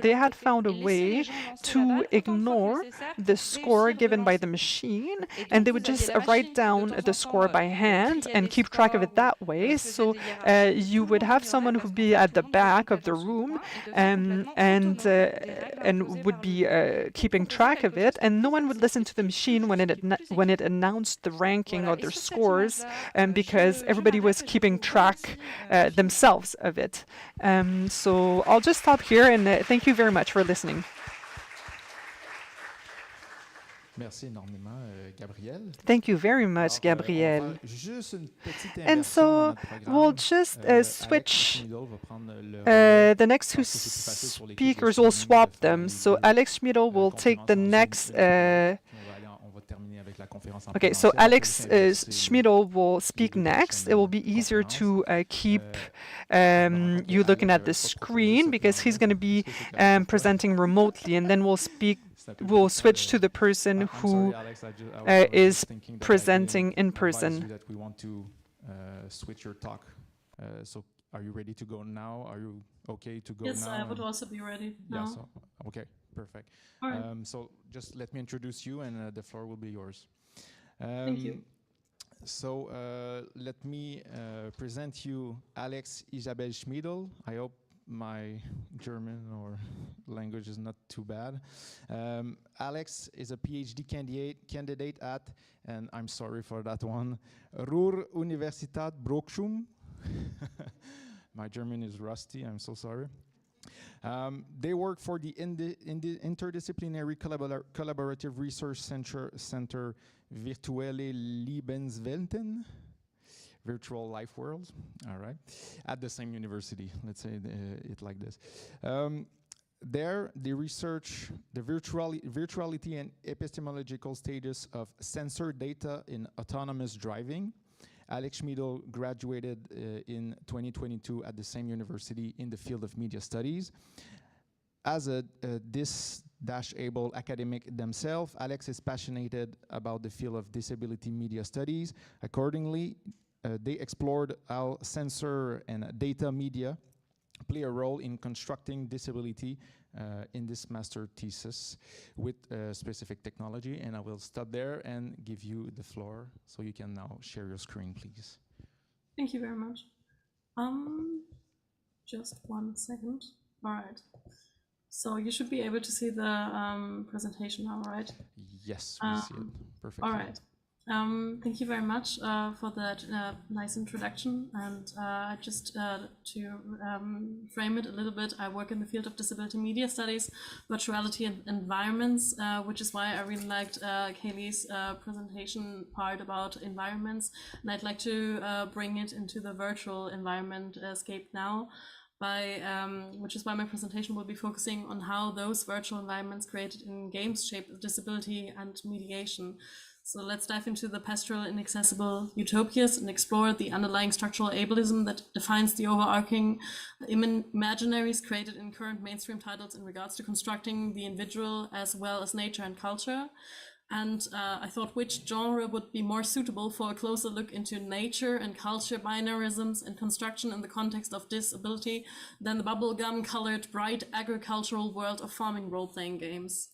they had found a way to ignore the score given by the machine, and they would just write down the score by hand and keep track of it that way. So you would have someone who'd be at the back of the room and would be keeping track of it, and no one would listen to the machine when it announced the ranking or their scores, because everybody was keeping track themselves of it. So I'll just stop here, and thank you very much for listening. Merci énormément, Gabrielle. Thank you very much, Gabrielle. And so we'll just switch. The next two speakers will swap them. So Alex Schmidl will take the next. Okay, so Alex Schmidl will speak next. It will be easier to keep you looking at the screen, because he's going to be presenting remotely, and then we'll switch to the person who is presenting in person. That we want to switch your talk. So are you ready to go now? Are you okay to go now? Yes, I would also be ready now. Yeah, so, okay, perfect. All right. So just let me introduce you, and the floor will be yours. Thank you. So let me present you Alex Isabel Schmidl. I hope my German or language is not too bad. Alex is a PhD candidate at, and I'm sorry for that one, Ruhr-Universität Bochum. My German is rusty, I'm so sorry. They work for the interdisciplinary collaborative research center Virtuelle Lebenswelten, virtual life worlds, all right, at the same university, let's say it like this. There, they research the virtuality and epistemological status of sensor data in autonomous driving. Alex Schmidl graduated in 2022 at the same university in the field of media studies. As a able academic themselves, Alex is passionate about the field of disability media studies. Accordingly, they explored how sensor and data media play a role in constructing disability in this master thesis with specific technology. And I will stop there and give you the floor so you can now share your screen, please. Thank you very much. Just 1 second. All right. So you should be able to see the presentation now, right? Yes, we see it perfectly. All right. Thank you very much for that nice introduction. And just to frame it a little bit, I work in the field of disability media studies, virtuality and environments, which is why I really liked Kaylee's presentation part about environments. And I'd like to bring it into the virtual environment scape now. Which is why my presentation will be focusing on how those virtual environments created in games shape disability and mediation. So let's dive into the pastoral inaccessible utopias and explore the underlying structural ableism that defines the overarching imaginaries created in current mainstream titles in regards to constructing the individual as well as nature and culture. And I thought which genre would be more suitable for a closer look into nature and culture binarisms and construction in the context of disability than the bubblegum-colored, bright agricultural world of farming role-playing games.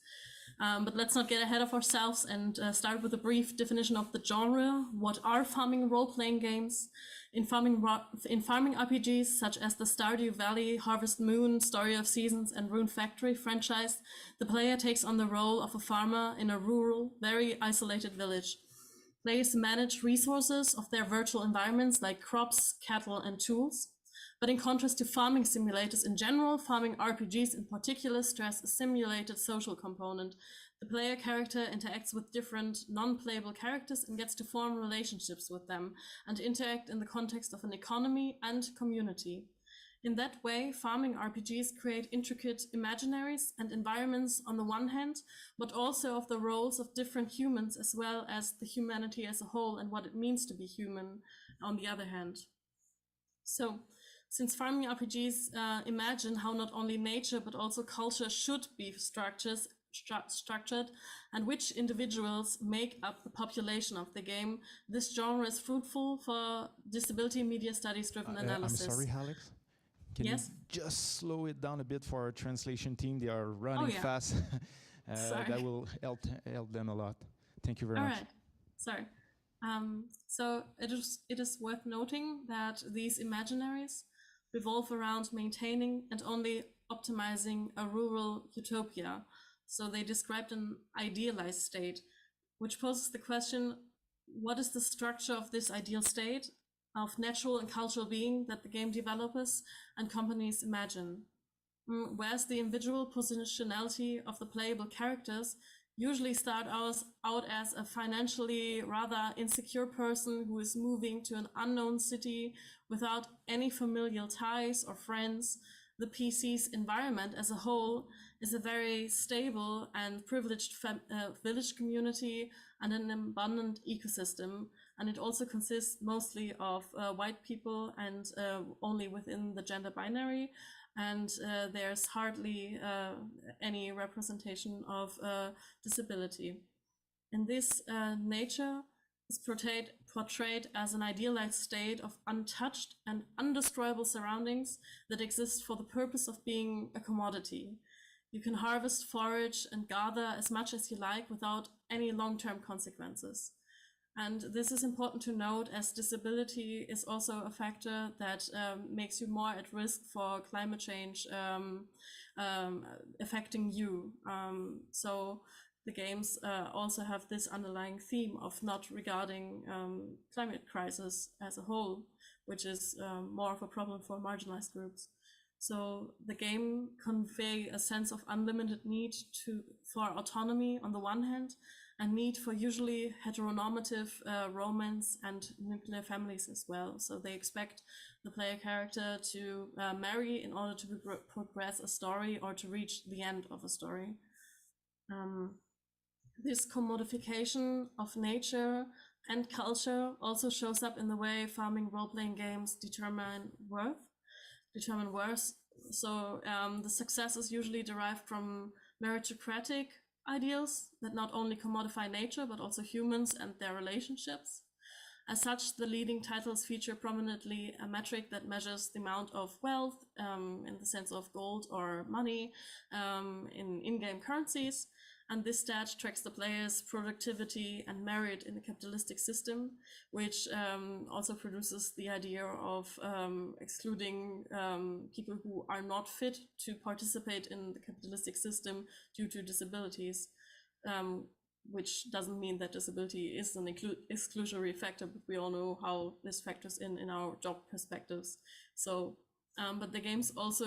But let's not get ahead of ourselves and start with a brief definition of the genre. What are farming role-playing games? In farming RPGs, such as the Stardew Valley, Harvest Moon, Story of Seasons, and Rune Factory franchise, the player takes on the role of a farmer in a rural, very isolated village. Players manage resources of their virtual environments like crops, cattle, and tools. But in contrast to farming simulators in general, farming RPGs in particular stress a simulated social component. The player character interacts with different non-playable characters and gets to form relationships with them and interact in the context of an economy and community. In that way, farming RPGs create intricate imaginaries and environments on the one hand, but also of the roles of different humans as well as the humanity as a whole and what it means to be human on the other hand. So, since farming RPGs imagine how not only nature but also culture should be structured and which individuals make up the population of the game, this genre is fruitful for disability media studies driven analysis. I'm sorry, Alex. Can you just slow it down a bit for our translation team? They are running fast. That will help them a lot. Thank you very much. All right. Sorry. So it is worth noting that these imaginaries revolve around maintaining and only optimizing a rural utopia. So they described an idealized state, which poses the question, what is the structure of this ideal state of natural and cultural being that the game developers and companies imagine? Whereas the individual positionality of the playable characters usually start out as a financially rather insecure person who is moving to an unknown city without any familial ties or friends, the PC's environment as a whole is a very stable and privileged village community and an abundant ecosystem. And it also consists mostly of white people and only within the gender binary. And there's hardly any representation of disability. In this, nature is portrayed as an idealized state of untouched and undestroyable surroundings that exist for the purpose of being a commodity. You can harvest, forage, and gather as much as you like without any long-term consequences. And this is important to note, as disability is also a factor that makes you more at risk for climate change affecting you. So the games also have this underlying theme of not regarding climate crisis as a whole, which is more of a problem for marginalized groups. So the game convey a sense of unlimited need for autonomy on the one hand, and need for usually heteronormative romance and nuclear families as well. So they expect the player character to marry in order to progress a story or to reach the end of a story. This commodification of nature and culture also shows up in the way farming role-playing games determine worth. So the success is usually derived from meritocratic ideals that not only commodify nature, but also humans and their relationships. As such, the leading titles feature prominently a metric that measures the amount of wealth in the sense of gold or money in in-game currencies. And this stat tracks the player's productivity and merit in the capitalistic system, which also produces the idea of excluding people who are not fit to participate in the capitalistic system due to disabilities, which doesn't mean that disability is an exclusionary factor, but we all know how this factors in our job perspectives. So, but the games also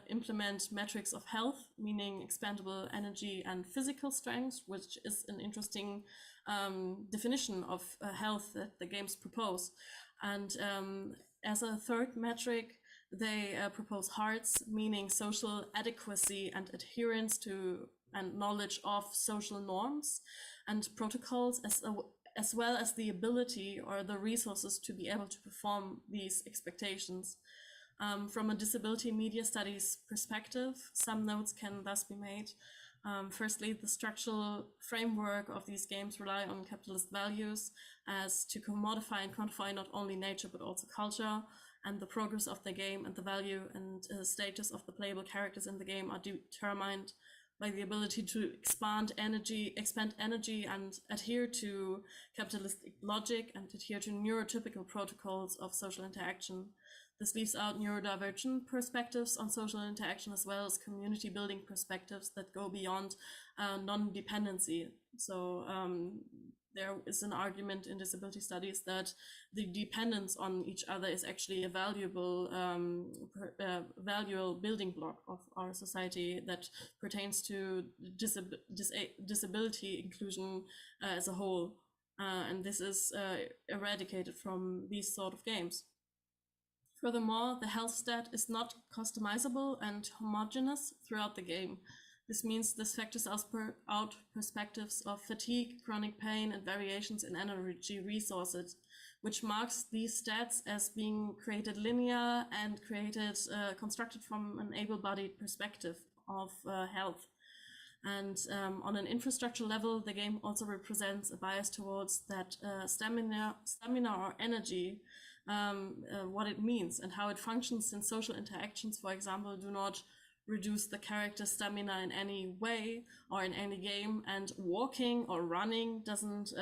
implement metrics of health, meaning expendable energy and physical strength, which is an interesting definition of health that the games propose. And as a third metric, they propose hearts, meaning social adequacy and adherence to and knowledge of social norms and protocols, as well as the ability or the resources to be able to perform these expectations. From a disability media studies perspective, some notes can thus be made. Firstly, the structural framework of these games rely on capitalist values as to commodify and quantify not only nature but also culture, and the progress of the game and the value and status of the playable characters in the game are determined by the ability to expend energy and adhere to capitalistic logic and adhere to neurotypical protocols of social interaction. This leaves out neurodivergent perspectives on social interaction as well as community building perspectives that go beyond non-dependency. So there is an argument in disability studies that the dependence on each other is actually a valuable building block of our society that pertains to disability inclusion as a whole. And this is eradicated from these sort of games. Furthermore, the health stat is not customizable and homogeneous throughout the game. This means this factors out perspectives of fatigue, chronic pain, and variations in energy resources, which marks these stats as being created linear and constructed from an able-bodied perspective of health. And on an infrastructure level, the game also represents a bias towards that stamina or energy, what it means and how it functions in social interactions, for example, do not reduce the character's stamina in any way or in any game, and walking or running doesn't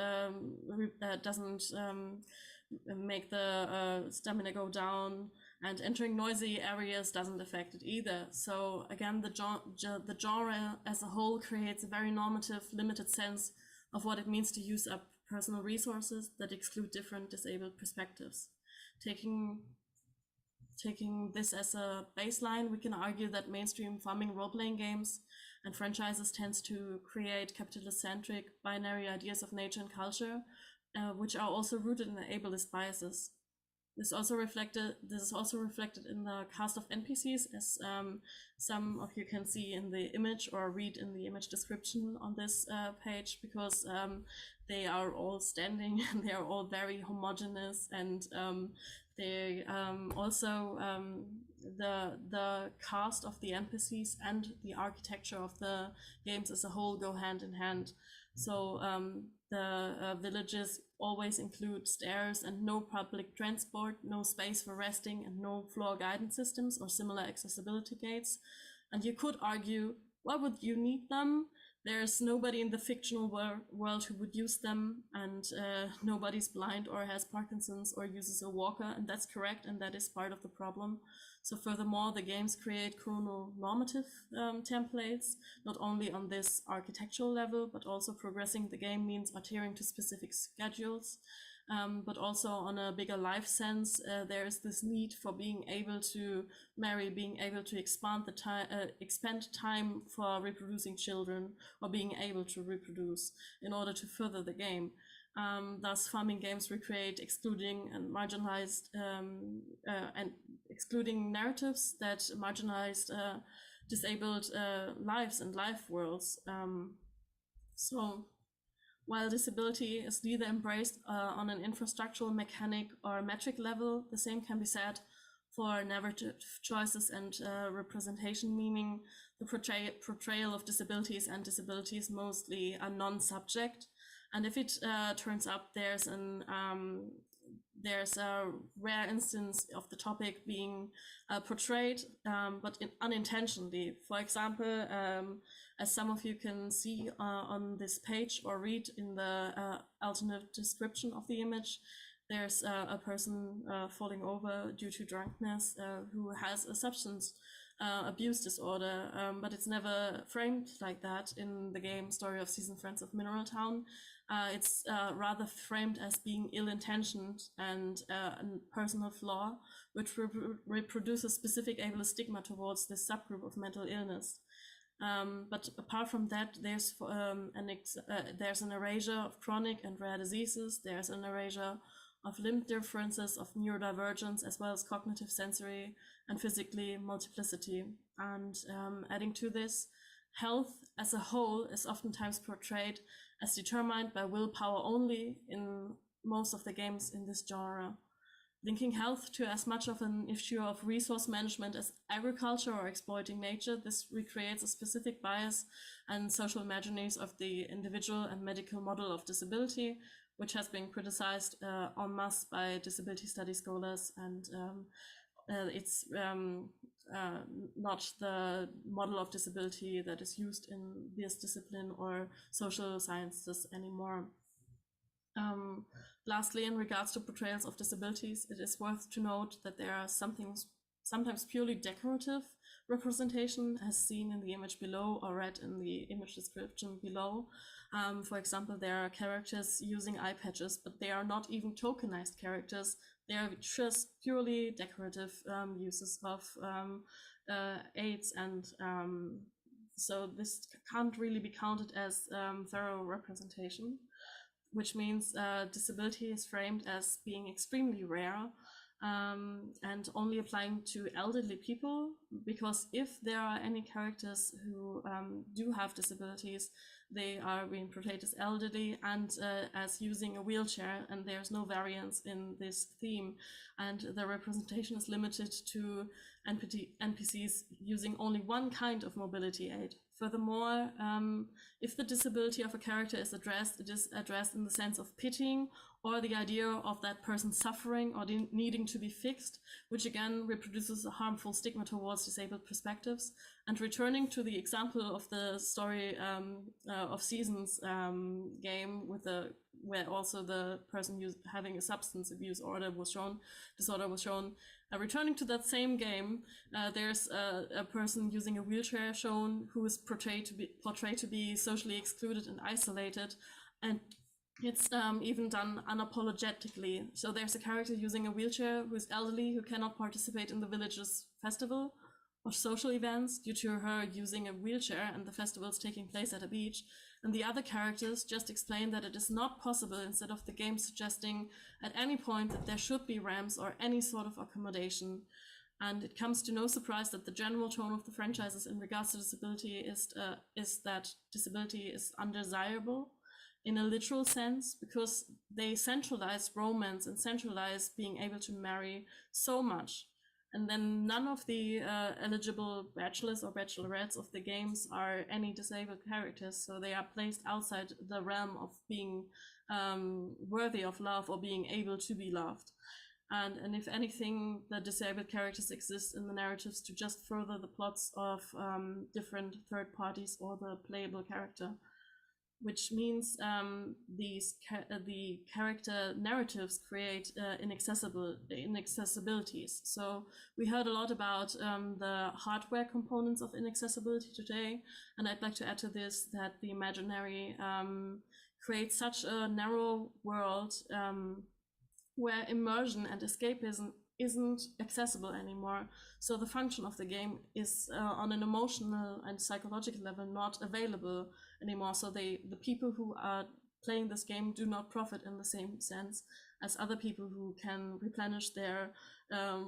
make the stamina go down, and entering noisy areas doesn't affect it either. So again, the genre as a whole creates a very normative, limited sense of what it means to use up personal resources that exclude different disabled perspectives. Taking this as a baseline, we can argue that mainstream farming role-playing games and franchises tends to create capitalist-centric binary ideas of nature and culture, which are also rooted in the ableist biases. This is also reflected in the cast of NPCs, as some of you can see in the image or read in the image description on this page, because they are all standing and they are all very homogeneous, and they also the cast of the NPCs and the architecture of the games as a whole go hand in hand. So the villages always include stairs and no public transport, no space for resting, and no floor guidance systems or similar accessibility gates. And you could argue, why would you need them? There's nobody in the fictional world who would use them, and nobody's blind or has Parkinson's or uses a walker, and that's correct, and that is part of the problem. So furthermore, the games create chrononormative templates, not only on this architectural level, but also progressing the game means adhering to specific schedules. But also on a bigger life sense, there is this need for being able to marry, being able to expand time for reproducing children, or being able to reproduce in order to further the game. Thus, farming games recreate excluding and marginalized and excluding narratives that marginalized disabled lives and life worlds. So while disability is neither embraced on an infrastructural, mechanic, or metric level, the same can be said for narrative choices and representation, meaning the portrayal of disabilities and disabilities mostly a non-subject. And if it turns up, there's a rare instance of the topic being portrayed, but unintentionally. For example, as some of you can see on this page or read in the alternate description of the image, there's a person falling over due to drunkenness who has a substance abuse disorder, but it's never framed like that in the game Story of Seasoned Friends of Mineral Town. It's rather framed as being ill-intentioned and a personal flaw, which reproduces specific ableist stigma towards this subgroup of mental illness. But apart from that, there's an erasure of chronic and rare diseases. There's an erasure of limb differences, of neurodivergence, as well as cognitive, sensory, and physically multiplicity. And adding to this, health as a whole is oftentimes portrayed as determined by willpower only in most of the games in this genre. Linking health to as much of an issue of resource management as agriculture or exploiting nature, this recreates a specific bias and social imaginaries of the individual and medical model of disability, which has been criticized en masse by disability study scholars, and it's not the model of disability that is used in this discipline or social sciences anymore. Lastly, in regards to portrayals of disabilities, it is worth to note that there are some things sometimes purely decorative representation, as seen in the image below or read in the image description below. For example, there are characters using eye patches, but they are not even tokenized characters. They are just purely decorative uses of aids, and so this can't really be counted as thorough representation, which means disability is framed as being extremely rare and only applying to elderly people, because if there are any characters who do have disabilities, they are being portrayed as elderly and as using a wheelchair, and there's no variance in this theme, and the representation is limited to NPCs using only one kind of mobility aid. Furthermore, if the disability of a character is addressed, it is addressed in the sense of pitying or the idea of that person suffering or needing to be fixed, which again reproduces a harmful stigma towards disabled perspectives. And returning to the example of the story of Seasons game with where also the person having a substance abuse disorder was shown. Returning to that same game, there's a person using a wheelchair shown who is portrayed to be socially excluded and isolated, and it's even done unapologetically. So there's a character using a wheelchair who is elderly, who cannot participate in the village's festival or social events due to her using a wheelchair, and the festival is taking place at a beach. And the other characters just explain that it is not possible, instead of the game suggesting at any point that there should be ramps or any sort of accommodation. And it comes to no surprise that the general tone of the franchises in regards to disability is that disability is undesirable in a literal sense, because they centralize romance and centralize being able to marry so much. And then none of the eligible bachelors or bachelorettes of the games are any disabled characters, so they are placed outside the realm of being worthy of love or being able to be loved. And if anything, the disabled characters exist in the narratives to just further the plots of different third parties or the playable character, which means the character narratives create inaccessibilities. So we heard a lot about the hardware components of inaccessibility today, and I'd like to add to this that the imaginary creates such a narrow world where immersion and escapism isn't accessible anymore. So the function of the game is on an emotional and psychological level not available anymore. So the people who are playing this game do not profit in the same sense as other people who can replenish their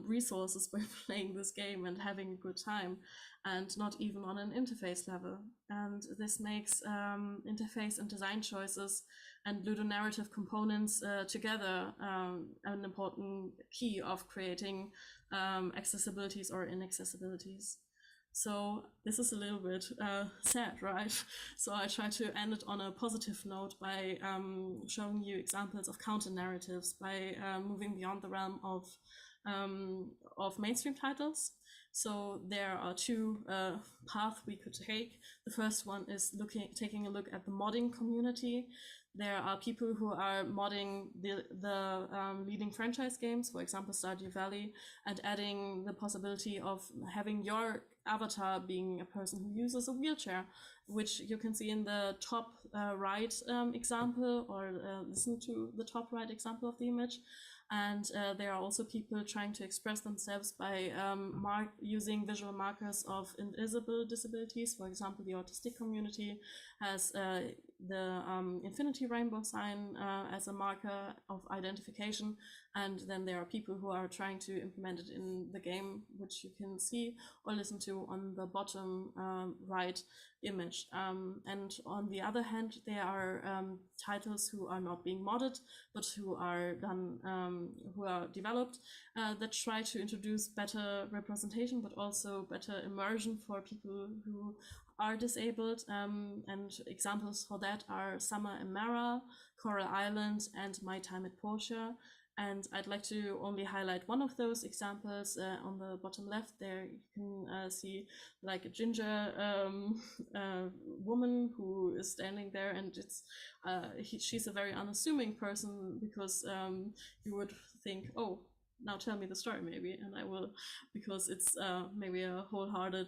resources by playing this game and having a good time, and not even on an interface level. And this makes interface and design choices and ludonarrative components together an important key of creating accessibilities or inaccessibilities. So this is a little bit sad, right? So I try to end it on a positive note by showing you examples of counter narratives, by moving beyond the realm of mainstream titles. So there are two paths we could take. The first one is taking a look at the modding community. There are people who are modding the leading franchise games, for example, Stardew Valley, and adding the possibility of having your avatar being a person who uses a wheelchair, which you can see in the top right example, or listen to the top right example of the image. And there are also people trying to express themselves by using visual markers of invisible disabilities. For example, the autistic community has the infinity rainbow sign as a marker of identification. And then there are people who are trying to implement it in the game, which you can see or listen to on the bottom right image. And on the other hand, there are titles who are not being modded, but who are developed that try to introduce better representation, but also better immersion for people who are disabled. And examples for that are Summer and Mara, Coral Island, and My Time at Portia. And I'd like to only highlight one of those examples. On the bottom left there, you can see like a ginger woman who is standing there, and she's a very unassuming person, because you would think, oh, now tell me the story maybe, and I will, because it's maybe a wholehearted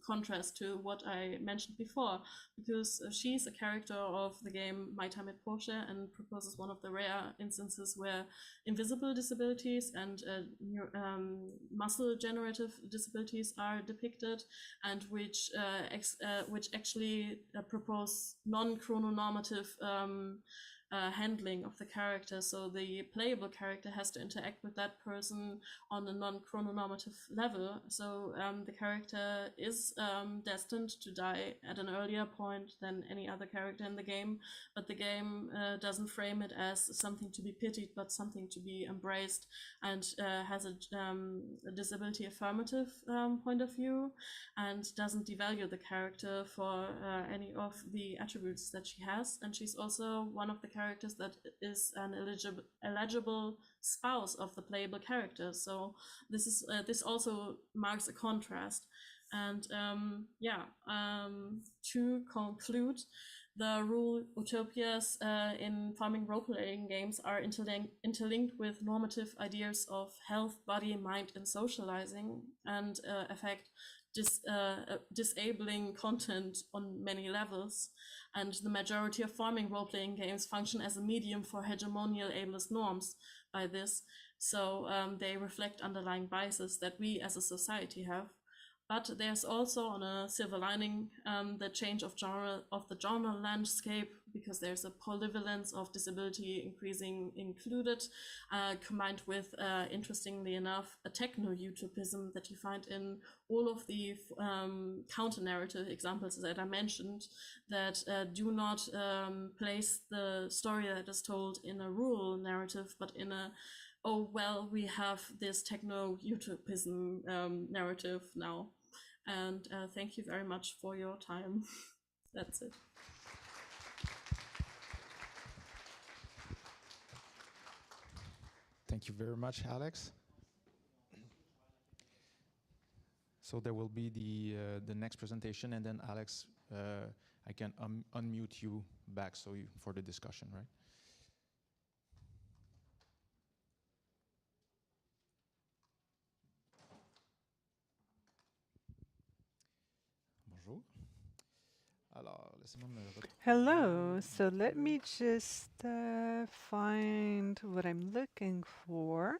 contrast to what I mentioned before, because she's a character of the game My Time at Porsche and proposes one of the rare instances where invisible disabilities and muscle generative disabilities are depicted, and which actually propose non-chrononormative handling of the character. So the playable character has to interact with that person on a non-chrononormative level. So the character is destined to die at an earlier point than any other character in the game, but the game doesn't frame it as something to be pitied, but something to be embraced, and has a disability affirmative point of view, and doesn't devalue the character for any of the attributes that she has. And she's also one of the characters that is an eligible spouse of the playable character. So this also marks a contrast. And to conclude, the rule utopias in farming role-playing games are interlinked with normative ideas of health, body, mind, and socializing, and affect disabling content on many levels. And the majority of farming role-playing games function as a medium for hegemonial ableist norms by this. So they reflect underlying biases that we as a society have. But there's also, on a silver lining, the change of the genre landscape, because there's a polyvalence of disability included, combined with, interestingly enough, a techno-utopism that you find in all of the counter-narrative examples that I mentioned, that do not place the story that is told in a rural narrative, but in a, oh, well, we have this techno-utopism narrative now. And thank you very much for your time. That's it. Thank you very much, Alex. So there will be the next presentation, and then Alex, I can unmute you back for the discussion, right? Hello, so let me just find what I'm looking for.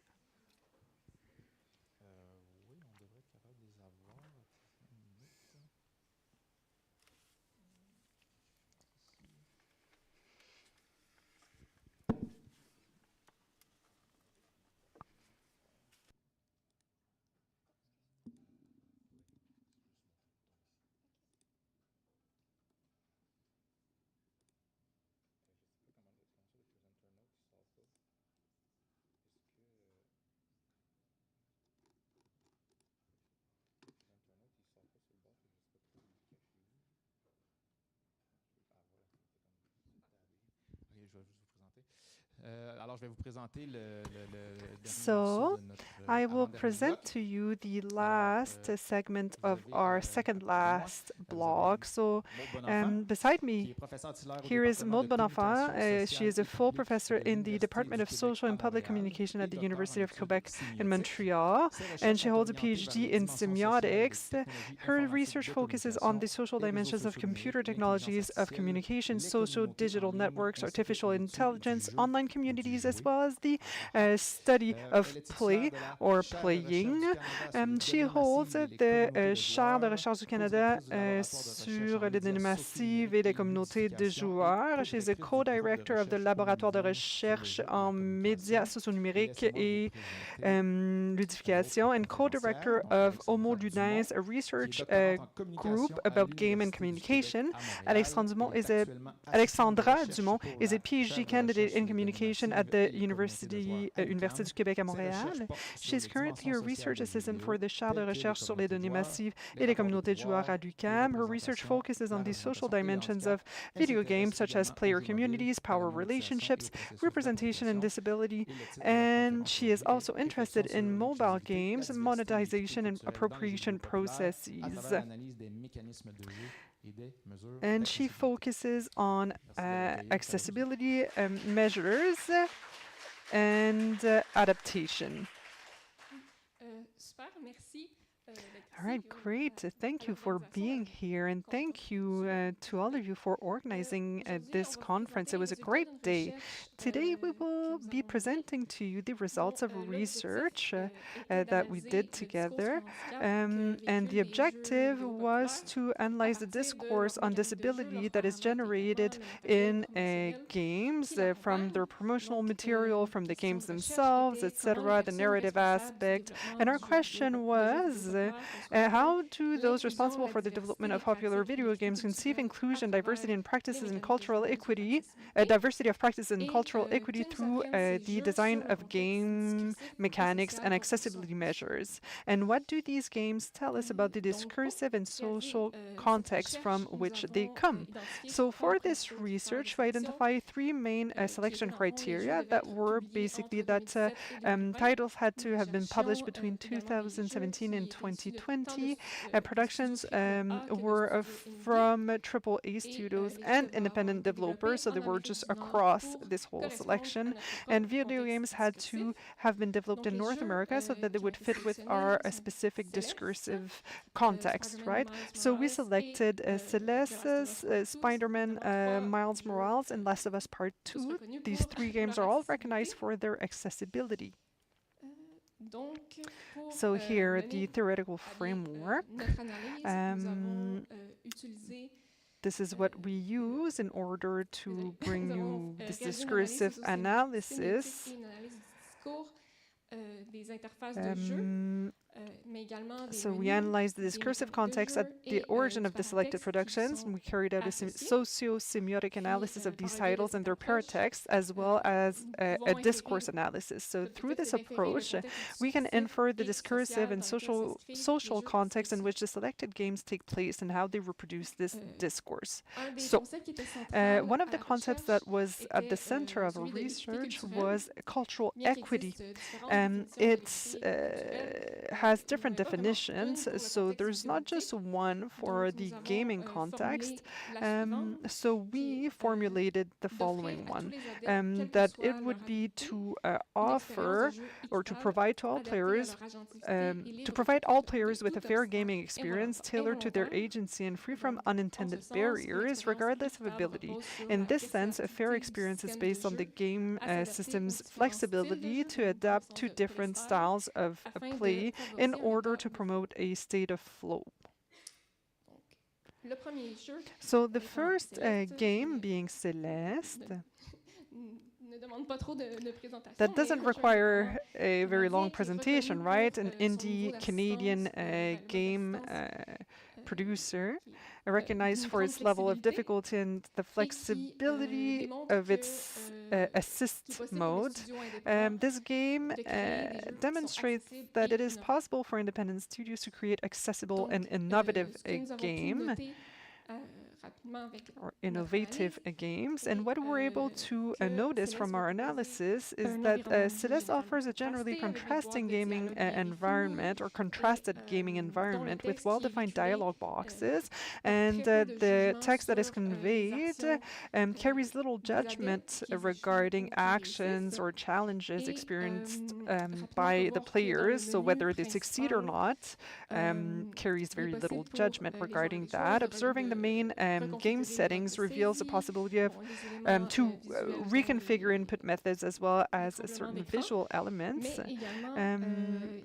So I will present to you the last segment of our second last blog. So beside me here is Maude Bonenfant. She is a full professor in the Department of Social and Public Communication at the University of Quebec in Montreal, and she holds a PhD in semiotics. Her research focuses on the social dimensions of computer technologies of communication, social digital networks, artificial intelligence, online communities, as well as the study of play or playing. She holds the chaire de recherche du Canada sur les données massives et les communautés de joueurs. She is a co-director of the Laboratoire de recherche en médias socio-numériques et ludification, and co-director of Homo Ludens, a research group about game and communication. Alexandra Dumont is a PhD candidate in communication at the Université du Québec à Montréal. She is currently a research assistant for the chaire de recherche sur les données massives et les communautés de joueurs à l'UQAM. Her research focuses on the social dimensions of video games, such as player communities, power relationships, representation and disability, and she is also interested in mobile games, monetization and appropriation processes. And she focuses on accessibility measures and adaptation. Super, merci. All right, great. Thank you for being here, and thank you to all of you for organizing this conference. It was a great day. Today, we will be presenting to you the results of research that we did together. And the objective was to analyze the discourse on disability that is generated in games, from their promotional material, from the games themselves, etc., the narrative aspect. And our question was, how do those responsible for the development of popular video games conceive inclusion, diversity and practices and cultural equity, diversity of practice and cultural equity through the design of game mechanics and accessibility measures? And what do these games tell us about the discursive and social context from which they come? So for this research, we identify three main selection criteria that were basically that titles had to have been published between 2017 and 2020. Productions were from AAA studios and independent developers, so they were just across this whole selection. And video games had to have been developed in North America so that they would fit with our specific discursive context, right? So we selected Celeste, Spider-Man, Miles Morales, and Last of Us Part 2. These three games are all recognized for their accessibility. So here, the theoretical framework. This is what we use in order to bring you this discursive analysis. So we analyzed the discursive context at the origin of the selected productions, and we carried out a socio-semiotic analysis of these titles and their paratexts, as well as a discourse analysis. So through this approach, we can infer the discursive and social context in which the selected games take place and how they reproduce this discourse. So one of the concepts that was at the center of our research was cultural equity. It has different definitions, so there's not just one for the gaming context. So we formulated the following one, that it would be to offer or to provide to all players, with a fair gaming experience tailored to their agency and free from unintended barriers, regardless of ability. In this sense, a fair experience is based on the game system's flexibility to adapt to different styles of play in order to promote a state of flow. So the first game, being Celeste, that doesn't require a very long presentation, right? An indie Canadian game producer, recognized for its level of difficulty and the flexibility of its assist mode. This game demonstrates that it is possible for independent studios to create accessible and innovative game, or innovative games. And what we're able to notice from our analysis is that Celeste offers a generally contrasting gaming environment, or contrasted gaming environment, with well-defined dialogue boxes, and the text that is conveyed carries little judgment regarding actions or challenges experienced by the players, so whether they succeed or not carries very little judgment regarding that. Observing the main game settings reveals the possibility of to reconfigure input methods as well as certain visual elements. And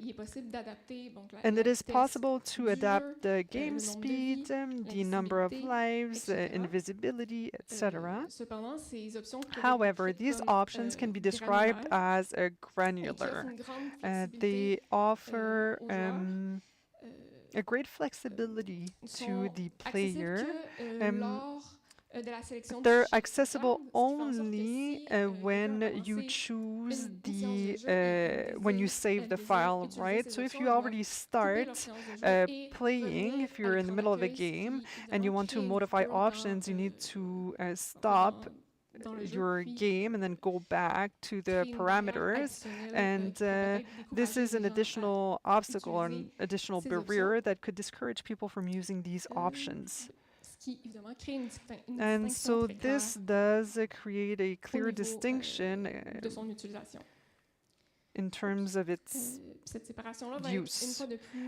it is possible to adapt the game speed, the number of lives, invisibility, etc. However, these options can be described as granular. They offer a great flexibility to the player. They're accessible only when you choose when you save the file, right? So if you already start playing, if you're in the middle of a game and you want to modify options, you need to stop your game and then go back to the parameters, and this is an additional obstacle or an additional barrier that could discourage people from using these options. And so this does create a clear distinction in terms of its use.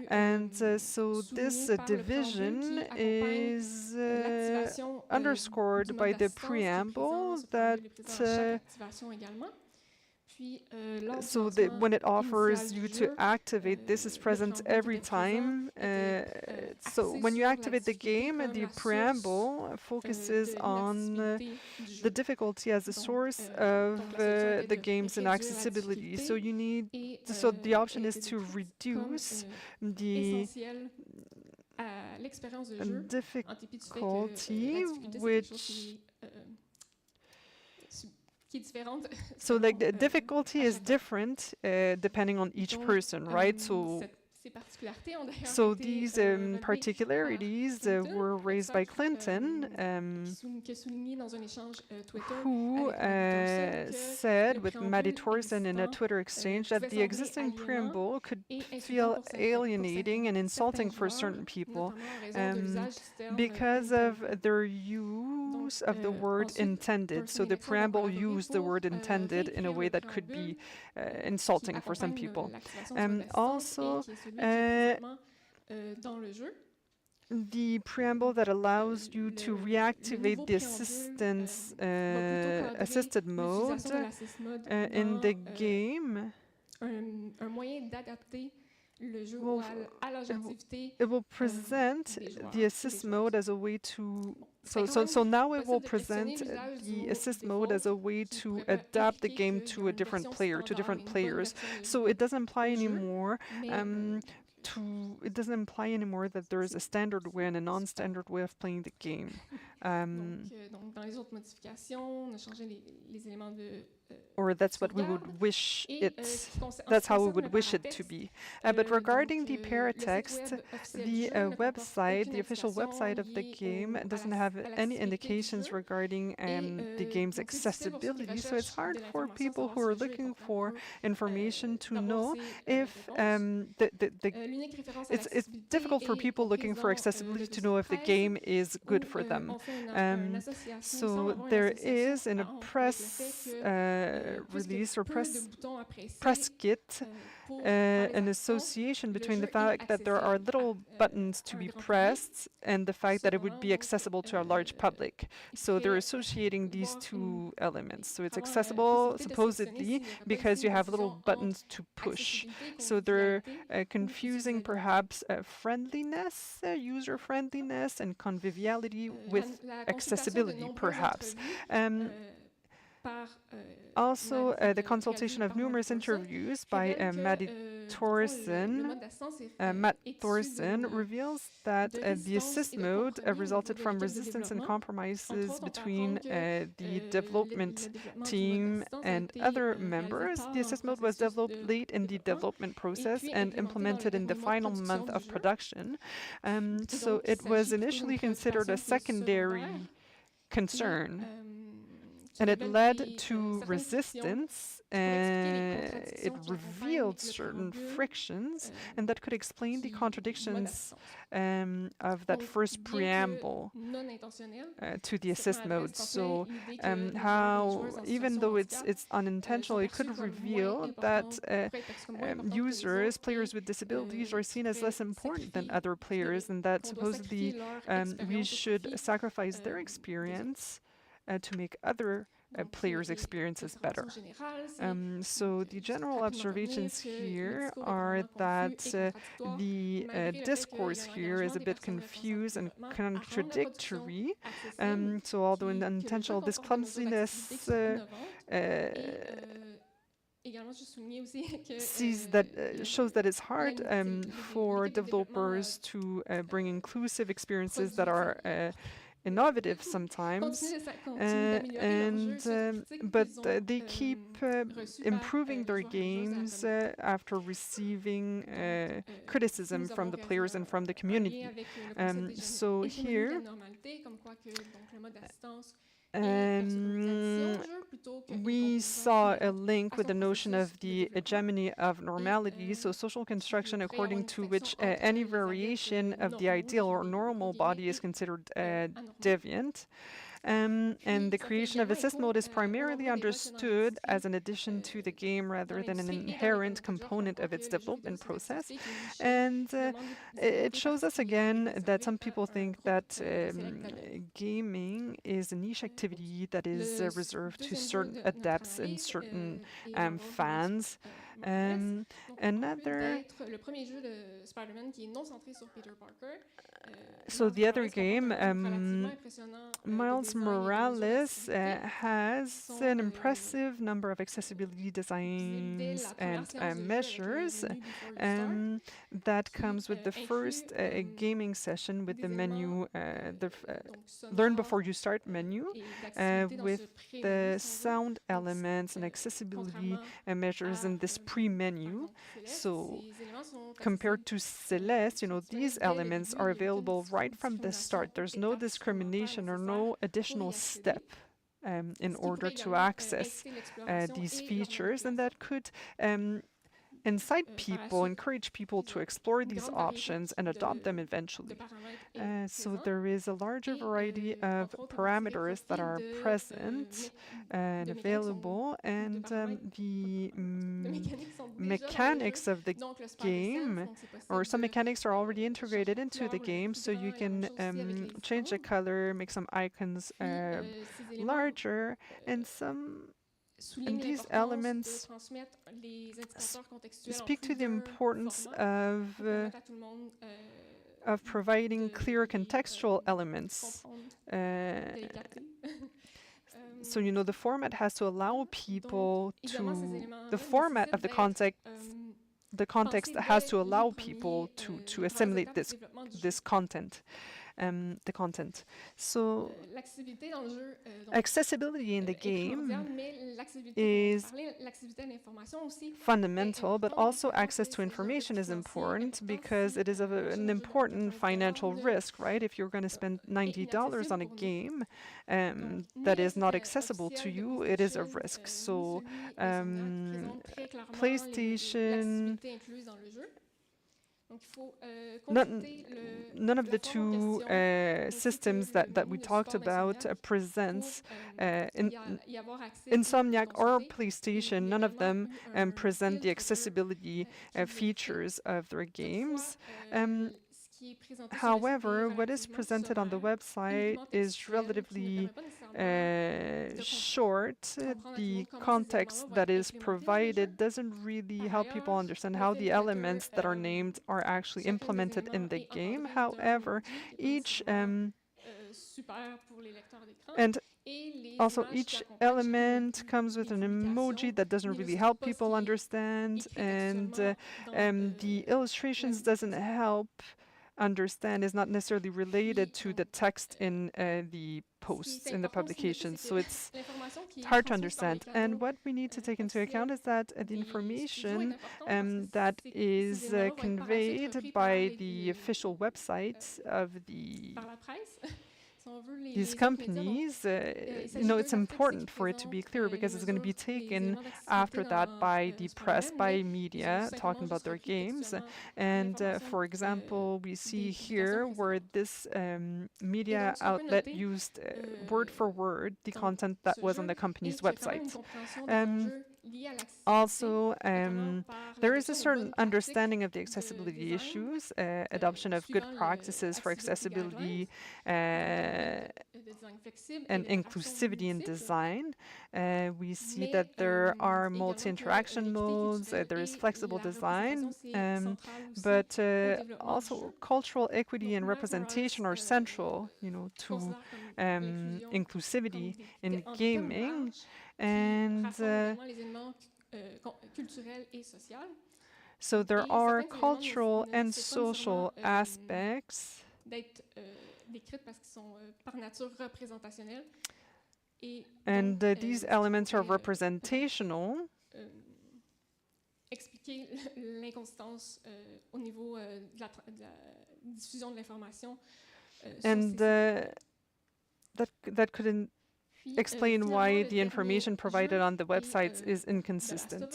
And so this division is underscored by the preamble that so when it offers you to activate, this is present every time. So when you activate the game, the preamble focuses on the difficulty as a source of the game's inaccessibility. So you need, so the option is to reduce the difficulty, which so like the difficulty is different depending on each person, right? So these particularities were raised by Clinton, who said with Maddie Thorsen in a Twitter exchange that the existing preamble could feel alienating and insulting for certain people because of their use of the word intended. So the preamble used the word intended in a way that could be insulting for some people. Also, the preamble that allows you to reactivate the assisted mode in the game it will present the assist mode as a way to so now it will present the assist mode as a way to adapt the game to a different player, to different players. So it doesn't imply anymore that there is a standard way and a non-standard way of playing the game. Or that's what we would wish that's how we would wish it to be. But regarding the paratext, the website, the official website of the game doesn't have any indications regarding the game's accessibility, so it's hard for people who are looking for information to know if it's difficult for people looking for accessibility to know if the game is good for them. So there is in a press release or press kit an association between the fact that there are little buttons to be pressed and the fact that it would be accessible to a large public. So they're associating these two elements. So it's accessible supposedly because you have little buttons to push. So they're confusing perhaps friendliness, user friendliness and conviviality with accessibility perhaps. Also, the consultation of numerous interviews by Matt Thorsen reveals that the assist mode resulted from resistance and compromises between the development team and other members. The assist mode was developed late in the development process and implemented in the final month of production. So it was initially considered a secondary concern. And it led to resistance, it revealed certain frictions, and that could explain the contradictions of that first preamble to the assist mode. So how, even though it's unintentional, it could reveal that players with disabilities are seen as less important than other players, and that supposedly we should sacrifice their experience to make other players' experiences better. So the general observations here are that the discourse here is a bit confused and contradictory. So although unintentional, this clumsiness shows that it's hard for developers to bring inclusive experiences that are innovative sometimes, but they keep improving their games after receiving criticism from the players and from the community. So we saw a link with the notion of the hegemony of normality, so social construction according to which any variation of the ideal or normal body is considered deviant. And the creation of a assist mode is primarily understood as an addition to the game rather than an inherent component of its development process. And it shows us again that some people think that gaming is a niche activity that is reserved to certain adepts and certain fans. So the other game, Miles Morales, has an impressive number of accessibility designs and measures that comes with the first gaming session with the menu, the Learn Before You Start menu, with the sound elements and accessibility measures in this pre-menu. So compared to Celeste, you know, these elements are available right from the start. There's no discrimination or no additional step in order to access these features, and that could incite people, encourage people to explore these options and adopt them eventually. So there is a larger variety of parameters that are present and available, and the mechanics of the game, or some mechanics are already integrated into the game, so you can change the color, make some icons larger, and these elements speak to the importance of providing clear contextual elements. So, you know, the format has to allow people to, the format of the context has to allow people to assimilate this content. The content. So accessibility in the game is fundamental, but also access to information is important because it is an important financial risk, right? If you're going to spend $90 on a game that is not accessible to you, it is a risk. So PlayStation, none of the two systems that we talked about presents Insomniac or PlayStation. None of them present the accessibility features of their games. However, what is presented on the website is relatively short. The context that is provided doesn't really help people understand how the elements that are named are actually implemented in the game. However, each and also each element comes with an emoji that doesn't really help people understand, and the illustrations doesn't help understand, is not necessarily related to the text in the posts, in the publications, so it's hard to understand. And what we need to take into account is that the information that is conveyed by the official websites of these companies, you know, it's important for it to be clear because it's going to be taken after that by the press, by media, talking about their games. And for example, we see here where this media outlet used word for word the content that was on the company's website. Also, there is a certain understanding of the accessibility issues, adoption of good practices for accessibility and inclusivity in design. We see that there are multi-interaction modes, there is flexible design, but also cultural equity and representation are central, you know, to inclusivity in gaming. And so there are cultural and social aspects and these elements are representational. And that could explain why the information provided on the websites is inconsistent.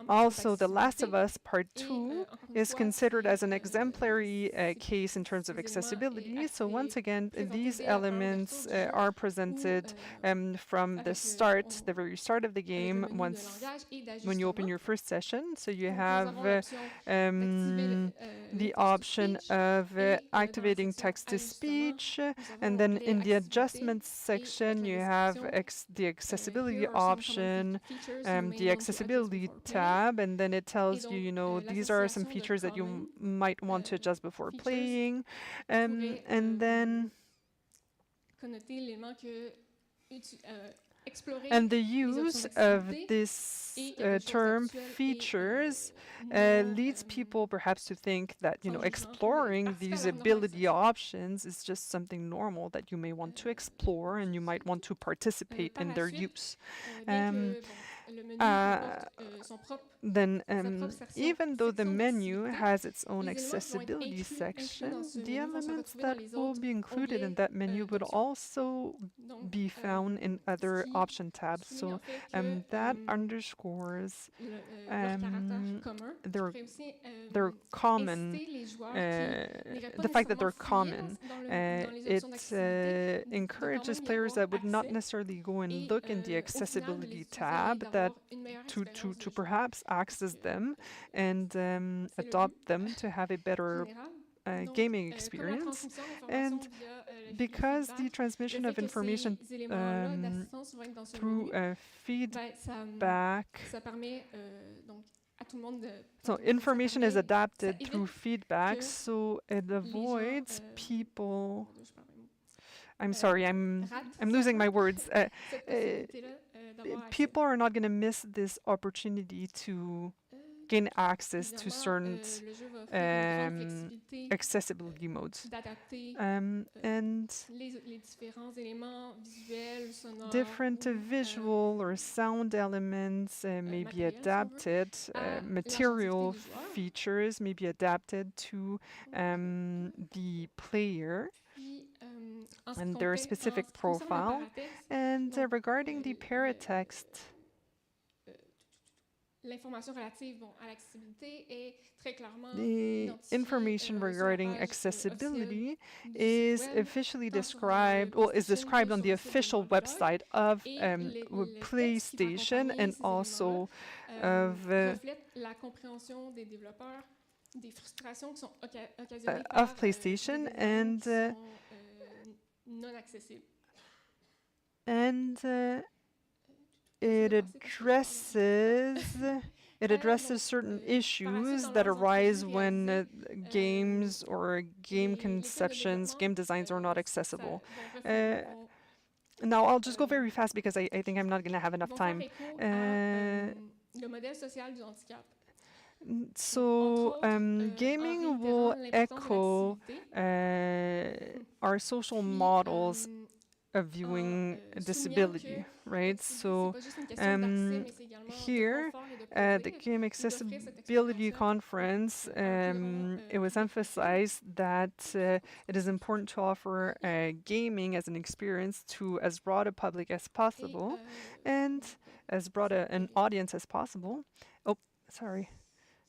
Also, The Last of Us Part 2 is considered as an exemplary case in terms of accessibility. So once again, these elements are presented from the start, the very start of the game, when you open your first session. So you have the option of activating text-to-speech, and then in the adjustments section, you have the accessibility option, the accessibility tab, and then it tells you, these are some features that you might want to adjust before playing, and then the use of this term features leads people perhaps to think that exploring these ability options is just something normal that you may want to explore and you might want to participate in their use. Then even though the menu has its own accessibility section, the elements that will be included in that menu would also be found in other option tabs. So that underscores they're common, the fact that they're common. It encourages players that would not necessarily go and look in the accessibility tab to perhaps access them and adopt them to have a better gaming experience. And because the transmission of information through feedback, so information is adapted through feedback, so it avoids people. I'm sorry, I'm losing my words. People are not going to miss this opportunity to gain access to certain accessibility modes. And different visual or sound elements may be adapted, material features may be adapted to the player and their specific profile. And regarding the paratext, the information regarding accessibility is officially described, or is described on the official website of PlayStation and also of PlayStation and it addresses certain issues that arise when games or game conceptions, game designs are not accessible. Now I'll just go very fast because I think I'm not going to have enough time. So gaming will echo our social models of viewing disability, right? So here at the Game Accessibility Conference, it was emphasized that it is important to offer gaming as an experience to as broad a public as possible and as broad an audience as possible. Oh, sorry.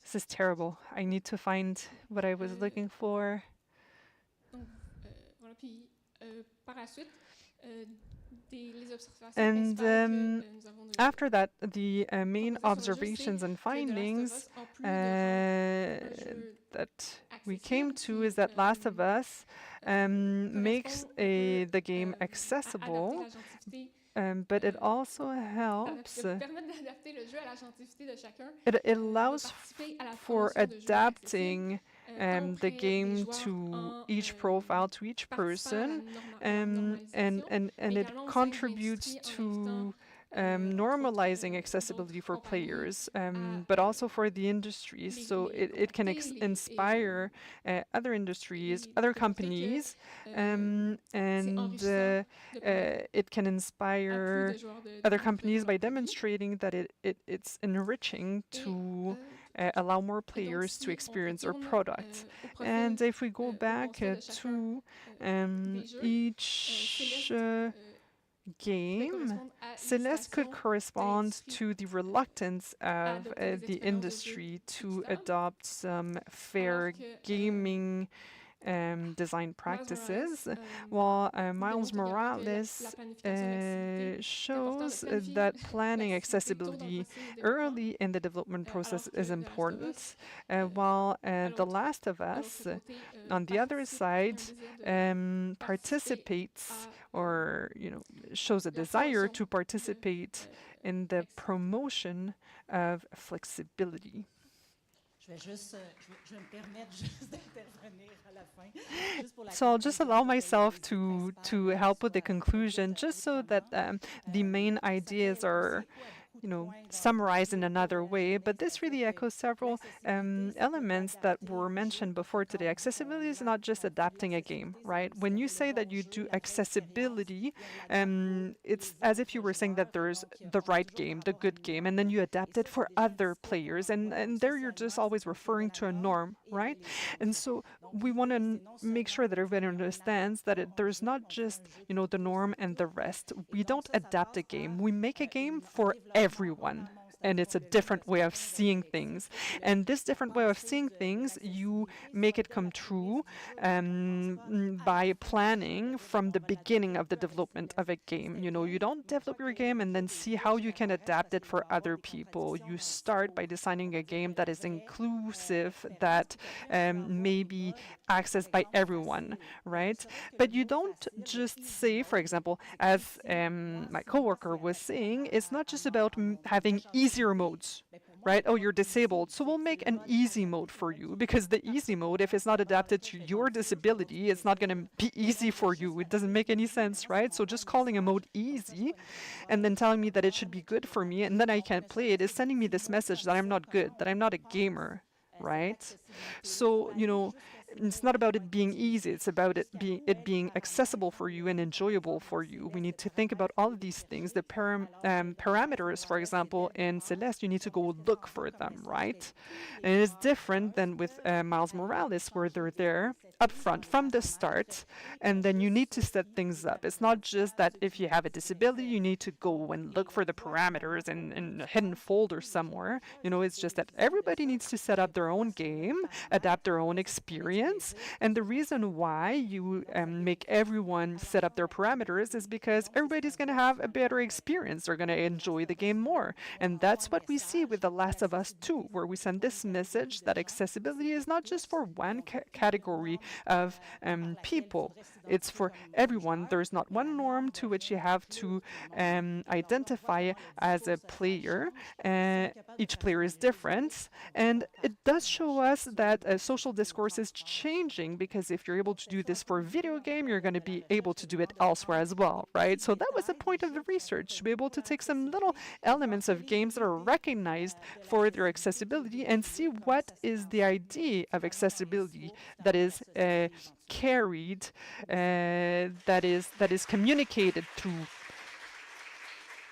This is terrible. I need to find what I was looking for. And after that, the main observations and findings that we came to is that Last of Us makes the game accessible, but it also helps. It allows for adapting the game to each profile, to each person, and it contributes to normalizing accessibility for players, but also for the industries. So it can inspire other industries, other companies, and it can inspire other companies by demonstrating that it's enriching to allow more players to experience our product. And if we go back to each game, Celeste could correspond to the reluctance of the industry to adopt some fair gaming design practices, while Miles Morales shows that planning accessibility early in the development process is important, while The Last of Us, on the other side, participates or shows a desire to participate in the promotion of flexibility. So I'll just allow myself to help with the conclusion, just so that the main ideas are summarized in another way, but this really echoes several elements that were mentioned before today. Accessibility is not just adapting a game, right? When you say that you do accessibility, it's as if you were saying that there's the right game, the good game, and then you adapt it for other players, and there you're just always referring to a norm, right? And so we want to make sure that everybody understands that there's not just, the norm and the rest. We don't adapt a game. We make a game for everyone. And it's a different way of seeing things. And this different way of seeing things, you make it come true by planning from the beginning of the development of a game. You don't develop your game and then see how you can adapt it for other people. You start by designing a game that is inclusive, that may be accessed by everyone, right? But you don't just say, for example, as my coworker was saying, it's not just about having easier modes, right? Oh, you're disabled, so we'll make an easy mode for you, because the easy mode, if it's not adapted to your disability, it's not going to be easy for you. It doesn't make any sense, right? So just calling a mode easy and then telling me that it should be good for me and then I can't play it is sending me this message that I'm not good, that I'm not a gamer, right? So, it's not about it being easy, it's about it being accessible for you and enjoyable for you. We need to think about all of these things. The parameters, for example, in Celeste, you need to go look for them, right? And it's different than with Miles Morales, where they're there up front from the start, and then you need to set things up. It's not just that if you have a disability, you need to go and look for the parameters in a hidden folder somewhere. It's just that everybody needs to set up their own game, adapt their own experience, and the reason why you make everyone set up their parameters is because everybody's going to have a better experience. They're going to enjoy the game more. And that's what we see with The Last of Us 2, where we send this message that accessibility is not just for one category of people. It's for everyone. There's not one norm to which you have to identify as a player. Each player is different, and it does show us that social discourse is changing, because if you're able to do this for a video game, you're going to be able to do it elsewhere as well, right? So that was the point of the research, to be able to take some little elements of games that are recognized for their accessibility and see what is the idea of accessibility that is carried, that is communicated through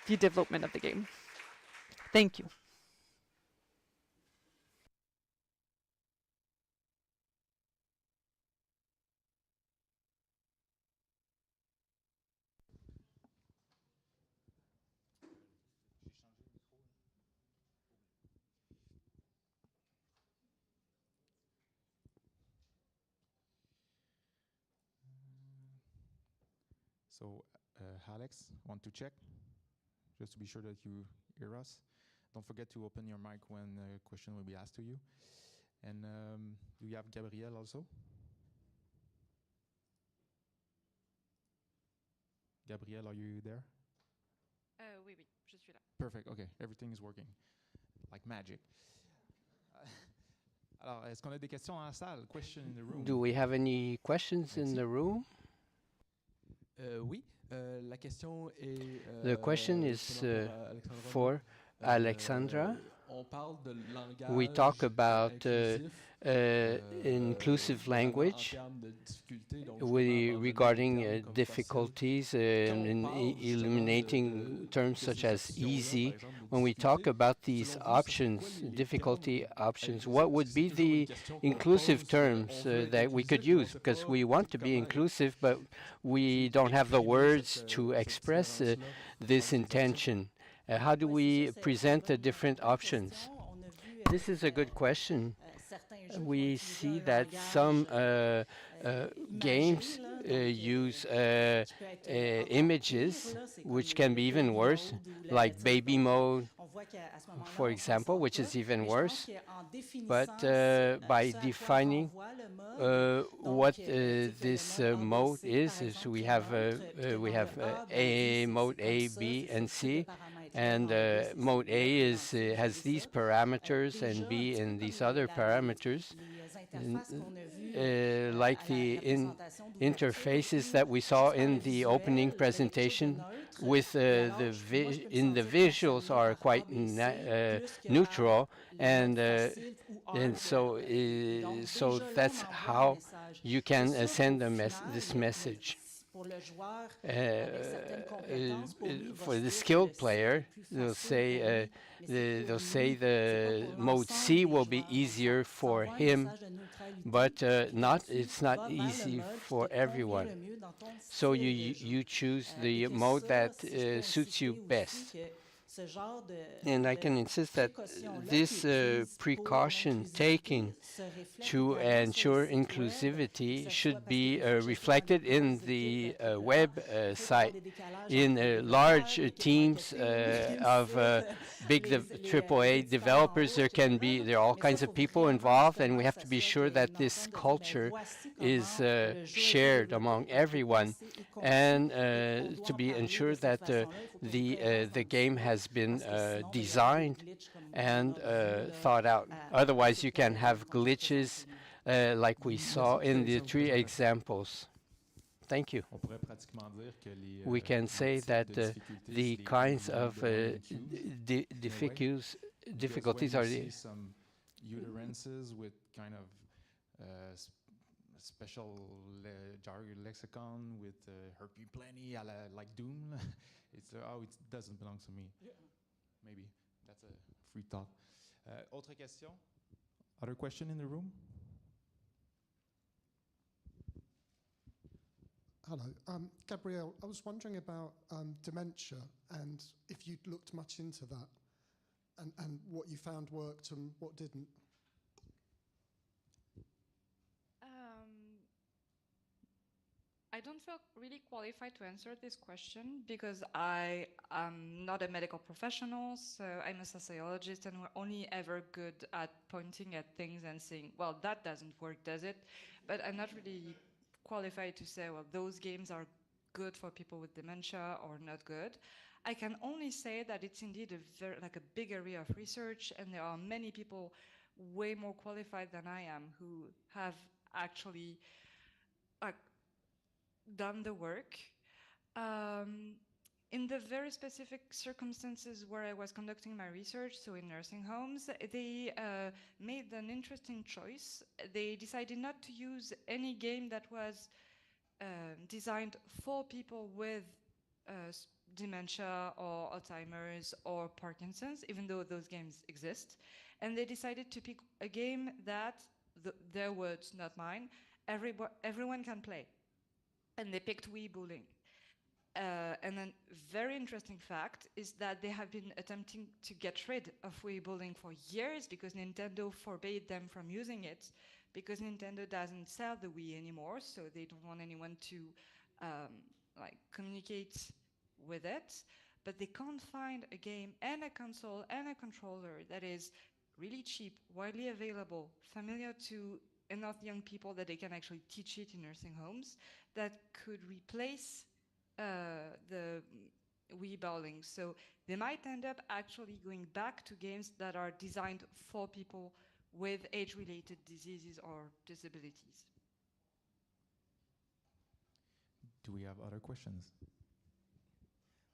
the development of the game. Thank you. So, Alex, want to check, just to be sure that you hear us. Don't forget to open your mic when a question will be asked to you. And do you have Gabrielle also? Gabrielle, are you there? Oui, je suis là. Perfect, okay, everything is working, like magic. Alors, est-ce qu'on a des questions en salle? Question in the room. Do we have any questions in the room? Oui, la question est... The question is for Alexandra. we talk about inclusive language regarding difficulties in eliminating terms such as easy. When we talk about these options, difficulty options, what would be the inclusive terms that we could use? Because we want to be inclusive, but we don't have the words to express this intention. How do we present the different options? This is a good question. We see that some games use images, which can be even worse, like baby mode, for example, which is even worse. But by defining what this mode is we have A mode A, B, and C, and mode A has these parameters, and B and these other parameters, like the interfaces that we saw in the opening presentation. With the visuals are quite neutral, and so that's how you can send this message. For the skilled player, they'll say the mode C will be easier for him, but it's not easy for everyone. So you choose the mode that suits you best. And I can insist that this precaution taken to ensure inclusivity should be reflected in the website. In large teams of big AAA developers, there are all kinds of people involved, and we have to be sure that this culture is shared among everyone, and to be ensured that the game has been designed and thought out. Otherwise, you can have glitches like we saw in the 3 examples. Thank you. We can say that the kinds of difficulties are some uterances with kind of special jargon lexicon with herpes plenty, like Doom. It doesn't belong to me. Yeah. Maybe that's a free thought. Autre question? Other question in the room? Hello, Gabrielle. I was wondering about dementia and if you'd looked much into that, and what you found worked and what didn't. I don't feel really qualified to answer this question because I am not a medical professional, so I'm a sociologist, and we're only ever good at pointing at things and saying, well, that doesn't work, does it? But I'm not really qualified to say, well, those games are good for people with dementia or not good. I can only say that it's indeed a big area of research, and there are many people way more qualified than I am who have actually done the work. In the very specific circumstances where I was conducting my research, so in nursing homes, they made an interesting choice. They decided not to use any game that was designed for people with dementia or Alzheimer's or Parkinson's, even though those games exist. And they decided to pick a game that, their words, not mine, everyone can play. And they picked Wii Bowling. And then very interesting fact is that they have been attempting to get rid of Wii Bowling for years because Nintendo forbade them from using it, because Nintendo doesn't sell the Wii anymore, so they don't want anyone to communicate with it. But they can't find a game and a console and a controller that is really cheap, widely available, familiar to enough young people that they can actually teach it in nursing homes, that could replace the Wii Bowling. So they might end up actually going back to games that are designed for people with age-related diseases or disabilities. Do we have other questions?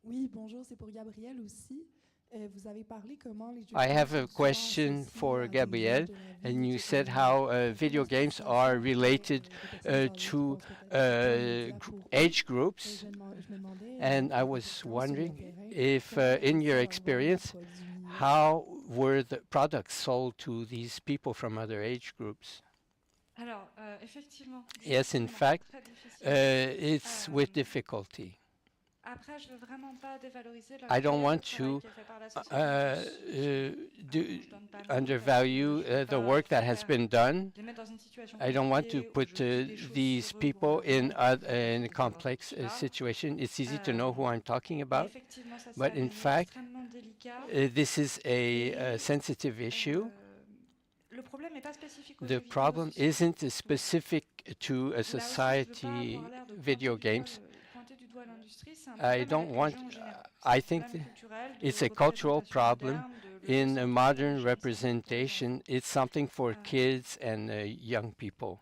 Oui, bonjour, c'est pour Gabrielle aussi. I have a question for Gabrielle, and you said how video games are related to age groups, and I was wondering if, in your experience, how were the products sold to these people from other age groups? Alors, effectivement. Yes, in fact, it's with difficulty. Après, je veux vraiment pas dévaloriser I don't want to undervalue the work that has been done. I don't want to put these people in a complex situation. It's easy to know who I'm talking about, but in fact, this is a sensitive issue. The problem isn't specific to a society, video games. I don't want, I think it's a cultural problem. In a modern representation, it's something for kids and young people.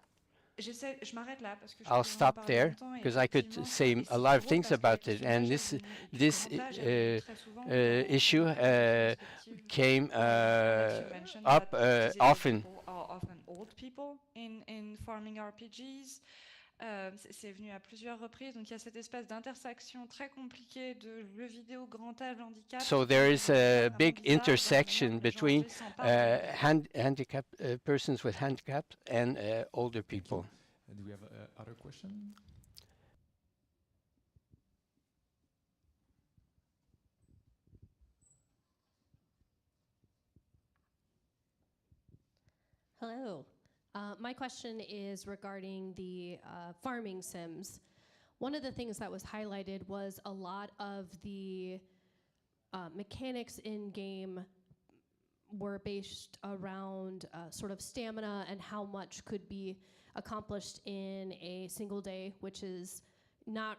I'll stop there because I could say a lot of things about it, and this issue came up often. Often old people in farming RPGs. C'est venu à plusieurs reprises, donc il y a cette espèce d'intersection très compliquée de jeux vidéo, grand âge, handicap. So there is a big intersection between persons with handicap and older people. Do we have other question? Hello. My question is regarding the farming sims. One of the things that was highlighted was a lot of the mechanics in game were based around sort of stamina and how much could be accomplished in a single day, which is not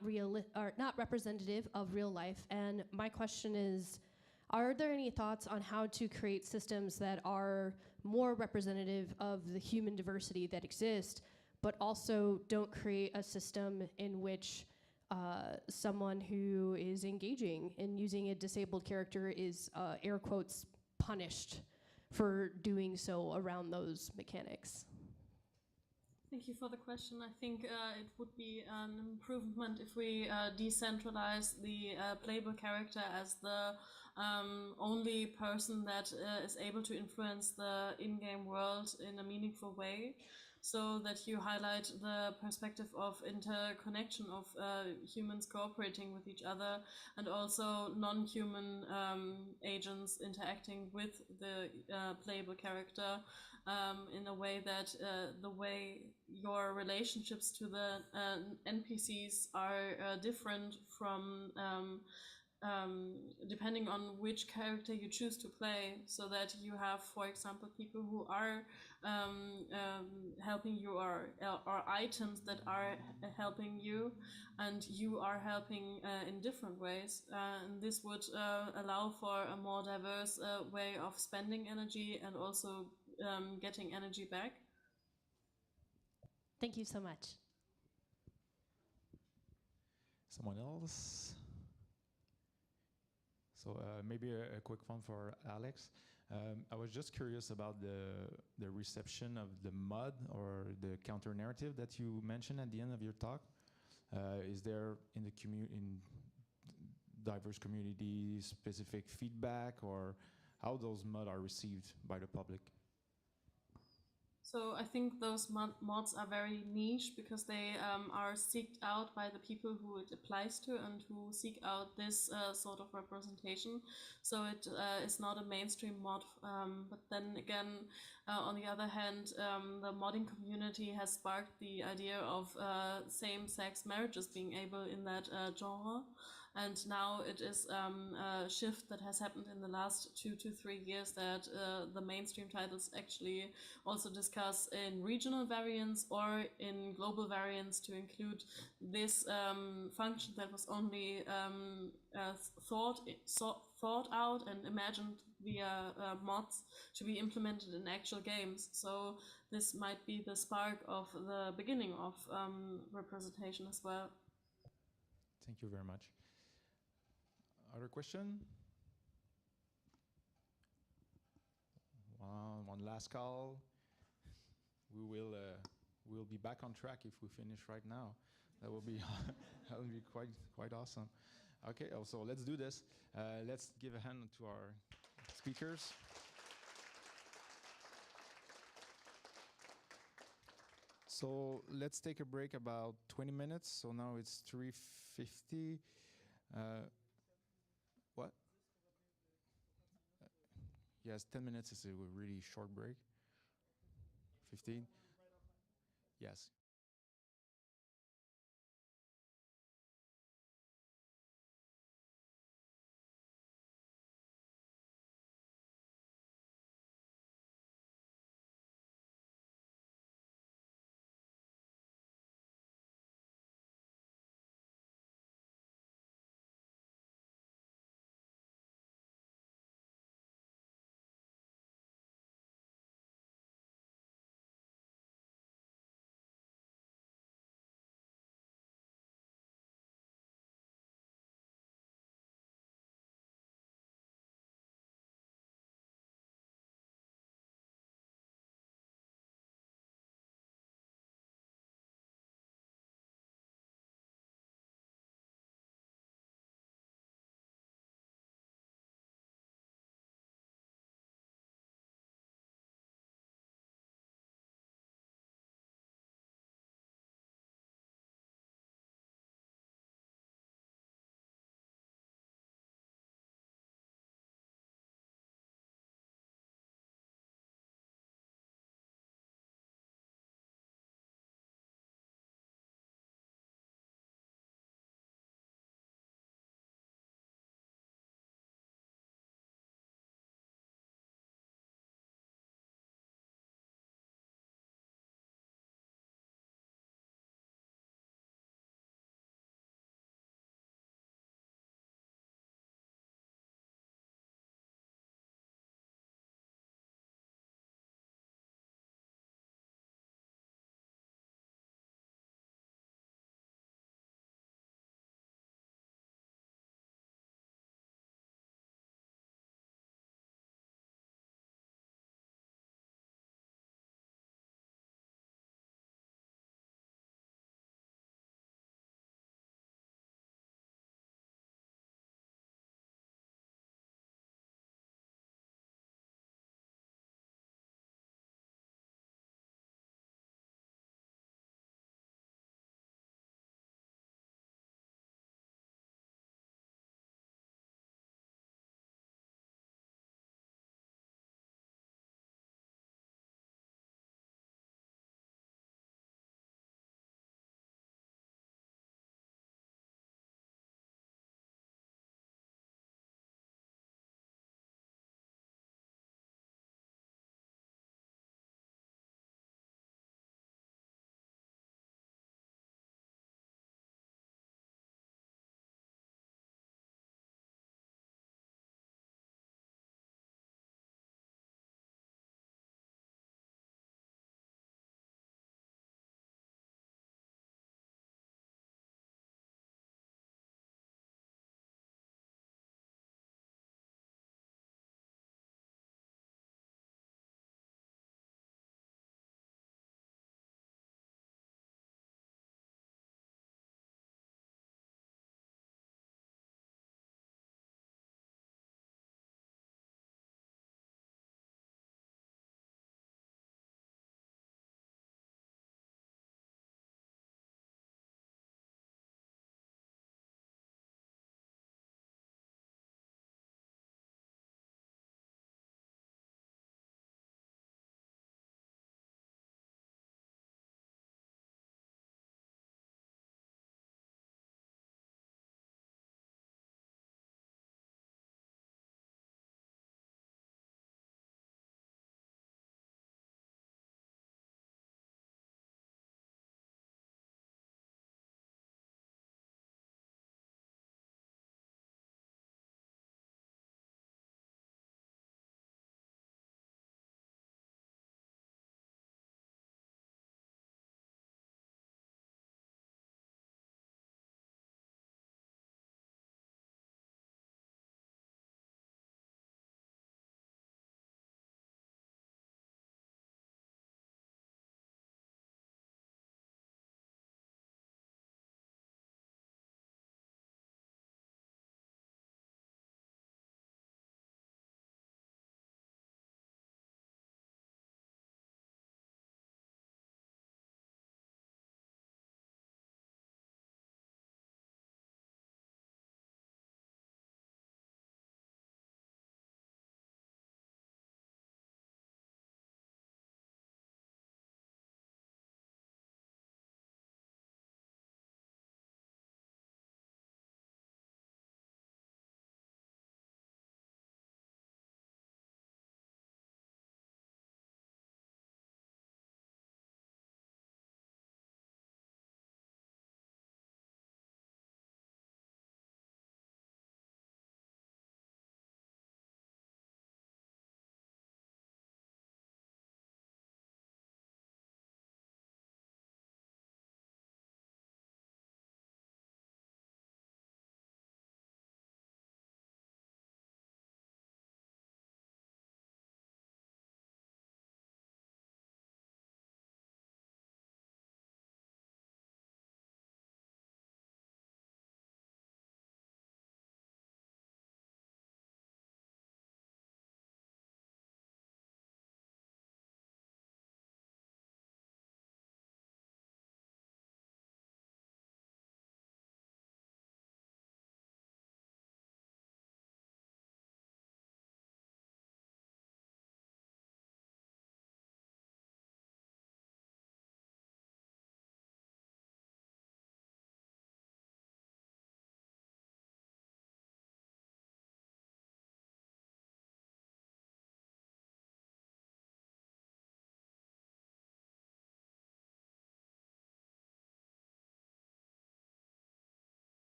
representative of real life. And my question is, are there any thoughts on how to create systems that are more representative of the human diversity that exists, but also don't create a system in which someone who is engaging in using a disabled character is, air quotes, punished for doing so around those mechanics? Thank you for the question. I think it would be an improvement if we decentralize the playable character as the only person that is able to influence the in-game world in a meaningful way, so that you highlight the perspective of interconnection of humans cooperating with each other and also non-human agents interacting with the playable character in a way that the way your relationships to the NPCs are different from depending on which character you choose to play, so that you have, for example, people who are helping you or items that are helping you, and you are helping in different ways. And this would allow for a more diverse way of spending energy and also getting energy back. Thank you so much. Someone else? So maybe a quick one for Alex. I was just curious about the reception of the MUD or the counter narrative that you mentioned at the end of your talk. Is there in diverse communities specific feedback, or how those MUD are received by the public? So I think those mods are very niche because they are sought out by the people who it applies to and who seek out this sort of representation. So it is not a mainstream mod. But then again, on the other hand, the modding community has sparked the idea of same-sex marriages being able in that genre. And now it is a shift that has happened in the last 2 to 3 years that the mainstream titles actually also discuss in regional variants or in global variants to include this function that was only thought out and imagined via mods to be implemented in actual games. So this might be the spark of the beginning of representation as well. Thank you very much. Other question? one last call. We'll be back on track if we finish right now. That will be that will be quite awesome. Okay, so let's do this. Let's give a hand to our speakers. So let's take a break about 20 minutes. So now it's 3:50. What? Yes, 10 minutes is a really short break. 15? Yes.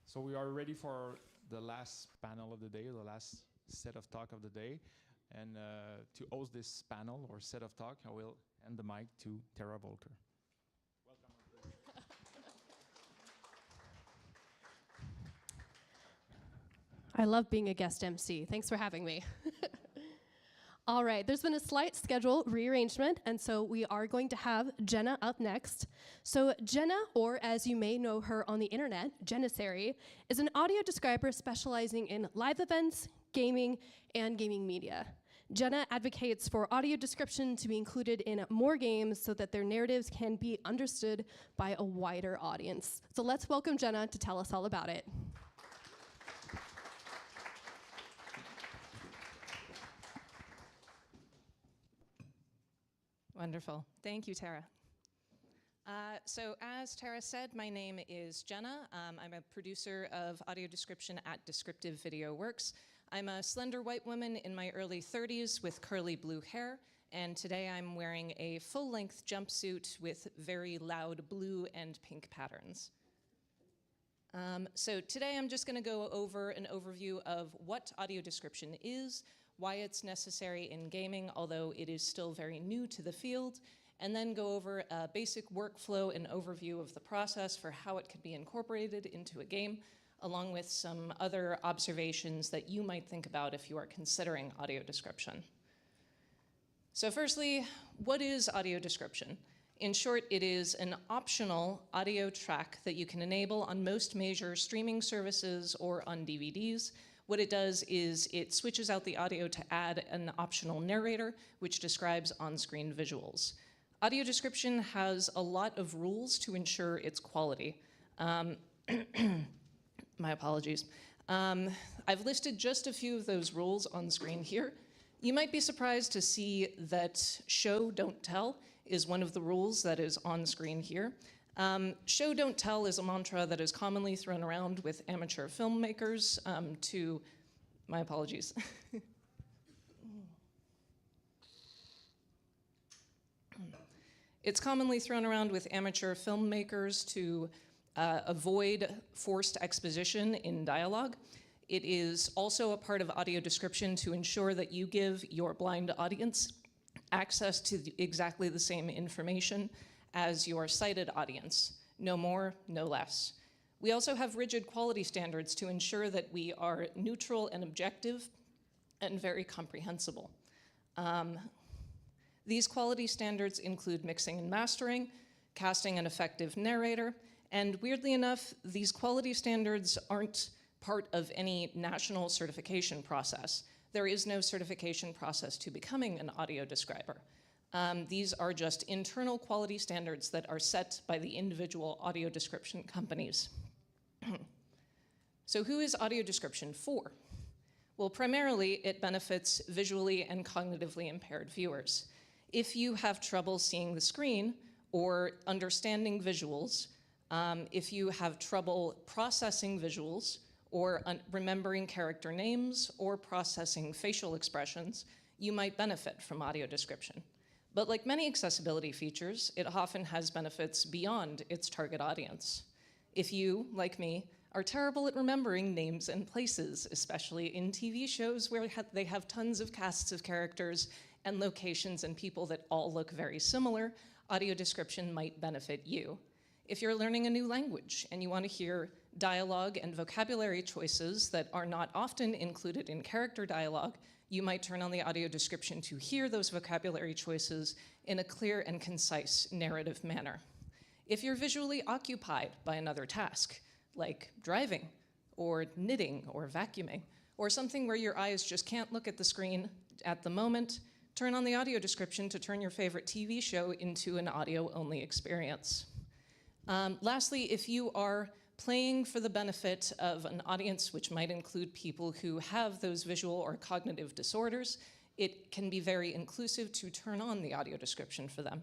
So we are ready for the last panel of the day, the last set of talk of the day. And to host this panel or set of talk, I will hand the mic to Tara Volker. I love being a guest MC. Thanks for having me. All right, there's been a slight schedule rearrangement, and so we are going to have Jenna up next. So Jenna, or as you may know her on the internet, Jennissary, is an audio describer specializing in live events, gaming, and gaming media. Jenna advocates for audio description to be included in more games so that their narratives can be understood by a wider audience. So let's welcome Jenna to tell us all about it. Wonderful. Thank you, Tara. So as Tara said, my name is Jenna. I'm a producer of audio description at Descriptive Video Works. I'm a slender white woman in my early 30s with curly blue hair, and today I'm wearing a full-length jumpsuit with very loud blue and pink patterns. So today I'm just going to go over an overview of what audio description is, why it's necessary in gaming, although it is still very new to the field, and then go over a basic workflow and overview of the process for how it could be incorporated into a game, along with some other observations that you might think about if you are considering audio description. So firstly, what is audio description? In short, it is an optional audio track that you can enable on most major streaming services or on DVDs. What it does is it switches out the audio to add an optional narrator, which describes on-screen visuals. Audio description has a lot of rules to ensure its quality. My apologies. I've listed just a few of those rules on screen here. You might be surprised to see that show, don't tell is one of the rules that is on screen here. Show, don't tell is a mantra that is commonly thrown around with amateur filmmakers my apologies. It's commonly thrown around with amateur filmmakers to avoid forced exposition in dialogue. It is also a part of audio description to ensure that you give your blind audience access to exactly the same information as your sighted audience. No more, no less. We also have rigid quality standards to ensure that we are neutral and objective and very comprehensible. These quality standards include mixing and mastering, casting an effective narrator, and weirdly enough, these quality standards aren't part of any national certification process. There is no certification process to becoming an audio describer. These are just internal quality standards that are set by the individual audio description companies. So who is audio description for? Well, primarily it benefits visually and cognitively impaired viewers. If you have trouble seeing the screen or understanding visuals, if you have trouble processing visuals or remembering character names or processing facial expressions, you might benefit from audio description. But like many accessibility features, it often has benefits beyond its target audience. If you, like me, are terrible at remembering names and places, especially in TV shows where they have tons of casts of characters and locations and people that all look very similar, audio description might benefit you. If you're learning a new language and you want to hear dialogue and vocabulary choices that are not often included in character dialogue, you might turn on the audio description to hear those vocabulary choices in a clear and concise narrative manner. If you're visually occupied by another task, like driving, or knitting, or vacuuming, or something where your eyes just can't look at the screen at the moment, turn on the audio description to turn your favorite TV show into an audio-only experience. Lastly, if you are playing for the benefit of an audience which might include people who have those visual or cognitive disorders, it can be very inclusive to turn on the audio description for them.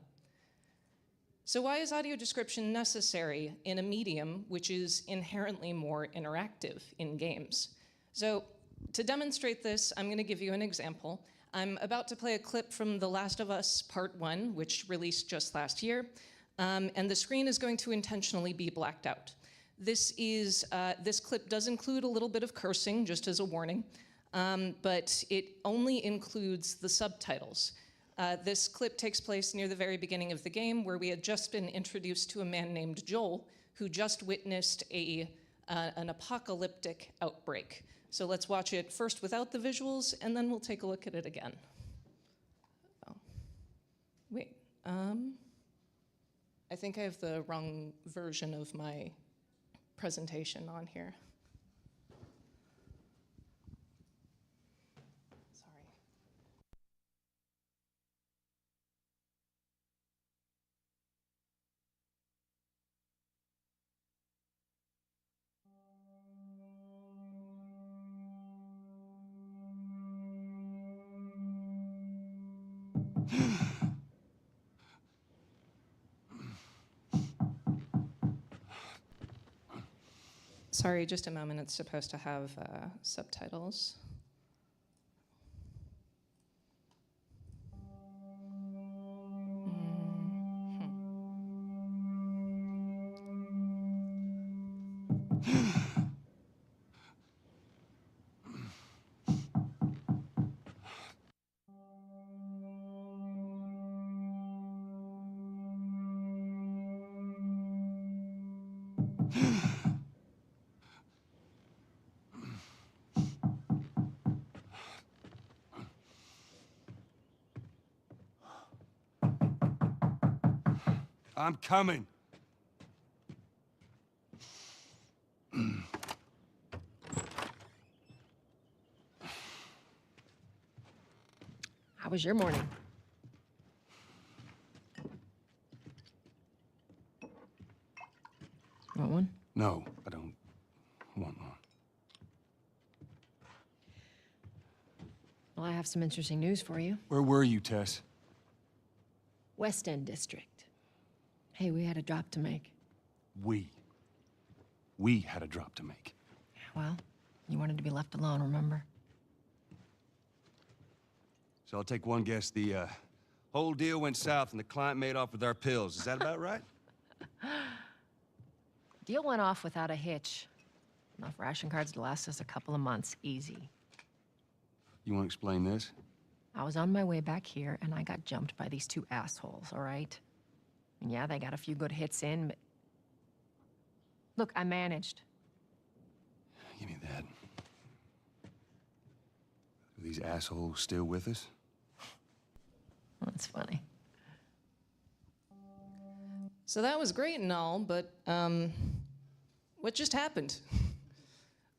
So why is audio description necessary in a medium which is inherently more interactive in games? So to demonstrate this, I'm going to give you an example. I'm about to play a clip from The Last of Us Part 1, which released just last year, and the screen is going to intentionally be blacked out. This clip does include a little bit of cursing, just as a warning, but it only includes the subtitles. This clip takes place near the very beginning of the game, where we had just been introduced to a man named Joel, who just witnessed an apocalyptic outbreak. So let's watch it first without the visuals, and then we'll take a look at it again. Oh. Wait, I think I have the wrong version of my presentation on here. Sorry, just a moment. It's supposed to have subtitles. I'm coming. How was your morning? Want one? No, I don't want one. Well, I have some interesting news for you. Where were you, Tess? West End District. Hey, we had a drop to make. We had a drop to make. Well, you wanted to be left alone, remember? So I'll take one guess. The whole deal went south and the client made off with our pills. Is that about right? Deal went off without a hitch. Enough ration cards to last us a couple of months, easy. You want to explain this? I was on my way back here, and I got jumped by these two assholes, all right? And yeah, they got a few good hits in, but... Look, I managed. Give me that. Are these assholes still with us? That's funny. So that was great and all, but what just happened?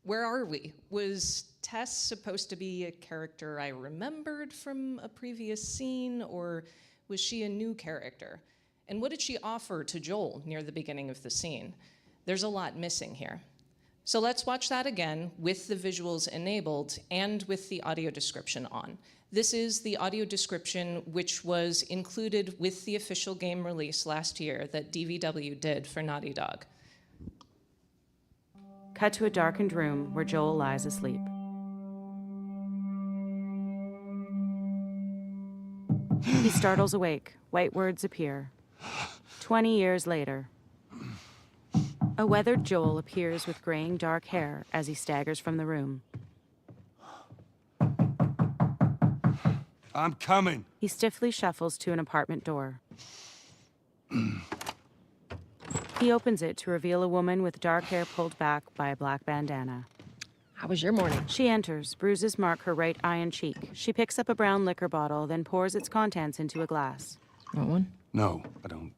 Where are we? Was Tess supposed to be a character I remembered from a previous scene, or was she a new character? And what did she offer to Joel near the beginning of the scene? There's a lot missing here. So let's watch that again with the visuals enabled and with the audio description on. This is the audio description which was included with the official game release last year that DVW did for Naughty Dog. Cut to a darkened room where Joel lies asleep. He startles awake. White words appear. 20 years later. A weathered Joel appears with graying dark hair as he staggers from the room. I'm coming. He stiffly shuffles to an apartment door. He opens it to reveal a woman with dark hair pulled back by a black bandana. How was your morning? She enters. Bruises mark her right eye and cheek. She picks up a brown liquor bottle, then pours its contents into a glass. Want one? No, I don't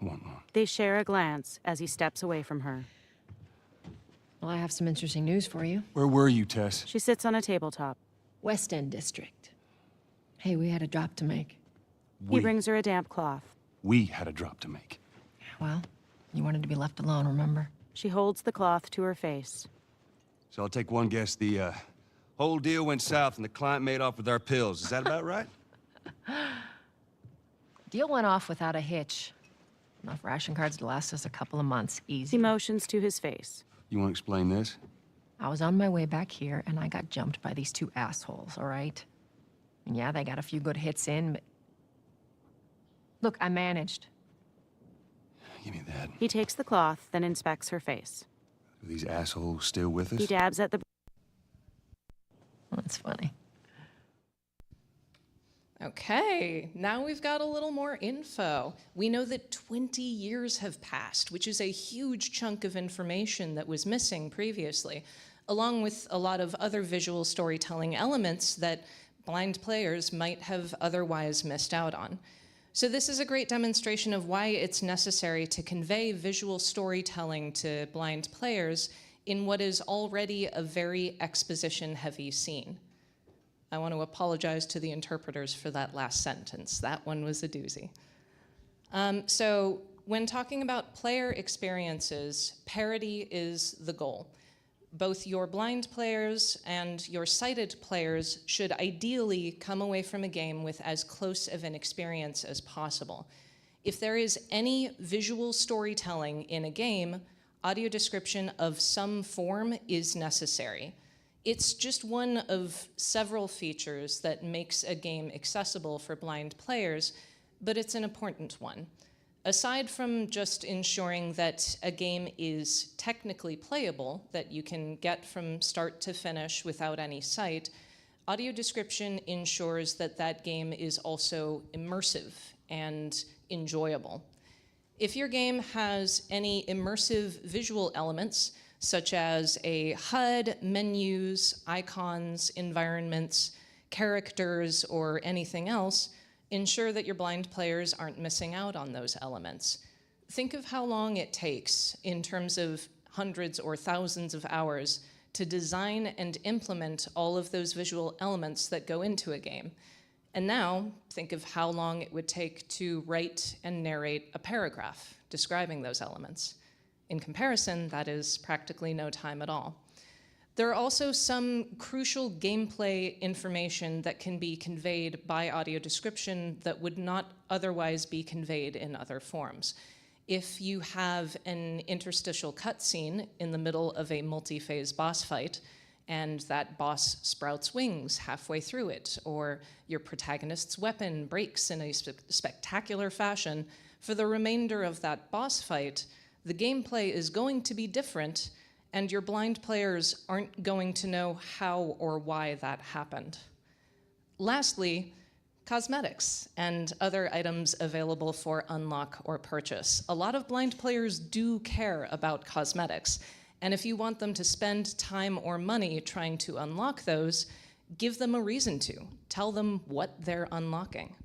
want one. They share a glance as he steps away from her. Well, I have some interesting news for you. Where were you, Tess? She sits on a tabletop. West End District. Hey, we had a drop to make. He brings her a damp cloth. We had a drop to make. Well, you wanted to be left alone, remember? She holds the cloth to her face. So I'll take one guess. The whole deal went south and the client made off with our pills. Is that about right? Deal went off without a hitch. Enough ration cards to last us a couple of months, easy. He motions to his face. You want to explain this? I was on my way back here, and I got jumped by these two assholes, all right? And yeah, they got a few good hits in, but... Look, I managed. Give me that. He takes the cloth, then inspects her face. Are these assholes still with us? He dabs at the... That's funny. Okay, now we've got a little more info. We know that 20 years have passed, which is a huge chunk of information that was missing previously, along with a lot of other visual storytelling elements that blind players might have otherwise missed out on. So this is a great demonstration of why it's necessary to convey visual storytelling to blind players in what is already a very exposition-heavy scene. I want to apologize to the interpreters for that last sentence. That one was a doozy. So when talking about player experiences, parity is the goal. Both your blind players and your sighted players should ideally come away from a game with as close of an experience as possible. If there is any visual storytelling in a game, audio description of some form is necessary. It's just one of several features that makes a game accessible for blind players, but it's an important one. Aside from just ensuring that a game is technically playable, that you can get from start to finish without any sight, audio description ensures that that game is also immersive and enjoyable. If your game has any immersive visual elements, such as a HUD, menus, icons, environments, characters, or anything else, ensure that your blind players aren't missing out on those elements. Think of how long it takes in terms of hundreds or thousands of hours to design and implement all of those visual elements that go into a game. And now, think of how long it would take to write and narrate a paragraph describing those elements. In comparison, that is practically no time at all. There are also some crucial gameplay information that can be conveyed by audio description that would not otherwise be conveyed in other forms. If you have an interstitial cutscene in the middle of a multi-phase boss fight, and that boss sprouts wings halfway through it, or your protagonist's weapon breaks in a spectacular fashion, for the remainder of that boss fight, the gameplay is going to be different, and your blind players aren't going to know how or why that happened. Lastly, cosmetics and other items available for unlock or purchase. A lot of blind players do care about cosmetics, and if you want them to spend time or money trying to unlock those, give them a reason to. Tell them what they're unlocking.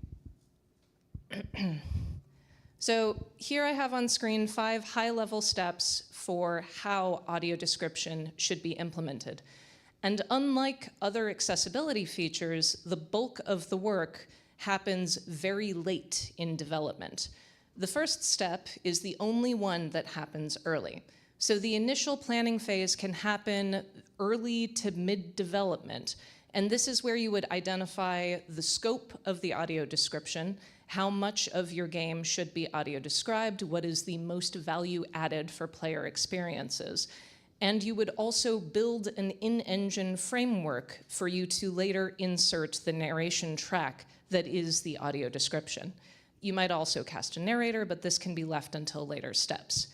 So here I have on screen 5 high-level steps for how audio description should be implemented. And unlike other accessibility features, the bulk of the work happens very late in development. The first step is the only one that happens early. So the initial planning phase can happen early to mid-development. And this is where you would identify the scope of the audio description, how much of your game should be audio described, what is the most value added for player experiences. And you would also build an in-engine framework for you to later insert the narration track that is the audio description. You might also cast a narrator, but this can be left until later steps.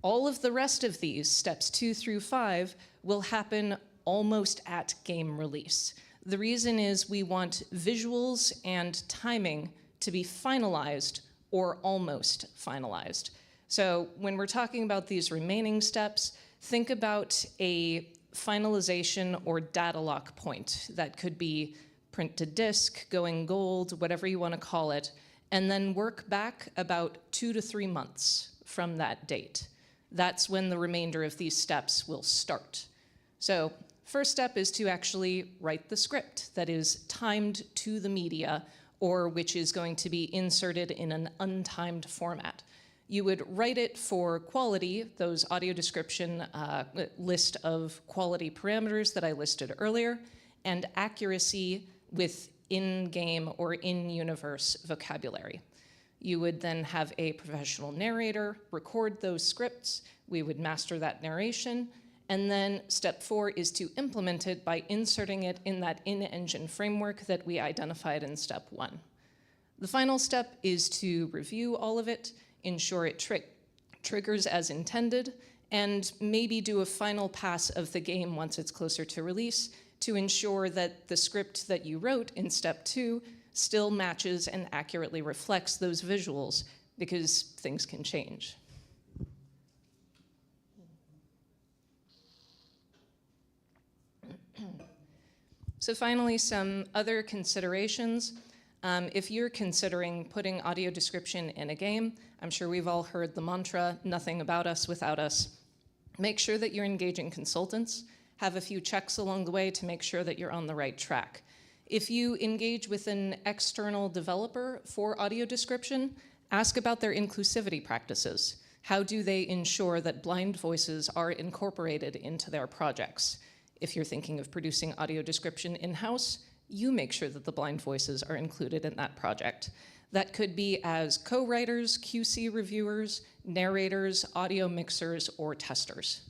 All of the rest of these, steps 2 through 5, will happen almost at game release. The reason is we want visuals and timing to be finalized or almost finalized. So when we're talking about these remaining steps, think about a finalization or data lock point. That could be print to disk, going gold, whatever you want to call it, and then work back about 2 to 3 months from that date. That's when the remainder of these steps will start. So first step is to actually write the script that is timed to the media, or which is going to be inserted in an untimed format. You would write it for quality, those audio description list of quality parameters that I listed earlier, and accuracy with in-game or in-universe vocabulary. You would then have a professional narrator record those scripts. We would master that narration. And then step 4 is to implement it by inserting it in that in-engine framework that we identified in step 1. The final step is to review all of it, ensure it triggers as intended, and maybe do a final pass of the game once it's closer to release to ensure that the script that you wrote in step 2 still matches and accurately reflects those visuals, because things can change. So finally, some other considerations. If you're considering putting audio description in a game, I'm sure we've all heard the mantra, nothing about us without us. Make sure that you're engaging consultants. Have a few checks along the way to make sure that you're on the right track. If you engage with an external developer for audio description, ask about their inclusivity practices. How do they ensure that blind voices are incorporated into their projects? If you're thinking of producing audio description in-house, you make sure that the blind voices are included in that project. That could be as co-writers, QC reviewers, narrators, audio mixers, or testers.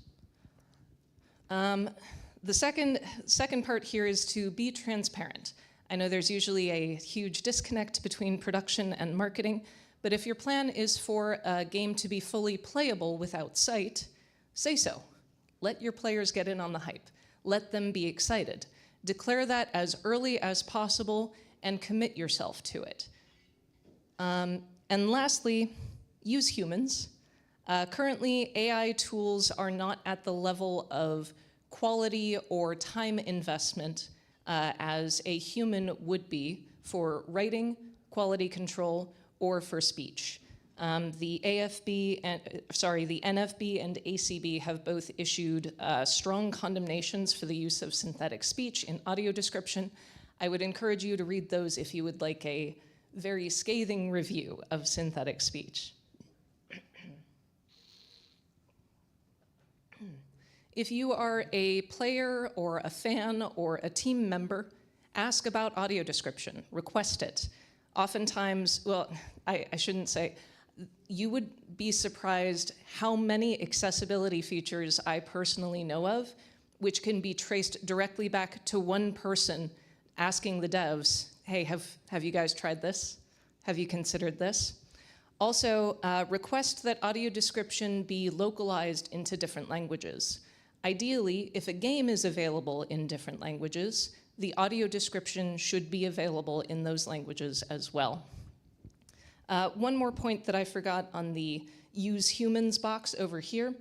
The second part here is to be transparent. I know there's usually a huge disconnect between production and marketing, but if your plan is for a game to be fully playable without sight, say so. Let your players get in on the hype. Let them be excited. Declare that as early as possible and commit yourself to it. And lastly, use humans. Currently, AI tools are not at the level of quality or time investment as a human would be for writing, quality control, or for speech. The NFB and ACB have both issued strong condemnations for the use of synthetic speech in audio description. I would encourage you to read those if you would like a very scathing review of synthetic speech. If you are a player or a fan or a team member, ask about audio description, request it. Oftentimes, well, I shouldn't say, you would be surprised how many accessibility features I personally know of, which can be traced directly back to one person asking the devs, hey, have you guys tried this? Have you considered this? Also, request that audio description be localized into different languages. Ideally, if a game is available in different languages, the audio description should be available in those languages as well. One more point that I forgot on the use humans box over here.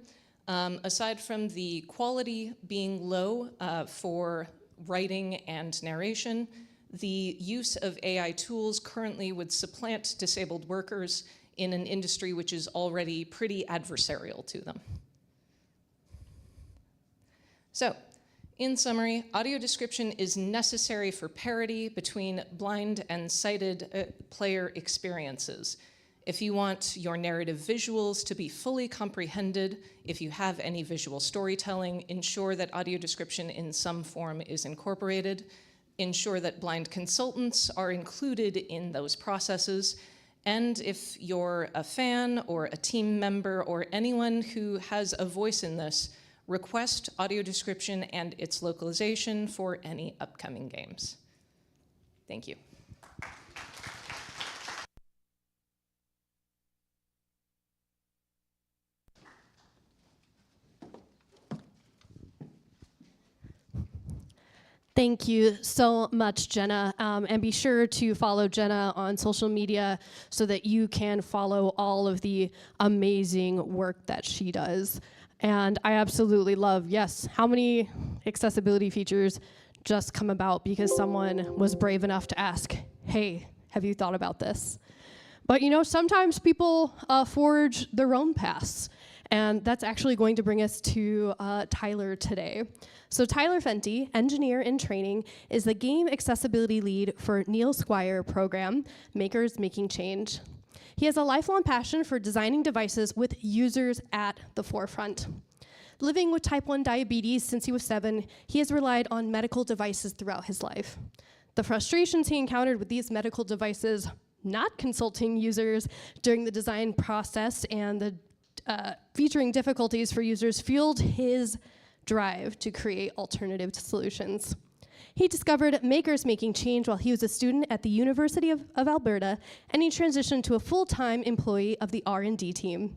Aside from the quality being low for writing and narration, the use of AI tools currently would supplant disabled workers in an industry which is already pretty adversarial to them. So, in summary, audio description is necessary for parity between blind and sighted player experiences. If you want your narrative visuals to be fully comprehended, if you have any visual storytelling, ensure that audio description in some form is incorporated. Ensure that blind consultants are included in those processes. And if you're a fan or a team member or anyone who has a voice in this, request audio description and its localization for any upcoming games. Thank you. Thank you so much, Jenna. And be sure to follow Jenna on social media so that you can follow all of the amazing work that she does. And I absolutely love, yes, how many accessibility features just come about because someone was brave enough to ask, hey, have you thought about this? But you know, sometimes people forge their own paths. And that's actually going to bring us to Tyler today. So Tyler Fenty, engineer in training, is the game accessibility lead for Neil Squire program, Makers Making Change. He has a lifelong passion for designing devices with users at the forefront. Living with type 1 diabetes since he was 7, he has relied on medical devices throughout his life. The frustrations he encountered with these medical devices, not consulting users during the design process and the featuring difficulties for users, fueled his drive to create alternative solutions. He discovered Makers Making Change while he was a student at the University of Alberta, and he transitioned to a full-time employee of the R&D team.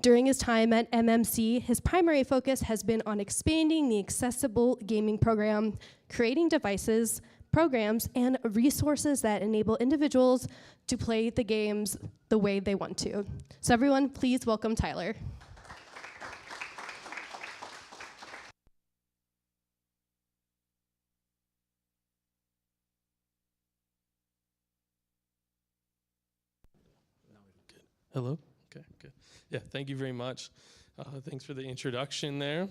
During his time at MMC, his primary focus has been on expanding the accessible gaming program, creating devices, programs, and resources that enable individuals to play the games the way they want to. So everyone, please welcome Tyler. Hello? Okay, good. Yeah, thank you very much. Thanks for the introduction there.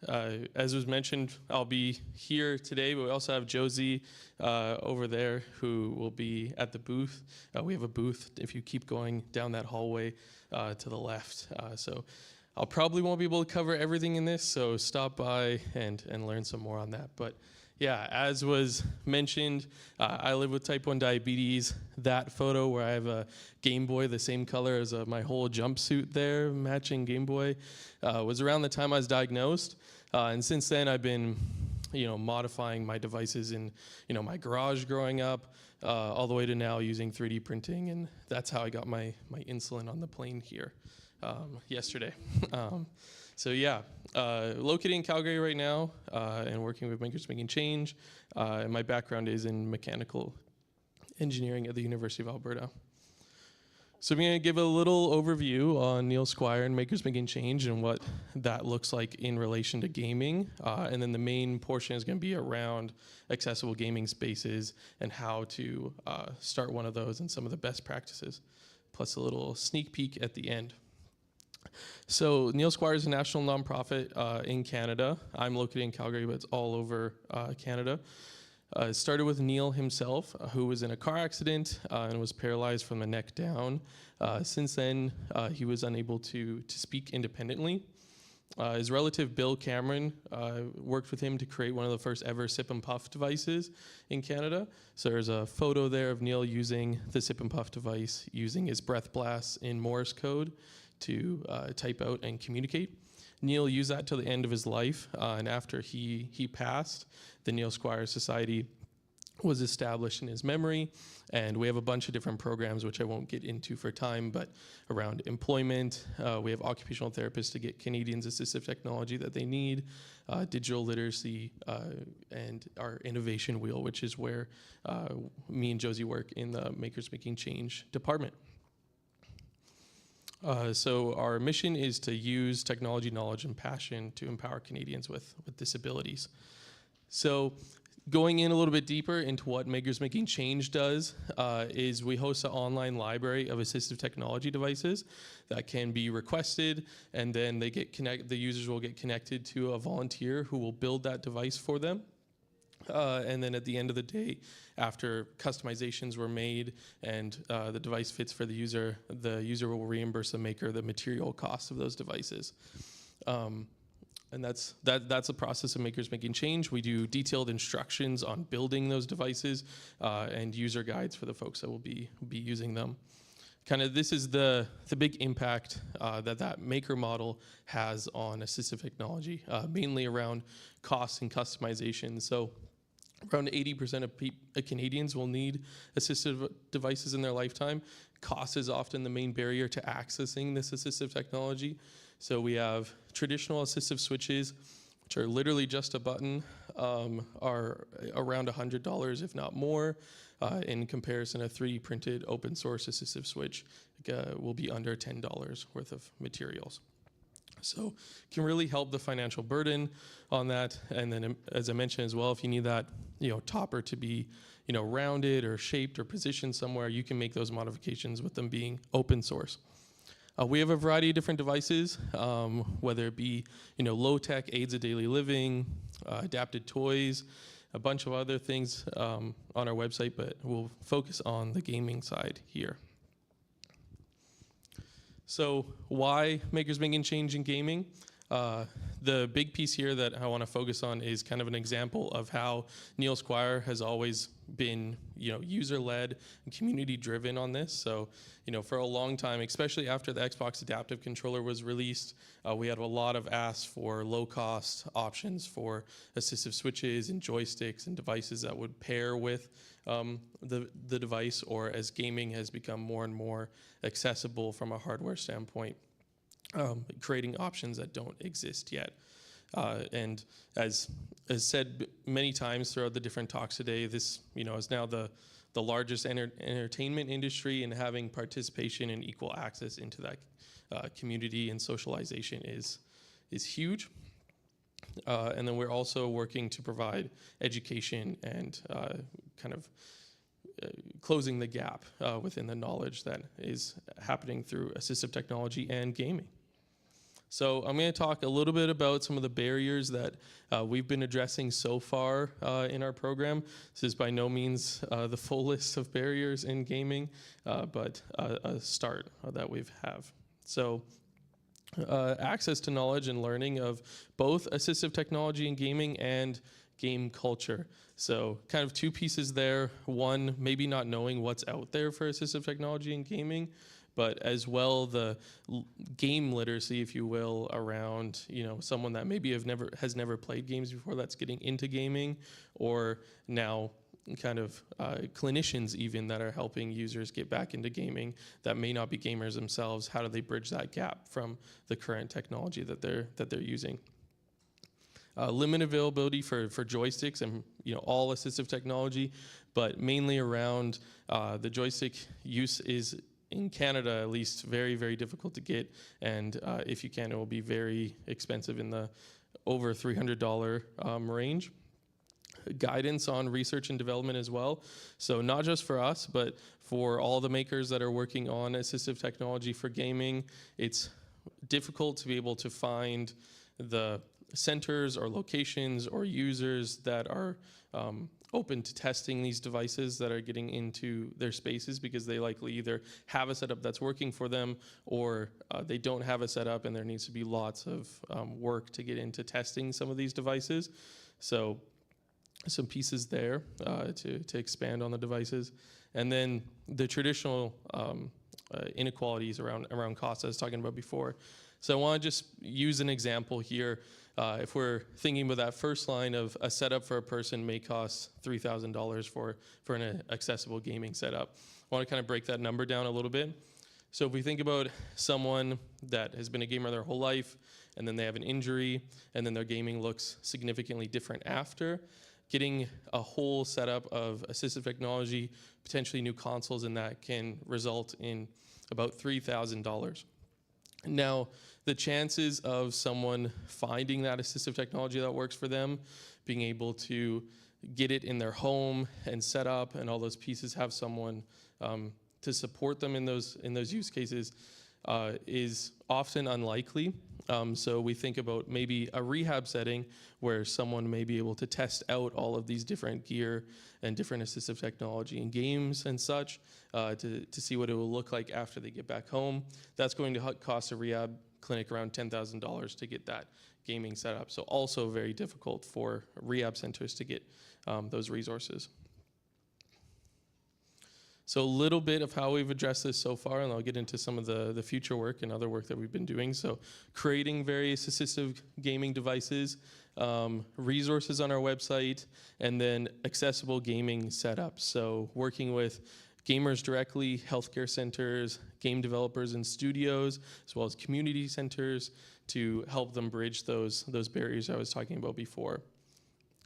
As was mentioned, I'll be here today, but we also have Josie over there who will be at the booth. We have a booth if you keep going down that hallway to the left. So I'll probably won't be able to cover everything in this, so stop by and learn some more on that. But yeah, as was mentioned, I live with type 1 diabetes. That photo where I have a Game Boy, the same color as my whole jumpsuit there, matching Game Boy, was around the time I was diagnosed. And since then, I've been, modifying my devices in, my garage growing up, all the way to now using 3D printing. And that's how I got my insulin on the plane here yesterday. So yeah, located in Calgary right now and working with Makers Making Change. And my background is in mechanical engineering at the University of Alberta. So I'm going to give a little overview on Neil Squire and Makers Making Change and what that looks like in relation to gaming. And then the main portion is going to be around accessible gaming spaces and how to start one of those and some of the best practices, plus a little sneak peek at the end. So Neil Squire is a national nonprofit in Canada. I'm located in Calgary, but it's all over Canada. It started with Neil himself, who was in a car accident and was paralyzed from the neck down. Since then, he was unable to speak independently. His relative, Bill Cameron, worked with him to create one of the first ever sip and puff devices in Canada. So there's a photo there of Neil using the sip and puff device, using his breath blasts in Morse code to type out and communicate. Neil used that till the end of his life, and after he passed, the Neil Squire Society was established in his memory, and we have a bunch of different programs which I won't get into for time, but around employment, we have occupational therapists to get Canadians assistive technology that they need, digital literacy, and our innovation wheel, which is where me and Josie work in the Makers Making Change department. So our mission is to use technology, knowledge, and passion to empower Canadians with disabilities. So going in a little bit deeper into what Makers Making Change does is we host an online library of assistive technology devices that can be requested, and then they get the users will get connected to a volunteer who will build that device for them. And then at the end of the day, after customizations were made and the device fits for the user will reimburse the maker the material costs of those devices. And that's the process of Makers Making Change. We do detailed instructions on building those devices and user guides for the folks that will be using them. Kind of this is the big impact that maker model has on assistive technology, mainly around costs and customization. So around 80% of Canadians will need assistive devices in their lifetime. Cost is often the main barrier to accessing this assistive technology. So we have traditional assistive switches, which are literally just a button, are around $100, if not more. In comparison, a 3D printed open source assistive switch will be under $10 worth of materials. So can really help the financial burden on that. And then as I mentioned as well, if you need that topper to be rounded or shaped or positioned somewhere, you can make those modifications with them being open source. We have a variety of different devices, whether it be low-tech aids of daily living, adapted toys, a bunch of other things on our website, but we'll focus on the gaming side here. So why Makers Making Change in gaming? The big piece here that I want to focus on is kind of an example of how Neil Squire has always been, user-led and community-driven on this. So, for a long time, especially after the Xbox Adaptive Controller was released, we had a lot of asks for low-cost options for assistive switches and joysticks and devices that would pair with the device, or as gaming has become more and more accessible from a hardware standpoint. Creating options that don't exist yet. And as said many times throughout the different talks today, this is now the largest entertainment industry, and having participation and equal access into that community and socialization is huge. And then we're also working to provide education and closing the gap within the knowledge that is happening through assistive technology and gaming. So I'm going to talk a little bit about some of the barriers that we've been addressing so far in our program. This is by no means the full list of barriers in gaming, but a start that we have. So access to knowledge and learning of both assistive technology and gaming and game culture. So kind of two pieces there. One, maybe not knowing what's out there for assistive technology and gaming, but as well the game literacy, if you will, around someone that maybe has never played games before that's getting into gaming, or now kind of clinicians even that are helping users get back into gaming that may not be gamers themselves. How do they bridge that gap from the current technology that they're using? Limited availability for joysticks and all assistive technology, but mainly around the joystick use is, in Canada at least, very, very difficult to get, and if you can, it will be very expensive in the over $300 range. Guidance on research and development as well. So not just for us, but for all the makers that are working on assistive technology for gaming, it's difficult to be able to find the centers or locations or users that are open to testing these devices that are getting into their spaces, because they likely either have a setup that's working for them, or they don't have a setup, and there needs to be lots of work to get into testing some of these devices. So some pieces there to expand on the devices. And then the traditional inequalities around cost I was talking about before. So I want to just use an example here. If we're thinking about that first line of a setup for a person may cost $3,000 for an accessible gaming setup, I want to kind of break that number down a little bit. So if we think about someone that has been a gamer their whole life, and then they have an injury, and then their gaming looks significantly different after, getting a whole setup of assistive technology, potentially new consoles, and that can result in about $3,000. Now, the chances of someone finding that assistive technology that works for them, being able to get it in their home and set up and all those pieces, have someone to support them in those use cases, is often unlikely. So we think about maybe a rehab setting where someone may be able to test out all of these different gear and different assistive technology and games and such to see what it will look like after they get back home. That's going to cost a rehab clinic around $10,000 to get that gaming set up. So also very difficult for rehab centers to get those resources. So a little bit of how we've addressed this so far, and I'll get into some of the future work and other work that we've been doing. So creating various assistive gaming devices, resources on our website, and then accessible gaming setups. So working with gamers directly, healthcare centers, game developers and studios, as well as community centers to help them bridge those barriers I was talking about before.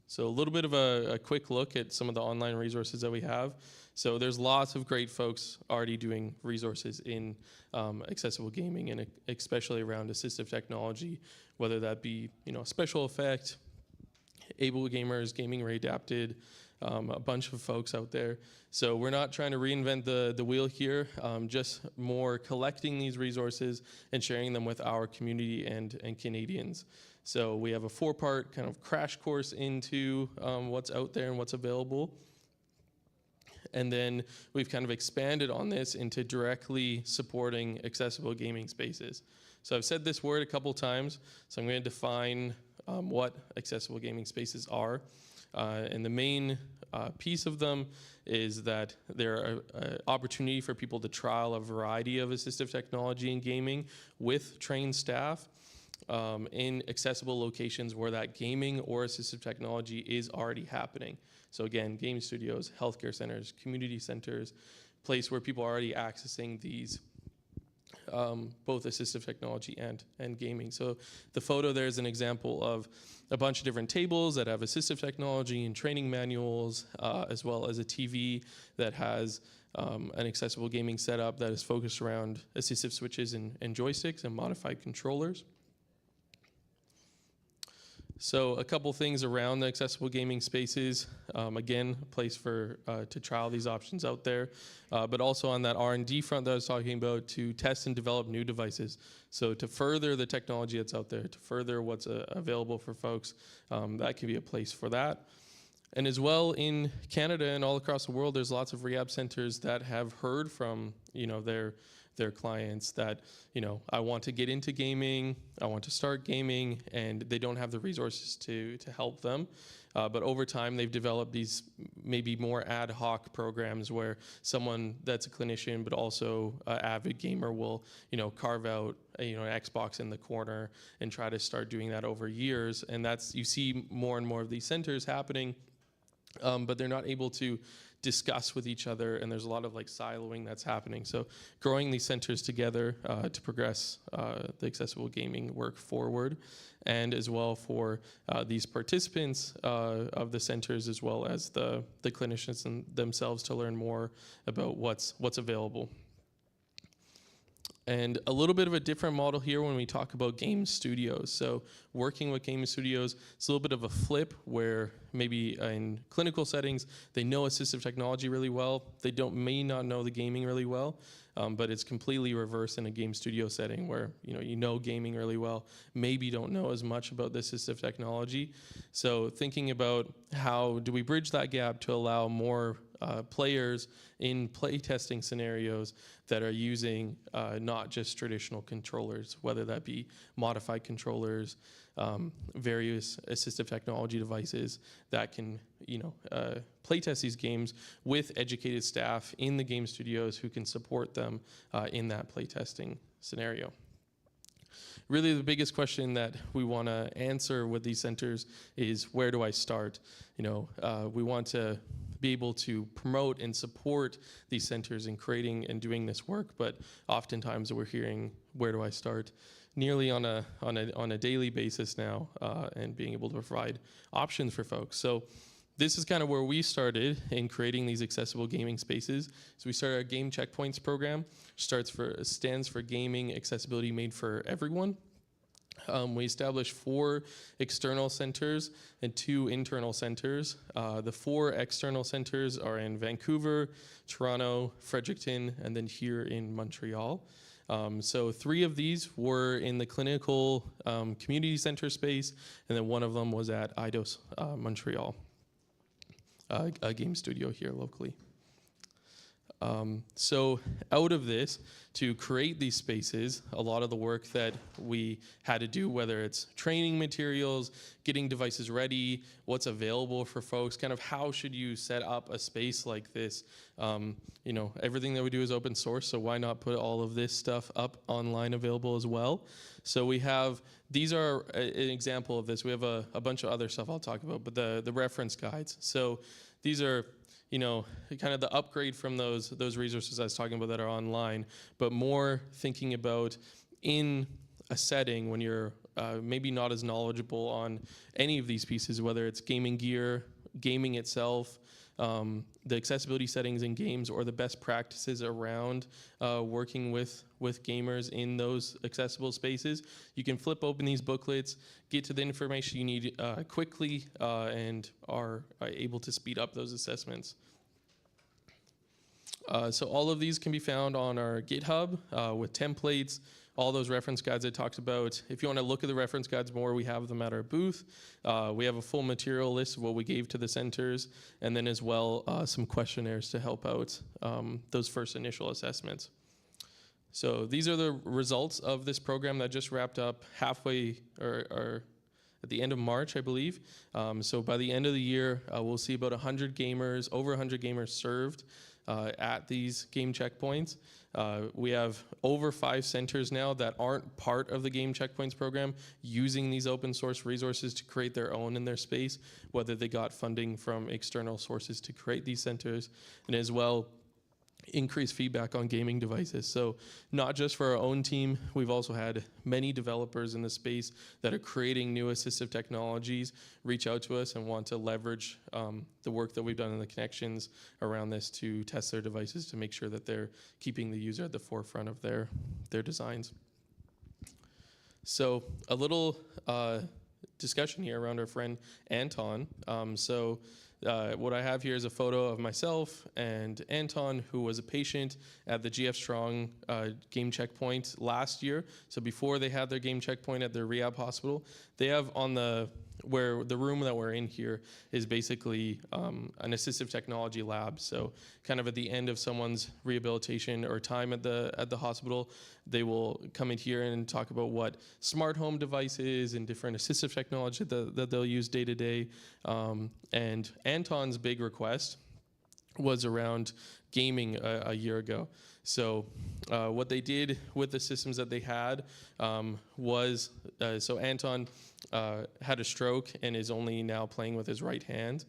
So a little bit of a quick look at some of the online resources that we have. So there's lots of great folks already doing resources in accessible gaming, and especially around assistive technology, whether that be special effect, able gamers, gaming readapted, a bunch of folks out there. So we're not trying to reinvent the wheel here, just more collecting these resources and sharing them with our community and Canadians. So we have a 4-part kind of crash course into what's out there and what's available. And then we've kind of expanded on this into directly supporting accessible gaming spaces. So I've said this word a couple times, so I'm going to define what accessible gaming spaces are. And the main piece of them is that they're an opportunity for people to trial a variety of assistive technology in gaming with trained staff in accessible locations where that gaming or assistive technology is already happening. So again, game studios, healthcare centers, community centers, place where people are already accessing these both assistive technology and gaming. So the photo there is an example of a bunch of different tables that have assistive technology and training manuals, as well as a TV that has an accessible gaming setup that is focused around assistive switches and joysticks and modified controllers. So a couple things around the accessible gaming spaces. Again, a place for to trial these options out there, but also on that R&D front that I was talking about, to test and develop new devices. So to further the technology that's out there, to further what's available for folks, that can be a place for that. And as well, in Canada and all across the world, there's lots of rehab centers that have heard from their clients that, I want to get into gaming, I want to start gaming, and they don't have the resources to help them. But over time, they've developed these maybe more ad hoc programs where someone that's a clinician but also an avid gamer will, carve out an Xbox in the corner and try to start doing that over years. And you see more and more of these centers happening, but they're not able to discuss with each other, and there's a lot of siloing that's happening. So growing these centers together to progress the accessible gaming work forward, and as well for these participants of the centers, as well as the clinicians themselves, to learn more about what's available. And a little bit of a different model here when we talk about game studios. So working with game studios, it's a little bit of a flip where maybe in clinical settings, they know assistive technology really well. They may not know the gaming really well, but it's completely reverse in a game studio setting where you know gaming really well, maybe don't know as much about the assistive technology. So thinking about how do we bridge that gap to allow more players in playtesting scenarios that are using not just traditional controllers, whether that be modified controllers, various assistive technology devices that can playtest these games with educated staff in the game studios who can support them in that playtesting scenario. Really, the biggest question that we want to answer with these centers is, where do I start? We want to be able to promote and support these centers in creating and doing this work, but oftentimes we're hearing, where do I start? Nearly on a daily basis now, and being able to provide options for folks. So this is kind of where we started in creating these accessible gaming spaces. So we started our Game Checkpoints program, stands for Gaming Accessibility Made for Everyone. We established 4 external centers and 2 internal centers. The 4 external centers are in Vancouver, Toronto, Fredericton, and then here in Montreal. So 3 of these were in the clinical community center space, and then 1 of them was at IDOS Montreal, a game studio here locally. So out of this, to create these spaces, a lot of the work that we had to do, whether it's training materials, getting devices ready, what's available for folks, kind of how should you set up a space like this? Everything that we do is open source, so why not put all of this stuff up online available as well? So these are an example of this. We have a bunch of other stuff I'll talk about, but the reference guides. So these are kind of the upgrade from those resources I was talking about that are online, but more thinking about in a setting when you're maybe not as knowledgeable on any of these pieces, whether it's gaming gear, gaming itself, the accessibility settings in games, or the best practices around working with gamers in those accessible spaces. You can flip open these booklets, get to the information you need quickly, and are able to speed up those assessments. So all of these can be found on our GitHub with templates, all those reference guides I talked about. If you want to look at the reference guides more, we have them at our booth. We have a full material list of what we gave to the centers, and then as well some questionnaires to help out those first initial assessments. So these are the results of this program that just wrapped up halfway or at the end of March, I believe. So by the end of the year, we'll see about 100 gamers, over 100 gamers served at these game checkpoints. We have over 5 centers now that aren't part of the Game Checkpoints program using these open source resources to create their own in their space, whether they got funding from external sources to create these centers, and as well increase feedback on gaming devices. So not just for our own team, we've also had many developers in the space that are creating new assistive technologies reach out to us and want to leverage the work that we've done in the connections around this to test their devices to make sure that they're keeping the user at the forefront of their designs. So a little discussion here around our friend Anton. What I have here is a photo of myself and Anton, who was a patient at the GF Strong game checkpoint last year. So before they had their game checkpoint at their rehab hospital, they have on the room that we're in here is basically an assistive technology lab. So kind of at the end of someone's rehabilitation or time at the hospital, they will come in here and talk about what smart home devices and different assistive technology that they'll use day to day. And Anton's big request was around gaming a year ago. So what they did with the systems that they had was, so Anton had a stroke and is only now playing with his right hand.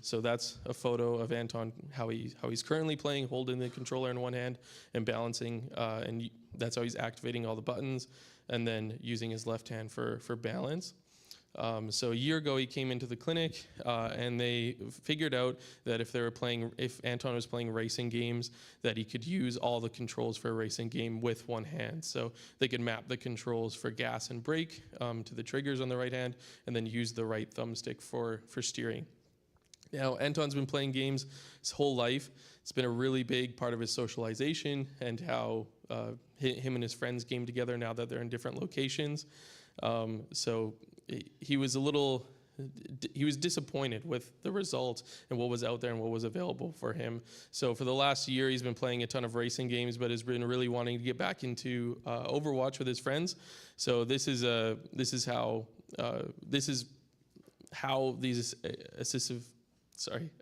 So that's a photo of Anton, how he's currently playing, holding the controller in one hand and balancing, and that's how he's activating all the buttons, and then using his left hand for balance. So a year ago, he came into the clinic, and they figured out that if Anton was playing racing games, that he could use all the controls for a racing game with one hand. So they could map the controls for gas and brake to the triggers on the right hand, and then use the right thumbstick for steering. Now, Anton's been playing games his whole life. It's been a really big part of his socialization and how him and his friends game together now that they're in different locations. So he was disappointed with the results and what was out there and what was available for him. So for the last year, he's been playing a ton of racing games, but has been really wanting to get back into Overwatch with his friends. So this is how these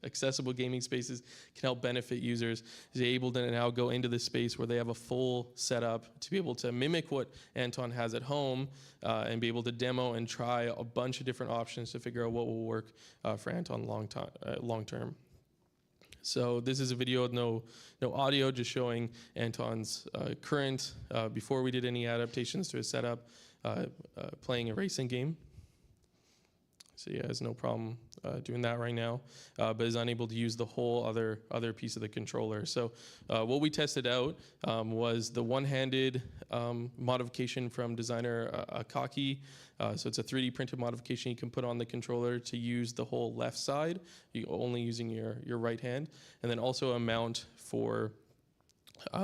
accessible gaming spaces can help benefit users. They're able to now go into this space where they have a full setup to be able to mimic what Anton has at home and be able to demo and try a bunch of different options to figure out what will work for Anton long term. So this is a video with no audio, just showing Anton's current, before we did any adaptations to his setup, playing a racing game. So he has no problem doing that right now, but is unable to use the whole other piece of the controller. So what we tested out was the one-handed modification from designer Akaki. So it's a 3D printed modification you can put on the controller to use the whole left side, only using your right hand, and then also a mount for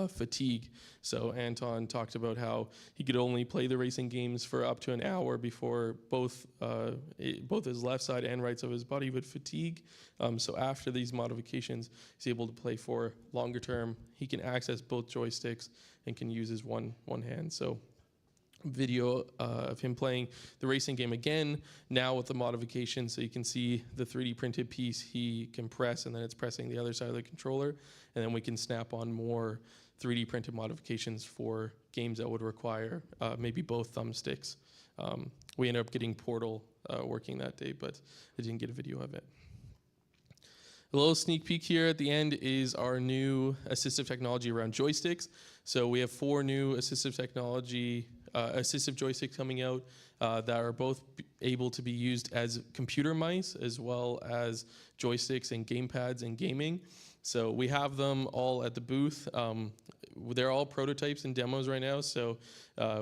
fatigue. So Anton talked about how he could only play the racing games for up to an hour before both his left side and right side of his body would fatigue. So after these modifications, he's able to play for longer term. He can access both joysticks and can use his one hand. So video of him playing the racing game again, now with the modification, so you can see the 3D printed piece he can press, and then it's pressing the other side of the controller, and then we can snap on more 3D printed modifications for games that would require maybe both thumbsticks. We ended up getting Portal working that day, but I didn't get a video of it. A little sneak peek here at the end is our new assistive technology around joysticks. So we have 4 new assistive joysticks coming out that are both able to be used as computer mice as well as joysticks and gamepads and gaming. So we have them all at the booth. They're all prototypes and demos right now, so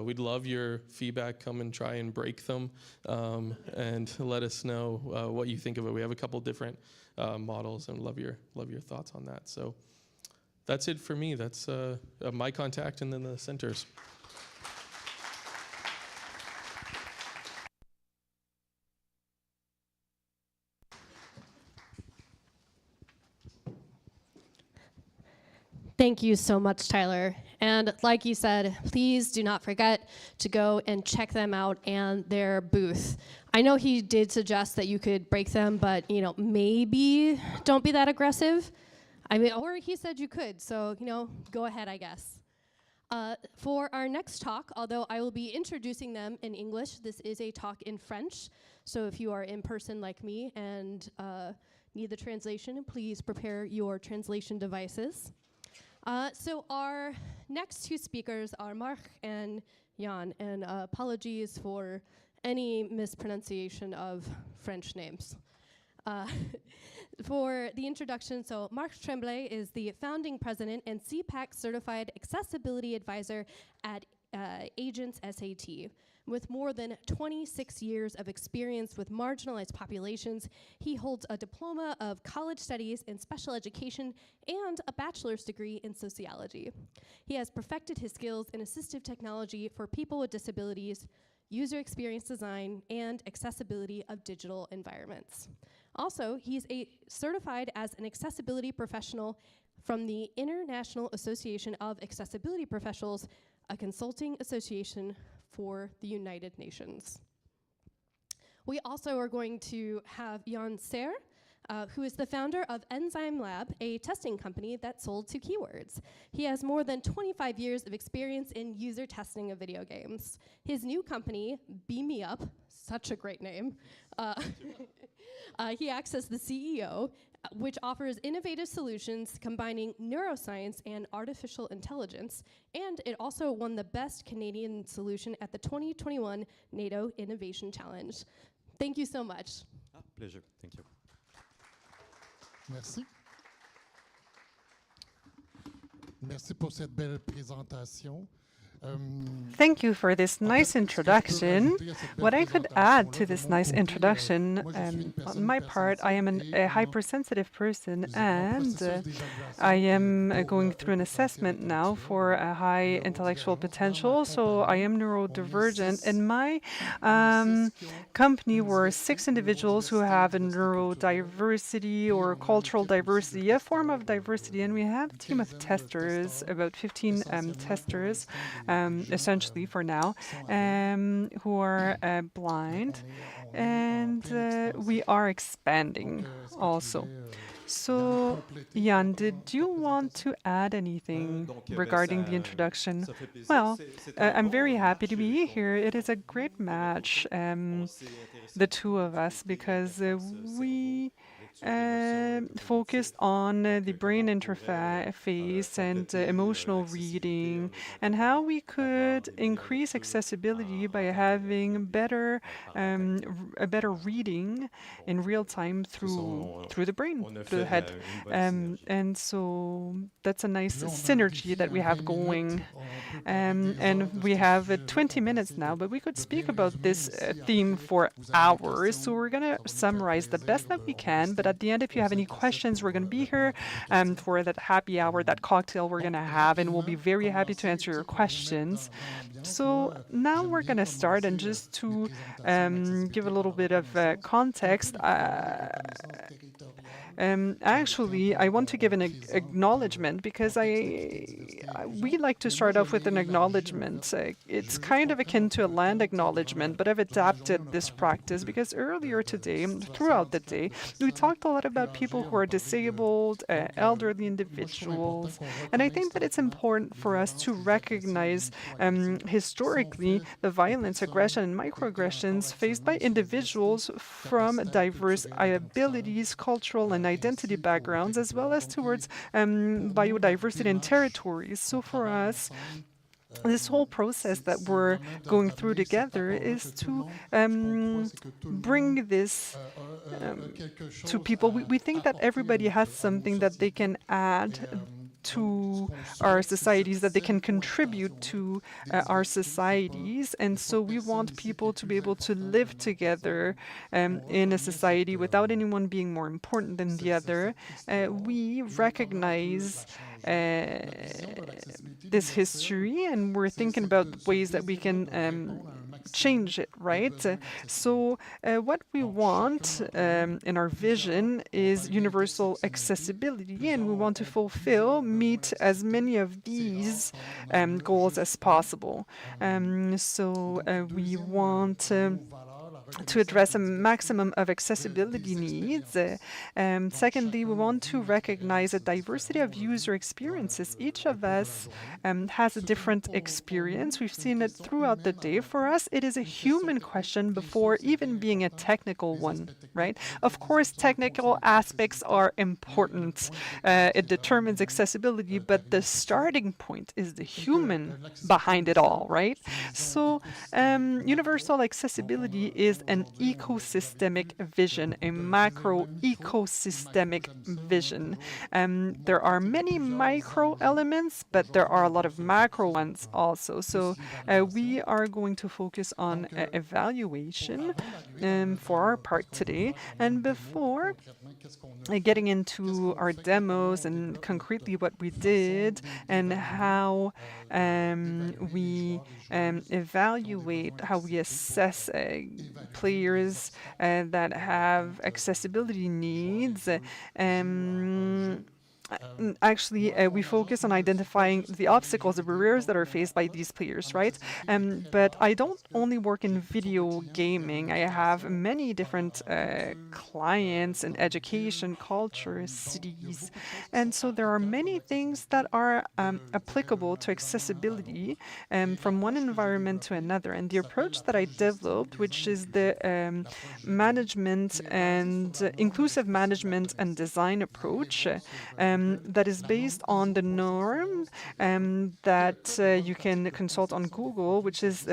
we'd love your feedback. Come and try and break them and let us know what you think of it. We have a couple different models and love your thoughts on that. So that's it for me. That's my contact and then the centers. Thank you so much, Tyler. And like you said, please do not forget to go and check them out and their booth. I know he did suggest that you could break them, but maybe don't be that aggressive. I mean, or he said you could, so go ahead, I guess. For our next talk, although I will be introducing them in English, this is a talk in French. So if you are in person like me and need the translation, please prepare your translation devices. So our next two speakers are Marc and Jan, and apologies for any mispronunciation of French names. For the introduction, so Marc Tremblay is the founding president and CPAC certified accessibility advisor at Agents SAT. With more than 26 years of experience with marginalized populations, he holds a diploma of college studies in special education and a bachelor's degree in sociology. He has perfected his skills in assistive technology for people with disabilities, user experience design, and accessibility of digital environments. Also, he's certified as an accessibility professional from the International Association of Accessibility Professionals, a consulting association for the United Nations. We also are going to have Jan Serre, who is the founder of Enzyme Lab, a testing company that sold to Keywords. He has more than 25 years of experience in user testing of video games. His new company, Beam Me Up, such a great name, he acts as the CEO, which offers innovative solutions combining neuroscience and artificial intelligence, and it also won the Best Canadian Solution at the 2021 NATO Innovation Challenge. Thank you so much. Pleasure. Thank you. Merci. Merci pour cette belle présentation. Thank you for this nice introduction. What I could add to this nice introduction, on my part, I am a hypersensitive person, and I am going through an assessment now for a high intellectual potential, so I am neurodivergent. In my company, we're 6 individuals who have a neurodiversity or cultural diversity, a form of diversity, and we have a team of testers, about 15 testers, essentially for now, who are blind, and we are expanding also. So, Jan, did you want to add anything regarding the introduction? Well, I'm very happy to be here. It is a great match, the two of us, because we focused on the brain interface and emotional reading, and how we could increase accessibility by having a better reading in real time through the brain, through the head. And so that's a nice synergy that we have going. And we have 20 minutes now, but we could speak about this theme for hours. So we're going to summarize the best that we can, but at the end, if you have any questions, we're going to be here for that happy hour, that cocktail we're going to have, and we'll be very happy to answer your questions. So now we're going to start, and just to give a little bit of context, actually, I want to give an acknowledgement, because we like to start off with an acknowledgement. It's kind of akin to a land acknowledgement, but I've adapted this practice because earlier today, throughout the day, we talked a lot about people who are disabled, elderly individuals, and I think that it's important for us to recognize historically the violence, aggression, and microaggressions faced by individuals from diverse abilities, cultural and identity backgrounds, as well as towards biodiversity and territories. So for us, this whole process that we're going through together is to bring this to people. We think that everybody has something that they can add to our societies, that they can contribute to our societies, and so we want people to be able to live together in a society without anyone being more important than the other. We recognize this history, and we're thinking about ways that we can change it, right? So what we want in our vision is universal accessibility, and we want to meet as many of these goals as possible. So we want to address a maximum of accessibility needs. Secondly, we want to recognize a diversity of user experiences. Each of us has a different experience. We've seen it throughout the day. For us, it is a human question before even being a technical one, right? Of course, technical aspects are important. It determines accessibility, but the starting point is the human behind it all, right? So universal accessibility is an ecosystemic vision, a macro ecosystemic vision. There are many micro elements, but there are a lot of macro ones also. So we are going to focus on evaluation for our part today. And before getting into our demos and concretely what we did and how we evaluate, how we assess players that have accessibility needs. Actually, we focus on identifying the obstacles, the barriers that are faced by these players, right? But I don't only work in video gaming. I have many different clients in education, culture, cities. And so there are many things that are applicable to accessibility from one environment to another. And the approach that I developed, which is the management and inclusive management and design approach, that is based on the norm that you can consult on Google, which is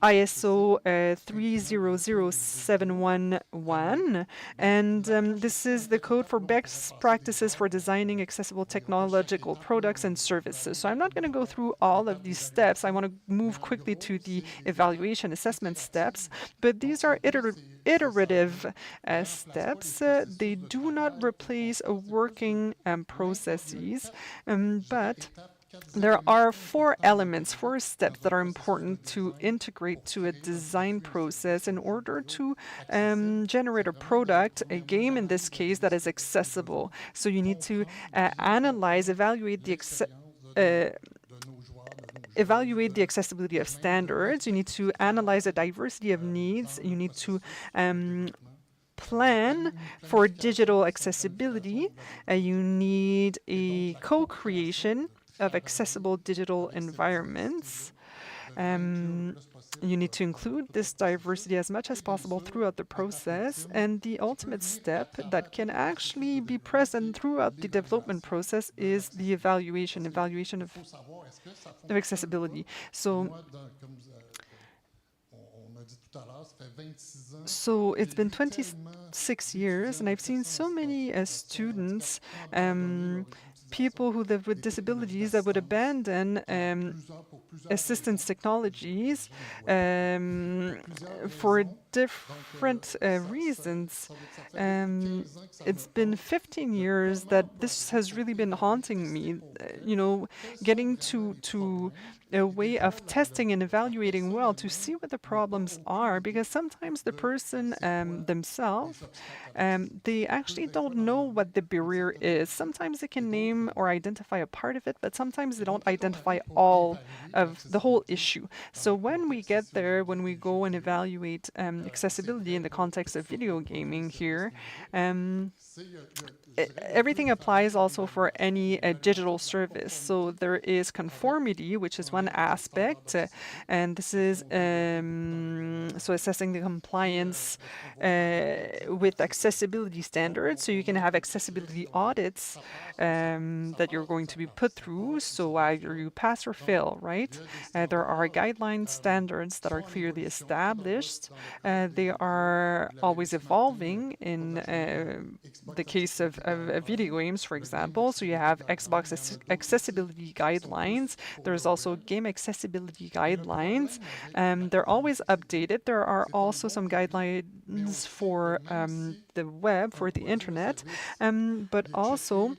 ISO 300711, and this is the code for best practices for designing accessible technological products and services. So I'm not going to go through all of these steps. I want to move quickly to the evaluation assessment steps, but these are iterative steps. They do not replace working processes, but there are four steps that are important to integrate to a design process in order to generate a product, a game in this case, that is accessible. So you need to evaluate the accessibility of standards. You need to analyze the diversity of needs. You need to plan for digital accessibility. You need a co-creation of accessible digital environments. You need to include this diversity as much as possible throughout the process. And the ultimate step that can actually be present throughout the development process is the evaluation of accessibility. So it's been 26 years, and I've seen so many students, people who live with disabilities that would abandon assistance technologies for different reasons. It's been 15 years that this has really been haunting me, getting to a way of testing and evaluating well to see what the problems are, because sometimes the person themselves, they actually don't know what the barrier is. Sometimes they can name or identify a part of it, but sometimes they don't identify all of the whole issue. So when we get there, when we go and evaluate accessibility in the context of video gaming here, everything applies also for any digital service. So there is conformity, which is one aspect, and this is so assessing the compliance with accessibility standards. So you can have accessibility audits that you're going to be put through. So either you pass or fail, right? There are guideline standards that are clearly established. They are always evolving in the case of video games, for example. So you have Xbox accessibility guidelines. There's also game accessibility guidelines. They're always updated. There are also some guidelines for the web, for the internet, but also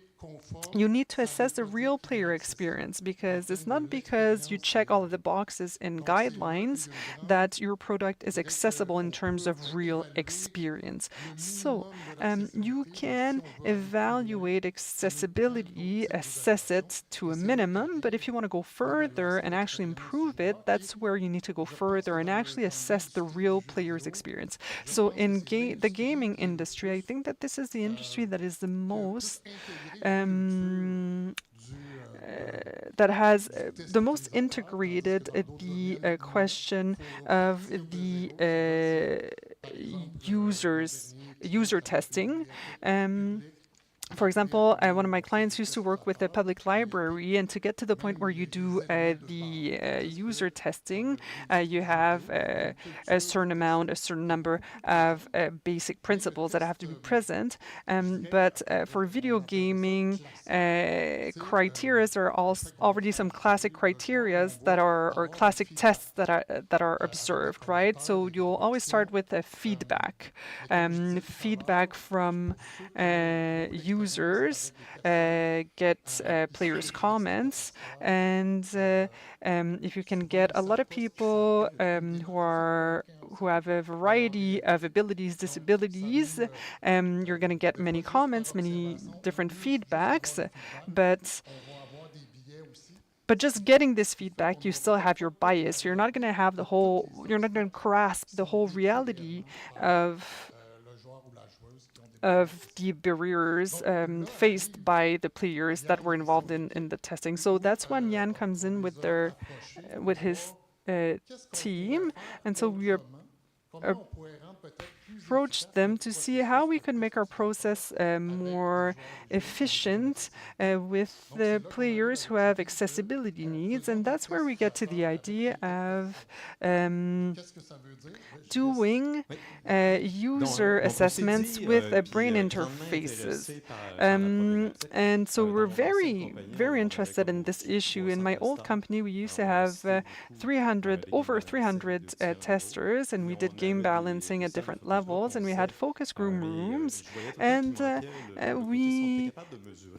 you need to assess the real player experience, because it's not because you check all of the boxes in guidelines that your product is accessible in terms of real experience. So you can evaluate accessibility, assess it to a minimum, but if you want to go further and actually improve it, that's where you need to go further and actually assess the real player's experience. So in the gaming industry, I think that this is the industry that is the most that has the most integrated the question of the user testing. For example, one of my clients used to work with a public library, and to get to the point where you do the user testing, you have a certain number of basic principles that have to be present. But for video gaming, criteria, there are already some classic criteria that are, or classic tests that are observed, right? So you'll always start with a feedback, feedback from users, get players' comments, and if you can get a lot of people who have a variety of abilities, disabilities, you're going to get many comments, many different feedbacks, but just getting this feedback, you still have your bias. You're not going to have you're not going to grasp the whole reality of the barriers faced by the players that were involved in the testing. So that's when Jan comes in with his team, and so we approached them to see how we could make our process more efficient with the players who have accessibility needs, and that's where we get to the idea of doing user assessments with brain interfaces. And so we're very, very interested in this issue. In my old company, we used to have over 300 testers, and we did game balancing at different levels, and we had focus rooms, and we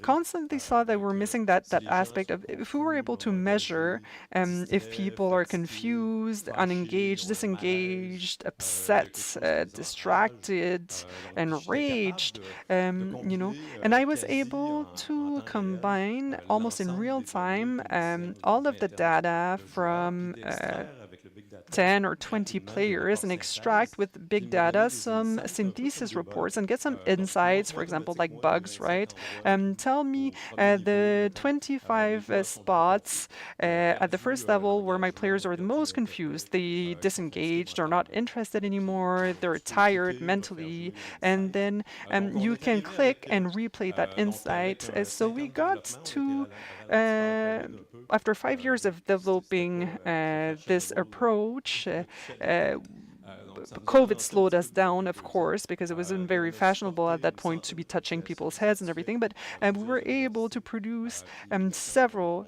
constantly saw that we're missing that aspect of if we were able to measure if people are confused, unengaged, disengaged, upset, distracted, enraged, and I was able to combine almost in real time all of the data from 10 or 20 players and extract with big data some synthesis reports and get some insights, for example, like bugs, right? Tell me the 25 spots at the first level where my players are the most confused, they disengaged, are not interested anymore, they're tired mentally, and then you can click and replay that insight. So we got to, after 5 years of developing this approach, COVID slowed us down, of course, because it wasn't very fashionable at that point to be touching people's heads and everything, but we were able to produce several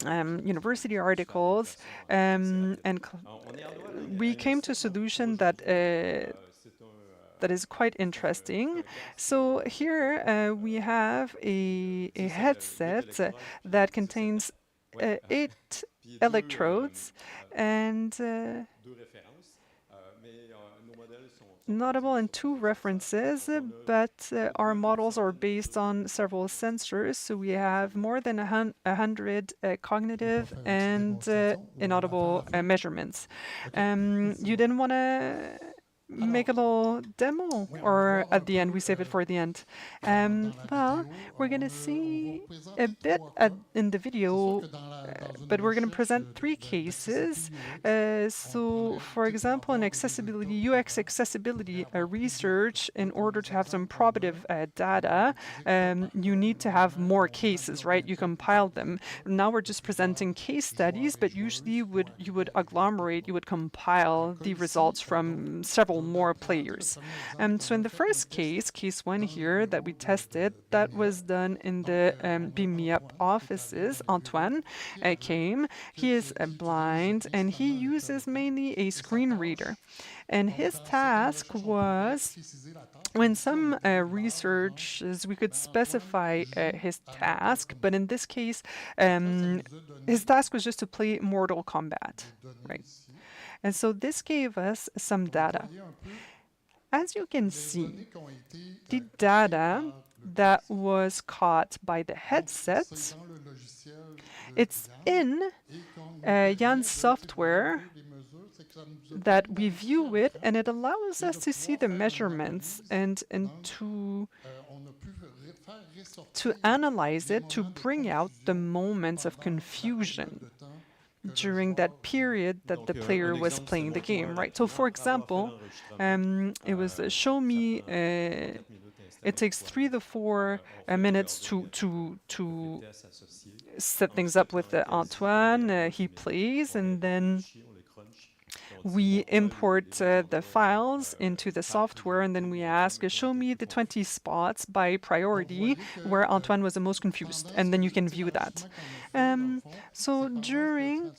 university articles, and we came to a solution that is quite interesting. So here we have a headset that contains 8 electrodes, and notable in 2 references, but our models are based on several sensors, so we have more than 100 cognitive and inaudible measurements. You didn't want to make a little demo, or at the end we save it for the end? Well, we're going to see a bit in the video, but we're going to present 3 cases. So, for example, in accessibility, UX accessibility research, in order to have some probative data, you need to have more cases, right? You compile them. Now we're just presenting case studies, but usually you would agglomerate, you would compile the results from several more players. So in the first case 1 here that we tested, that was done in the Beam Me Up offices. Antoine came. He is blind, and he uses mainly a screen reader. And his task was when some researches, we could specify his task, but in this case, his task was just to play Mortal Kombat, right? And so this gave us some data. As you can see, the data that was caught by the headsets, it's in Jan's software that we view it, and it allows us to see the measurements and to analyze it, to bring out the moments of confusion during that period that the player was playing the game, right? So for example, it was show me, it takes 3 to 4 minutes to set things up with Antoine. He plays, and then we import the files into the software, and then we ask, show me the 20 spots by priority where Antoine was the most confused, and then you can view that. So during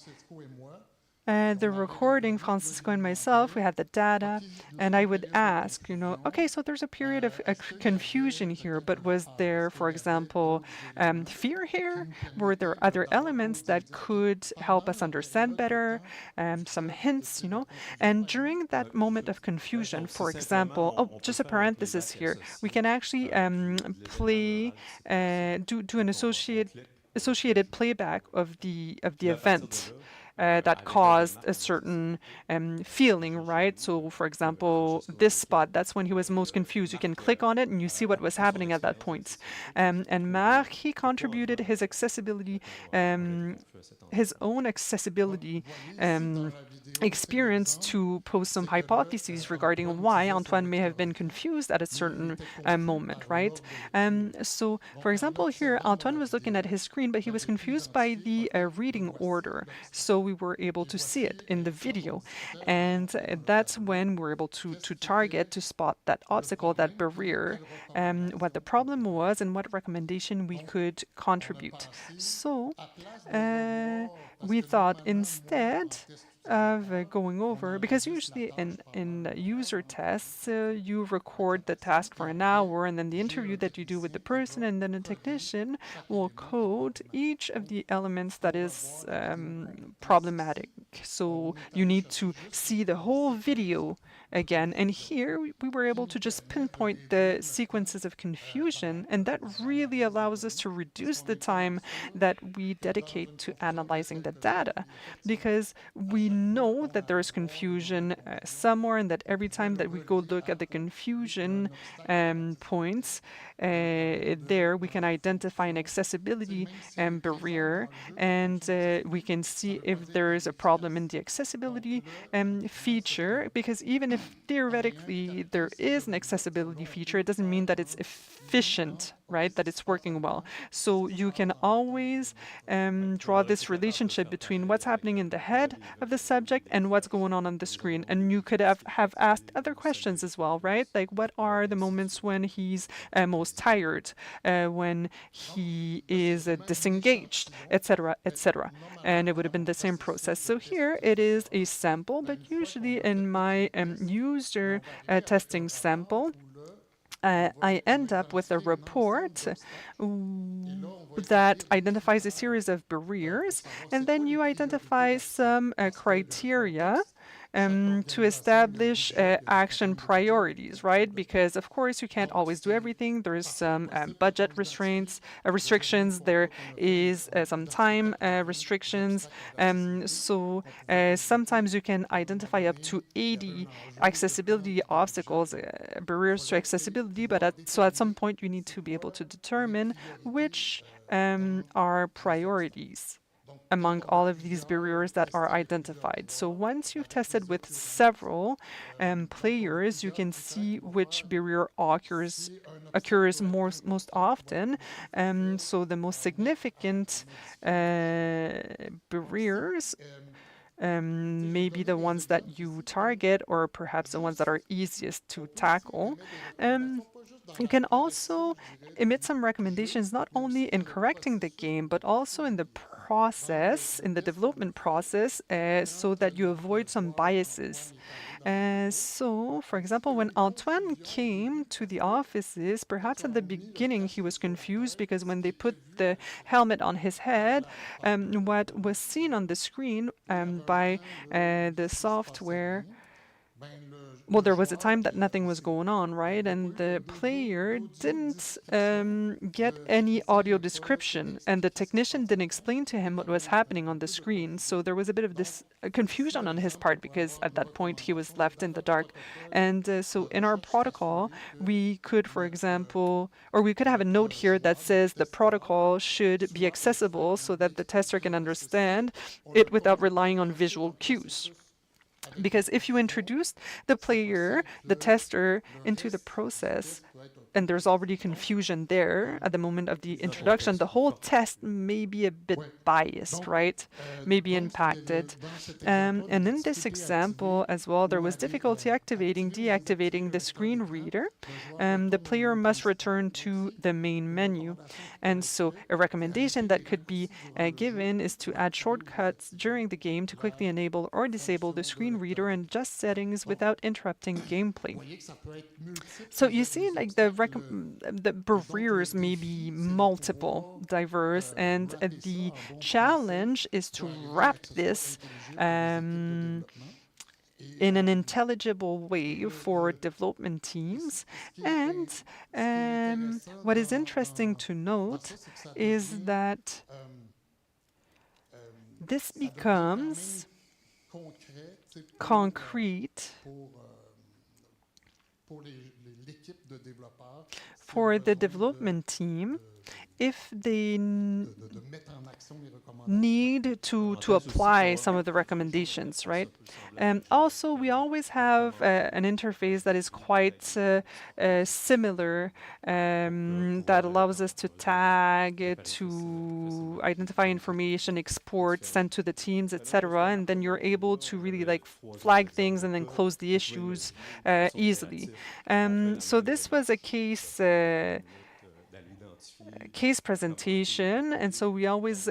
the recording, Francisco and myself, we had the data, and I would ask, okay, so there's a period of confusion here, but was there, for example, fear here? Were there other elements that could help us understand better? Some hints, And during that moment of confusion, for example, just a parenthesis here, we can actually play, do an associated playback of the event. That caused a certain feeling, right? So, for example, this spot, that's when he was most confused. You can click on it and you see what was happening at that point. And Marc, he contributed his accessibility, his own accessibility experience to pose some hypotheses regarding why Antoine may have been confused at a certain moment, right? So, for example, here, Antoine was looking at his screen, but he was confused by the reading order. So we were able to see it in the video. And that's when we're able to target, to spot that obstacle, that barrier, what the problem was, and what recommendation we could contribute. So we thought instead of going over, because usually in user tests, you record the task for an hour, and then the interview that you do with the person, and then a technician will code each of the elements that is problematic. So you need to see the whole video again. And here we were able to just pinpoint the sequences of confusion, and that really allows us to reduce the time that we dedicate to analyzing the data, because we know that there is confusion somewhere, and that every time that we go look at the confusion points, there we can identify an accessibility barrier, and we can see if there is a problem in the accessibility feature, because even if theoretically there is an accessibility feature, it doesn't mean that it's efficient, right? That it's working well. So you can always draw this relationship between what's happening in the head of the subject and what's going on the screen. And you could have asked other questions as well, right? Like, what are the moments when he's most tired, when he is disengaged, etc., etc. And it would have been the same process. So here it is a sample, but usually in my user testing sample, I end up with a report that identifies a series of barriers, and then you identify some criteria to establish action priorities, right? Because of course you can't always do everything. There is some budget restrictions. There is some time restrictions. So sometimes you can identify up to 80 accessibility obstacles, barriers to accessibility. But at some point you need to be able to determine which are priorities among all of these barriers that are identified. So once you've tested with several players, you can see which barrier occurs most often. So the most significant barriers maybe the ones that you target, or perhaps the ones that are easiest to tackle. You can also emit some recommendations not only in correcting the game, but also in the process, in the development process, so that you avoid some biases. So, for example, when Antoine came to the offices, perhaps at the beginning he was confused because when they put the helmet on his head, what was seen on the screen by the software, well, there was a time that nothing was going on, right? And the player didn't get any audio description, and the technician didn't explain to him what was happening on the screen. So there was a bit of this confusion on his part because at that point he was left in the dark. And so in our protocol, we could, for example, or we could have a note here that says the protocol should be accessible so that the tester can understand it without relying on visual cues. Because if you introduce the player, the tester, into the process, and there's already confusion there at the moment of the introduction, the whole test may be a bit biased, right? May be impacted. And in this example as well, there was difficulty deactivating the screen reader. The player must return to the main menu. And so a recommendation that could be given is to add shortcuts during the game to quickly enable or disable the screen reader and adjust settings without interrupting gameplay. So you see, like the barriers may be multiple, diverse, and the challenge is to wrap this in an intelligible way for development teams. And what is interesting to note is that this becomes concrete for the development team if they need to apply some of the recommendations, right? Also, we always have an interface that is quite similar, that allows us to tag, to identify information, export, send to the teams, etc. And then you're able to really like flag things and then close the issues easily. So this was a case presentation, and so we always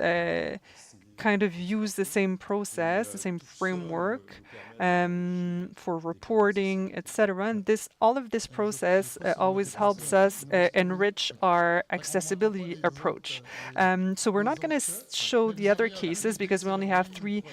kind of use the same process, the same framework for reporting, etc. And all of this process always helps us enrich our accessibility approach. So we're not going to show the other cases because we only have 3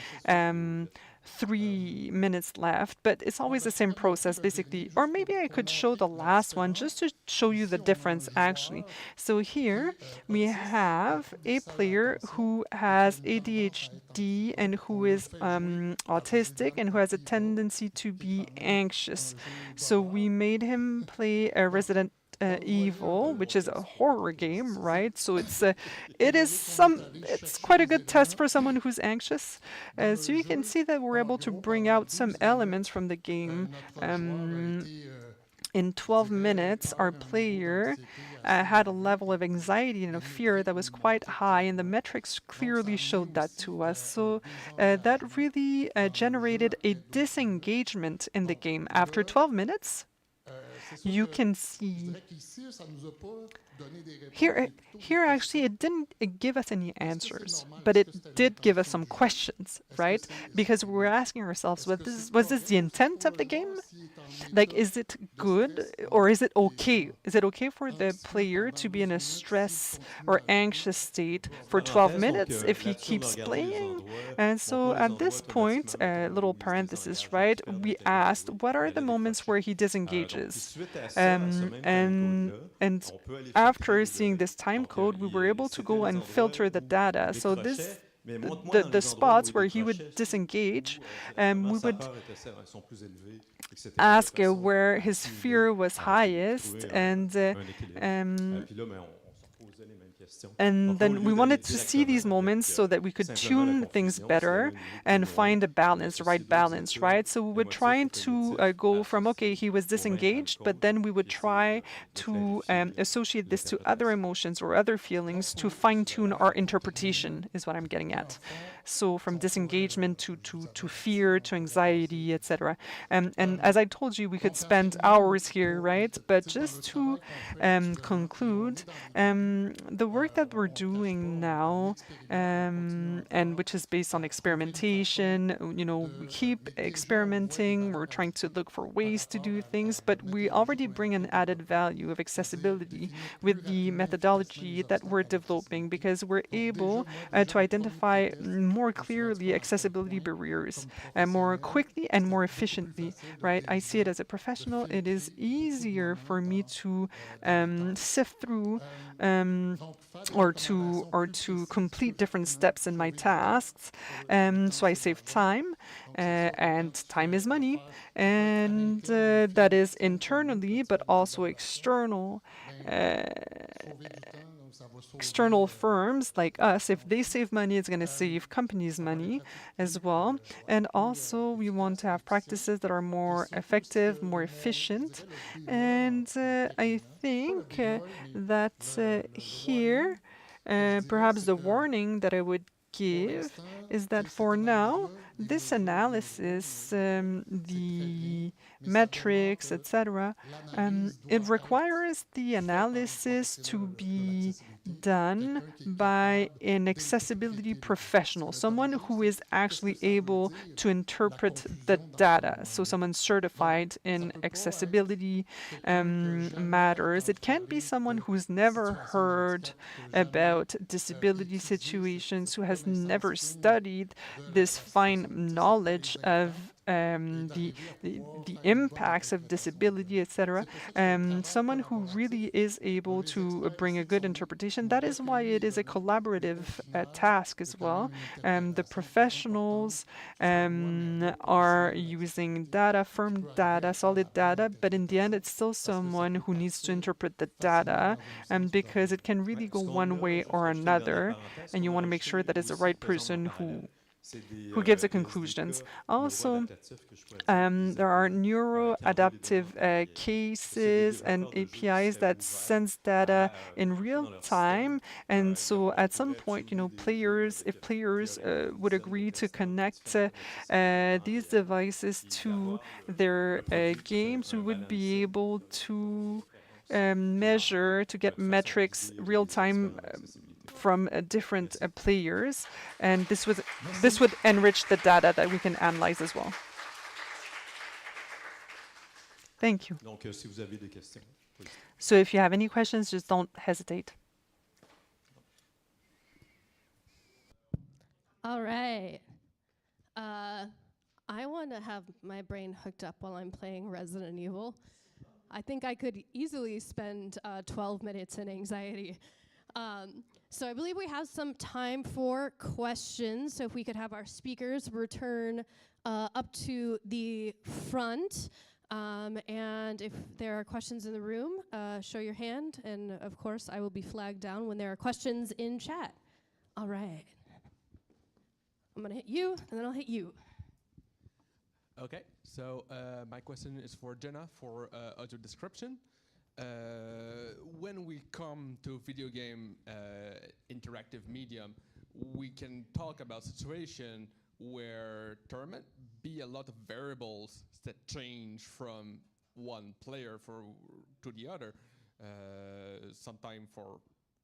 minutes left, but it's always the same process basically. Or maybe I could show the last one just to show you the difference actually. So here we have a player who has ADHD and who is autistic and who has a tendency to be anxious. So we made him play a Resident Evil, which is a horror game, right? So it's quite a good test for someone who's anxious. So you can see that we're able to bring out some elements from the game. In 12 minutes, our player had a level of anxiety and of fear that was quite high, and the metrics clearly showed that to us. So that really generated a disengagement in the game. After 12 minutes, you can see here actually it didn't give us any answers, but it did give us some questions, right? Because we were asking ourselves, was this the intent of the game? Like, is it good or is it okay? Is it okay for the player to be in a stress or anxious state for 12 minutes if he keeps playing? And so at this point, little parenthesis, right? We asked, what are the moments where he disengages? And after seeing this time code, we were able to go and filter the data. So the spots where he would disengage, we would ask where his fear was highest, and then we wanted to see these moments so that we could tune things better and find a balance, the right balance, right? So we would try to go from, okay, he was disengaged, but then we would try to associate this to other emotions or other feelings to fine-tune our interpretation, is what I'm getting at. So from disengagement to fear, to anxiety, etc. And as I told you, we could spend hours here, right? But just to conclude, the work that we're doing now, and which is based on experimentation, we keep experimenting, we're trying to look for ways to do things, but we already bring an added value of accessibility with the methodology that we're developing, because we're able to identify more clearly accessibility barriers more quickly and more efficiently, right? I see it as a professional, it is easier for me to sift through or to complete different steps in my tasks. So I save time, and time is money, and that is internally, but also external. External firms like us, if they save money, it's going to save companies money as well. And also, we want to have practices that are more effective, more efficient. And I think that here, perhaps the warning that I would give is that for now, this analysis, the metrics, etc., it requires the analysis to be done by an accessibility professional, someone who is actually able to interpret the data, so someone certified in accessibility matters. It can't be someone who's never heard about disability situations, who has never studied this fine knowledge of the impacts of disability, etc. Someone who really is able to bring a good interpretation. That is why it is a collaborative task as well. The professionals are using data, firm data, solid data, but in the end, it's still someone who needs to interpret the data, because it can really go one way or another, and you want to make sure that it's the right person who gives the conclusions. Also, there are neuroadaptive cases and APIs that sense data in real time, and so at some point, if players would agree to connect these devices to their games, we would be able to measure, to get metrics real time from different players, and this would enrich the data that we can analyze as well. Thank you. So if you have any questions, just don't hesitate. All right. I want to have my brain hooked up while I'm playing Resident Evil. I think I could easily spend 12 minutes in anxiety. So I believe we have some time for questions. So if we could have our speakers return up to the front. And if there are questions in the room, show your hand. And of course, I will be flagged down when there are questions in chat. All right. I'm going to hit you, and then I'll hit you. Okay, so my question is for Jenna for audio description. When we come to video game interactive medium, we can talk about situation where there might be a lot of variables that change from one player to the other. Sometimes for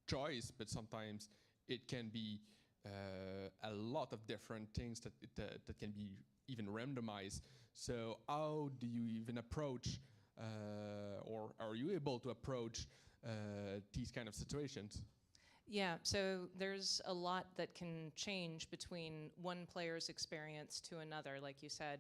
choice, but sometimes it can be a lot of different things that can be even randomized. So how do you even approach, or are you able to approach these kind of situations? Yeah, so there's a lot that can change between one player's experience to another, like you said.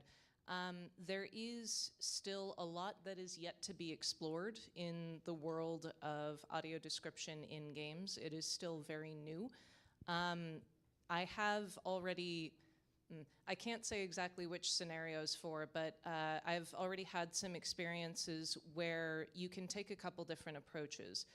There is still a lot that is yet to be explored in the world of audio description in games. It is still very new. I have already, I can't say exactly which scenarios for, but I've already had some experiences where you can take a couple different approaches.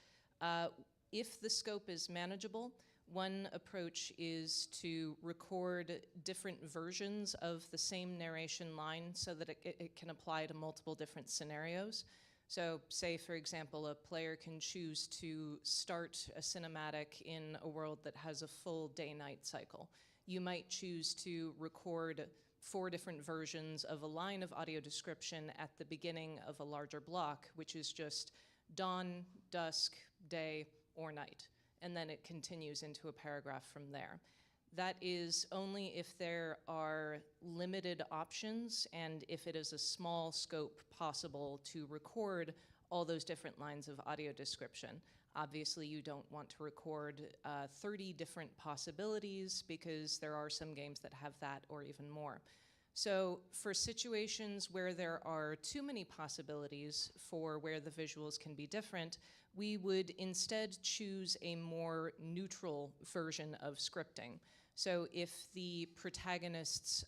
If the scope is manageable, one approach is to record different versions of the same narration line so that it can apply to multiple different scenarios. So say, for example, a player can choose to start a cinematic in a world that has a full day-night cycle. you might choose to record 4 different versions of a line of audio description at the beginning of a larger block, which is just dawn, dusk, day, or night. And then it continues into a paragraph from there. That is only if there are limited options and if it is a small scope possible to record all those different lines of audio description. Obviously, you don't want to record 30 different possibilities because there are some games that have that or even more. So for situations where there are too many possibilities for where the visuals can be different, we would instead choose a more neutral version of scripting. So if the protagonist's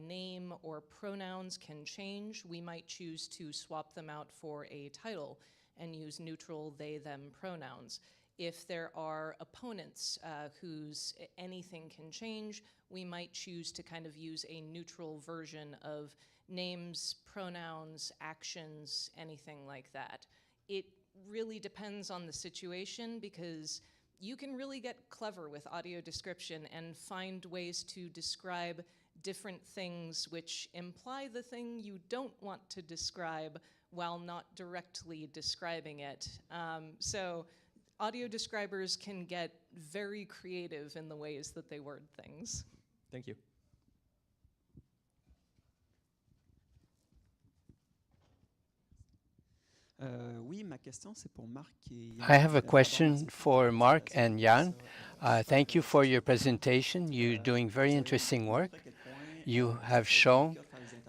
name or pronouns can change, we might choose to swap them out for a title and use neutral they, them pronouns. If there are opponents whose anything can change, we might choose to kind of use a neutral version of names, pronouns, actions, anything like that. It really depends on the situation because you can really get clever with audio description and find ways to describe different things which imply the thing you don't want to describe while not directly describing it. So audio describers can get very creative in the ways that they word things. Thank you. I have a question for Mark and Jan. Thank you for your presentation. You're doing very interesting work. You have shown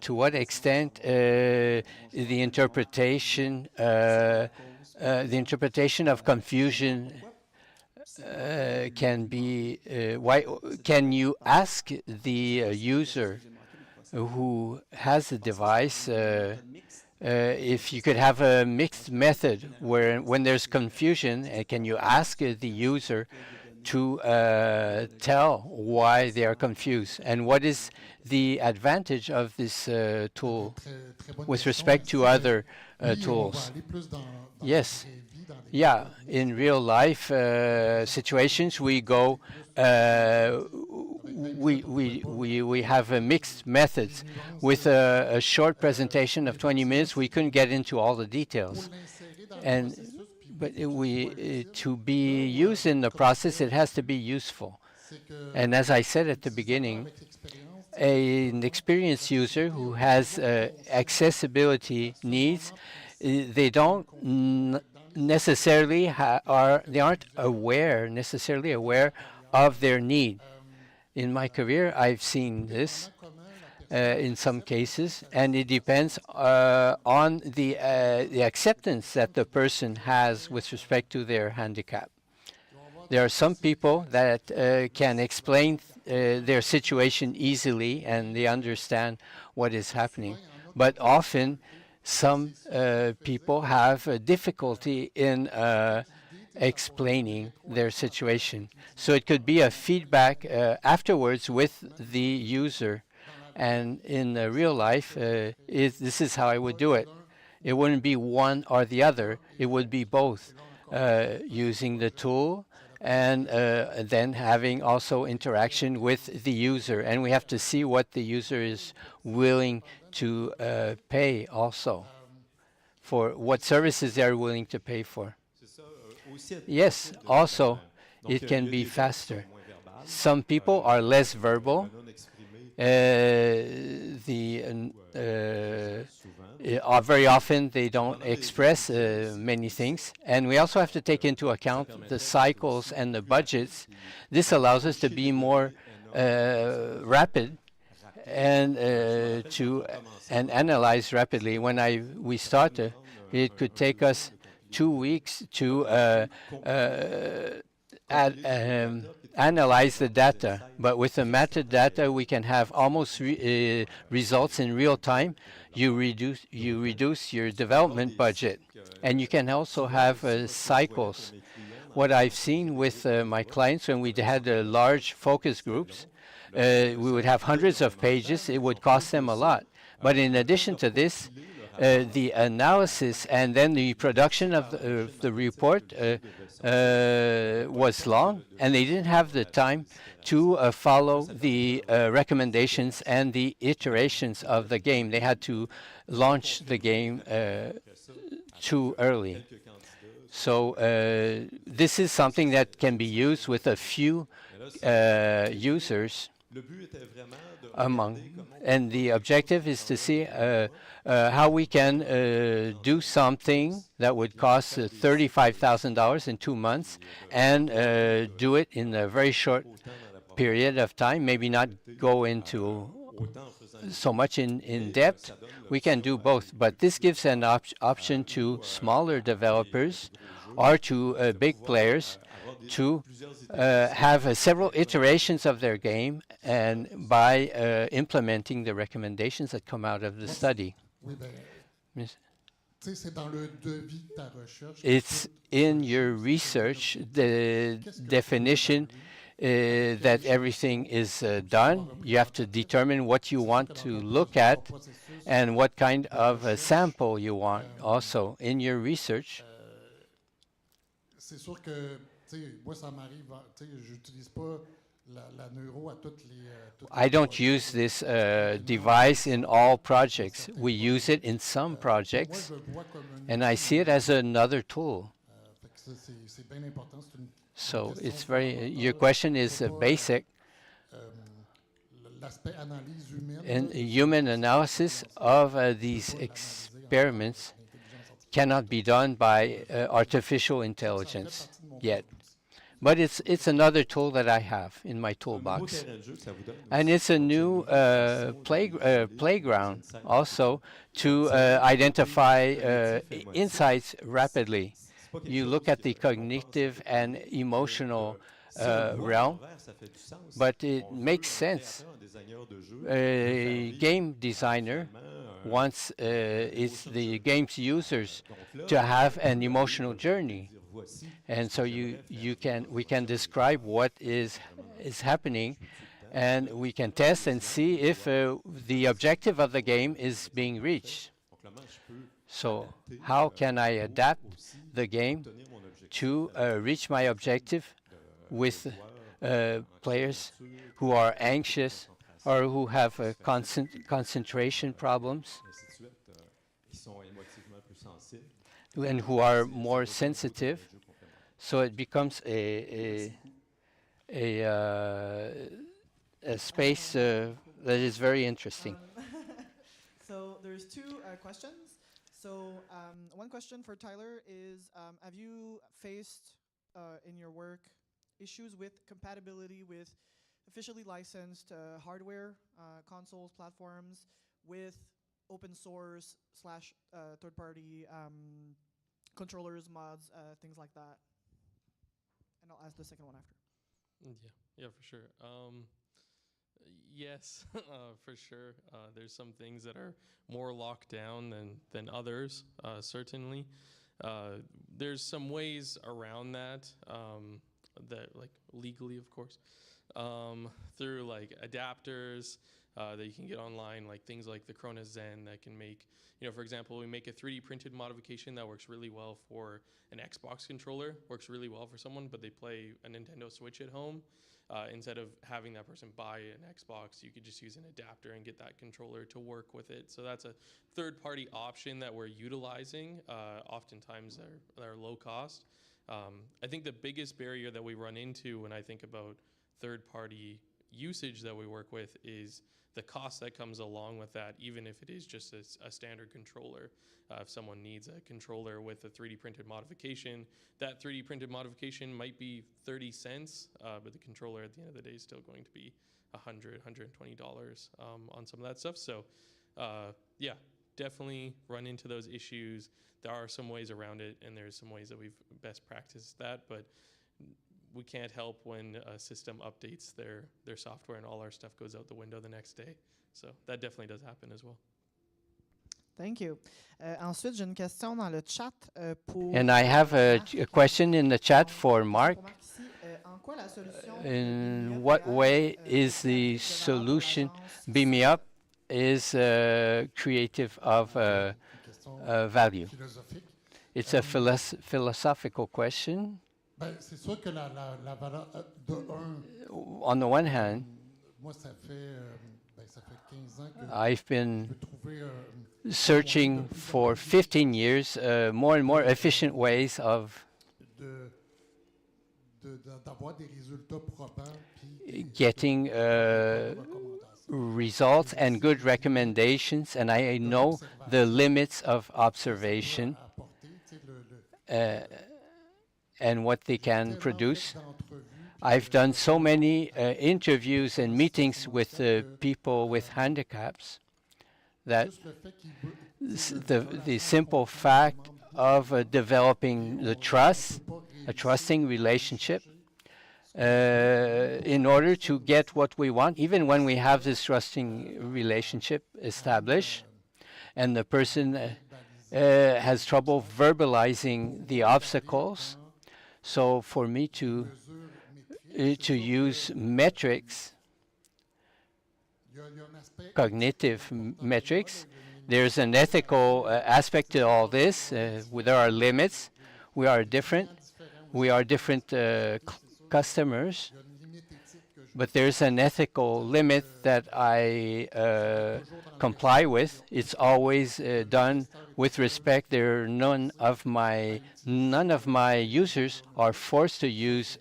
to what extent the interpretation of confusion can be. Why can you ask the user who has a device? If you could have a mixed method where when there's confusion, can you ask the user to tell why they are confused? And what is the advantage of this tool with respect to other tools? Yes. Yeah, in real life situations, we go, we have mixed methods. With a short presentation of 20 minutes, we couldn't get into all the details. But to be used in the process, it has to be useful. And as I said at the beginning, an experienced user who has accessibility needs, they don't necessarily they aren't necessarily aware of their need. In my career, I've seen this in some cases, and it depends on the acceptance that the person has with respect to their handicap. There are some people that can explain their situation easily and they understand what is happening, but often some people have a difficulty in explaining their situation. So it could be a feedback afterwards with the user. And in real life, this is how I would do it. It wouldn't be one or the other. It would be both, using the tool and then having also interaction with the user. And we have to see what the user is willing to pay also, for what services they are willing to pay for. Yes, also, it can be faster. Some people are less verbal. Very often they don't express many things. And we also have to take into account the cycles and the budgets. This allows us to be more rapid and and analyze rapidly. When we started, it could take us 2 weeks to analyze the data, but with the metadata, we can have almost results in real time. You reduce your development budget, and you can also have cycles. What I've seen with my clients when we had large focus groups, we would have hundreds of pages. It would cost them a lot. But in addition to this, the analysis and then the production of the report was long, and they didn't have the time to follow the recommendations and the iterations of the game. They had to launch the game too early. So this is something that can be used with a few users among, and the objective is to see how we can do something that would cost $35,000 in 2 months and do it in a very short period of time, maybe not go into so much in depth. We can do both, but this gives an option to smaller developers or to big players to have several iterations of their game, and by implementing the recommendations that come out of the study. It's in your research, the definition that everything is done. You have to determine what you want to look at and what kind of a sample you want also in your research. I don't use this device in all projects. We use it in some projects, and I see it as another tool. So it's very, your question is basic. And human analysis of these experiments cannot be done by artificial intelligence yet. But it's another tool that I have in my toolbox. And it's a new playground also to identify insights rapidly. You look at the cognitive and emotional realm, but it makes sense. A game designer wants it's the game's users to have an emotional journey, and so we can describe what is happening, and we can test and see if the objective of the game is being reached. So how can I adapt the game to reach my objective with players who are anxious or who have concentration problems and who are more sensitive? So it becomes a space that is very interesting. So there's two questions. So one question for Tyler is, have you faced in your work issues with compatibility with officially licensed hardware, consoles, platforms, with open source / third-party controllers, mods, things like that? And I'll ask the second one after. Yeah, for sure. Yes, for sure. There's some things that are more locked down than others, certainly. There's some ways around that, that like legally, of course, through like adapters that you can get online, like things like the Corona Zen that can make, for example, we make a 3D printed modification that works really well for an Xbox controller, works really well for someone, but they play a Nintendo Switch at home. Instead of having that person buy an Xbox, you could just use an adapter and get that controller to work with it. So that's a third-party option that we're utilizing. Oftentimes they're low cost. I think the biggest barrier that we run into when I think about third-party usage that we work with is the cost that comes along with that, even if it is just a standard controller. If someone needs a controller with a 3D printed modification, that 3D printed modification might be 30 cents, but the controller at the end of the day is still going to be $100, $120 on some of that stuff. So yeah, definitely run into those issues. There are some ways around it, and there's some ways that we've best practiced that, but we can't help when a system updates their software and all our stuff goes out the window the next day. So that definitely does happen as well. Thank you. Ensuite, j'ai une question dans le chat pour. And I have a question in the chat for Mark. In what way is the solution Beam Me Up is creative of value. It's a philosophical question. On the one hand, I've been searching for 15 years more and more efficient ways of getting results and good recommendations, and I know the limits of observation and what they can produce. I've done so many interviews and meetings with people with handicaps that the simple fact of developing the trust, a trusting relationship, in order to get what we want, even when we have this trusting relationship established, and the person has trouble verbalizing the obstacles. So for me to use metrics, cognitive metrics, there's an ethical aspect to all this. There are limits. We are different. We are different customers. But there's an ethical limit that I comply with. It's always done with respect. None of my users are forced to use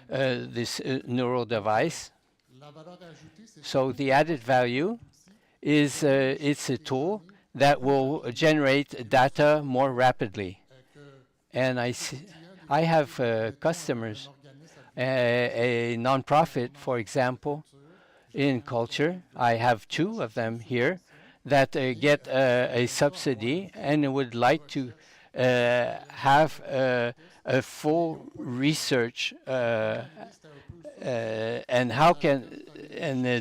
this neural device. So the added value is it's a tool that will generate data more rapidly. And I have customers, a nonprofit, for example, in culture. I have 2 of them here that get a subsidy and would like to have a full research and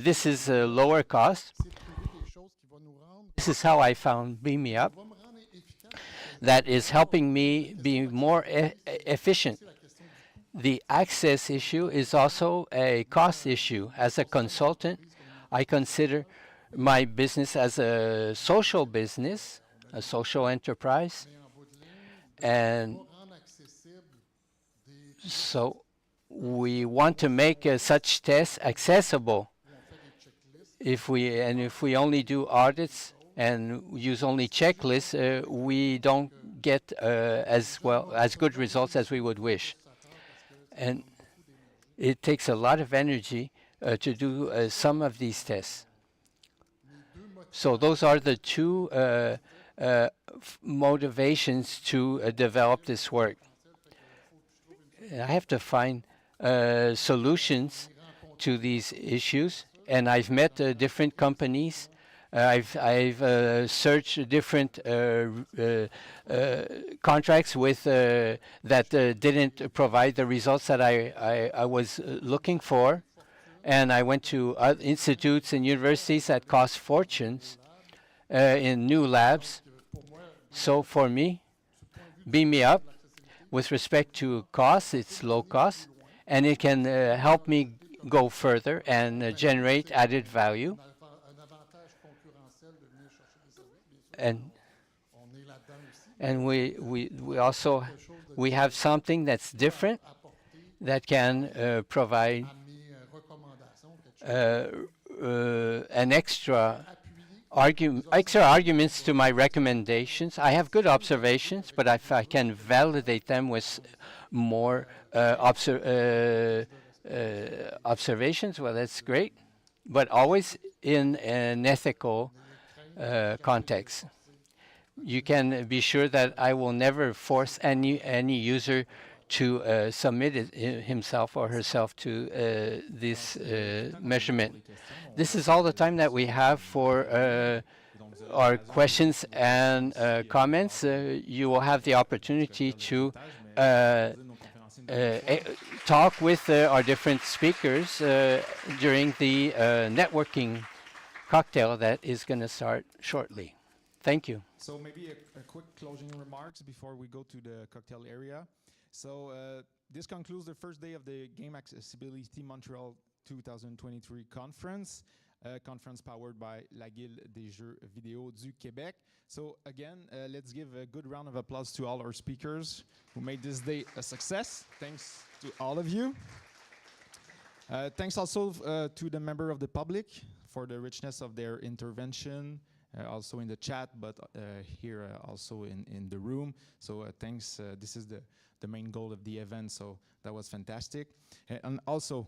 this is a lower cost. This is how I found Beam Me Up. That is helping me be more efficient. The access issue is also a cost issue. As a consultant, I consider my business as a social business, a social enterprise. And so we want to make such tests accessible. If we only do audits and use only checklists, we don't get as good results as we would wish. And it takes a lot of energy to do some of these tests. So those are the 2 motivations to develop this work. I have to find solutions to these issues, and I've met different companies. I've searched different contracts with that didn't provide the results that I was looking for, and I went to institutes and universities that cost fortunes in new labs. So for me, Beam Me Up, with respect to cost, it's low cost, and it can help me go further and generate added value. And we also have something that's different that can provide an extra arguments to my recommendations. I have good observations, but if I can validate them with more observations, well, that's great. But always in an ethical context. You can be sure that I will never force any user to submit himself or herself to this measurement. This is all the time that we have for our questions and comments. You will have the opportunity to talk with our different speakers during the networking cocktail that is going to start shortly. Thank you. So maybe a quick closing remarks before we go to the cocktail area. So this concludes the first day of the Game Accessibility Montreal 2023 conference. conference powered by la Guilde des Jeux vidéo du Québec. So again, let's give a good round of applause to all our speakers who made this day a success. Thanks to all of you. Thanks also to the member of the public for the richness of their intervention, also in the chat, but here also in the room. So thanks, this is the main goal of the event, so that was fantastic. And also,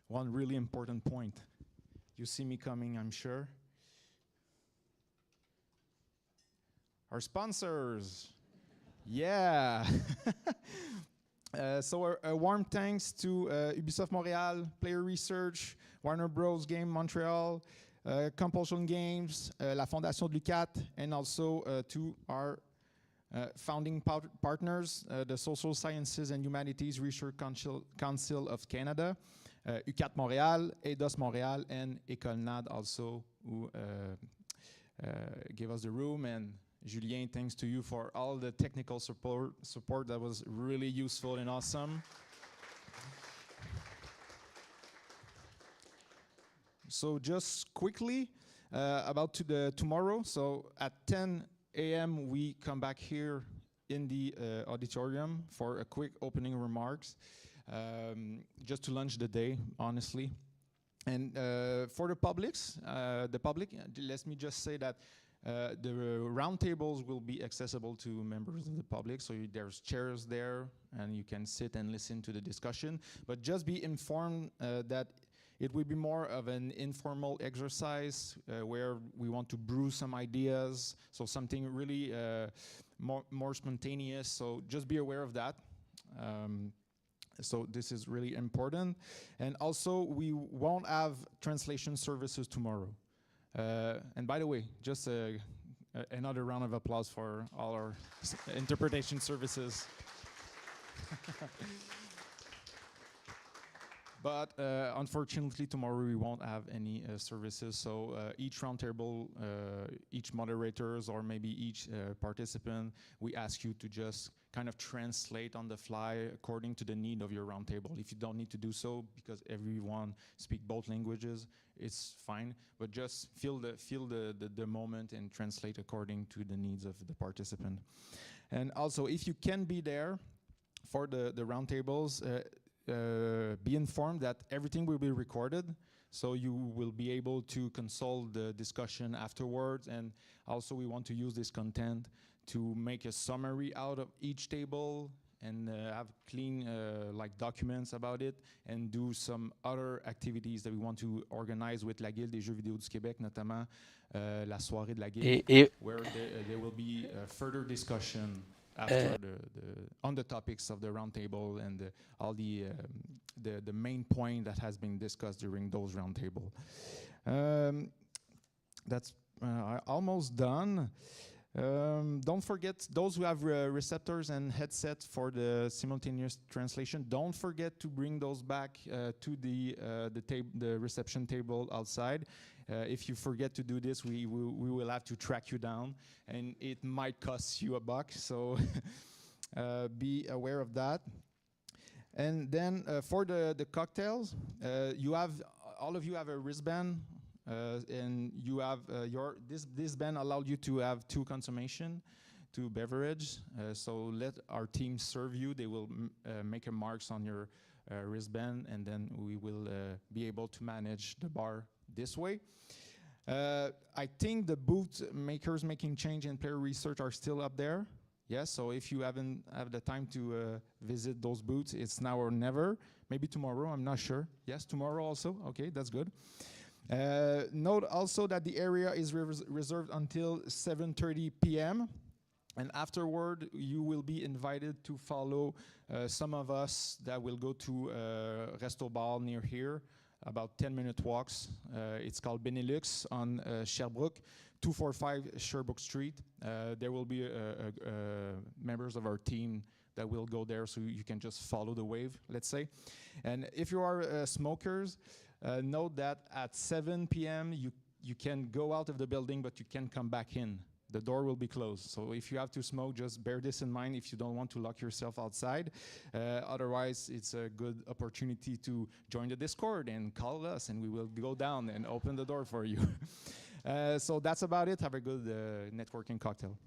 one really important point. You see me coming, I'm sure. Our sponsors. Yeah. So a warm thanks to Ubisoft Montréal, Player Research, Warner Bros. Game Montreal, Compulsion Games, la Fondation de l'UQAT, and also to our founding partners, the Social Sciences and Humanities Research Council of Canada, UQAT Montréal, EDOS Montréal, and École NAD also, who gave us the room. And Julien, thanks to you for all the technical support. That was really useful and awesome. So just quickly about tomorrow. So at 10 a.m. we come back here in the auditorium for a quick opening remarks, just to launch the day, honestly. And for the public, let me just say that the roundtables will be accessible to members of the public, so there's chairs there and you can sit and listen to the discussion. But just be informed that it will be more of an informal exercise where we want to brew some ideas, so something really more spontaneous, so just be aware of that. So this is really important. And also, we won't have translation services tomorrow. And by the way, just another round of applause for all our interpretation services. But unfortunately, tomorrow we won't have any services. So each roundtable, each moderators, or maybe each participant, we ask you to just kind of translate on the fly according to the need of your roundtable. If you don't need to do so, because everyone speaks both languages, it's fine. But just feel the moment and translate according to the needs of the participant. And also, if you can be there for the roundtables, be informed that everything will be recorded, so you will be able to consult the discussion afterwards. And also we want to use this content to make a summary out of each table and have clean like documents about it, and do some other activities that we want to organize with la Guilde des Jeux vidéo du Québec, notamment la soirée de la Guilde, where there will be further discussion after on the topics of the roundtable and all the main point that has been discussed during those roundtable. That's almost done. Don't forget, those who have receptors and headsets for the simultaneous translation, don't forget to bring those back to the reception table outside. If you forget to do this, we will have to track you down, and it might cost you $1, so be aware of that. And then for the cocktails, all of you have a wristband, and you have this band allowed you to have 2 beverage. So let our team serve you. They will make a marks on your wristband, and then we will be able to manage the bar this way. I think the booth makers making change and player research are still up there. Yes, so if you haven't have the time to visit those booths, it's now or never. Maybe tomorrow, I'm not sure. Yes, tomorrow also. Okay, that's good. Note also that the area is reserved until 7:30 p.m. And afterward, you will be invited to follow some of us that will go to Resto Bar near here, about 10-minute walks. It's called Benelux on Sherbrooke, 245 Sherbrooke Street. There will be members of our team that will go there, so you can just follow the wave, let's say. And if you are smokers, note that at 7 p.m. you can go out of the building, but you can come back in. the door will be closed. So if you have to smoke, just bear this in mind if you don't want to lock yourself outside. Otherwise, it's a good opportunity to join the Discord and call us, and we will go down and open the door for you. So that's about it. Have a good networking cocktail.